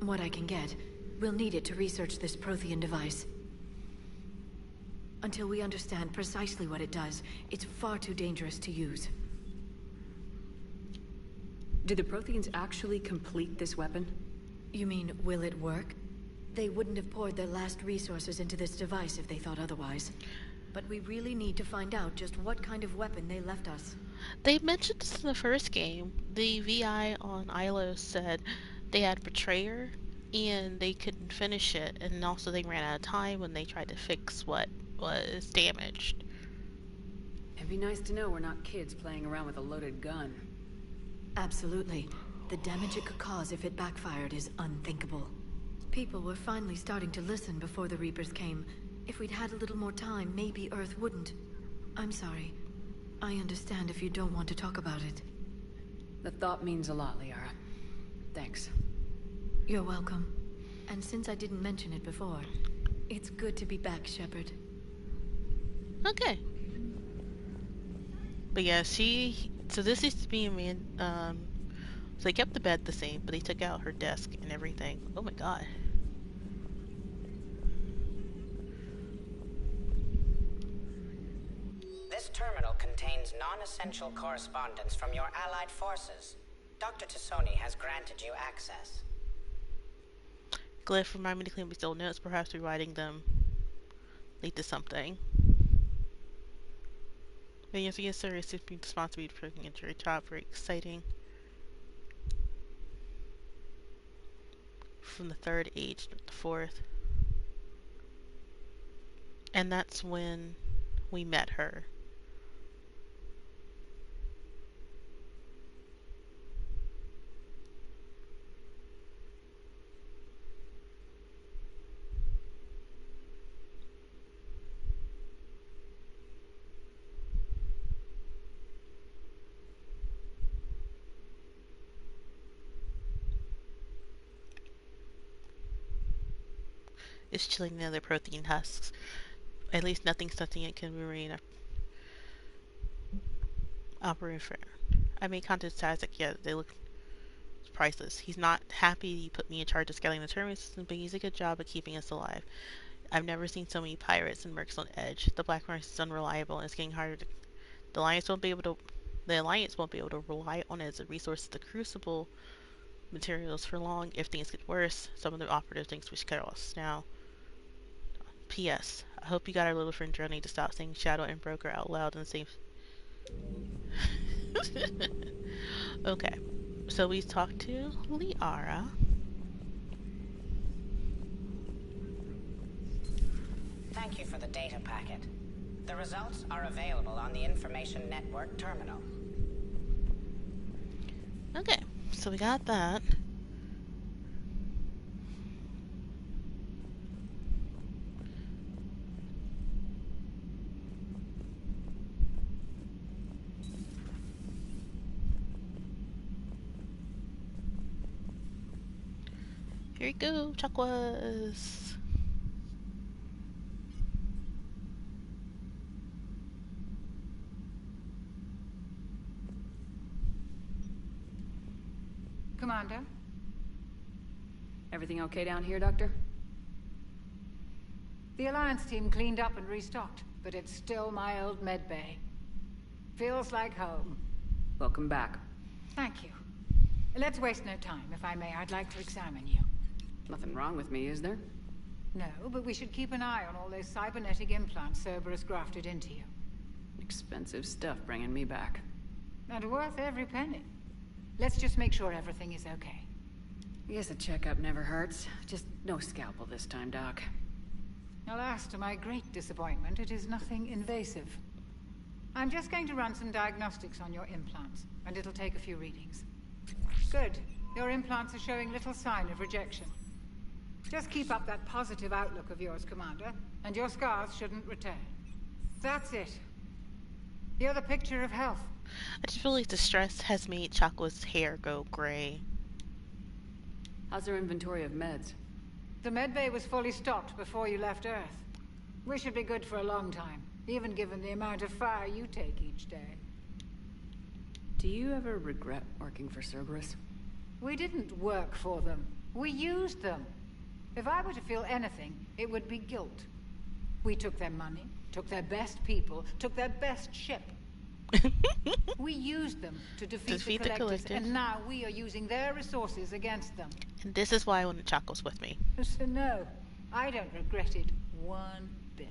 What I can get. We'll need it to research this Prothean device. Until we understand precisely what it does, it's far too dangerous to use. Did the Protheans actually complete this weapon? You mean, will it work? They wouldn't have poured their last resources into this device if they thought otherwise. But we really need to find out just what kind of weapon they left us. They mentioned this in the first game. The VI on Ilo said they had Betrayer, and they couldn't finish it, and also they ran out of time when they tried to fix what was damaged. It'd be nice to know we're not kids playing around with a loaded gun. Absolutely. The damage it could cause if it backfired is unthinkable. People were finally starting to listen before the Reapers came. If we'd had a little more time, maybe Earth wouldn't. I'm sorry. I understand if you don't want to talk about it. The thought means a lot, Liara. Thanks. You're welcome. And since I didn't mention it before, it's good to be back, Shepard. Okay. But yeah, so this used to be a man, so they kept the bed the same, but they took out her desk and everything. Oh my god. This terminal contains non-essential correspondence from your allied forces. Dr. Tassoni has granted you access. Glyph, remind me to clean up these old notes, perhaps rewriting them lead to something. But yes, sir, it's being responsibility for putting into your job. Very exciting. From the third age to the fourth. And that's when we met her. Is chilling the other protein husks. At least nothing's touching it can remain operating fair. I made contact with Isaac, yeah, they look priceless. He's not happy he put me in charge of scaling the terminal system, but he's a good job at keeping us alive. I've never seen so many pirates and mercs on edge. The Black Market is unreliable and it's getting harder to the Alliance won't be able to rely on it as a resource to the Crucible materials for long if things get worse. Some of the operative things we should cut off now. P.S. I hope you got our little friend Journey to stop saying Shadow and Broker out loud in the same... Okay. So we talked to Liara. Thank you for the data packet. The results are available on the Information Network terminal. Okay, so we got that. Here you go, chakwas. Commander? Everything okay down here, Doctor? The Alliance team cleaned up and restocked, but it's still my old med bay. Feels like home. Welcome back. Thank you. Let's waste no time. If I may, I'd like to examine you. Nothing wrong with me, is there? No, but we should keep an eye on all those cybernetic implants Cerberus grafted into you. Expensive stuff bringing me back. And worth every penny. Let's just make sure everything is okay. I guess a checkup never hurts. Just no scalpel this time, Doc. Alas, to my great disappointment, it is nothing invasive. I'm just going to run some diagnostics on your implants, and it'll take a few readings. Good. Your implants are showing little sign of rejection. Just keep up that positive outlook of yours, Commander, and your scars shouldn't return. That's it. You're the picture of health. I just feel like the stress has made Chakwa's hair go gray. How's our inventory of meds? The medbay was fully stocked before you left Earth. We should be good for a long time, even given the amount of fire you take each day. Do you ever regret working for Cerberus? We didn't work for them. We used them. If I were to feel anything, it would be guilt. We took their money, took their best people, took their best ship. We used them to defeat the collectors, and now we are using their resources against them. And this is why I wanted Chakos with me. So no, I don't regret it one bit.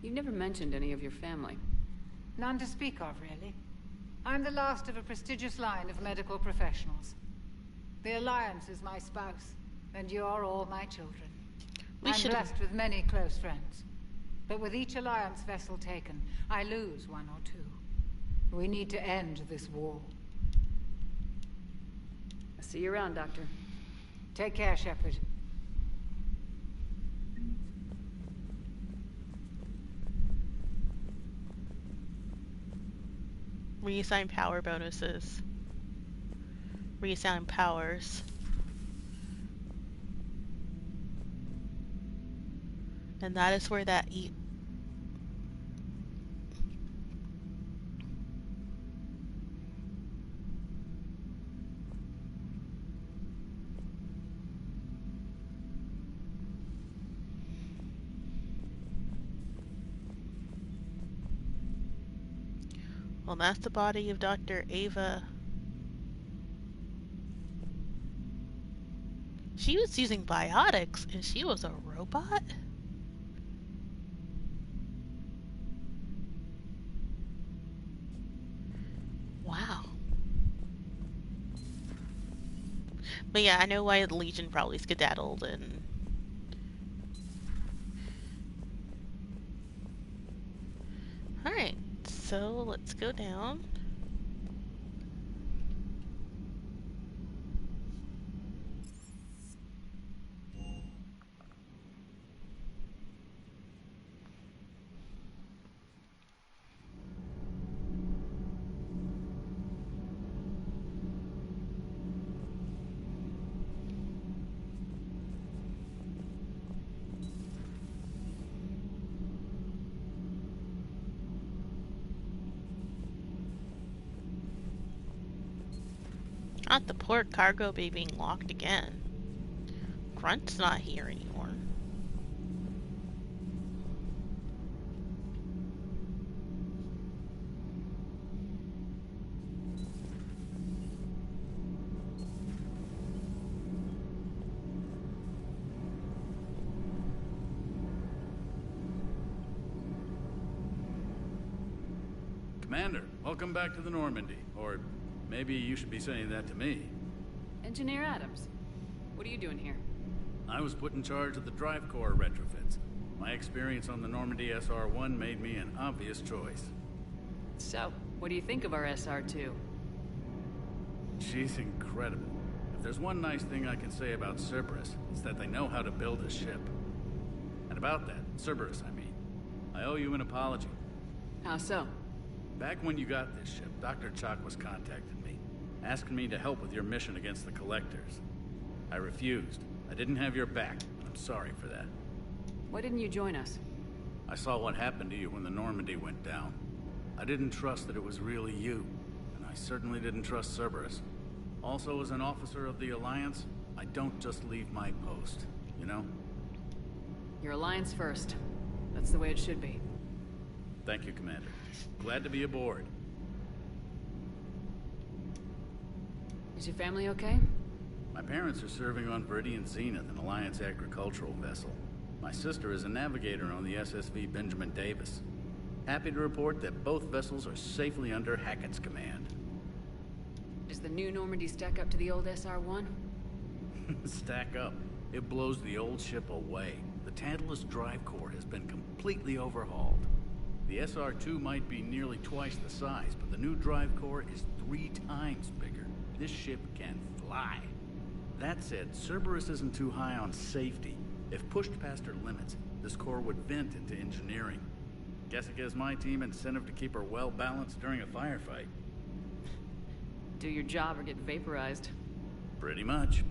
You never mentioned any of your family. None to speak of, really. I'm the last of a prestigious line of medical professionals. The Alliance is my spouse, and you're all my children. I'm blessed with many close friends. But with each Alliance vessel taken, I lose one or two. We need to end this war. I'll see you around, Doctor. Take care, Shepard. Reassign power bonuses. Reassign powers. And that is where that well, that's the body of Dr. Ava. She was using biotics and she was a robot? Wow. But yeah, I know why the Legion probably skedaddled and... Alright, so let's go down. Not the port cargo bay being locked again. Grunt's not here anymore. Commander, welcome back to the Normandy. Or maybe you should be saying that to me. Engineer Adams, what are you doing here? I was put in charge of the drive core retrofits. My experience on the Normandy SR-1 made me an obvious choice. So, what do you think of our SR-2? She's incredible. If there's one nice thing I can say about Cerberus, it's that they know how to build a ship. And about that, Cerberus, I mean, I owe you an apology. How so? Back when you got this ship, Dr. Chakwas contacted me, asking me to help with your mission against the Collectors. I refused. I didn't have your back, and I'm sorry for that. Why didn't you join us? I saw what happened to you when the Normandy went down. I didn't trust that it was really you, and I certainly didn't trust Cerberus. Also, as an officer of the Alliance, I don't just leave my post, you know? Your Alliance first. That's the way it should be. Thank you, Commander. Glad to be aboard. Is your family okay? My parents are serving on Viridian Zenith, an Alliance agricultural vessel. My sister is a navigator on the SSV Benjamin Davis. Happy to report that both vessels are safely under Hackett's command. Does the new Normandy stack up to the old SR-1? Stack up. It blows the old ship away. The Tantalus drive core has been completely overhauled. The SR-2 might be nearly twice the size, but the new drive core is 3 times bigger. This ship can fly. That said, Cerberus isn't too high on safety. If pushed past her limits, this core would vent into engineering. Guess it gives my team incentive to keep her well balanced during a firefight. Do your job or get vaporized. Pretty much.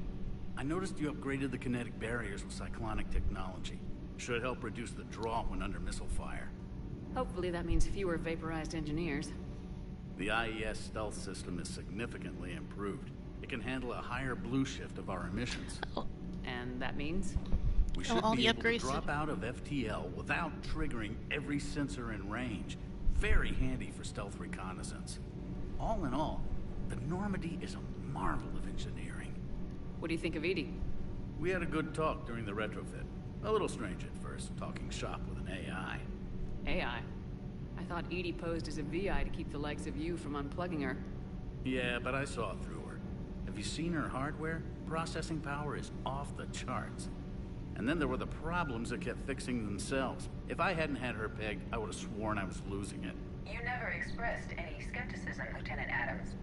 I noticed you upgraded the kinetic barriers with cyclonic technology. Should help reduce the draw when under missile fire. Hopefully that means fewer vaporized engineers. The IES stealth system is significantly improved. It can handle a higher blue shift of our emissions. And that means? We should be able to drop out of FTL without triggering every sensor in range. Very handy for stealth reconnaissance. All in all, the Normandy is a marvel of engineering. What do you think of Edie? We had a good talk during the retrofit. A little strange at first, talking shop with an AI. AI? I thought Edie posed as a VI to keep the likes of you from unplugging her. Yeah, but I saw through her. Have you seen her hardware? Processing power is off the charts. And then there were the problems that kept fixing themselves. If I hadn't had her pegged, I would have sworn I was losing it. You never expressed any skepticism, Lieutenant Adams.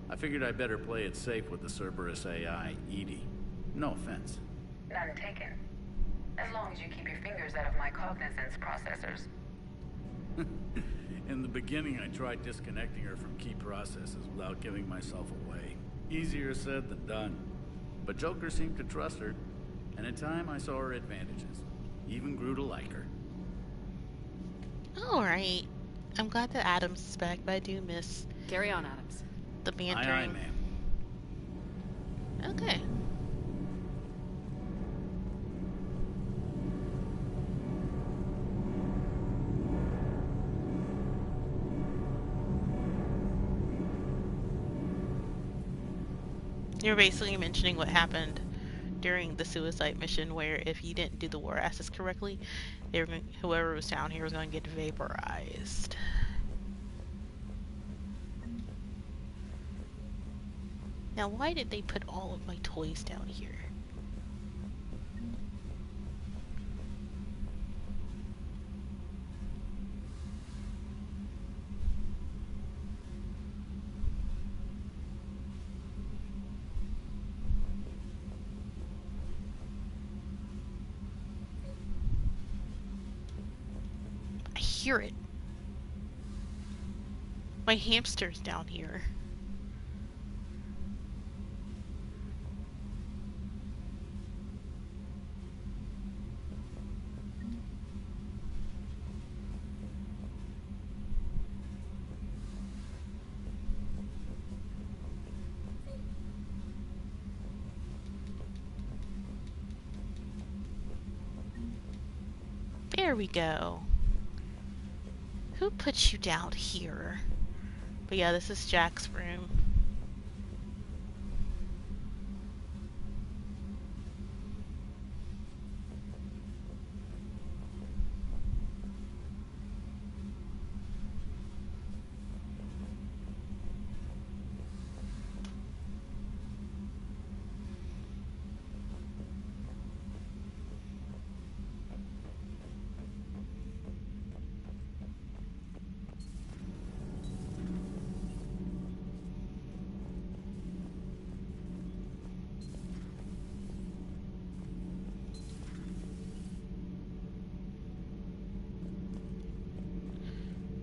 I figured I'd better play it safe with the Cerberus AI, Edie. No offense. None taken. As long as you keep your fingers out of my cognizance processors. In the beginning, I tried disconnecting her from key processes without giving myself away. Easier said than done. But Joker seemed to trust her, and in time I saw her advantages. Even grew to like her. Alright. I'm glad that Adams is back, but I do miss... Carry on, Adams. The bantering. Aye, aye, ma'am. Okay. You're basically mentioning what happened during the suicide mission, where if you didn't do the war assets correctly, they were going, whoever was down here was going to get vaporized. Now, why did they put all of my toys down here? I hear it. My hamster's down here. There we go. Who put you down here? But yeah, this is Jack's room.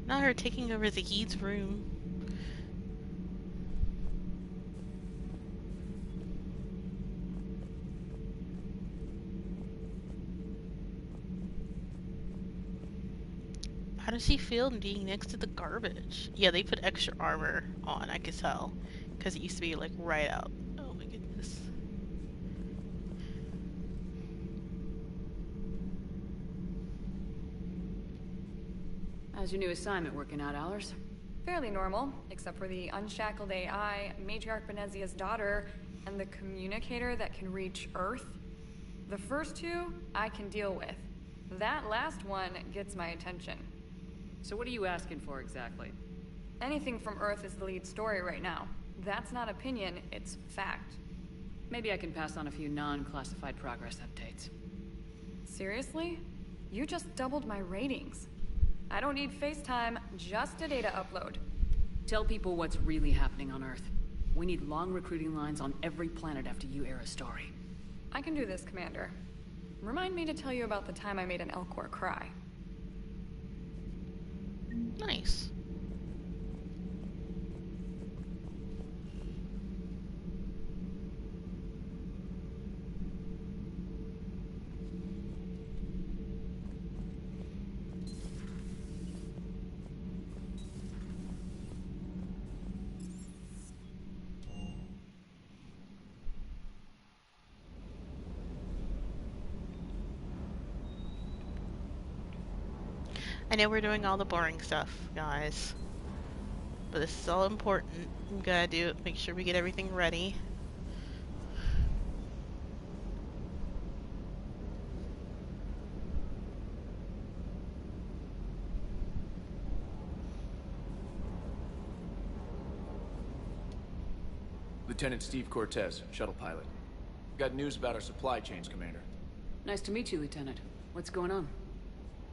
Not her taking over the Eads room. How does she feel being next to the garbage? Yeah, they put extra armor on, I could tell. Because it used to be like right out. Oh my goodness. How's your new assignment working out, Allers? Fairly normal, except for the unshackled AI, Matriarch Benezia's daughter, and the communicator that can reach Earth. The first two, I can deal with. That last one gets my attention. So what are you asking for exactly? Anything from Earth is the lead story right now. That's not opinion, it's fact. Maybe I can pass on a few non-classified progress updates. Seriously? You just doubled my ratings. I don't need FaceTime, just a data upload. Tell people what's really happening on Earth. We need long recruiting lines on every planet after you air a story. I can do this, Commander. Remind me to tell you about the time I made an Elcor cry. Nice. I know we're doing all the boring stuff, guys. But this is all important. We gotta do it. Make sure we get everything ready. Lieutenant Steve Cortez, shuttle pilot. Got news about our supply chains, Commander. Nice to meet you, Lieutenant. What's going on?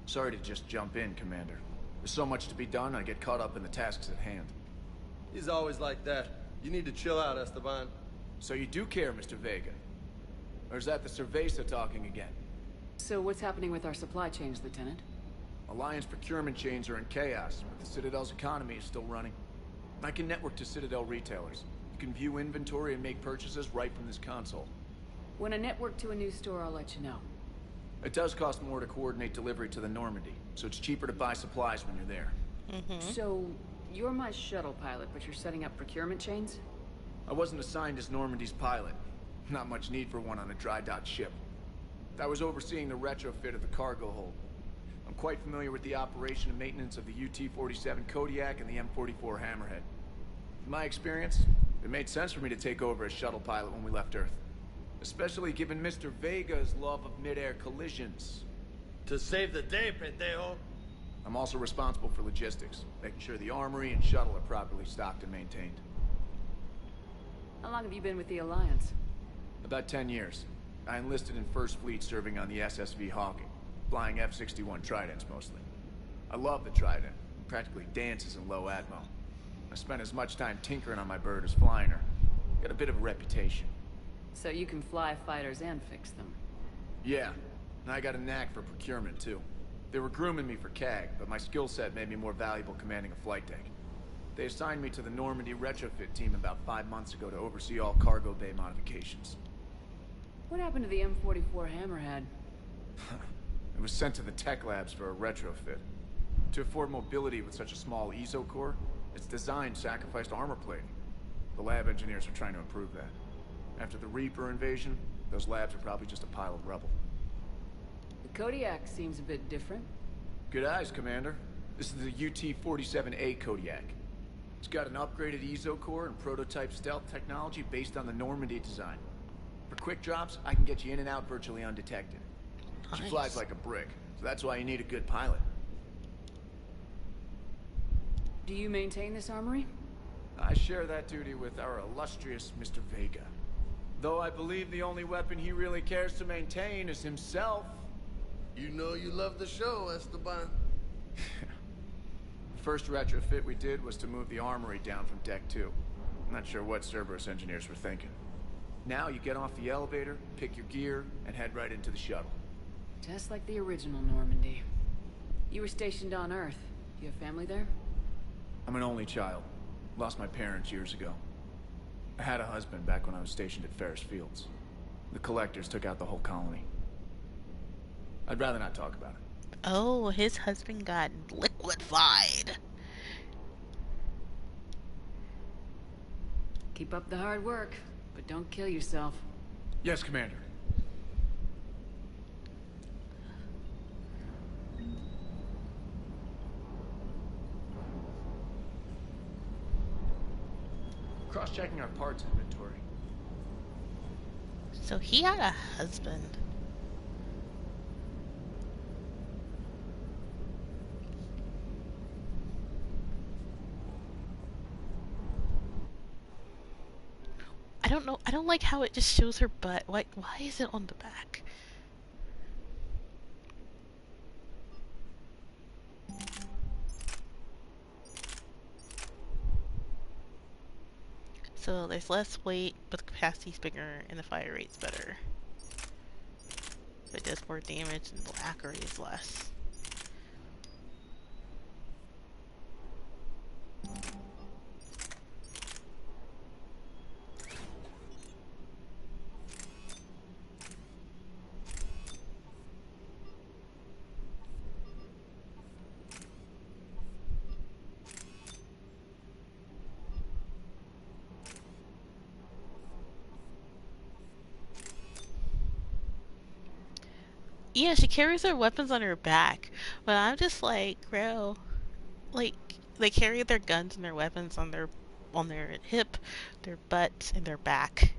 Sorry to just jump in, Commander. There's so much to be done, I get caught up in the tasks at hand. He's always like that. You need to chill out, Esteban. So you do care, Mr. Vega? Or is that the Cerveza talking again? So what's happening with our supply chains, Lieutenant? Alliance procurement chains are in chaos, but the Citadel's economy is still running. I can network to Citadel retailers. You can view inventory and make purchases right from this console. When I network to a new store, I'll let you know. It does cost more to coordinate delivery to the Normandy, so it's cheaper to buy supplies when you're there. So, you're my shuttle pilot, but you're setting up procurement chains? I wasn't assigned as Normandy's pilot. Not much need for one on a dry dock ship. I was overseeing the retrofit of the cargo hold. I'm quite familiar with the operation and maintenance of the UT-47 Kodiak and the M44 Hammerhead. In my experience, it made sense for me to take over as shuttle pilot when we left Earth. Especially given Mr. Vega's love of mid-air collisions. To save the day, pendejo. I'm also responsible for logistics, making sure the armory and shuttle are properly stocked and maintained. How long have you been with the Alliance? About 10 years. I enlisted in First Fleet serving on the SSV Hawking, flying F-61 Tridents mostly. I love the Trident. It practically dances in low atmo. I spent as much time tinkering on my bird as flying her. Got a bit of a reputation. So you can fly fighters and fix them? Yeah, and I got a knack for procurement too. They were grooming me for CAG, but my skill set made me more valuable commanding a flight deck. They assigned me to the Normandy retrofit team about 5 months ago to oversee all cargo bay modifications. What happened to the M44 Hammerhead? It was sent to the tech labs for a retrofit. To afford mobility with such a small ESO core, its design sacrificed armor plating. The lab engineers are trying to improve that. After the Reaper invasion, those labs are probably just a pile of rubble. The Kodiak seems a bit different. Good eyes, Commander. This is the UT-47A Kodiak. It's got an upgraded ESO core and prototype stealth technology based on the Normandy design. For quick drops, I can get you in and out virtually undetected. She flies like a brick, so that's why you need a good pilot. Do you maintain this armory? I share that duty with our illustrious Mr. Vega. Though I believe the only weapon he really cares to maintain is himself. You know you love the show, Esteban. The first retrofit we did was to move the armory down from Deck 2. I'm not sure what Cerberus engineers were thinking. Now you get off the elevator, pick your gear, and head right into the shuttle. Just like the original Normandy. You were stationed on Earth. Do you have family there? I'm an only child. Lost my parents years ago. I had a husband back when I was stationed at Ferris Fields. The Collectors took out the whole colony. I'd rather not talk about it. Oh, his husband got liquefied. Keep up the hard work, but don't kill yourself. Yes, Commander. Cross-checking our parts inventory. So he had a husband. I don't know. I don't like how it just shows her butt. Why is it on the back? So there's less weight, but the capacity's bigger and the fire rate's better. It does more damage and the accuracy is less. Yeah, she carries her weapons on her back, but I'm just like, bro, like they carry their guns and their weapons on their hip, their butt, and their back.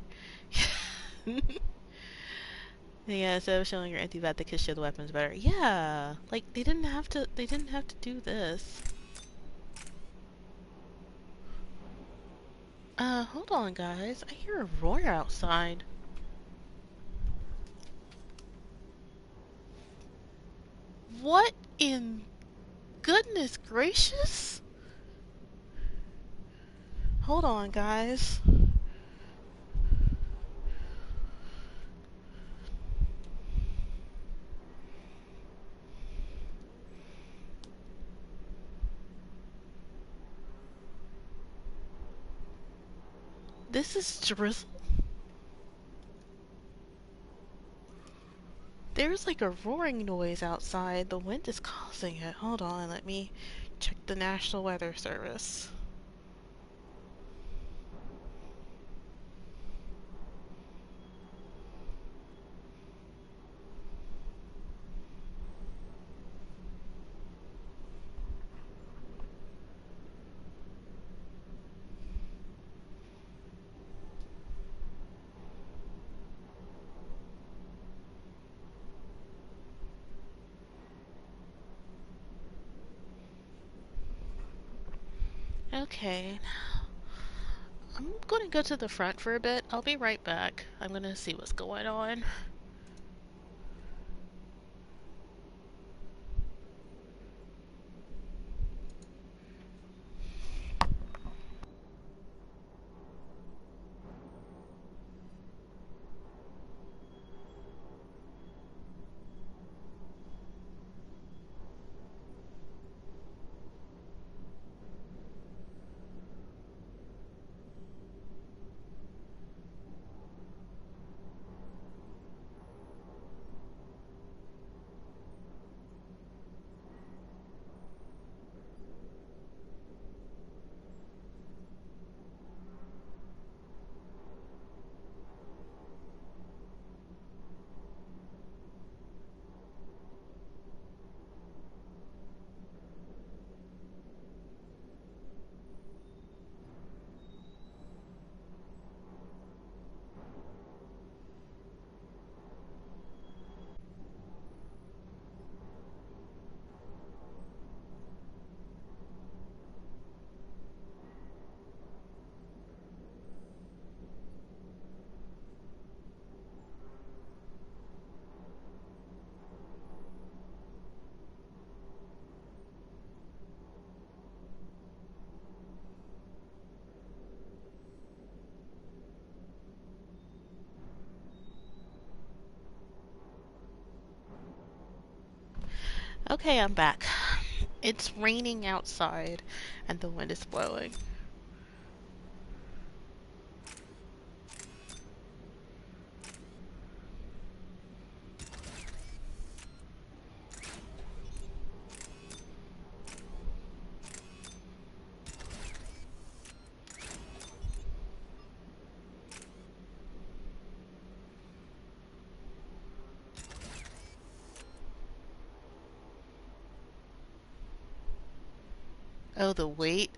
Yeah, instead of showing your anti-vat, they could show the weapons better. Yeah, like they didn't have to. They didn't have to do this. Hold on, guys. I hear a roar outside. What in goodness gracious? Hold on, guys. This is drizzle? There's like a roaring noise outside. The wind is causing it. Hold on, let me check the National Weather Service. Okay. I'm gonna go to the front for a bit. I'll be right back. I'm gonna see what's going on. Okay, I'm back. It's raining outside and the wind is blowing. Oh, the weight.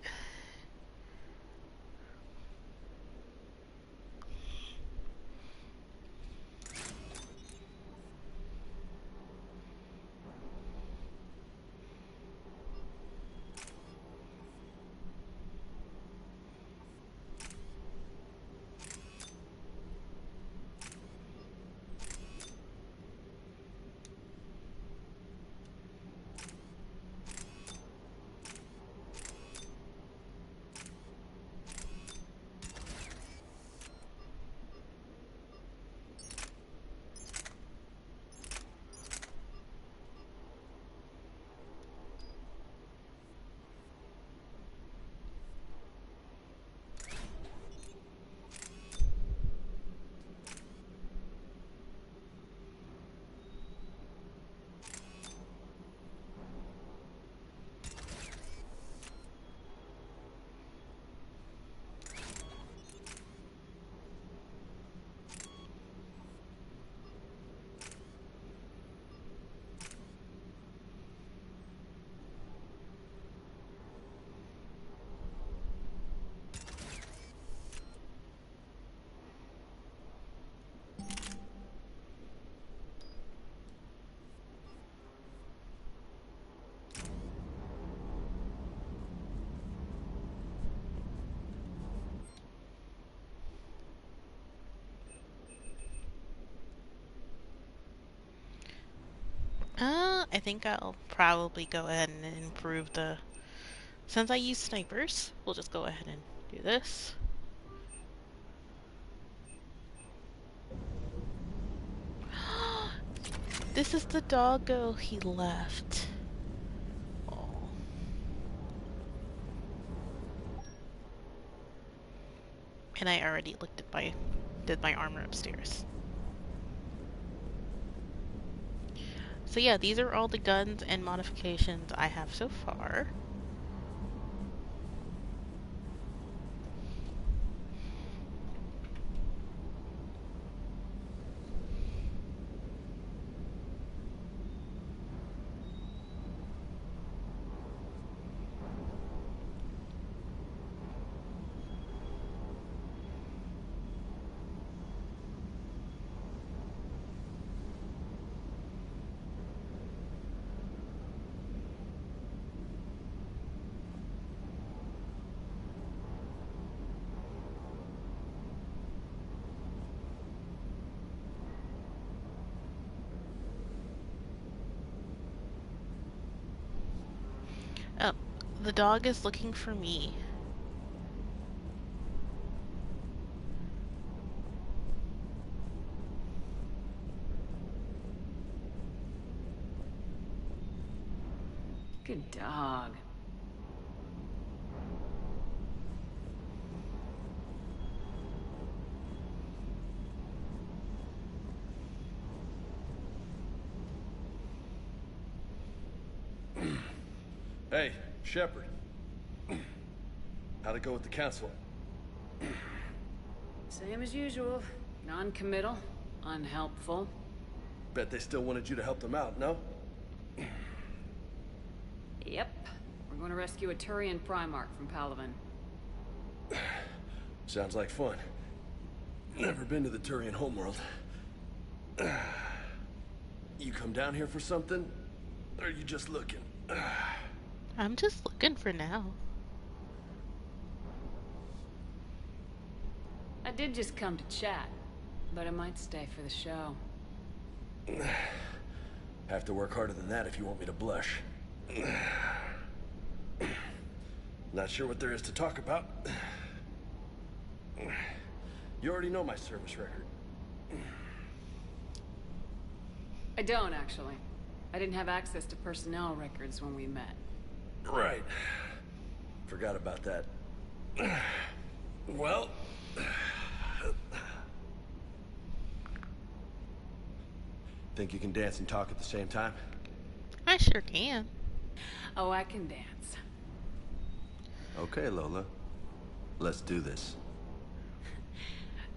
I think I'll probably go ahead and improve the... Since I use snipers, we'll just go ahead and do this. This is the doggo he left. Oh. And I already looked at did my armor upstairs. So yeah, these are all the guns and modifications I have so far. Oh, the dog is looking for me. Good dog. Hey, Shepard. How'd it go with the council? Same as usual. Non-committal, unhelpful. Bet they still wanted you to help them out, no? Yep. We're going to rescue a Turian Primarch from Palaven. Sounds like fun. Never been to the Turian homeworld. You come down here for something? Or are you just looking? I'm just looking for now. I did just come to chat, but I might stay for the show. Have to work harder than that if you want me to blush. Not sure what there is to talk about. You already know my service record. I don't, actually. I didn't have access to personnel records when we met. Right. Forgot about that. Well... Think you can dance and talk at the same time? I sure can. Oh, I can dance. Okay, Lola. Let's do this.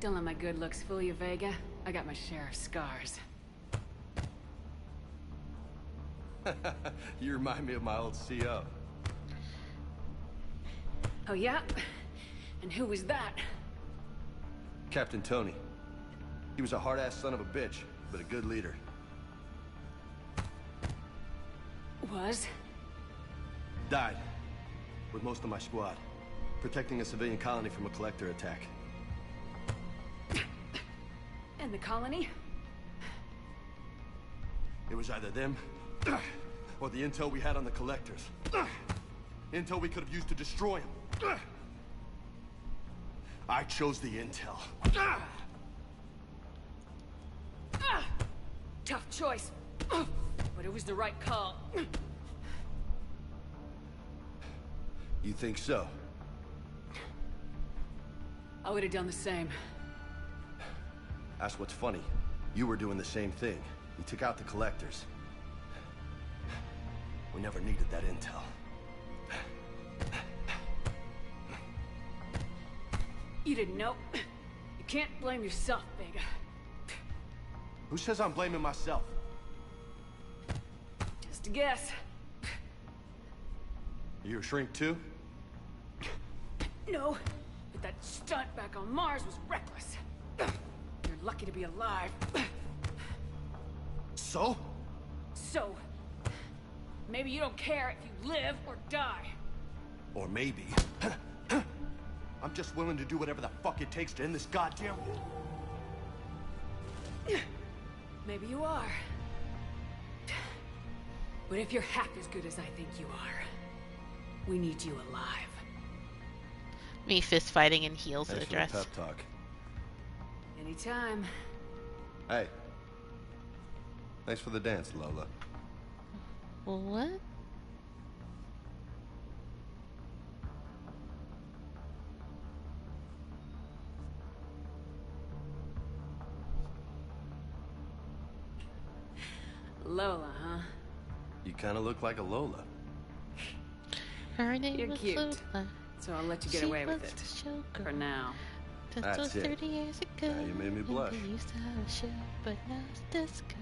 Don't let my good looks fool you, Vega. I got my share of scars. You remind me of my old CO. Oh, yeah? And who was that? Captain Tony. He was a hard-ass son of a bitch, but a good leader. Was? Died. With most of my squad. Protecting a civilian colony from a collector attack. And the colony? It was either them, or the intel we had on the collectors. Intel we could have used to destroy them. I chose the intel. Tough choice, but it was the right call. You think so? I would have done the same. That's what's funny. You were doing the same thing. You took out the collectors. We never needed that intel. You didn't know. You can't blame yourself, Vega. Who says I'm blaming myself? Just a guess. You a shrink too? No, but that stunt back on Mars was reckless. You're lucky to be alive. So? So, maybe you don't care if you live or die. Or maybe... I'm just willing to do whatever the fuck it takes to end this goddamn war. Maybe you are. But if you're half as good as I think you are, we need you alive. Me fist fighting in heels in a Thanks for the dress. pep talk. Anytime. Hey. Thanks for the dance, Lola. What? Lola, huh? You kind of look like a Lola. Her name You're was cute. Lola. So I'll let you get She away with was it. a showgirl. For now. That was That's it. 30 years ago. Now you made me blush. We used to have a show, but now it's disco.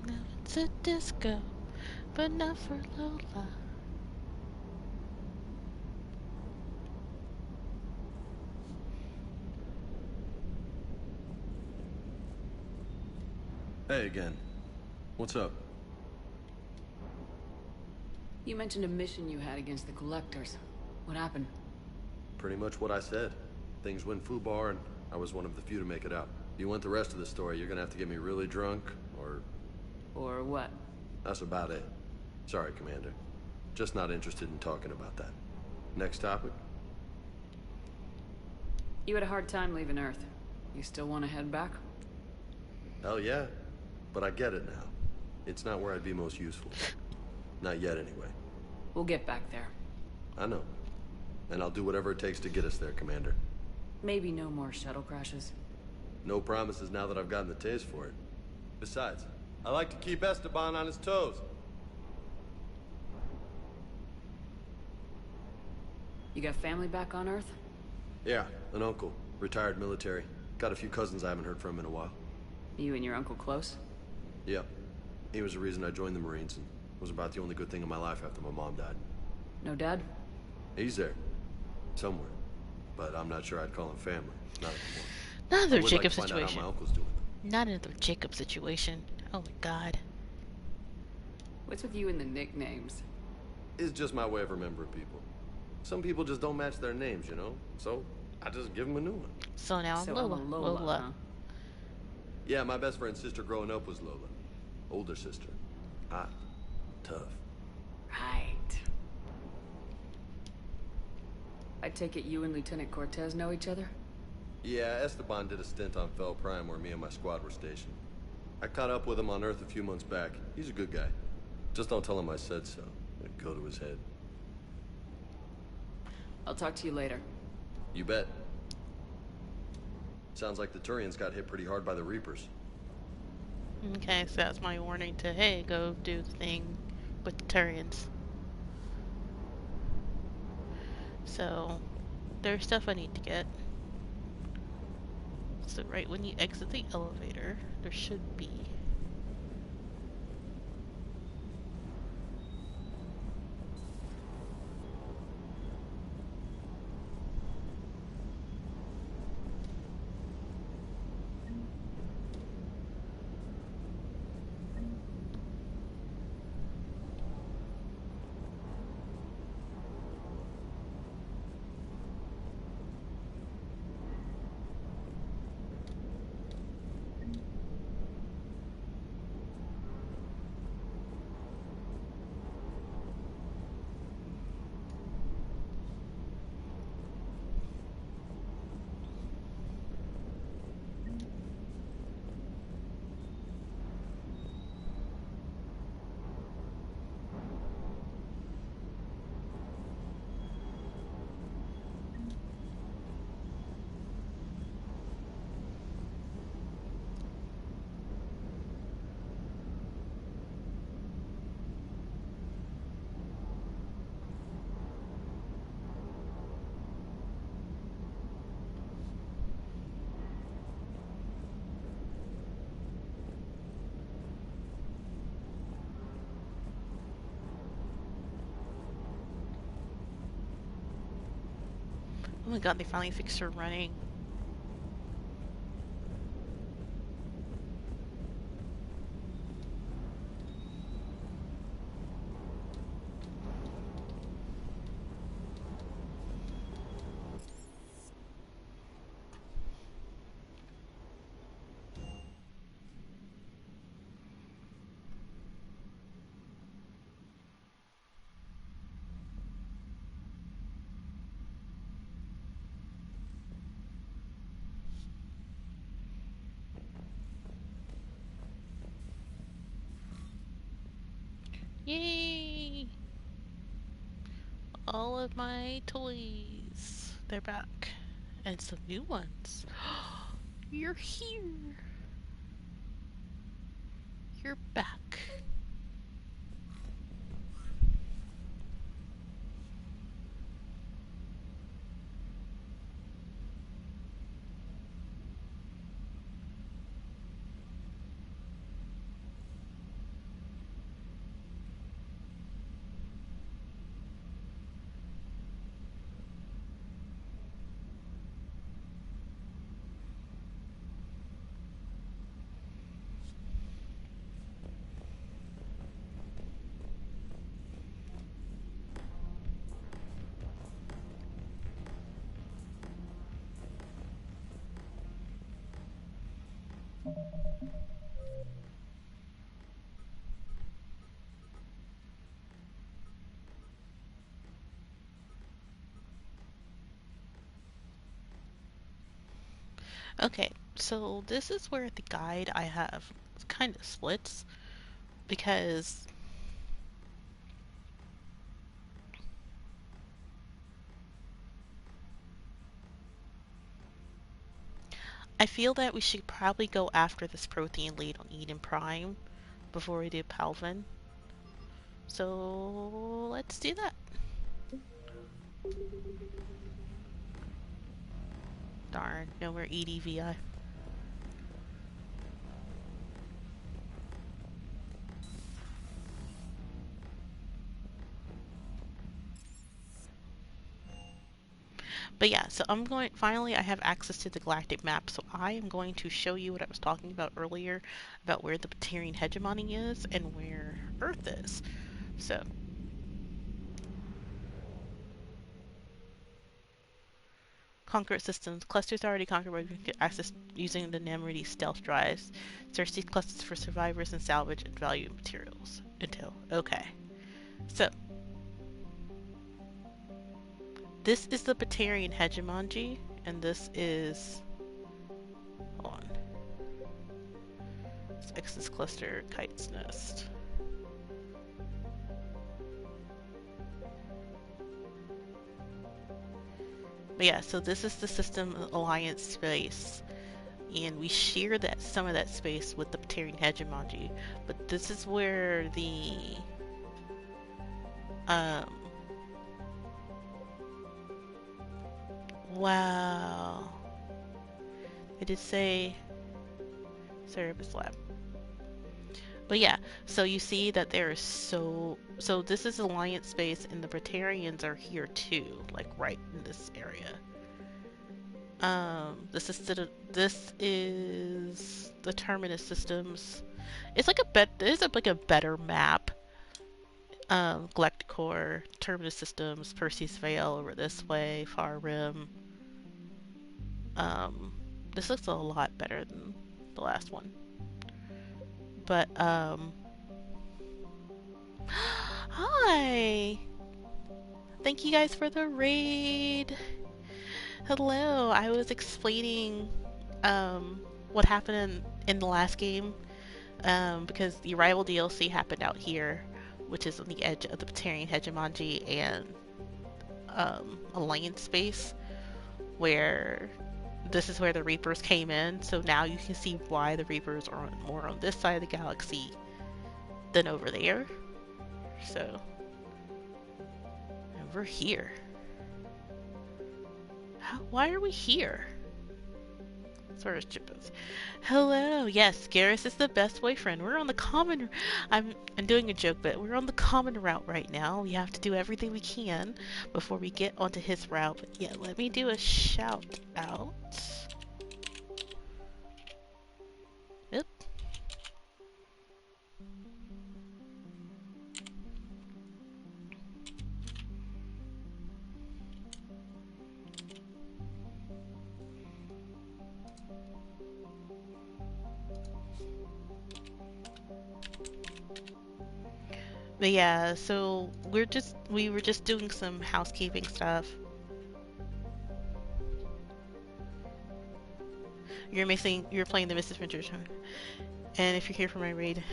Now it's a disco, but not for Lola. Hey again. What's up? You mentioned a mission you had against the Collectors. What happened? Pretty much what I said. Things went foobar, and I was one of the few to make it out. If you want the rest of the story, you're gonna have to get me really drunk, or... Or what? That's about it. Sorry, Commander. Just not interested in talking about that. Next topic? You had a hard time leaving Earth. You still want to head back? Hell yeah. But I get it now. It's not where I'd be most useful. Not yet, anyway. We'll get back there. I know. And I'll do whatever it takes to get us there, Commander. Maybe no more shuttle crashes. No promises now that I've gotten the taste for it. Besides, I like to keep Esteban on his toes. You got family back on Earth? Yeah, an uncle. Retired military. Got a few cousins I haven't heard from in a while. You and your uncle close? Yep. He was the reason I joined the Marines and was about the only good thing in my life after my mom died. No dad? He's there. Somewhere. But I'm not sure I'd call him family. Not anymore. Another I would Jacob like to find out situation. how my uncle's doing. Not another Jacob situation. Oh my god. What's with you and the nicknames? It's just my way of remembering people. Some people just don't match their names, you know? So, I just give them a new one. So now I'm Lola. I'm a Lola, huh? Yeah, my best friend's sister growing up was Lola. Older sister. Hot. Tough. Right. I take it you and Lieutenant Cortez know each other? Yeah, Esteban did a stint on Fel Prime where me and my squad were stationed. I caught up with him on Earth a few months back. He's a good guy. Just don't tell him I said so. It'd go to his head. I'll talk to you later. You bet. Sounds like the Turians got hit pretty hard by the Reapers. Okay, so that's my warning to, hey, go do the thing with the Turians. So, there's stuff I need to get. So right when you exit the elevator, there should be... Oh my god, they finally fixed her running. all of my toys. They're back. And some new ones. You're here. You're back. Okay, so this is where the guide I have kind of splits because I feel that we should probably go after this protein lead on Eden Prime before we do Palvin. So let's do that. Darn, no more EDVI. But yeah, so I'm going, finally I have access to the galactic map, so I am going to show you what I was talking about earlier, about where the Batarian hegemony is and where Earth is. So, conquer systems. Clusters already conquered where you can get access using the Namrudi stealth drives. Search these clusters for survivors and salvage and value materials. Intel. Okay. So, this is the Batarian hegemony, and this is... Hold on. It's Exodus Cluster, Kite's Nest. But yeah, so this is the system alliance space, and we share that some of that space with the Batarian hegemony. But this is where the wow, I did say Cerebus Lab. But yeah, so you see that there is so this is alliance space, and the Batarians are here too, like right in this area. This is the Terminus systems. It's like like a better map. Galactic Core, Terminus systems, Perseus Vale over this way, Far Rim. This looks a lot better than the last one. But hi! Thank you guys for the raid! Hello! I was explaining what happened in the last game, because the Arrival DLC happened out here, which is on the edge of the Batarian hegemony and Alliance space, where this is where the Reapers came in. So now you can see why the Reapers are more on this side of the galaxy than over there. So, and we're here. Why are we here? Sort of chippers. Hello, yes, Garrus is the best boyfriend. We're on the common. I'm doing a joke, but we're on the common route right now. We have to do everything we can before we get onto his route. But yeah, let me do a shout out. Yep. But yeah, so we were just doing some housekeeping stuff. You're playing the Mrs. Adventure, and if you're here for my raid.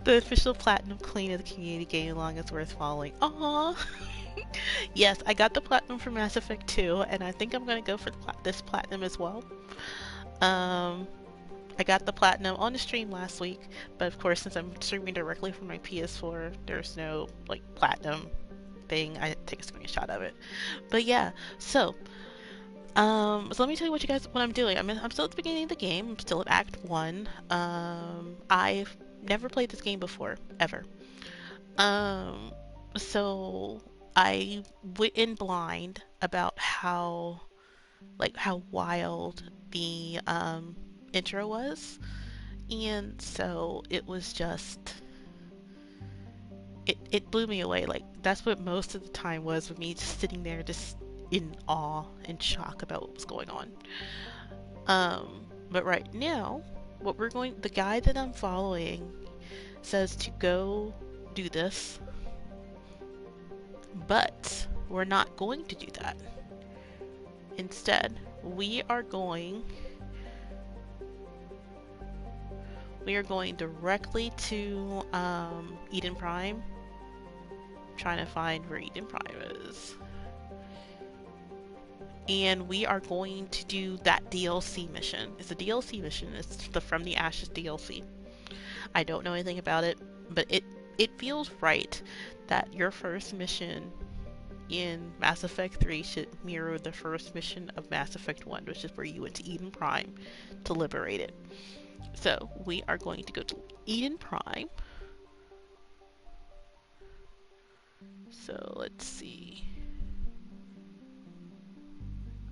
The official platinum claim of the community game long is worth following. Aww. Yes, I got the platinum for Mass Effect 2, and I think I'm gonna go for this platinum as well. I got the platinum on the stream last week, but of course, since I'm streaming directly from my PS4, there's no like platinum thing. I take a screenshot of it. But yeah, so let me tell you what I'm doing. I'm still at the beginning of the game. I'm still at Act 1. I've never played this game before, ever. So I went in blind about how wild the intro was. And so it was just it blew me away. Like that's what most of the time was, with me just sitting there just in awe and shock about what was going on. But right now, the guy that I'm following says to go do this, but we're not going to do that. Instead, we are going directly to Eden Prime. I'm trying to find where Eden Prime is. And we are going to do that DLC mission. It's a DLC mission. It's the From the Ashes DLC. I don't know anything about it, but it feels right that your first mission in Mass Effect 3 should mirror the first mission of Mass Effect 1, which is where you went to Eden Prime to liberate it. So we are going to go to Eden Prime. So let's see.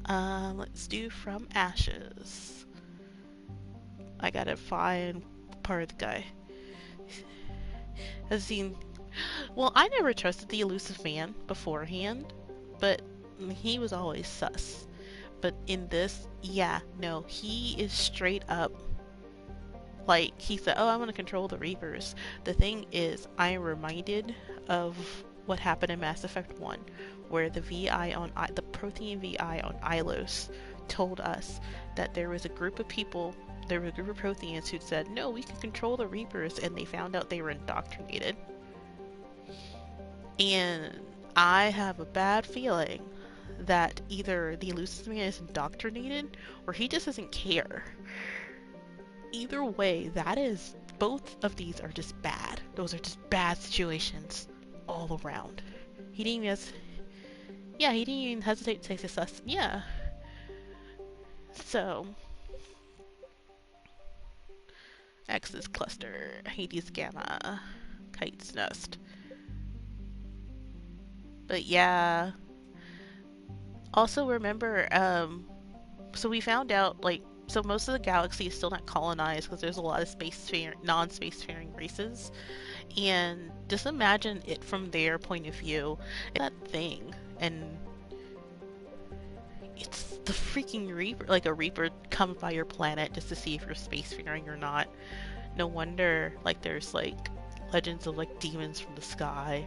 Let's do From Ashes. I gotta find part of the guy. Has seen. Well, I never trusted the elusive man beforehand, but he was always sus. But in this, yeah, no, he is straight up. Like, he said, oh, I'm gonna control the Reapers. The thing is, I am reminded of what happened in Mass Effect 1, where the Prothean VI on Ilos told us that there was a group of Protheans who said, no, we can control the Reapers, and they found out they were indoctrinated. And I have a bad feeling that either the elusive man is indoctrinated, or he just doesn't care. Either way, both of these are just bad. Those are just bad situations all around. He didn't even hesitate to say sus. Yeah. So, X's cluster, Hades Gamma, Kite's Nest. But yeah. Also remember, so we found out, so most of the galaxy is still not colonized because there's a lot of non-spacefaring races. And just imagine it from their point of view. It's that thing, and it's the freaking Reaper. Like, a Reaper comes by your planet just to see if you're spacefaring or not. No wonder, there's, legends of, demons from the sky.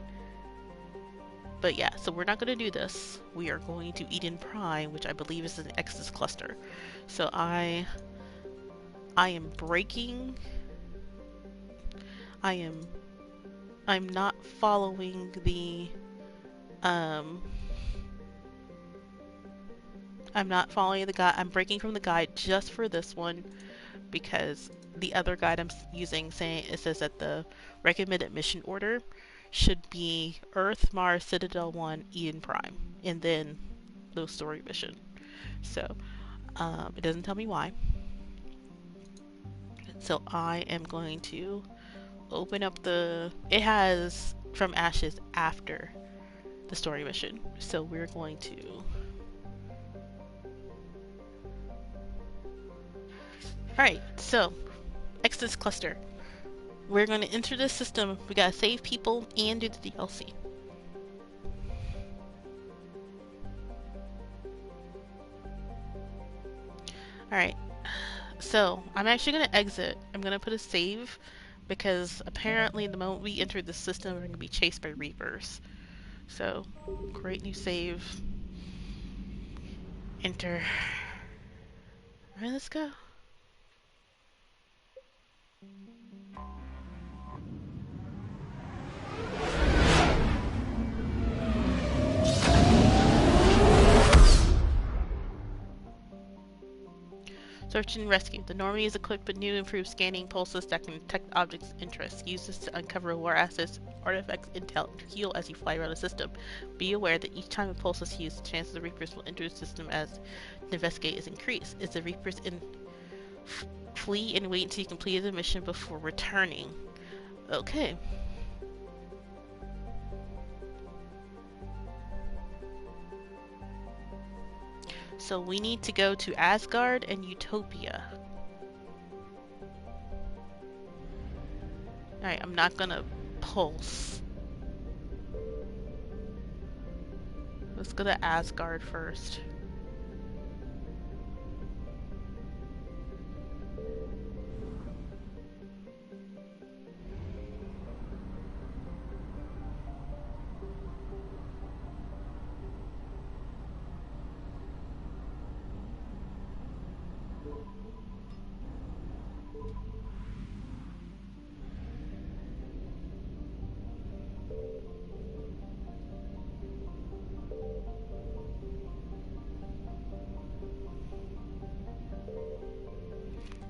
But yeah, so we're not going to do this. We are going to Eden Prime, which I believe is an Exodus cluster. So I am breaking... I'm not following the... I'm not following the guide. I'm breaking from the guide just for this one, because the other guide I'm using says that the recommended mission order should be Earth, Mars, Citadel 1, Eden Prime, and then the story mission. So, it doesn't tell me why. So I am going to open up it has From Ashes after the story mission. So we're going to... Alright, so, Exodus Cluster. We're going to enter this system. We gotta save people and do the DLC. Alright, so I'm actually going to exit. I'm going to put a save, because apparently the moment we enter the system, we're going to be chased by Reapers. So, create new save. Enter. Alright, let's go. Search and rescue. The Normandy is equipped with new improved scanning pulses that can detect objects of interest. Use this to uncover war assets, artifacts, intel, and heal as you fly around the system. Be aware that each time a pulse is used, the chance the Reapers will enter the system as the investigate is increased. Is the Reapers in flee and wait until you complete the mission before returning. Okay. So we need to go to Asgard and Utopia. Alright, I'm not gonna pulse. Let's go to Asgard first.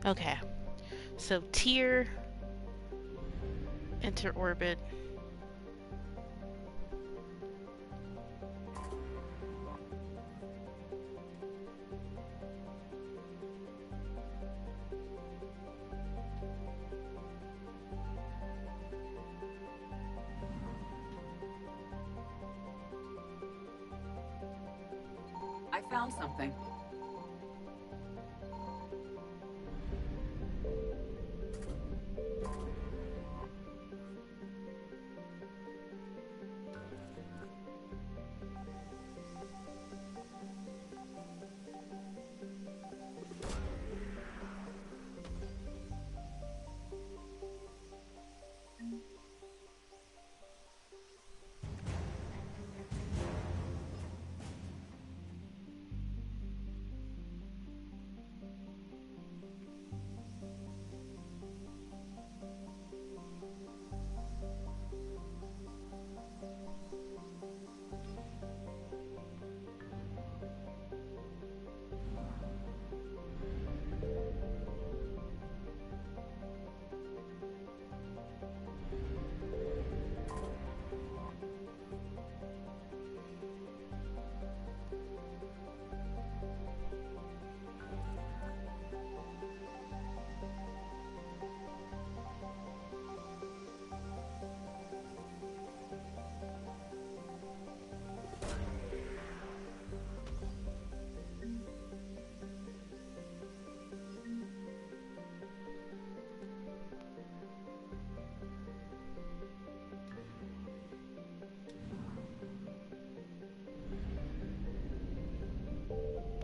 Okay, so Tyr, enter orbit. I found something.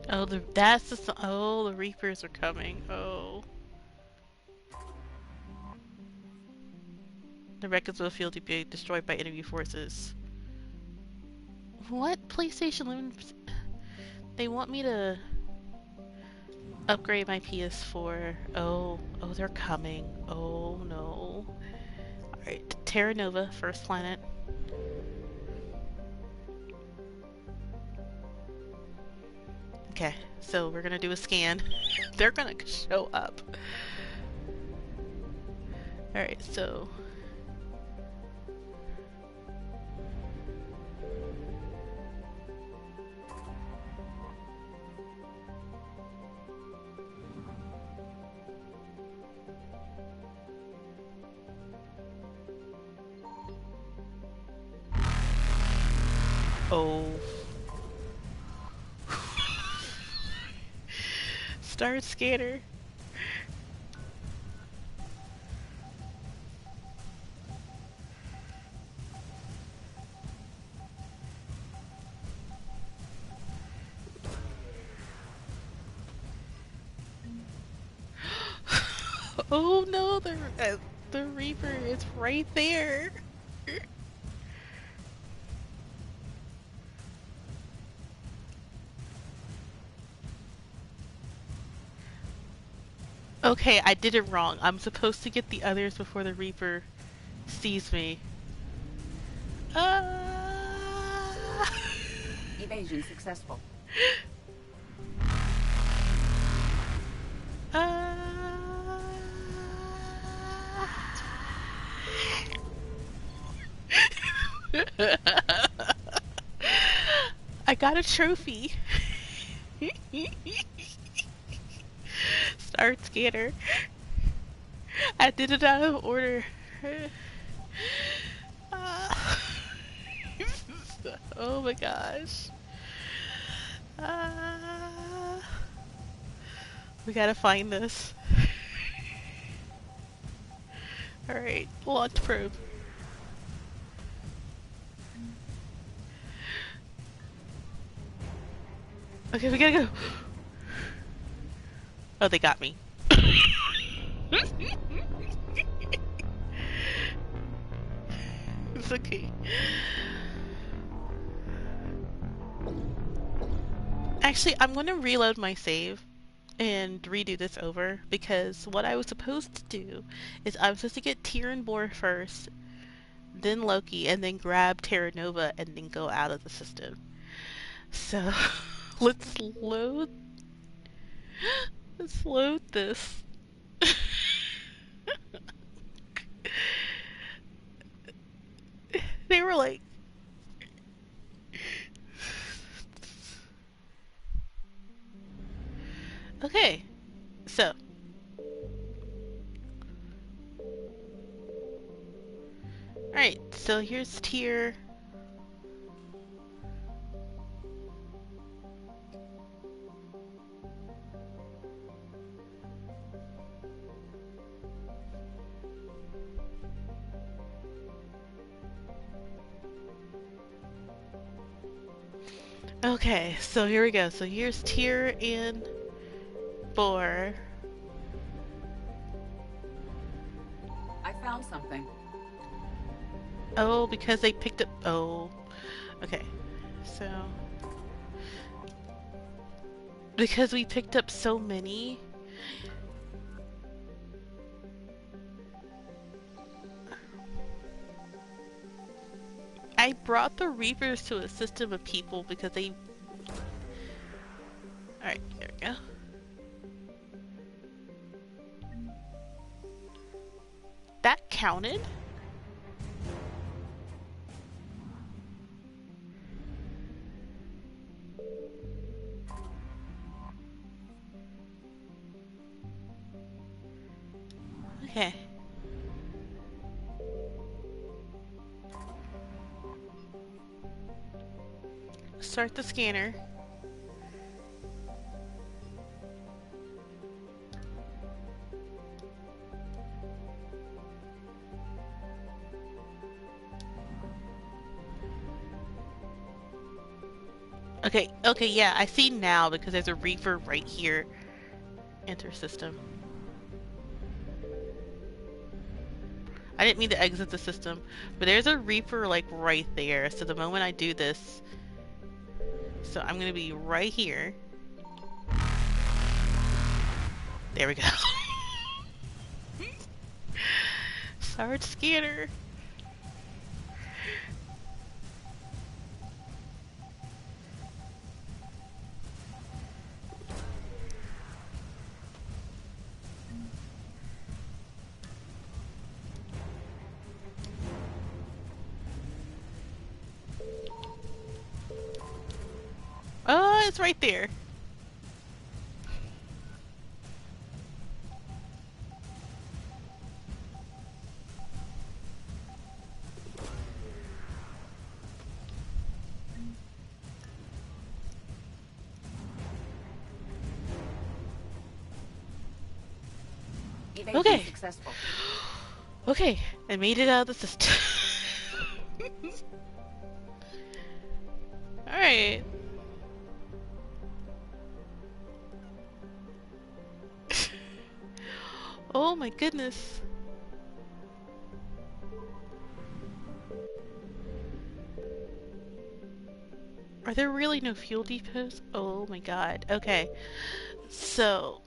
Oh, the Reapers are coming. Oh. The records of the field to be destroyed by enemy forces. What? PlayStation limit? They want me to upgrade my PS4. Oh, they're coming. Oh no. Alright, Terra Nova, first planet. Okay, so we're gonna do a scan. They're gonna show up. Alright, so... Oh. Start scanner. Oh no, the Reaper is right there. Okay, I did it wrong. I'm supposed to get the others before the Reaper sees me. Evasion successful. I got a trophy. Start scanner. I did it out of order. Oh my gosh. We gotta find this. Alright, launch probe. Okay, we gotta go. Oh, they got me. It's okay. Actually, I'm gonna reload my save and redo this over because what I was supposed to do is I'm supposed to get Tyr and Bor first, then Loki, and then grab Terra Nova and then go out of the system. So let's load this. They were like okay, so alright, so here's Tyr. Okay, so here we go. So here's Tyr and Bor. I found something. Oh, because they picked up. Oh, okay. So because we picked up so many. I brought the Reapers to a system of people because they... Alright, there we go. That counted? Okay. Start the scanner. Okay, okay, yeah, I see now because there's a Reaper right here. Enter system. I didn't mean to exit the system, but there's a Reaper like right there. So the moment I do this, so I'm gonna be right here. There we go. Start scanner. Oh, it's right there. Okay. Successful. Okay, I made it out of the system. Alright. Oh my goodness. Are there really no fuel depots? Oh my god. Okay. So...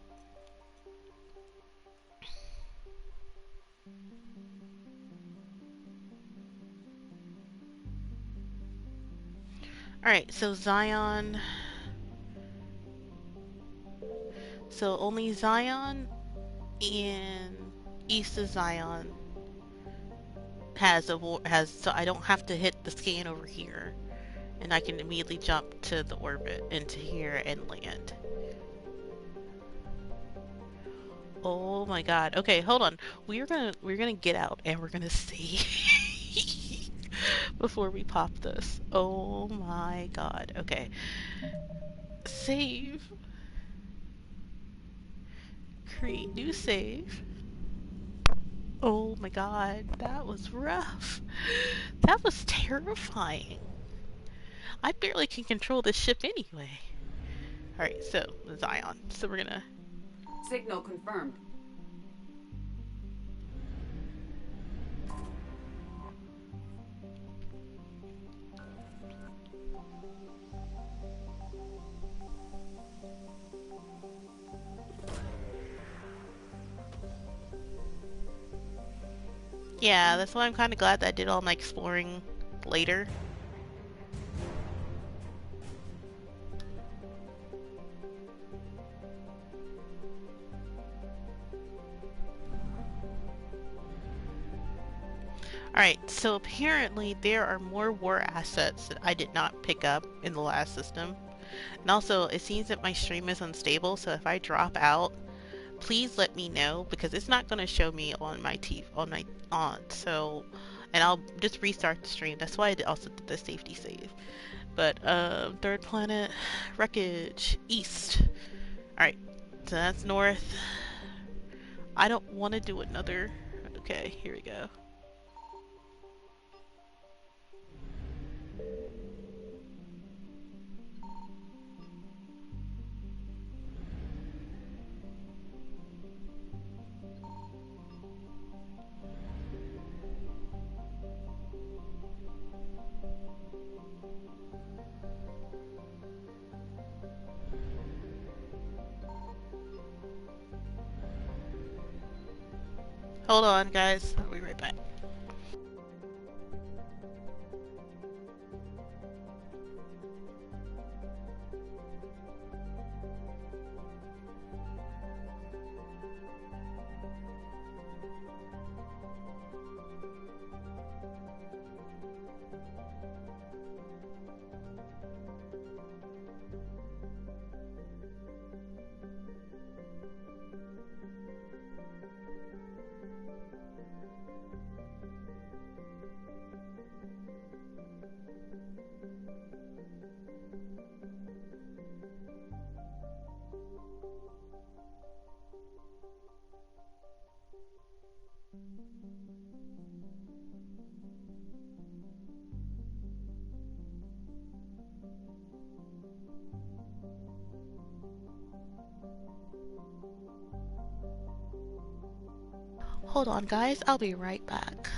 Alright, so Zion... So only Zion and East of Zion has so I don't have to hit the scan over here, and I can immediately jump to the orbit into here and land. Oh my god. Okay, hold on. We're gonna get out and we're gonna see before we pop this. Oh my god. Okay. Save. Create new save. Oh my god, that was rough. That was terrifying. I barely can control this ship anyway. Alright, so Zion. So we're gonna Signal confirmed. yeah, that's why I'm kinda glad that I did all my exploring later. Alright, so apparently there are more war assets that I did not pick up in the last system. And also, it seems that my stream is unstable, so if I drop out, please let me know, because it's not going to show me on my TV, so, and I'll just restart the stream. That's why I also did the safety save. But, third planet, wreckage, east. Alright, so that's north. I don't want to do another. Okay, here we go. Hold on, guys. I'll be right back. Hold on, guys. I'll be right back.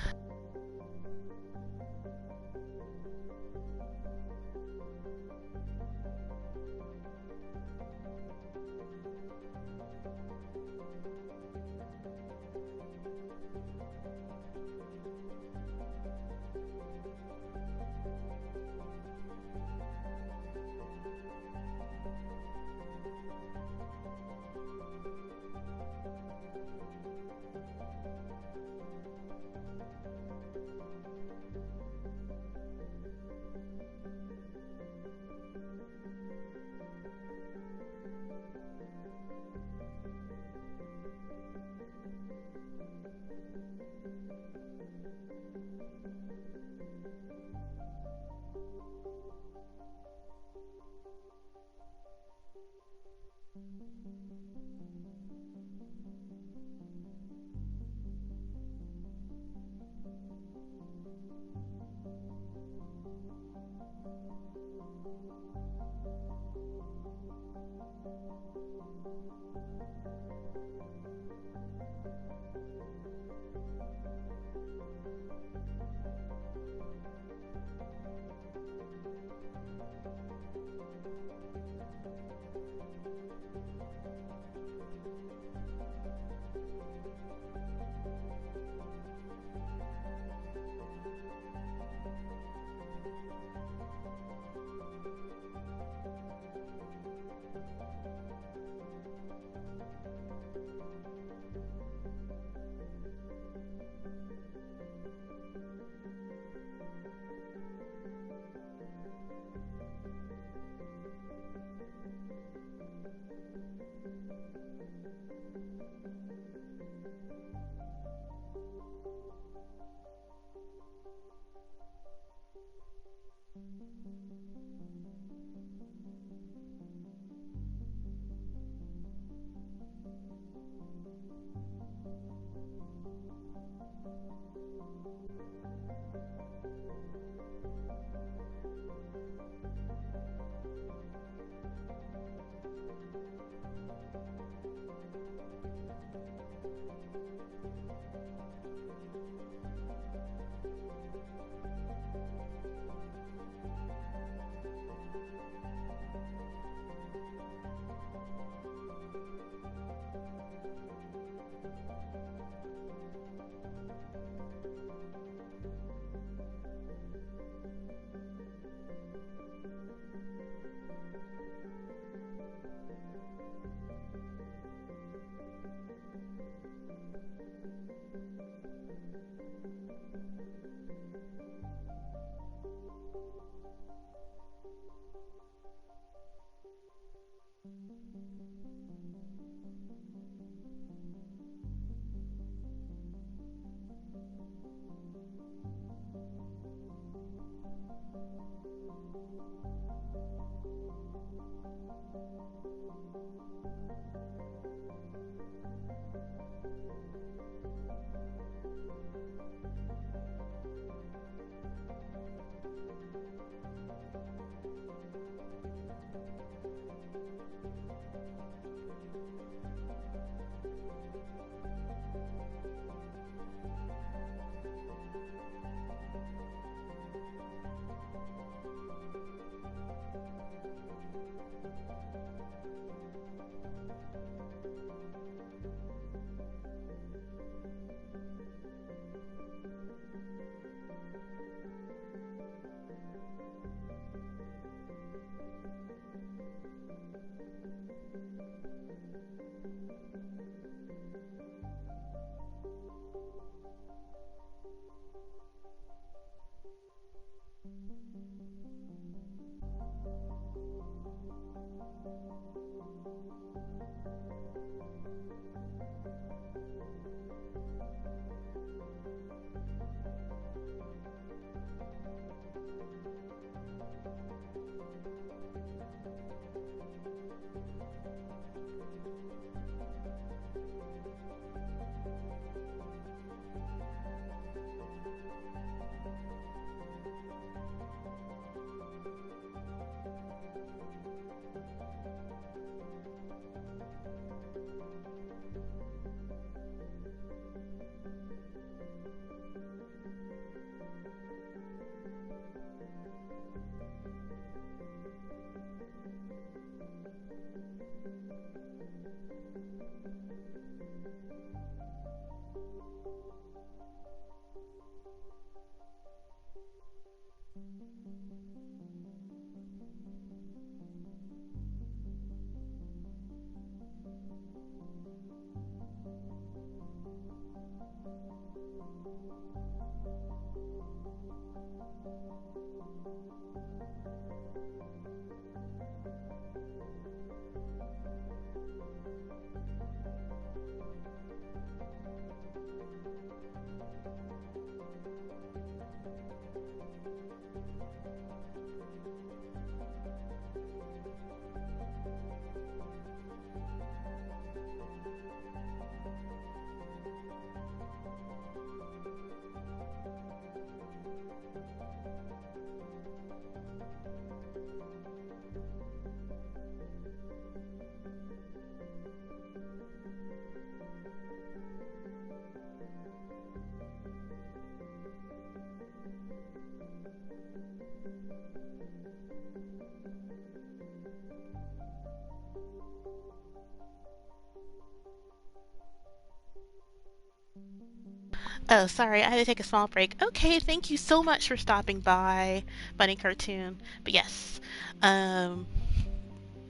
Oh, sorry, I had to take a small break. Okay, thank you so much for stopping by, Bunny Cartoon. But yes, um,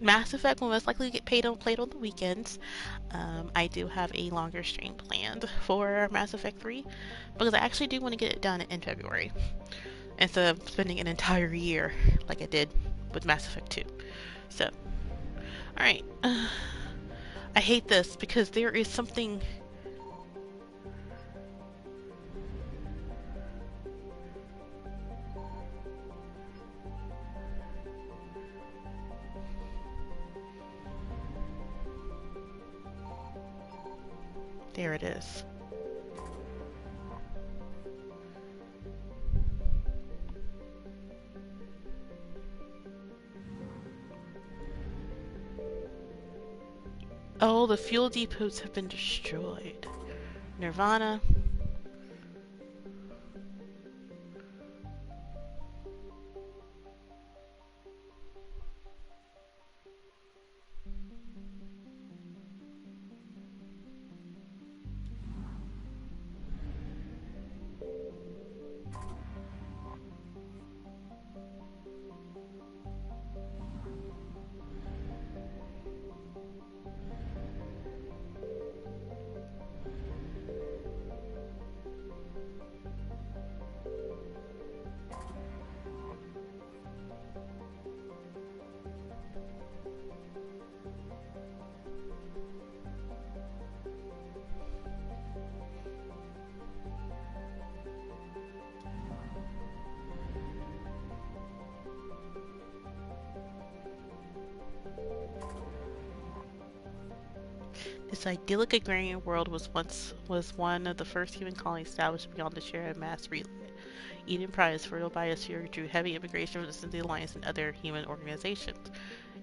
Mass Effect will most likely get played on the weekends. I do have a longer stream planned for Mass Effect 3 because I actually do want to get it done in February instead of spending an entire year like I did with Mass Effect 2. So, alright. I hate this because there is something. There it is. Oh, the fuel depots have been destroyed. Nirvana. This idyllic agrarian world was one of the first human colonies established beyond the shared mass relay. Eden Pride's fertile biosphere drew heavy immigration from the Alliance and other human organizations.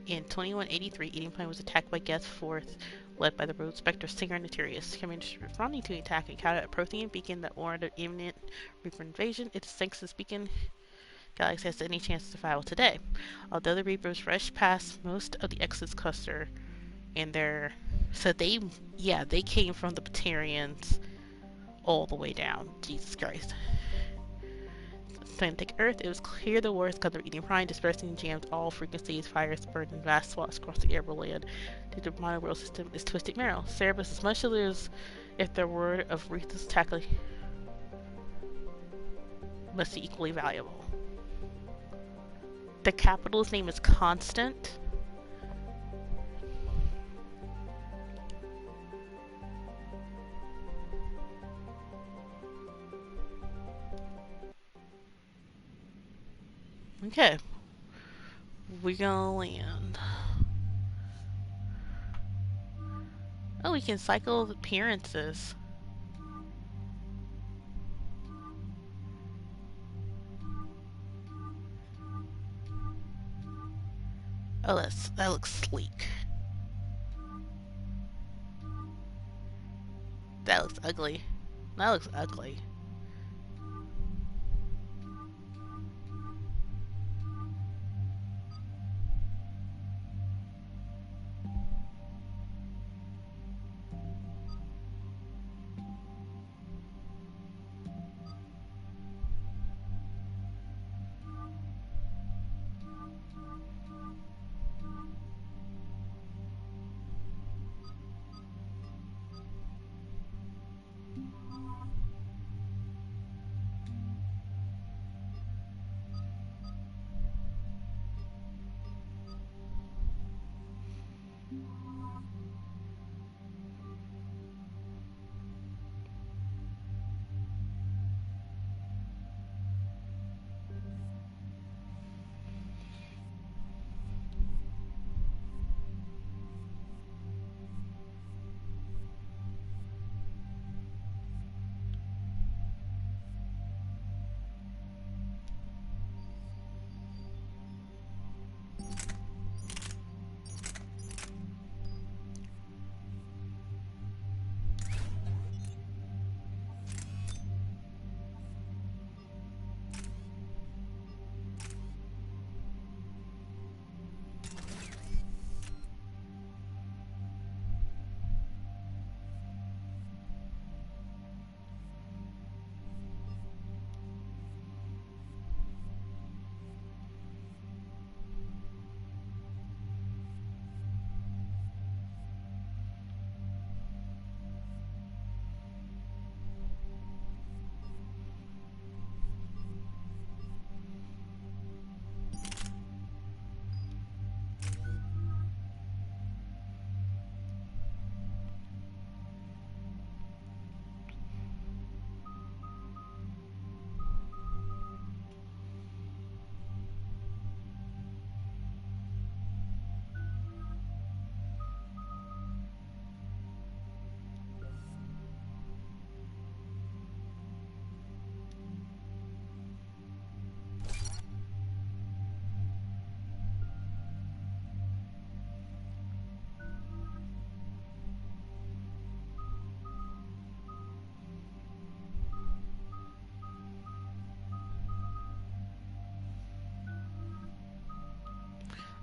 In 2183, Eden Planet was attacked by Geth Force, led by the Road Spectre Singer Naturius. Commanders responding to the attack encountered a Prothean beacon that warned of imminent Reaper invasion. It is thanks to this beacon Galaxy has any chance of survival today. Although the Reapers rushed past most of the Exodus cluster and they came from the Batarians all the way down. Jesus Christ. Planet Earth, it was clear the wars covered Eden Prime, dispersing and jammed all frequencies, fires burned in vast swaths across the airborne land. The modern world system is twisted marrow. Cerebus, as much as if their word of ruthless tackling must be equally valuable. The capital's name is Constant. Okay. We're gonna land. Oh, we can cycle appearances. Oh, that looks sleek. That looks ugly. That looks ugly.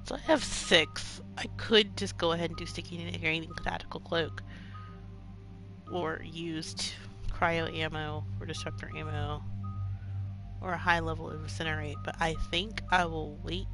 So I have 6. I could just go ahead and do Sticky Granny Tactical Cloak. Or used cryo ammo or disruptor ammo. Or a high level of Incinerate. But I think I will wait.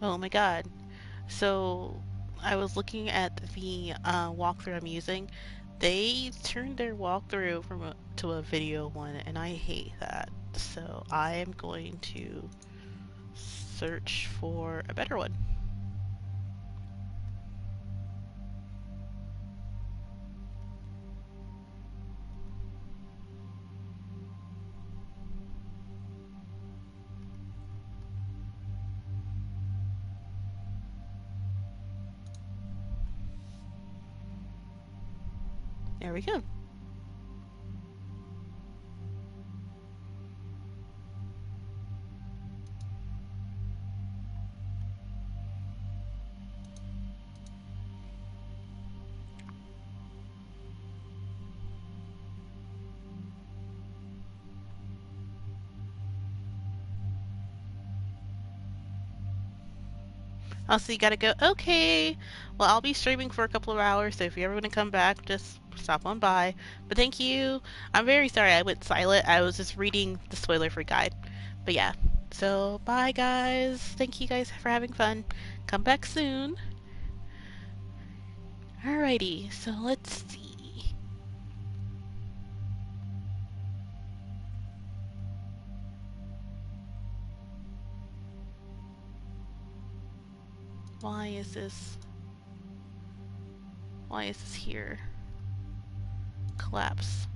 Oh my god. So I was looking at the walkthrough I'm using. They turned their walkthrough to a video one, and I hate that. So I am going to search for a better one. There we go. Also, you gotta go, okay, well, I'll be streaming for a couple of hours, so if you ever want to come back, just stop on by. But thank you. I'm very sorry I went silent. I was just reading the spoiler-free guide. But yeah, so bye, guys. Thank you guys for having fun. Come back soon. Alrighty, so let's see. Why is this here? Collapse.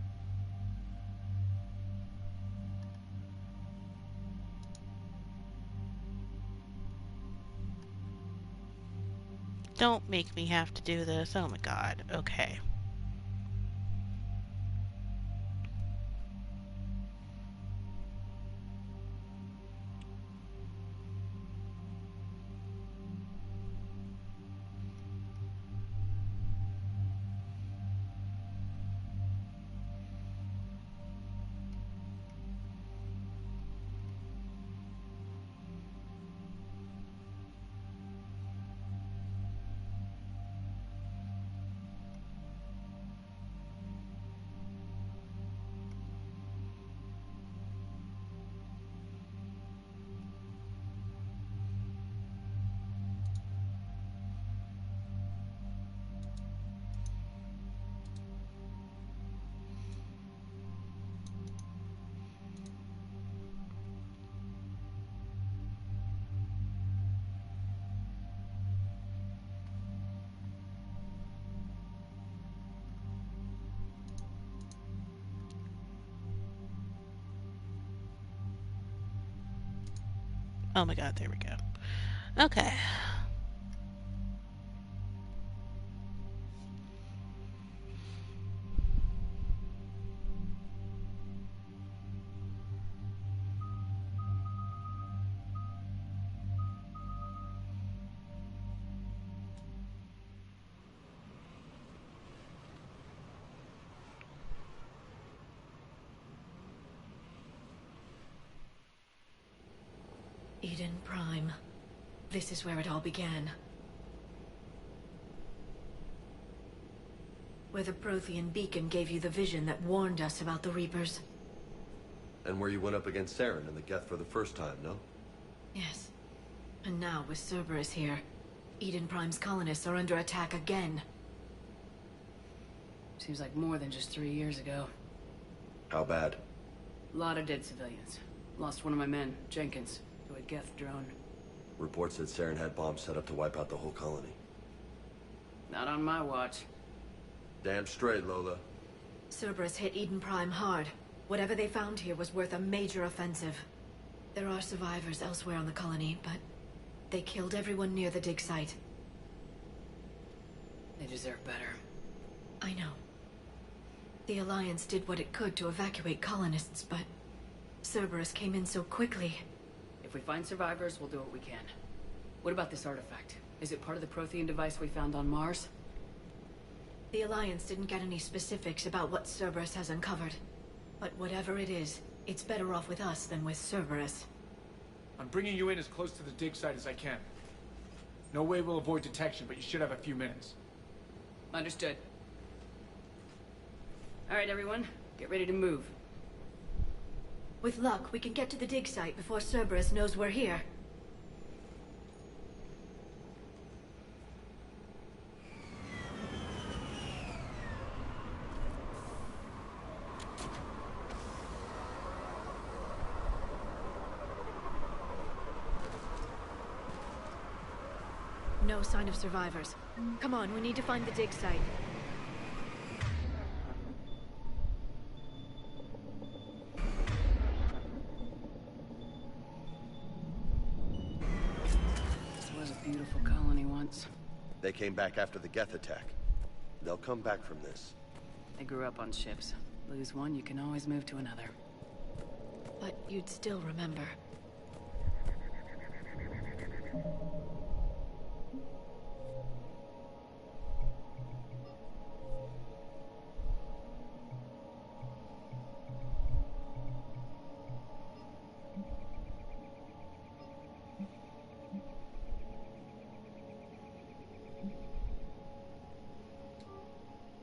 Don't make me have to do this. Oh my god. Okay. Oh my god, there we go. Okay. Eden Prime. This is where it all began. Where the Prothean beacon gave you the vision that warned us about the Reapers. And where you went up against Saren in the Geth for the first time, no? Yes. And now, with Cerberus here, Eden Prime's colonists are under attack again. Seems like more than just 3 years ago. How bad? A lot of dead civilians. Lost one of my men, Jenkins, to a Geth drone. Reports said Saren had bombs set up to wipe out the whole colony. Not on my watch. Damn straight, Lola. Cerberus hit Eden Prime hard. Whatever they found here was worth a major offensive. There are survivors elsewhere on the colony, but they killed everyone near the dig site. They deserve better. I know. The Alliance did what it could to evacuate colonists, but Cerberus came in so quickly. If we find survivors, we'll do what we can. What about this artifact? Is it part of the Prothean device we found on Mars? The Alliance didn't get any specifics about what Cerberus has uncovered. But whatever it is, it's better off with us than with Cerberus. I'm bringing you in as close to the dig site as I can. No way we'll avoid detection, but you should have a few minutes. Understood. Alright, everyone. Get ready to move. With luck, we can get to the dig site before Cerberus knows we're here. No sign of survivors. Come on, we need to find the dig site. This was a beautiful colony once. They came back after the Geth attack. They'll come back from this. They grew up on ships. Lose one, you can always move to another. But you'd still remember.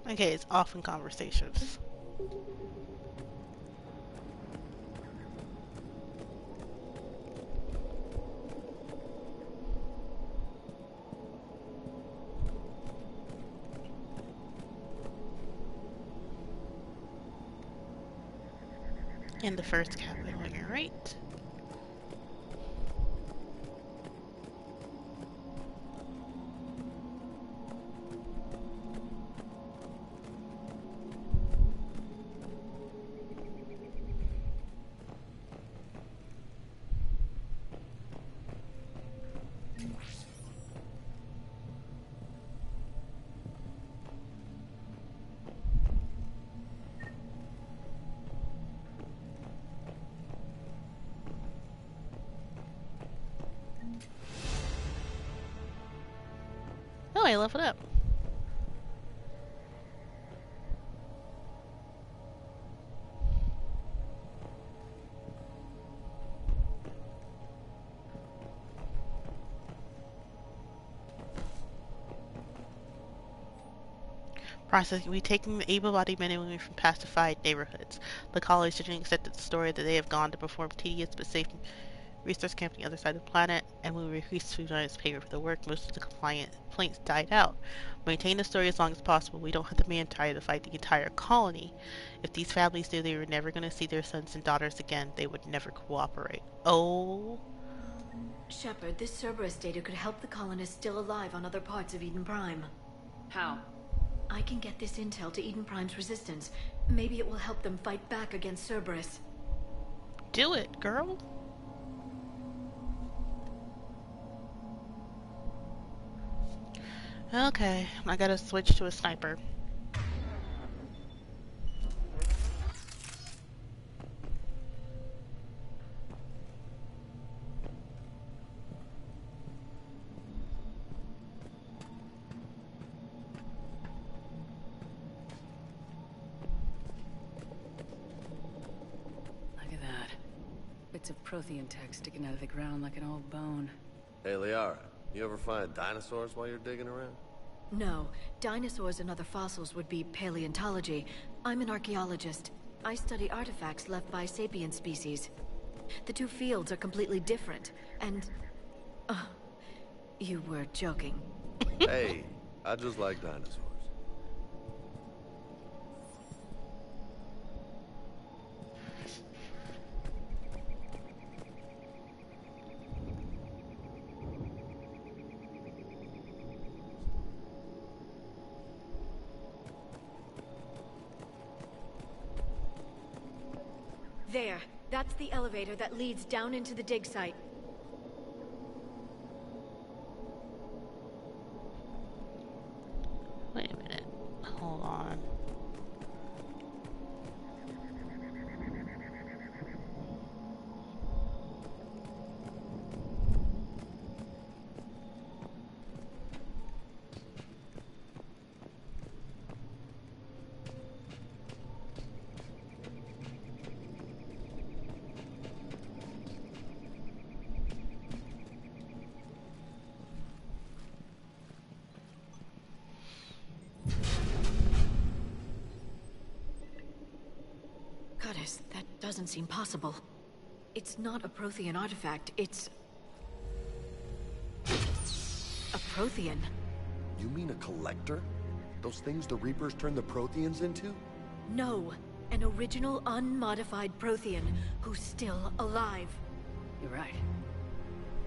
Okay, it's often conversations. In the first cabin, on your right. Oh, I leveled up. Processing. We taking able-bodied men and women from pacified neighborhoods. The college didn't accept the story that they have gone to perform tedious but safe research camp on the other side of the planet, and when we increased food on payment for the work, most of the complaints died out. Maintain the story as long as possible. We don't have the manpower to fight the entire colony. If these families knew they were never going to see their sons and daughters again, they would never cooperate. Oh. Shepard, this Cerberus data could help the colonists still alive on other parts of Eden Prime. How? I can get this intel to Eden Prime's resistance. Maybe it will help them fight back against Cerberus. Do it, girl. Okay, I gotta switch to a sniper. Look at that. Bits of Prothean tech sticking out of the ground like an old bone. Hey, Liara, you ever find dinosaurs while you're digging around? No. Dinosaurs and other fossils would be paleontology. I'm an archaeologist. I study artifacts left by sapient species. The two fields are completely different, and... you were joking. Hey, I just like dinosaurs. There. That's the elevator that leads down into the dig site. Wait a minute. Hold on. Garrus, that doesn't seem possible. It's not a Prothean artifact, it's... a Prothean. You mean a collector? Those things the Reapers turned the Protheans into? No, an original unmodified Prothean who's still alive. You're right.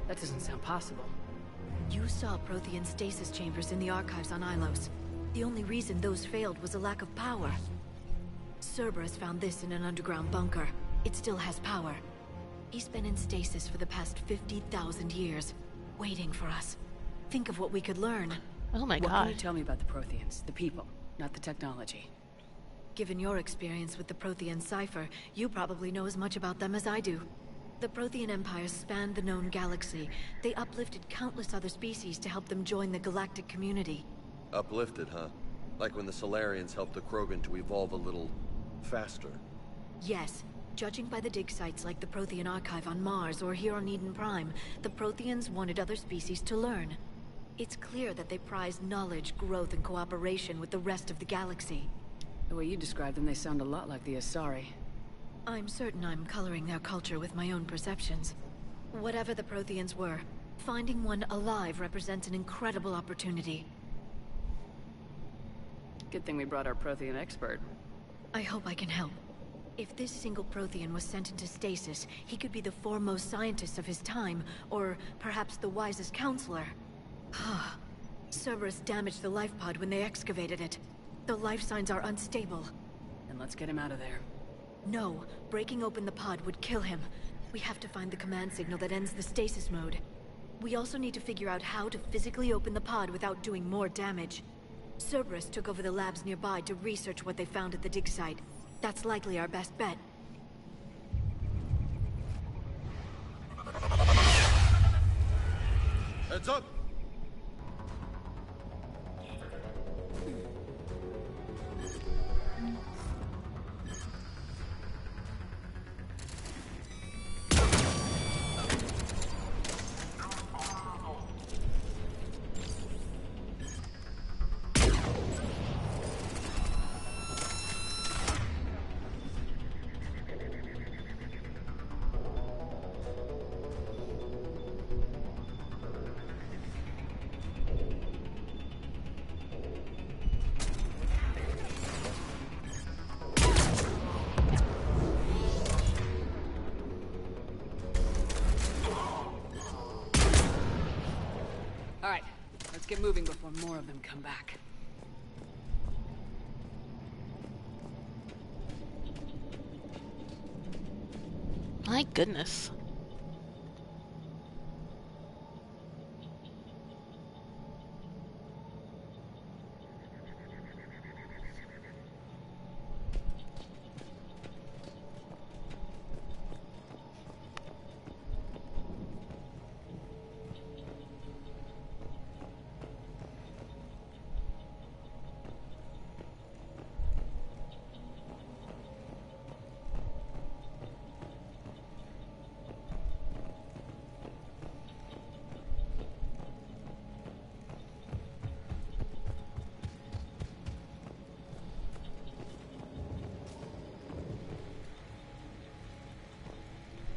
That doesn't sound possible. You saw Prothean stasis chambers in the archives on Ilos. The only reason those failed was a lack of power. Cerberus found this in an underground bunker. It still has power. He's been in stasis for the past 50,000 years, waiting for us. Think of what we could learn. Oh my God. What can you god. tell me about the Protheans? The people, not the technology. Given your experience with the Prothean cipher, you probably know as much about them as I do. The Prothean Empire spanned the known galaxy. They uplifted countless other species to help them join the galactic community. Uplifted, huh? Like when the Solarians helped the Krogan to evolve a little... faster. Yes. Judging by the dig sites like the Prothean Archive on Mars or here on Eden Prime, the Protheans wanted other species to learn. It's clear that they prize knowledge, growth, and cooperation with the rest of the galaxy. The way you describe them, they sound a lot like the Asari. I'm certain I'm coloring their culture with my own perceptions. Whatever the Protheans were, finding one alive represents an incredible opportunity. Good thing we brought our Prothean expert. I hope I can help. If this single Prothean was sent into stasis, he could be the foremost scientist of his time, or perhaps the wisest counselor. Cerberus damaged the life pod when they excavated it. The life signs are unstable. Then let's get him out of there. No, breaking open the pod would kill him. We have to find the command signal that ends the stasis mode. We also need to figure out how to physically open the pod without doing more damage. Cerberus took over the labs nearby to research what they found at the dig site. That's likely our best bet. Heads up! Alright, let's get moving before more of them come back. My goodness.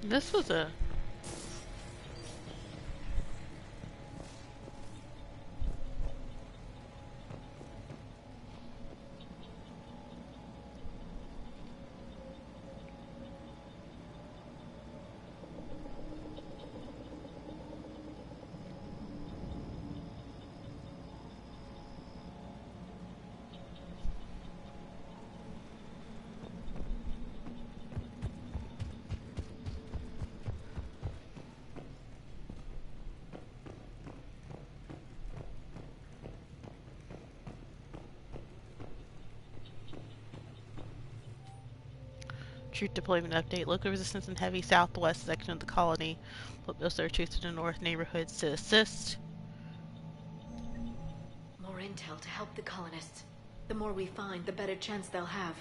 This was a... troop deployment update. Local resistance in heavy southwest section of the colony. Those are troops to the north neighborhoods to assist. More intel to help the colonists. The more we find, the better chance they'll have.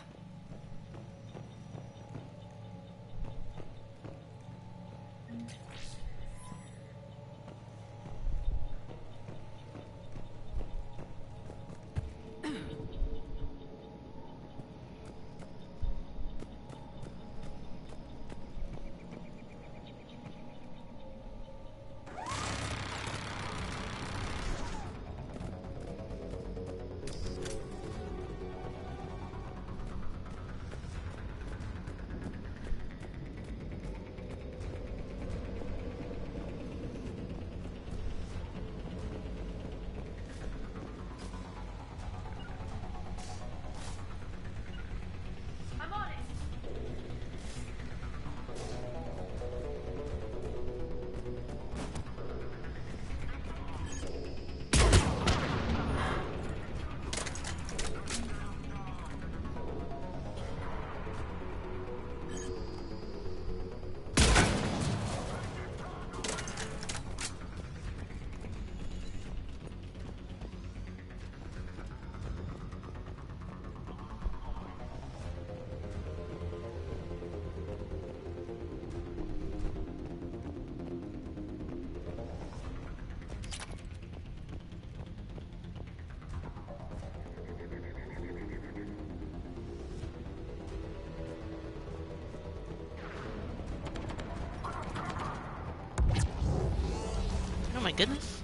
Oh my goodness.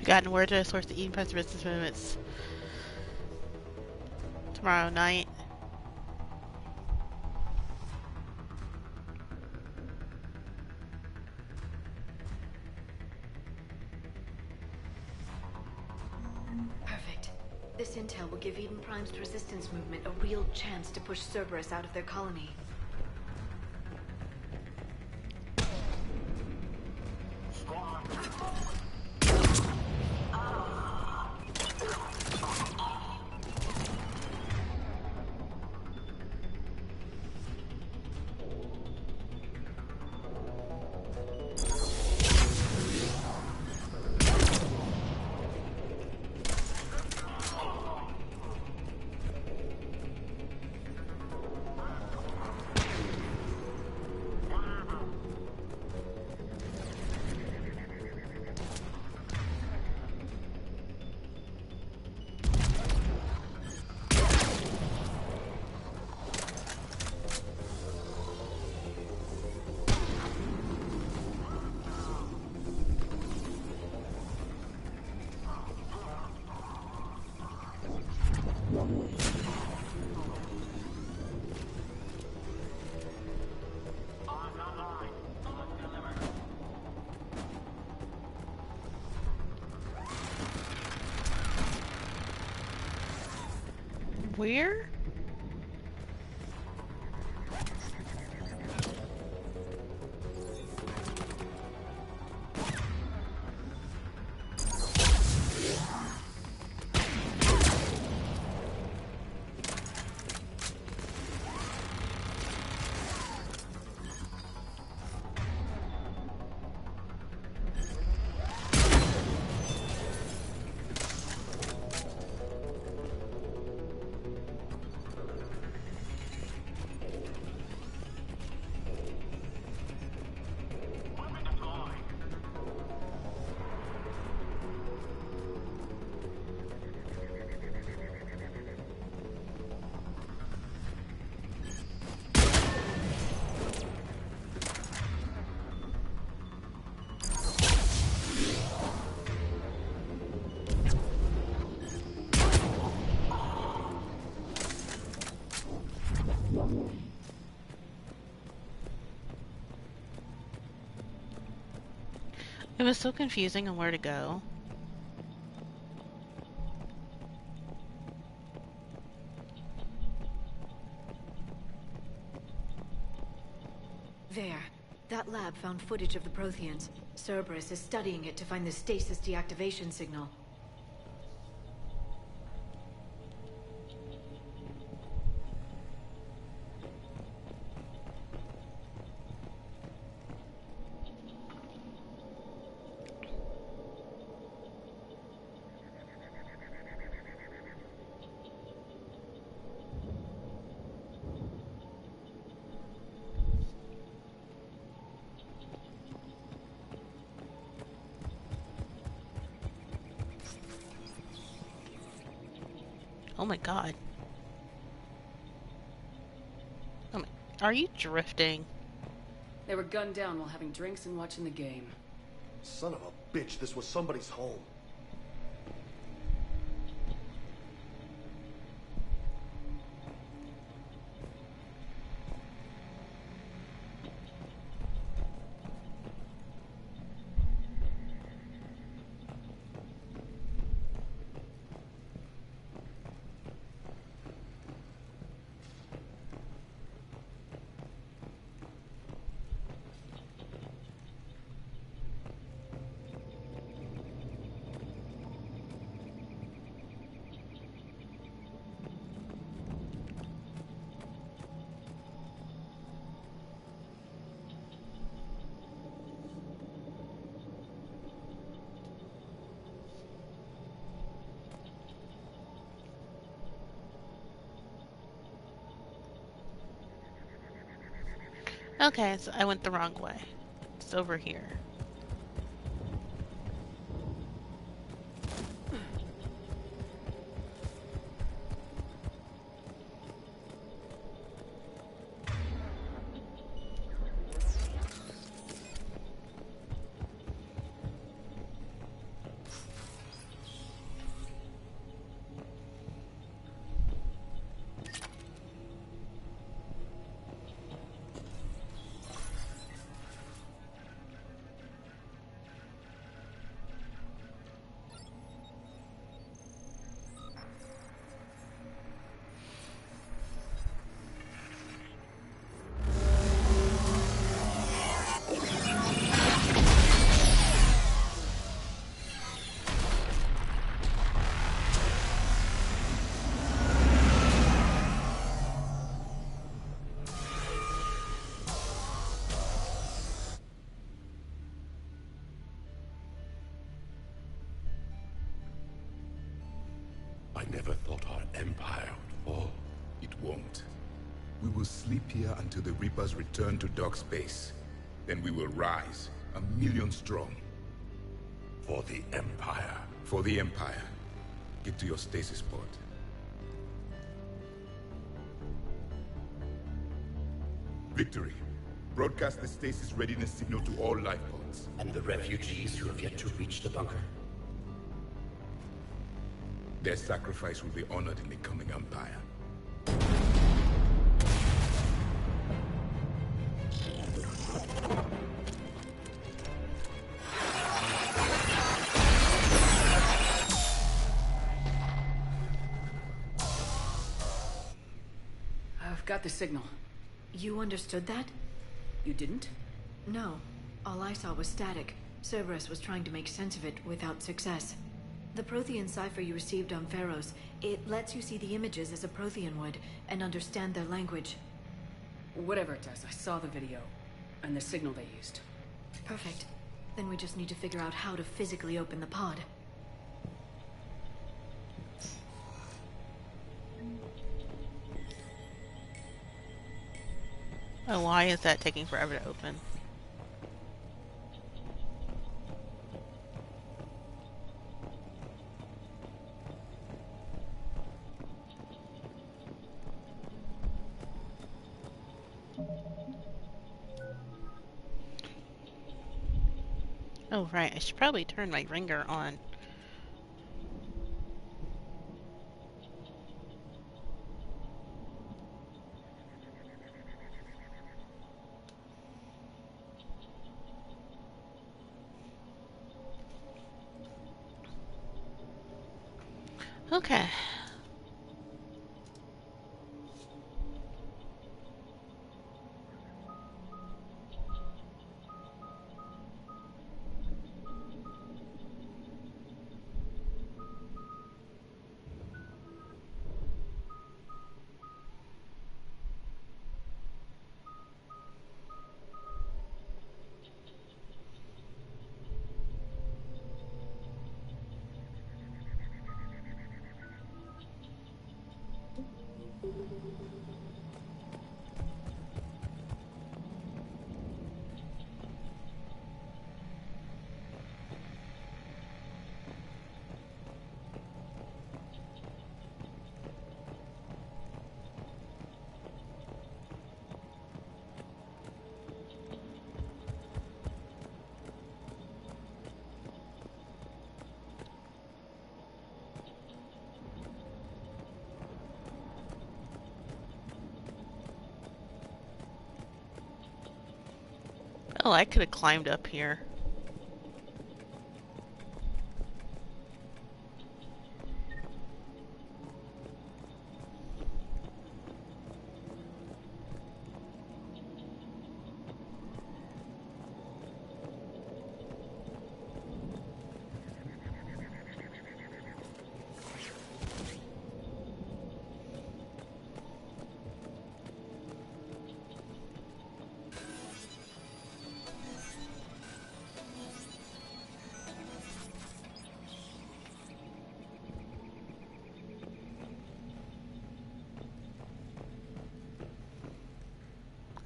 Gotten word to source the Eden Press business movements tomorrow night. Perfect. This intel will give Eden Prime's resistance movement a real chance to push Cerberus out of their colony. Where? It was so confusing on where to go. There. That lab found footage of the Protheans. Cerberus is studying it to find the stasis deactivation signal. Oh my god. Oh my... Are you drifting? They were gunned down while having drinks and watching the game. Son of a bitch, this was somebody's home. Okay, so I went the wrong way. It's over here. I never thought our empire would fall. It won't. We will sleep here until the Reapers return to dock space. Then we will rise, 1,000,000 strong. For the Empire. For the Empire. Get to your stasis pod. Victory. Broadcast the stasis readiness signal to all life pods. And the refugees who have yet to reach the bunker? Their sacrifice will be honored in the coming Empire. I've got the signal. You understood that? You didn't? No. All I saw was static. Cerberus was trying to make sense of it without success. The Prothean cipher you received on Pharos, it lets you see the images as a Prothean would, and understand their language. Whatever it does, I saw the video, and the signal they used. Perfect. Then we just need to figure out how to physically open the pod. Oh, why is that taking forever to open? Oh, right. I should probably turn my ringer on. Okay. Oh, I could have climbed up here.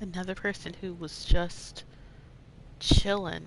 Another person who was just chilling.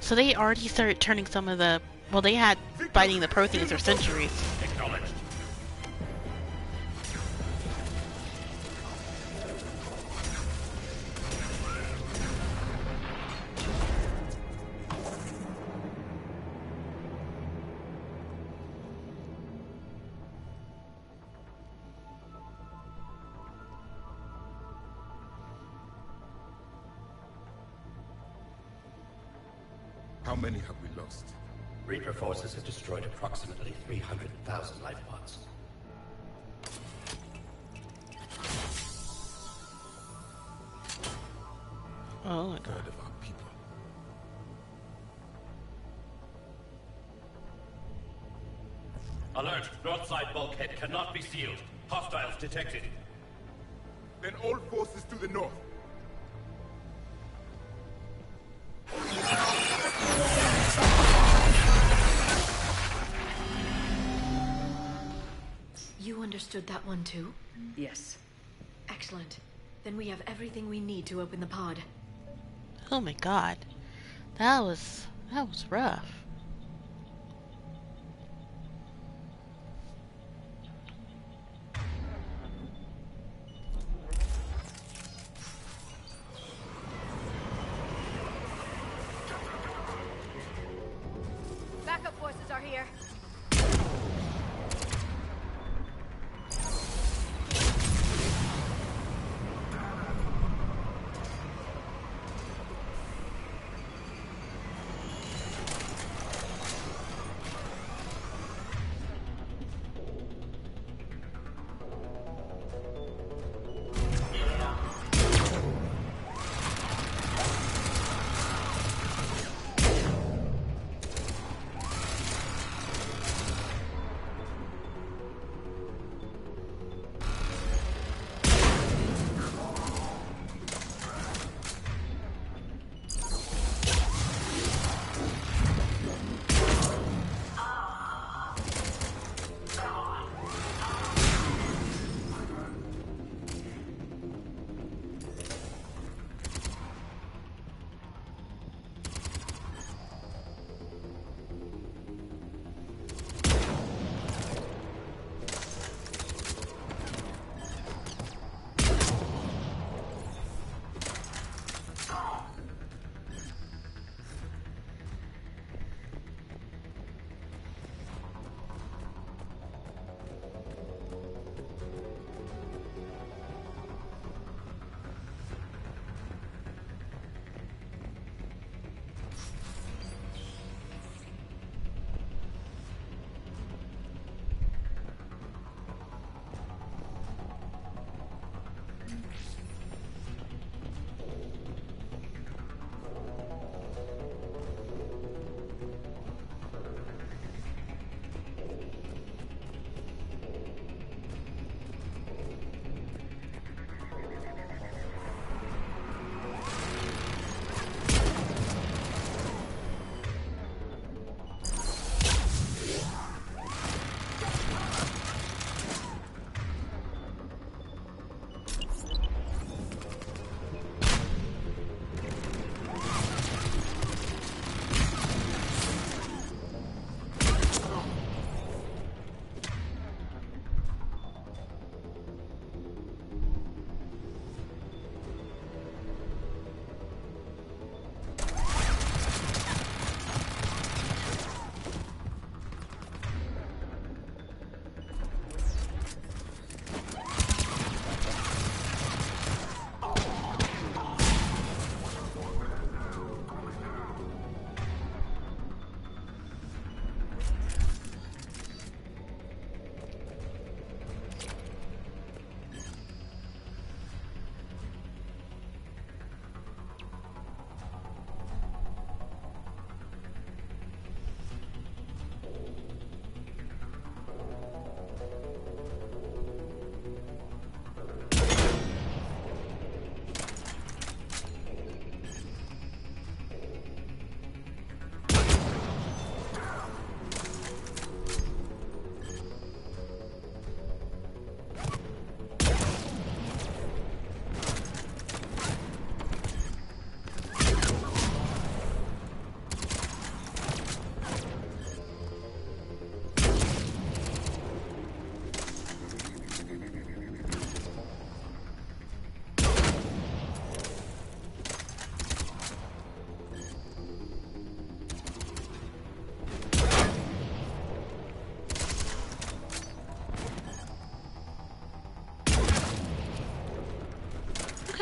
So they already started turning some of the... Well, they had fighting the Protheans for centuries. Acknowledged. How many have we lost? Reaper forces have destroyed approximately 300,000 life pods. Oh my god. Third of our people. Alert! North side bulkhead cannot be sealed. Hostiles detected. Then all forces to the north. You understood that one too? Yes. Excellent. Then we have everything we need to open the pod. Oh my god. That was rough. Backup forces are here.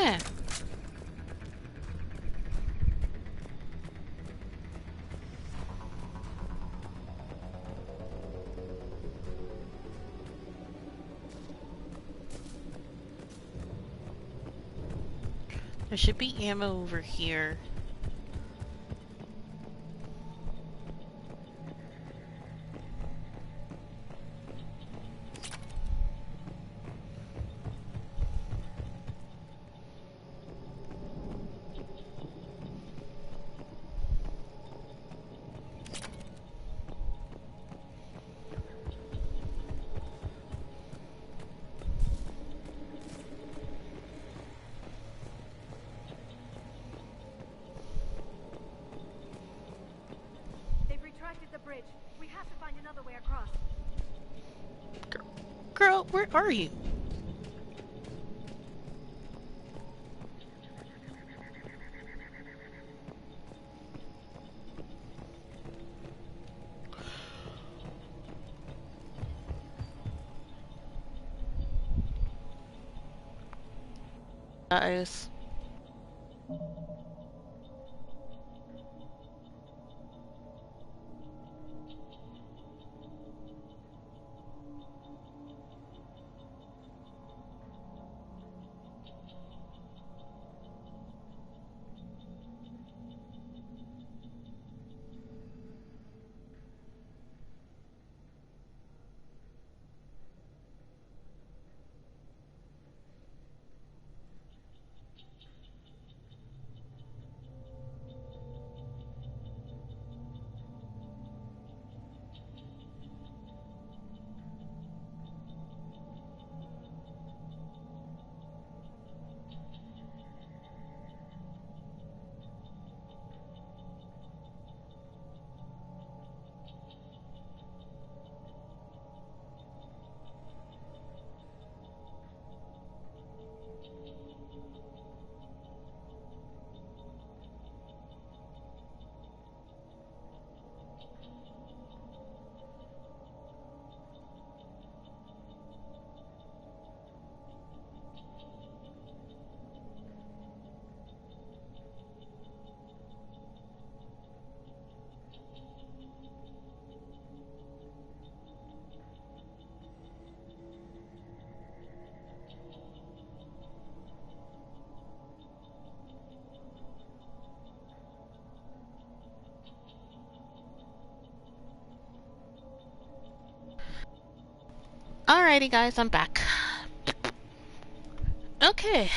Yeah. There should be ammo over here. They've retracted the bridge. We have to find another way across. Girl, where are you? Guys. Alrighty guys, I'm back. Okay.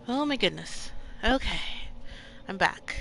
Oh my goodness. Okay. I'm back.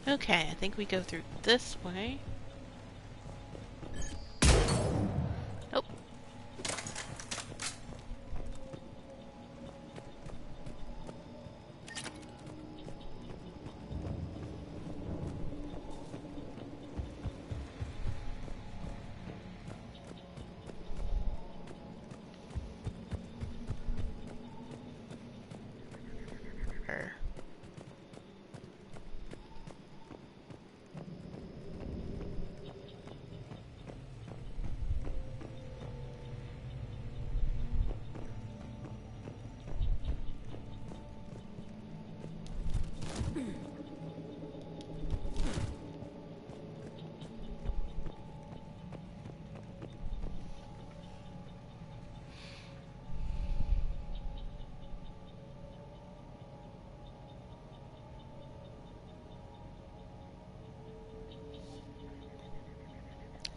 Okay, I think we go through this way. Nope.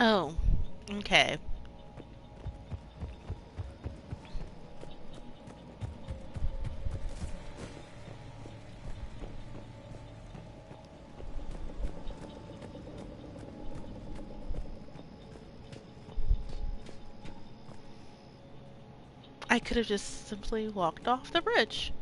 Oh, okay. I could have just simply walked off the bridge.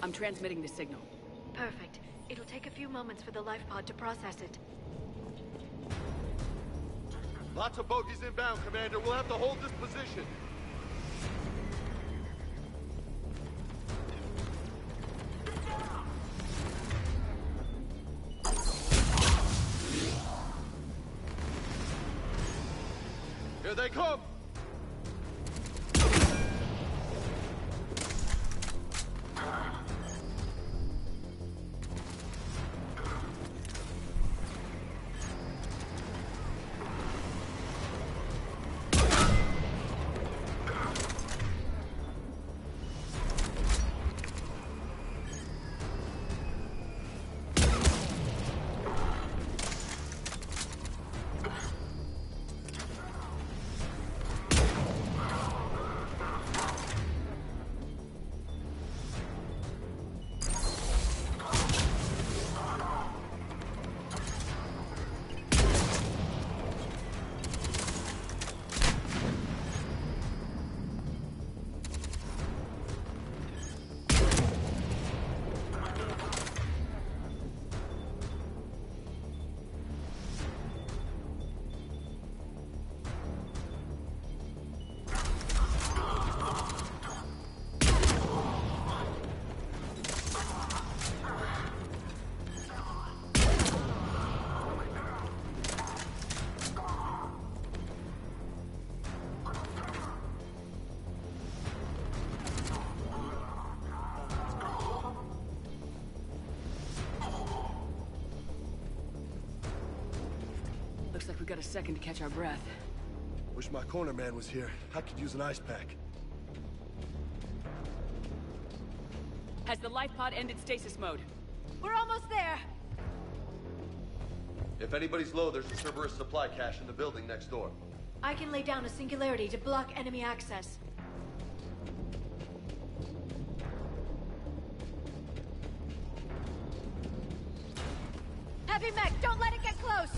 I'm transmitting the signal. Perfect. It'll take a few moments for the life pod to process it. Lots of bogies inbound, Commander. We'll have to hold this position. Here they come! Looks like we got a second to catch our breath. Wish my corner man was here. I could use an ice pack. Has the life pod ended stasis mode? We're almost there! If anybody's low, there's a Cerberus supply cache in the building next door. I can lay down a singularity to block enemy access. Heavy mech, don't let it get close!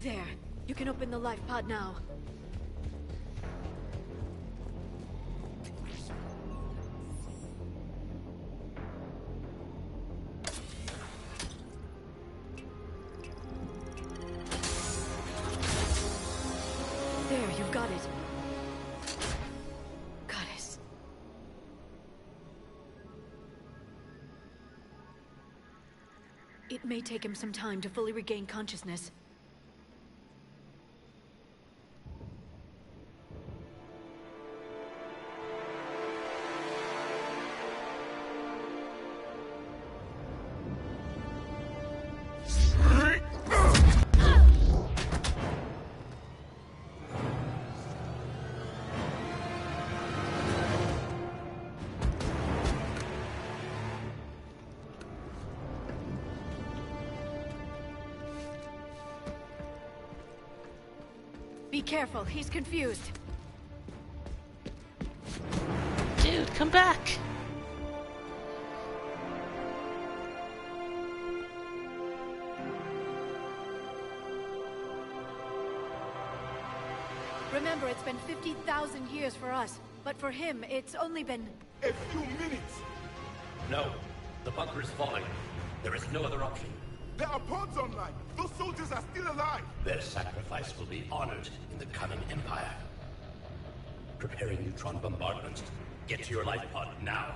There. You can open the life pod now. There, you've got it. Goddess. It may take him some time to fully regain consciousness. Be careful, he's confused. Dude, come back! Remember, it's been 50,000 years for us, but for him, it's only been... A few minutes! No. The bunker is falling. There is no other option. There are pods online! Those soldiers are still alive! Their sacrifice will be honored in the coming Empire. Preparing neutron bombardment. Get to your life pod now.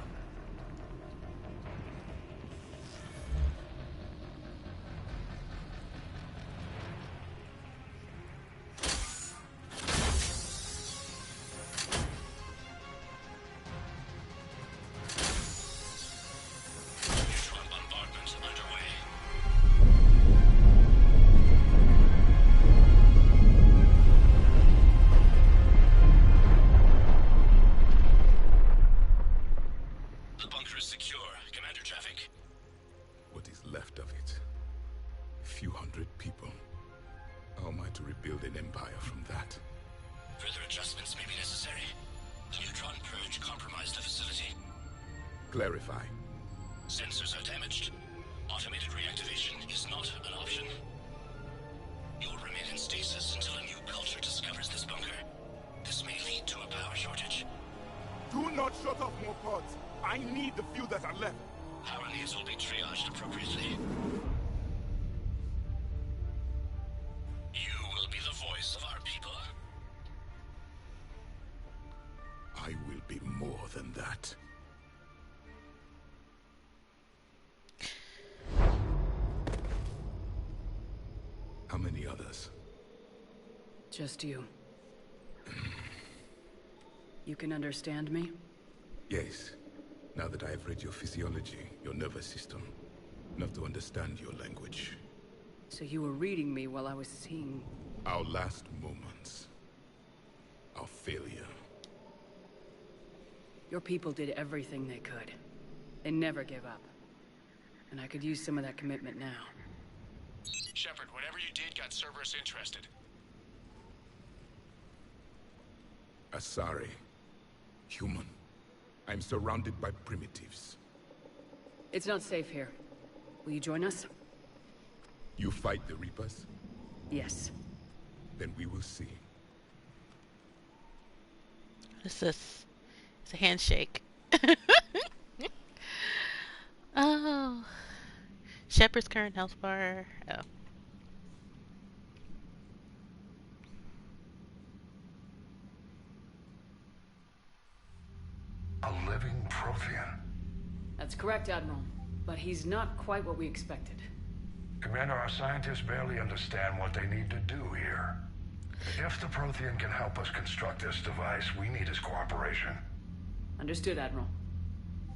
Clarify. Sensors are damaged. Automated reactivation is not an option. You'll remain in stasis until a new culture discovers this bunker. This may lead to a power shortage. Do not shut off more pods. I need the few that are left. Power needs will be triaged appropriately. You will be the voice of our people. I will be more than that. How many others? Just you. You can understand me? Yes. Now that I have read your physiology, your nervous system, enough to understand your language. So you were reading me while I was seeing... Our last moments. Our failure. Your people did everything they could. They never give up. And I could use some of that commitment now. Shepard, whatever you did got Cerberus interested. Asari. Human. I'm surrounded by primitives. It's not safe here. Will you join us? You fight the Reapers? Yes. Then we will see. What's this? It's a handshake. Oh. Shepard's current health bar. Oh. A living Prothean. That's correct, Admiral. But he's not quite what we expected. Commander, our scientists barely understand what they need to do here. If the Prothean can help us construct this device, we need his cooperation. Understood, Admiral.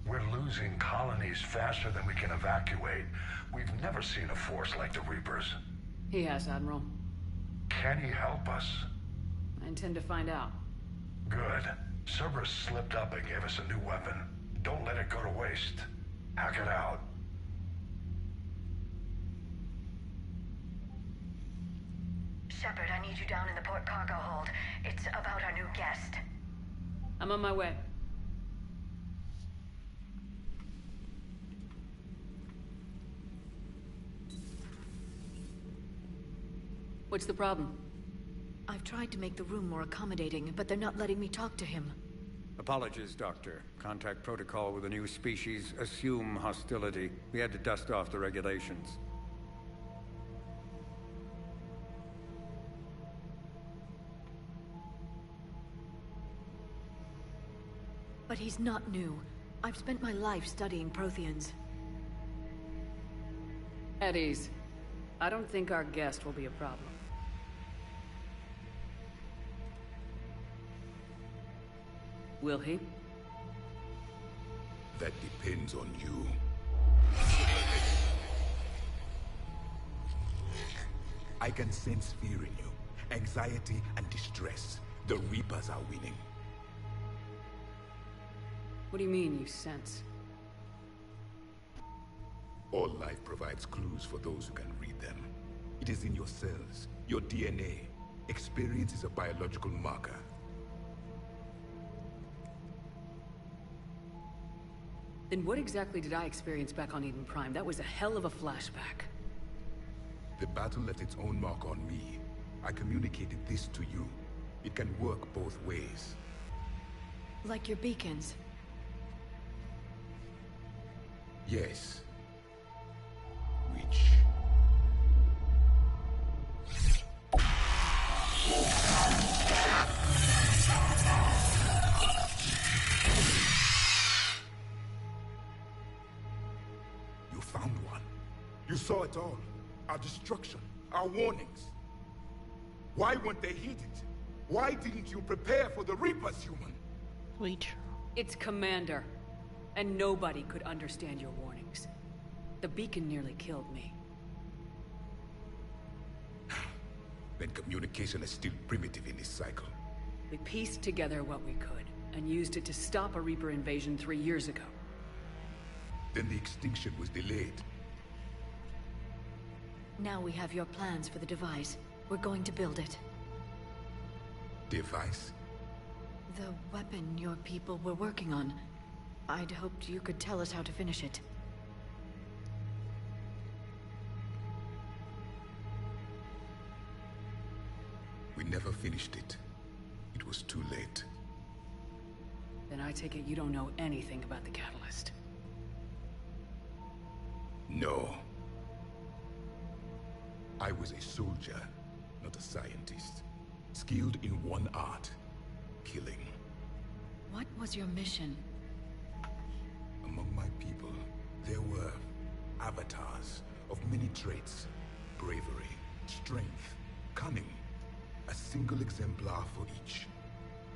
We're losing colonies faster than we can evacuate. We've never seen a force like the Reapers. He has, Admiral. Can he help us? I intend to find out. Good. Cerberus slipped up and gave us a new weapon. Don't let it go to waste. Hack it out. Shepard, I need you down in the port cargo hold. It's about our new guest. I'm on my way. What's the problem? I've tried to make the room more accommodating, but they're not letting me talk to him. Apologies, Doctor. Contact protocol with a new species. Assume hostility. We had to dust off the regulations. But he's not new. I've spent my life studying Protheans. At ease. I don't think our guest will be a problem. Will he? That depends on you. I can sense fear in you. Anxiety and distress. The Reapers are winning. What do you mean, you sense? All life provides clues for those who can read them. It is in your cells, your DNA. Experience is a biological marker. Then what exactly did I experience back on Eden Prime? That was a hell of a flashback. The battle left its own mark on me. I communicated this to you. It can work both ways. Like your beacons. Yes. Which... You found one. You saw it all. Our destruction, our warnings. Why weren't they heeded? Why didn't you prepare for the Reapers, human? It's Commander. And nobody could understand your warnings. The beacon nearly killed me. Then communication is still primitive in this cycle. We pieced together what we could, and used it to stop a Reaper invasion 3 years ago. Then the extinction was delayed. Now we have your plans for the device. We're going to build it. Device? The weapon your people were working on. I'd hoped you could tell us how to finish it. We never finished it. It was too late. Then I take it you don't know anything about the catalyst. No. I was a soldier, not a scientist. Skilled in one art, killing. What was your mission? Among my people, there were avatars of many traits. Bravery, strength, cunning. A single exemplar for each.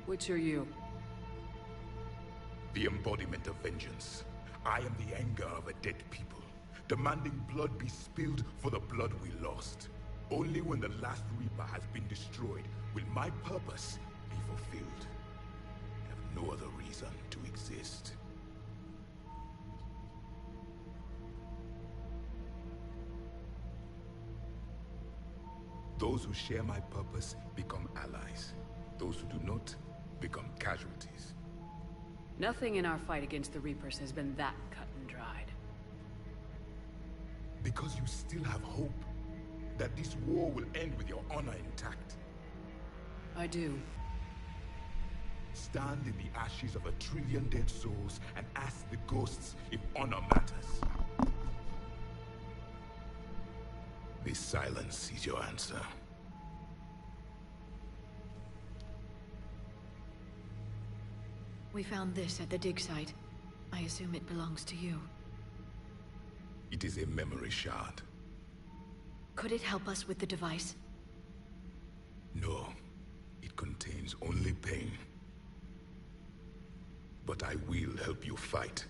Which are you? The embodiment of vengeance. I am the anger of a dead people, demanding blood be spilled for the blood we lost. Only when the last Reaper has been destroyed will my purpose be fulfilled. I have no other reason to exist. Those who share my purpose become allies. Those who do not become casualties. Nothing in our fight against the Reapers has been that cut and dried. Because you still have hope that this war will end with your honor intact. I do. Stand in the ashes of 1 trillion dead souls and ask the ghosts if honor matters. This silence is your answer. We found this at the dig site. I assume it belongs to you. It is a memory shard. Could it help us with the device? No. It contains only pain. But I will help you fight.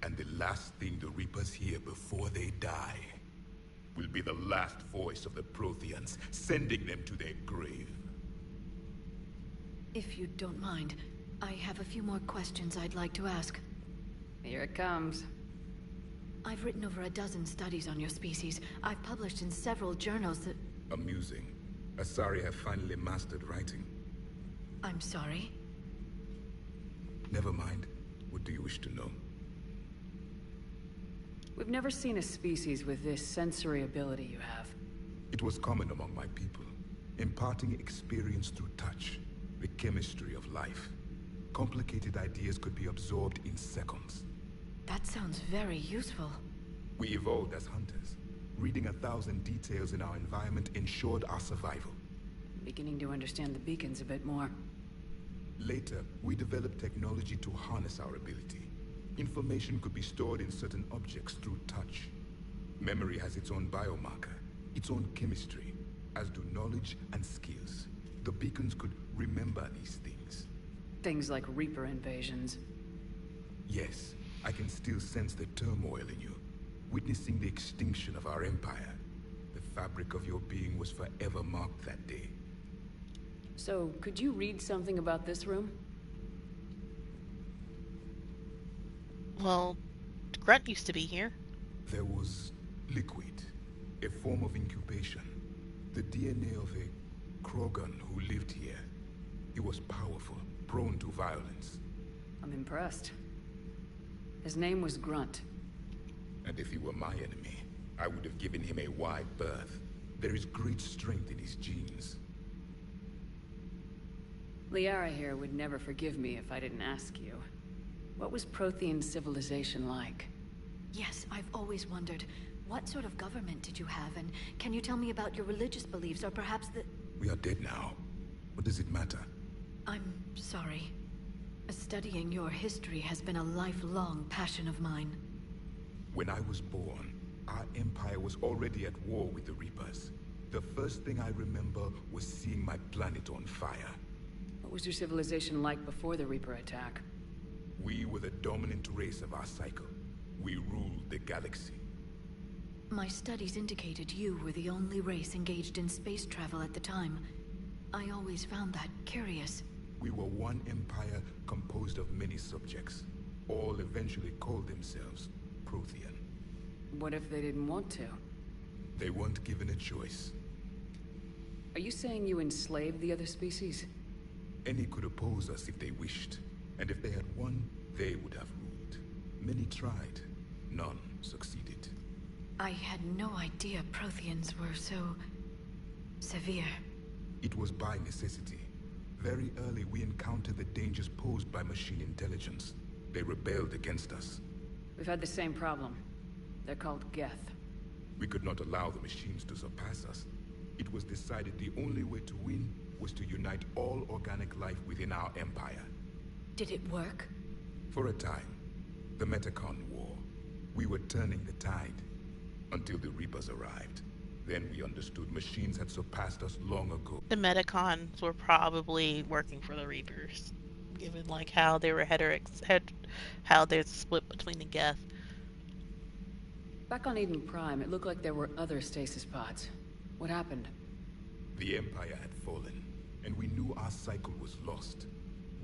And the last thing the Reapers hear before they die will be the last voice of the Protheans, sending them to their grave. If you don't mind, I have a few more questions I'd like to ask. Here it comes. I've written over a dozen studies on your species. I've published in several journals that... Amusing. Asari have finally mastered writing. I'm sorry? Never mind. What do you wish to know? We've never seen a species with this sensory ability you have. It was common among my people, imparting experience through touch, the chemistry of life. Complicated ideas could be absorbed in seconds. That sounds very useful. We evolved as hunters. Reading 1,000 details in our environment ensured our survival. Beginning to understand the beacons a bit more. Later, we developed technology to harness our ability. Information could be stored in certain objects through touch. Memory has its own biomarker, its own chemistry, as do knowledge and skills. The beacons could remember these things. Things like Reaper invasions. Yes, I can still sense the turmoil in you, witnessing the extinction of our empire. The fabric of your being was forever marked that day. So, could you read something about this room? Well, Grunt used to be here. There was liquid, a form of incubation. The DNA of a Krogan who lived here. He was powerful, prone to violence. I'm impressed. His name was Grunt. And if he were my enemy, I would have given him a wide berth. There is great strength in his genes. Liara here would never forgive me if I didn't ask you. What was Prothean civilization like? Yes, I've always wondered. What sort of government did you have, and can you tell me about your religious beliefs, or perhaps the... We are dead now. What does it matter? I'm sorry. Studying your history has been a lifelong passion of mine. When I was born, our empire was already at war with the Reapers. The first thing I remember was seeing my planet on fire. What was your civilization like before the Reaper attack? We were the dominant race of our cycle. We ruled the galaxy. My studies indicated you were the only race engaged in space travel at the time. I always found that curious. We were one empire composed of many subjects. All eventually called themselves Prothean. What if they didn't want to? They weren't given a choice. Are you saying you enslaved the other species? Any could oppose us if they wished. And if they had won, they would have ruled. Many tried. None succeeded. I had no idea Protheans were so... severe. It was by necessity. Very early, we encountered the dangers posed by machine intelligence. They rebelled against us. We've had the same problem. They're called Geth. We could not allow the machines to surpass us. It was decided the only way to win was to unite all organic life within our empire. Did it work? For a time. The Metacon War. We were turning the tide. Until the Reapers arrived. Then we understood machines had surpassed us long ago. The Metacons were probably working for the Reapers, given like how they were how they're split between the Geth. Back on Eden Prime, it looked like there were other stasis pods. What happened? The Empire had fallen, and we knew our cycle was lost.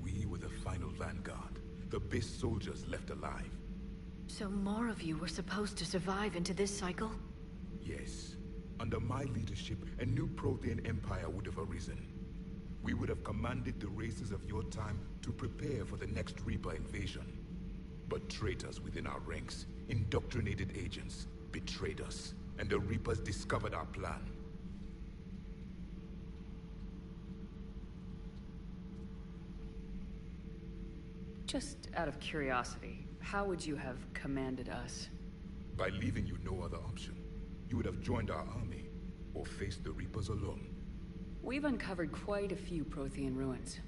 We were the final vanguard, the best soldiers left alive. So more of you were supposed to survive into this cycle? Yes. Under my leadership, a new Prothean empire would have arisen. We would have commanded the races of your time to prepare for the next Reaper invasion. But traitors within our ranks, indoctrinated agents, betrayed us, and the Reapers discovered our plan. Just out of curiosity, how would you have commanded us? By leaving you no other option. You would have joined our army, or faced the Reapers alone. We've uncovered quite a few Prothean ruins.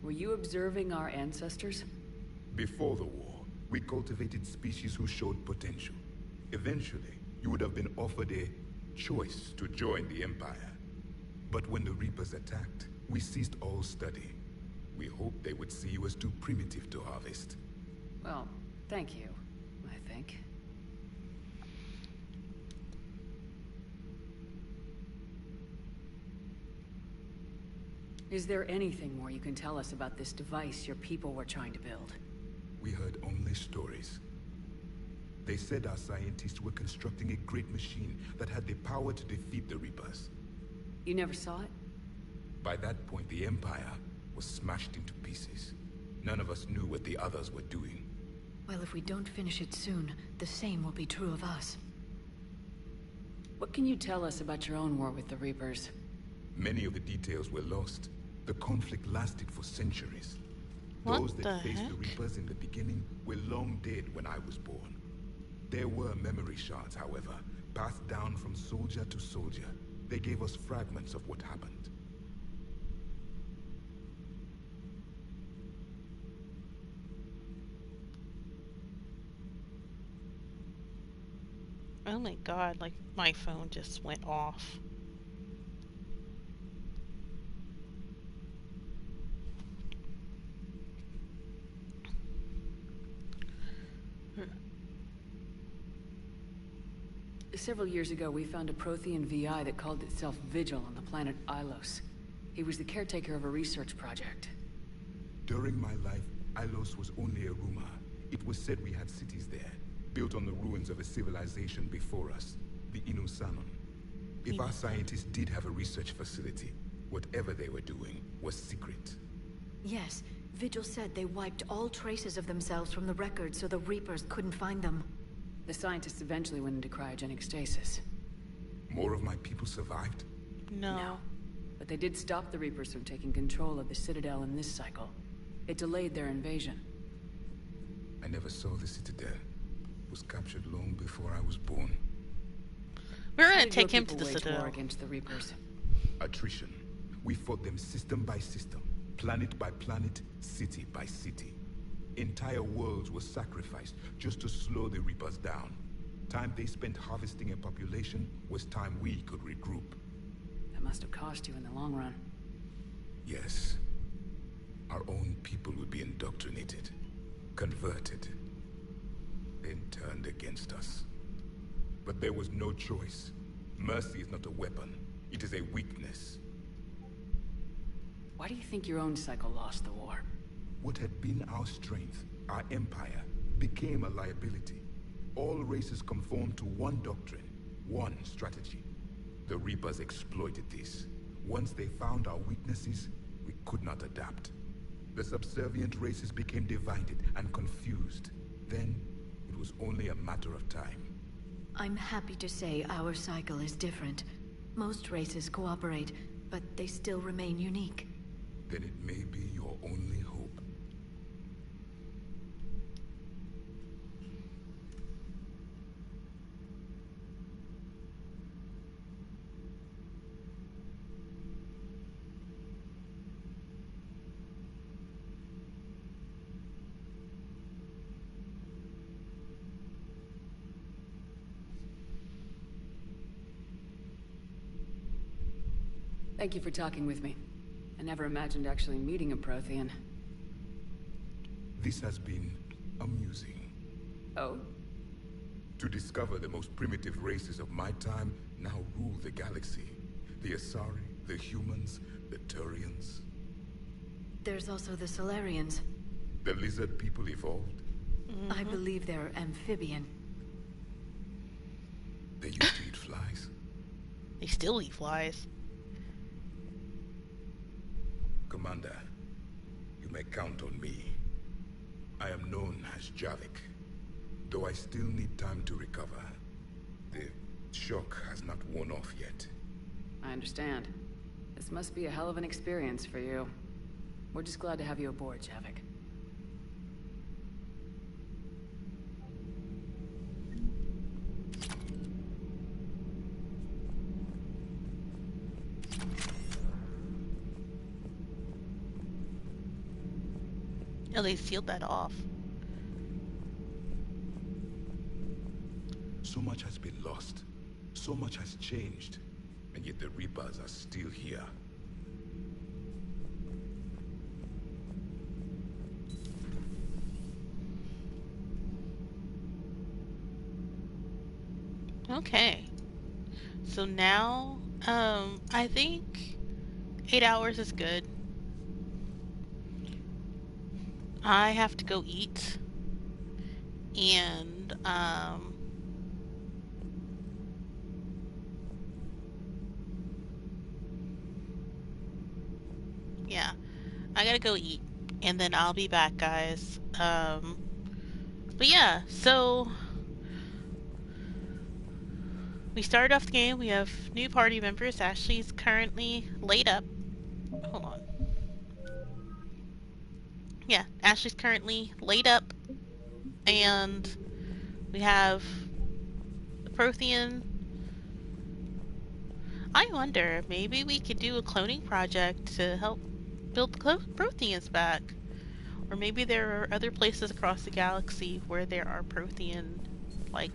Were you observing our ancestors? Before the war, we cultivated species who showed potential. Eventually, you would have been offered a choice to join the Empire. But when the Reapers attacked, we ceased all study. We hoped they would see you as too primitive to harvest. Well, thank you, I think. Is there anything more you can tell us about this device your people were trying to build? We heard only stories. They said our scientists were constructing a great machine that had the power to defeat the Reapers. You never saw it? By that point, the Empire was smashed into pieces. None of us knew what the others were doing. Well, if we don't finish it soon, the same will be true of us. What can you tell us about your own war with the Reapers? Many of the details were lost. The conflict lasted for centuries. Those that faced the Reapers in the beginning were long dead when I was born. There were memory shards, however, passed down from soldier to soldier. They gave us fragments of what happened. Oh my god, like my phone just went off. Several years ago, we found a Prothean VI that called itself Vigil on the planet Ilos. He was the caretaker of a research project. During my life, Ilos was only a rumor. It was said we had cities there, built on the ruins of a civilization before us, the Inusanon. If our scientists did have a research facility, whatever they were doing was secret. Yes, Vigil said they wiped all traces of themselves from the records so the Reapers couldn't find them. The scientists eventually went into cryogenic stasis. More of my people survived? No. But they did stop the Reapers from taking control of the Citadel in this cycle. It delayed their invasion. I never saw the Citadel. It was captured long before I was born. We're gonna take him to the Citadel. Against the Reapers. Attrition. We fought them system by system, planet by planet, city by city. Entire worlds were sacrificed just to slow the Reapers down. Time they spent harvesting a population was time we could regroup. That must have cost you in the long run. Yes. Our own people would be indoctrinated, converted, then turned against us. But there was no choice. Mercy is not a weapon. It is a weakness. Why do you think your own cycle lost the war? What had been our strength, our empire, became a liability. All races conformed to one doctrine, one strategy. The Reapers exploited this. Once they found our weaknesses, we could not adapt. The subservient races became divided and confused. Then, it was only a matter of time. I'm happy to say our cycle is different. Most races cooperate, but they still remain unique. Then it may be your only hope. Thank you for talking with me. I never imagined actually meeting a Prothean. This has been amusing. Oh? To discover the most primitive races of my time now rule the galaxy. The Asari, the humans, the Turians. There's also the Solarians. The lizard people evolved? I believe they're amphibian. They used to eat flies. They still eat flies. Commander, you may count on me. I am known as Javik, though I still need time to recover. The shock has not worn off yet. I understand. This must be a hell of an experience for you. We're just glad to have you aboard, Javik. Oh, they sealed that off. So much has been lost. So much has changed. And yet the Reapers are still here. Okay. So now, I think 8 hours is good. I have to go eat. And, yeah. I gotta go eat. And then I'll be back, guys. But yeah, so we started off the game. We have new party members. Ashley's currently laid up. Hold on. Yeah, Ashley's currently laid up. And we have the Prothean. I wonder, maybe we could do a cloning project to help build the Protheans back. Or maybe there are other places across the galaxy where there are Prothean, like,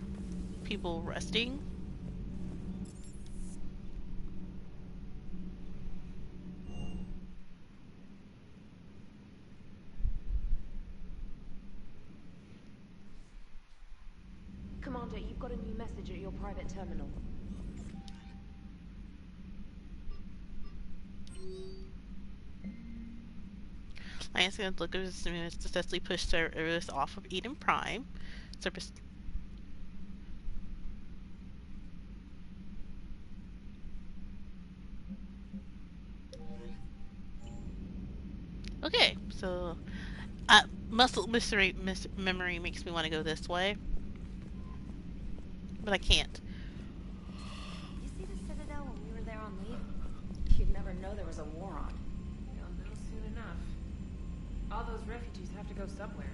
people resting. Commander, you've got a new message at your private terminal. Alliance and Lucas successfully pushed Cerberus off of Eden Prime. Cerberus. Okay, so muscle memory makes me want to go this way, but I can't. You see the Citadel when we were there on leave? You'd never know there was a war on. You'll know soon enough. All those refugees have to go somewhere.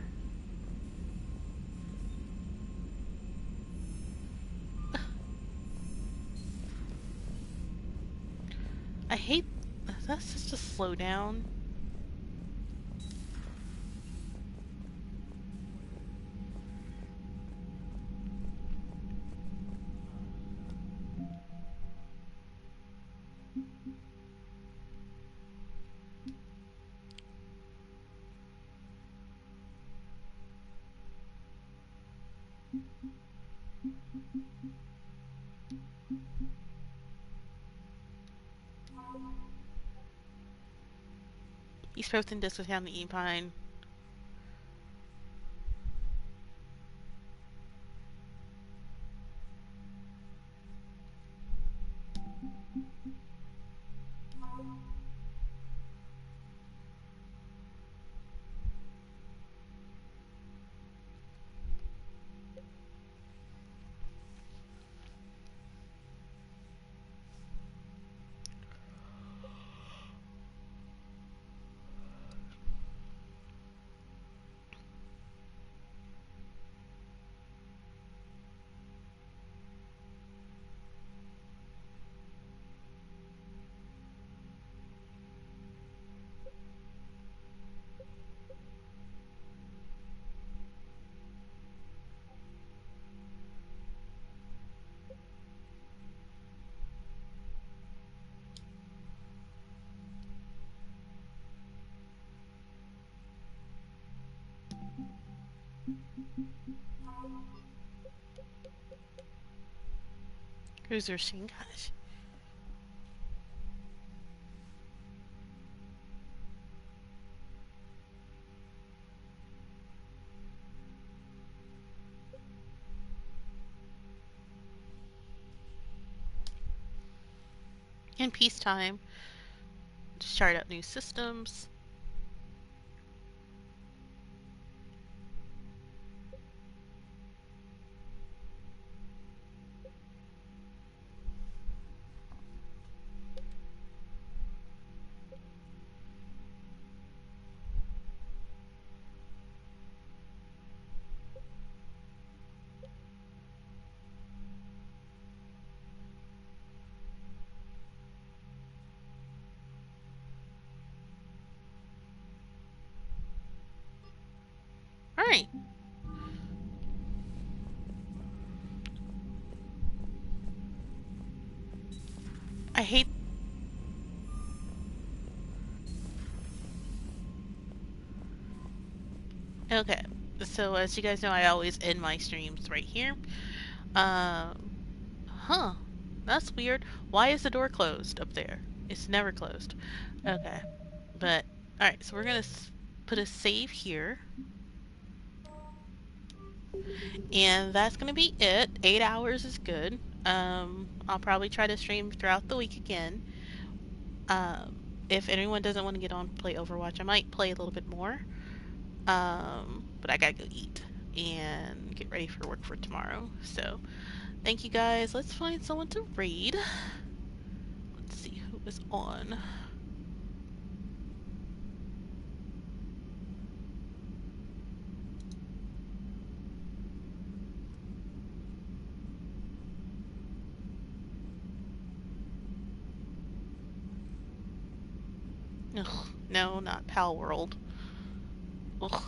I hate that's just a slow down. East Coast and Disco Town, the E-Pine. Cruiser Shinkai. in peacetime. Start out new systems. Alright. I hate... Okay. So, as you guys know, I always end my streams right here. Huh. That's weird. Why is the door closed up there? It's never closed. Okay. But, alright, so we're gonna put a save here. And that's gonna be it. 8 hours is good. I'll probably try to stream throughout the week again. If anyone doesn't want to get on play Overwatch, I might play a little bit more. But I gotta go eat and get ready for work for tomorrow. So, thank you guys. Let's find someone to raid. Let's see who is on. Ugh, no, not Pal World. Ugh.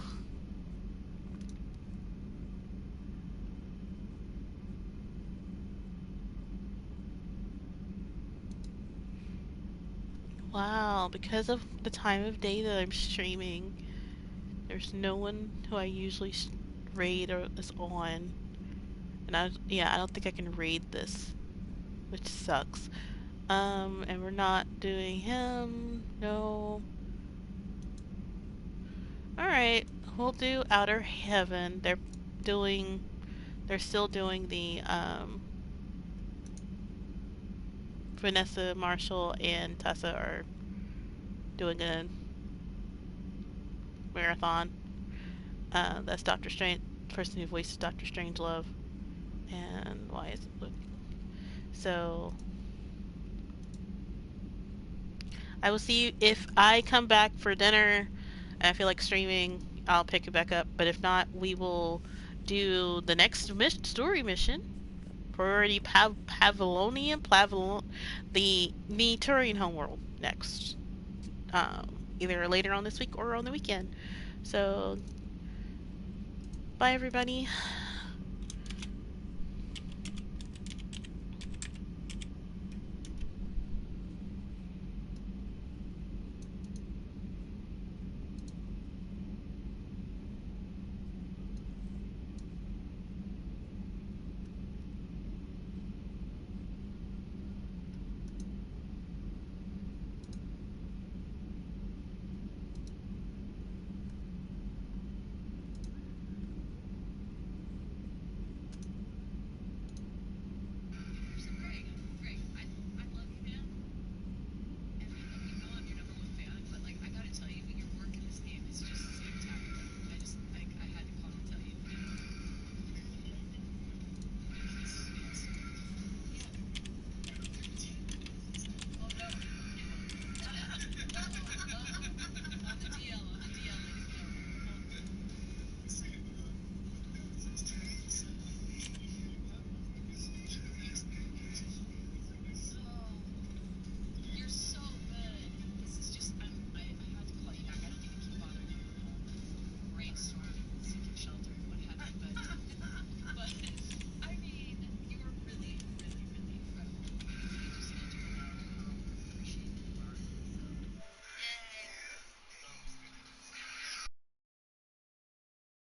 Wow, because of the time of day that I'm streaming, there's no one who I usually raid or is on. And I don't think I can raid this, which sucks. And we're not doing him. No. Alright, we'll do Outer Heaven. They're still doing the, Vanessa, Marshall, and Tessa are doing a marathon. That's Doctor Strange, person who voices Doctor Strangelove. And why is it loading? So, I will see you if I come back for dinner and I feel like streaming. I'll pick it back up. But if not, we will do the next story mission. Priority Pavlonian, the Turing homeworld next. Either later on this week or on the weekend. So, bye everybody.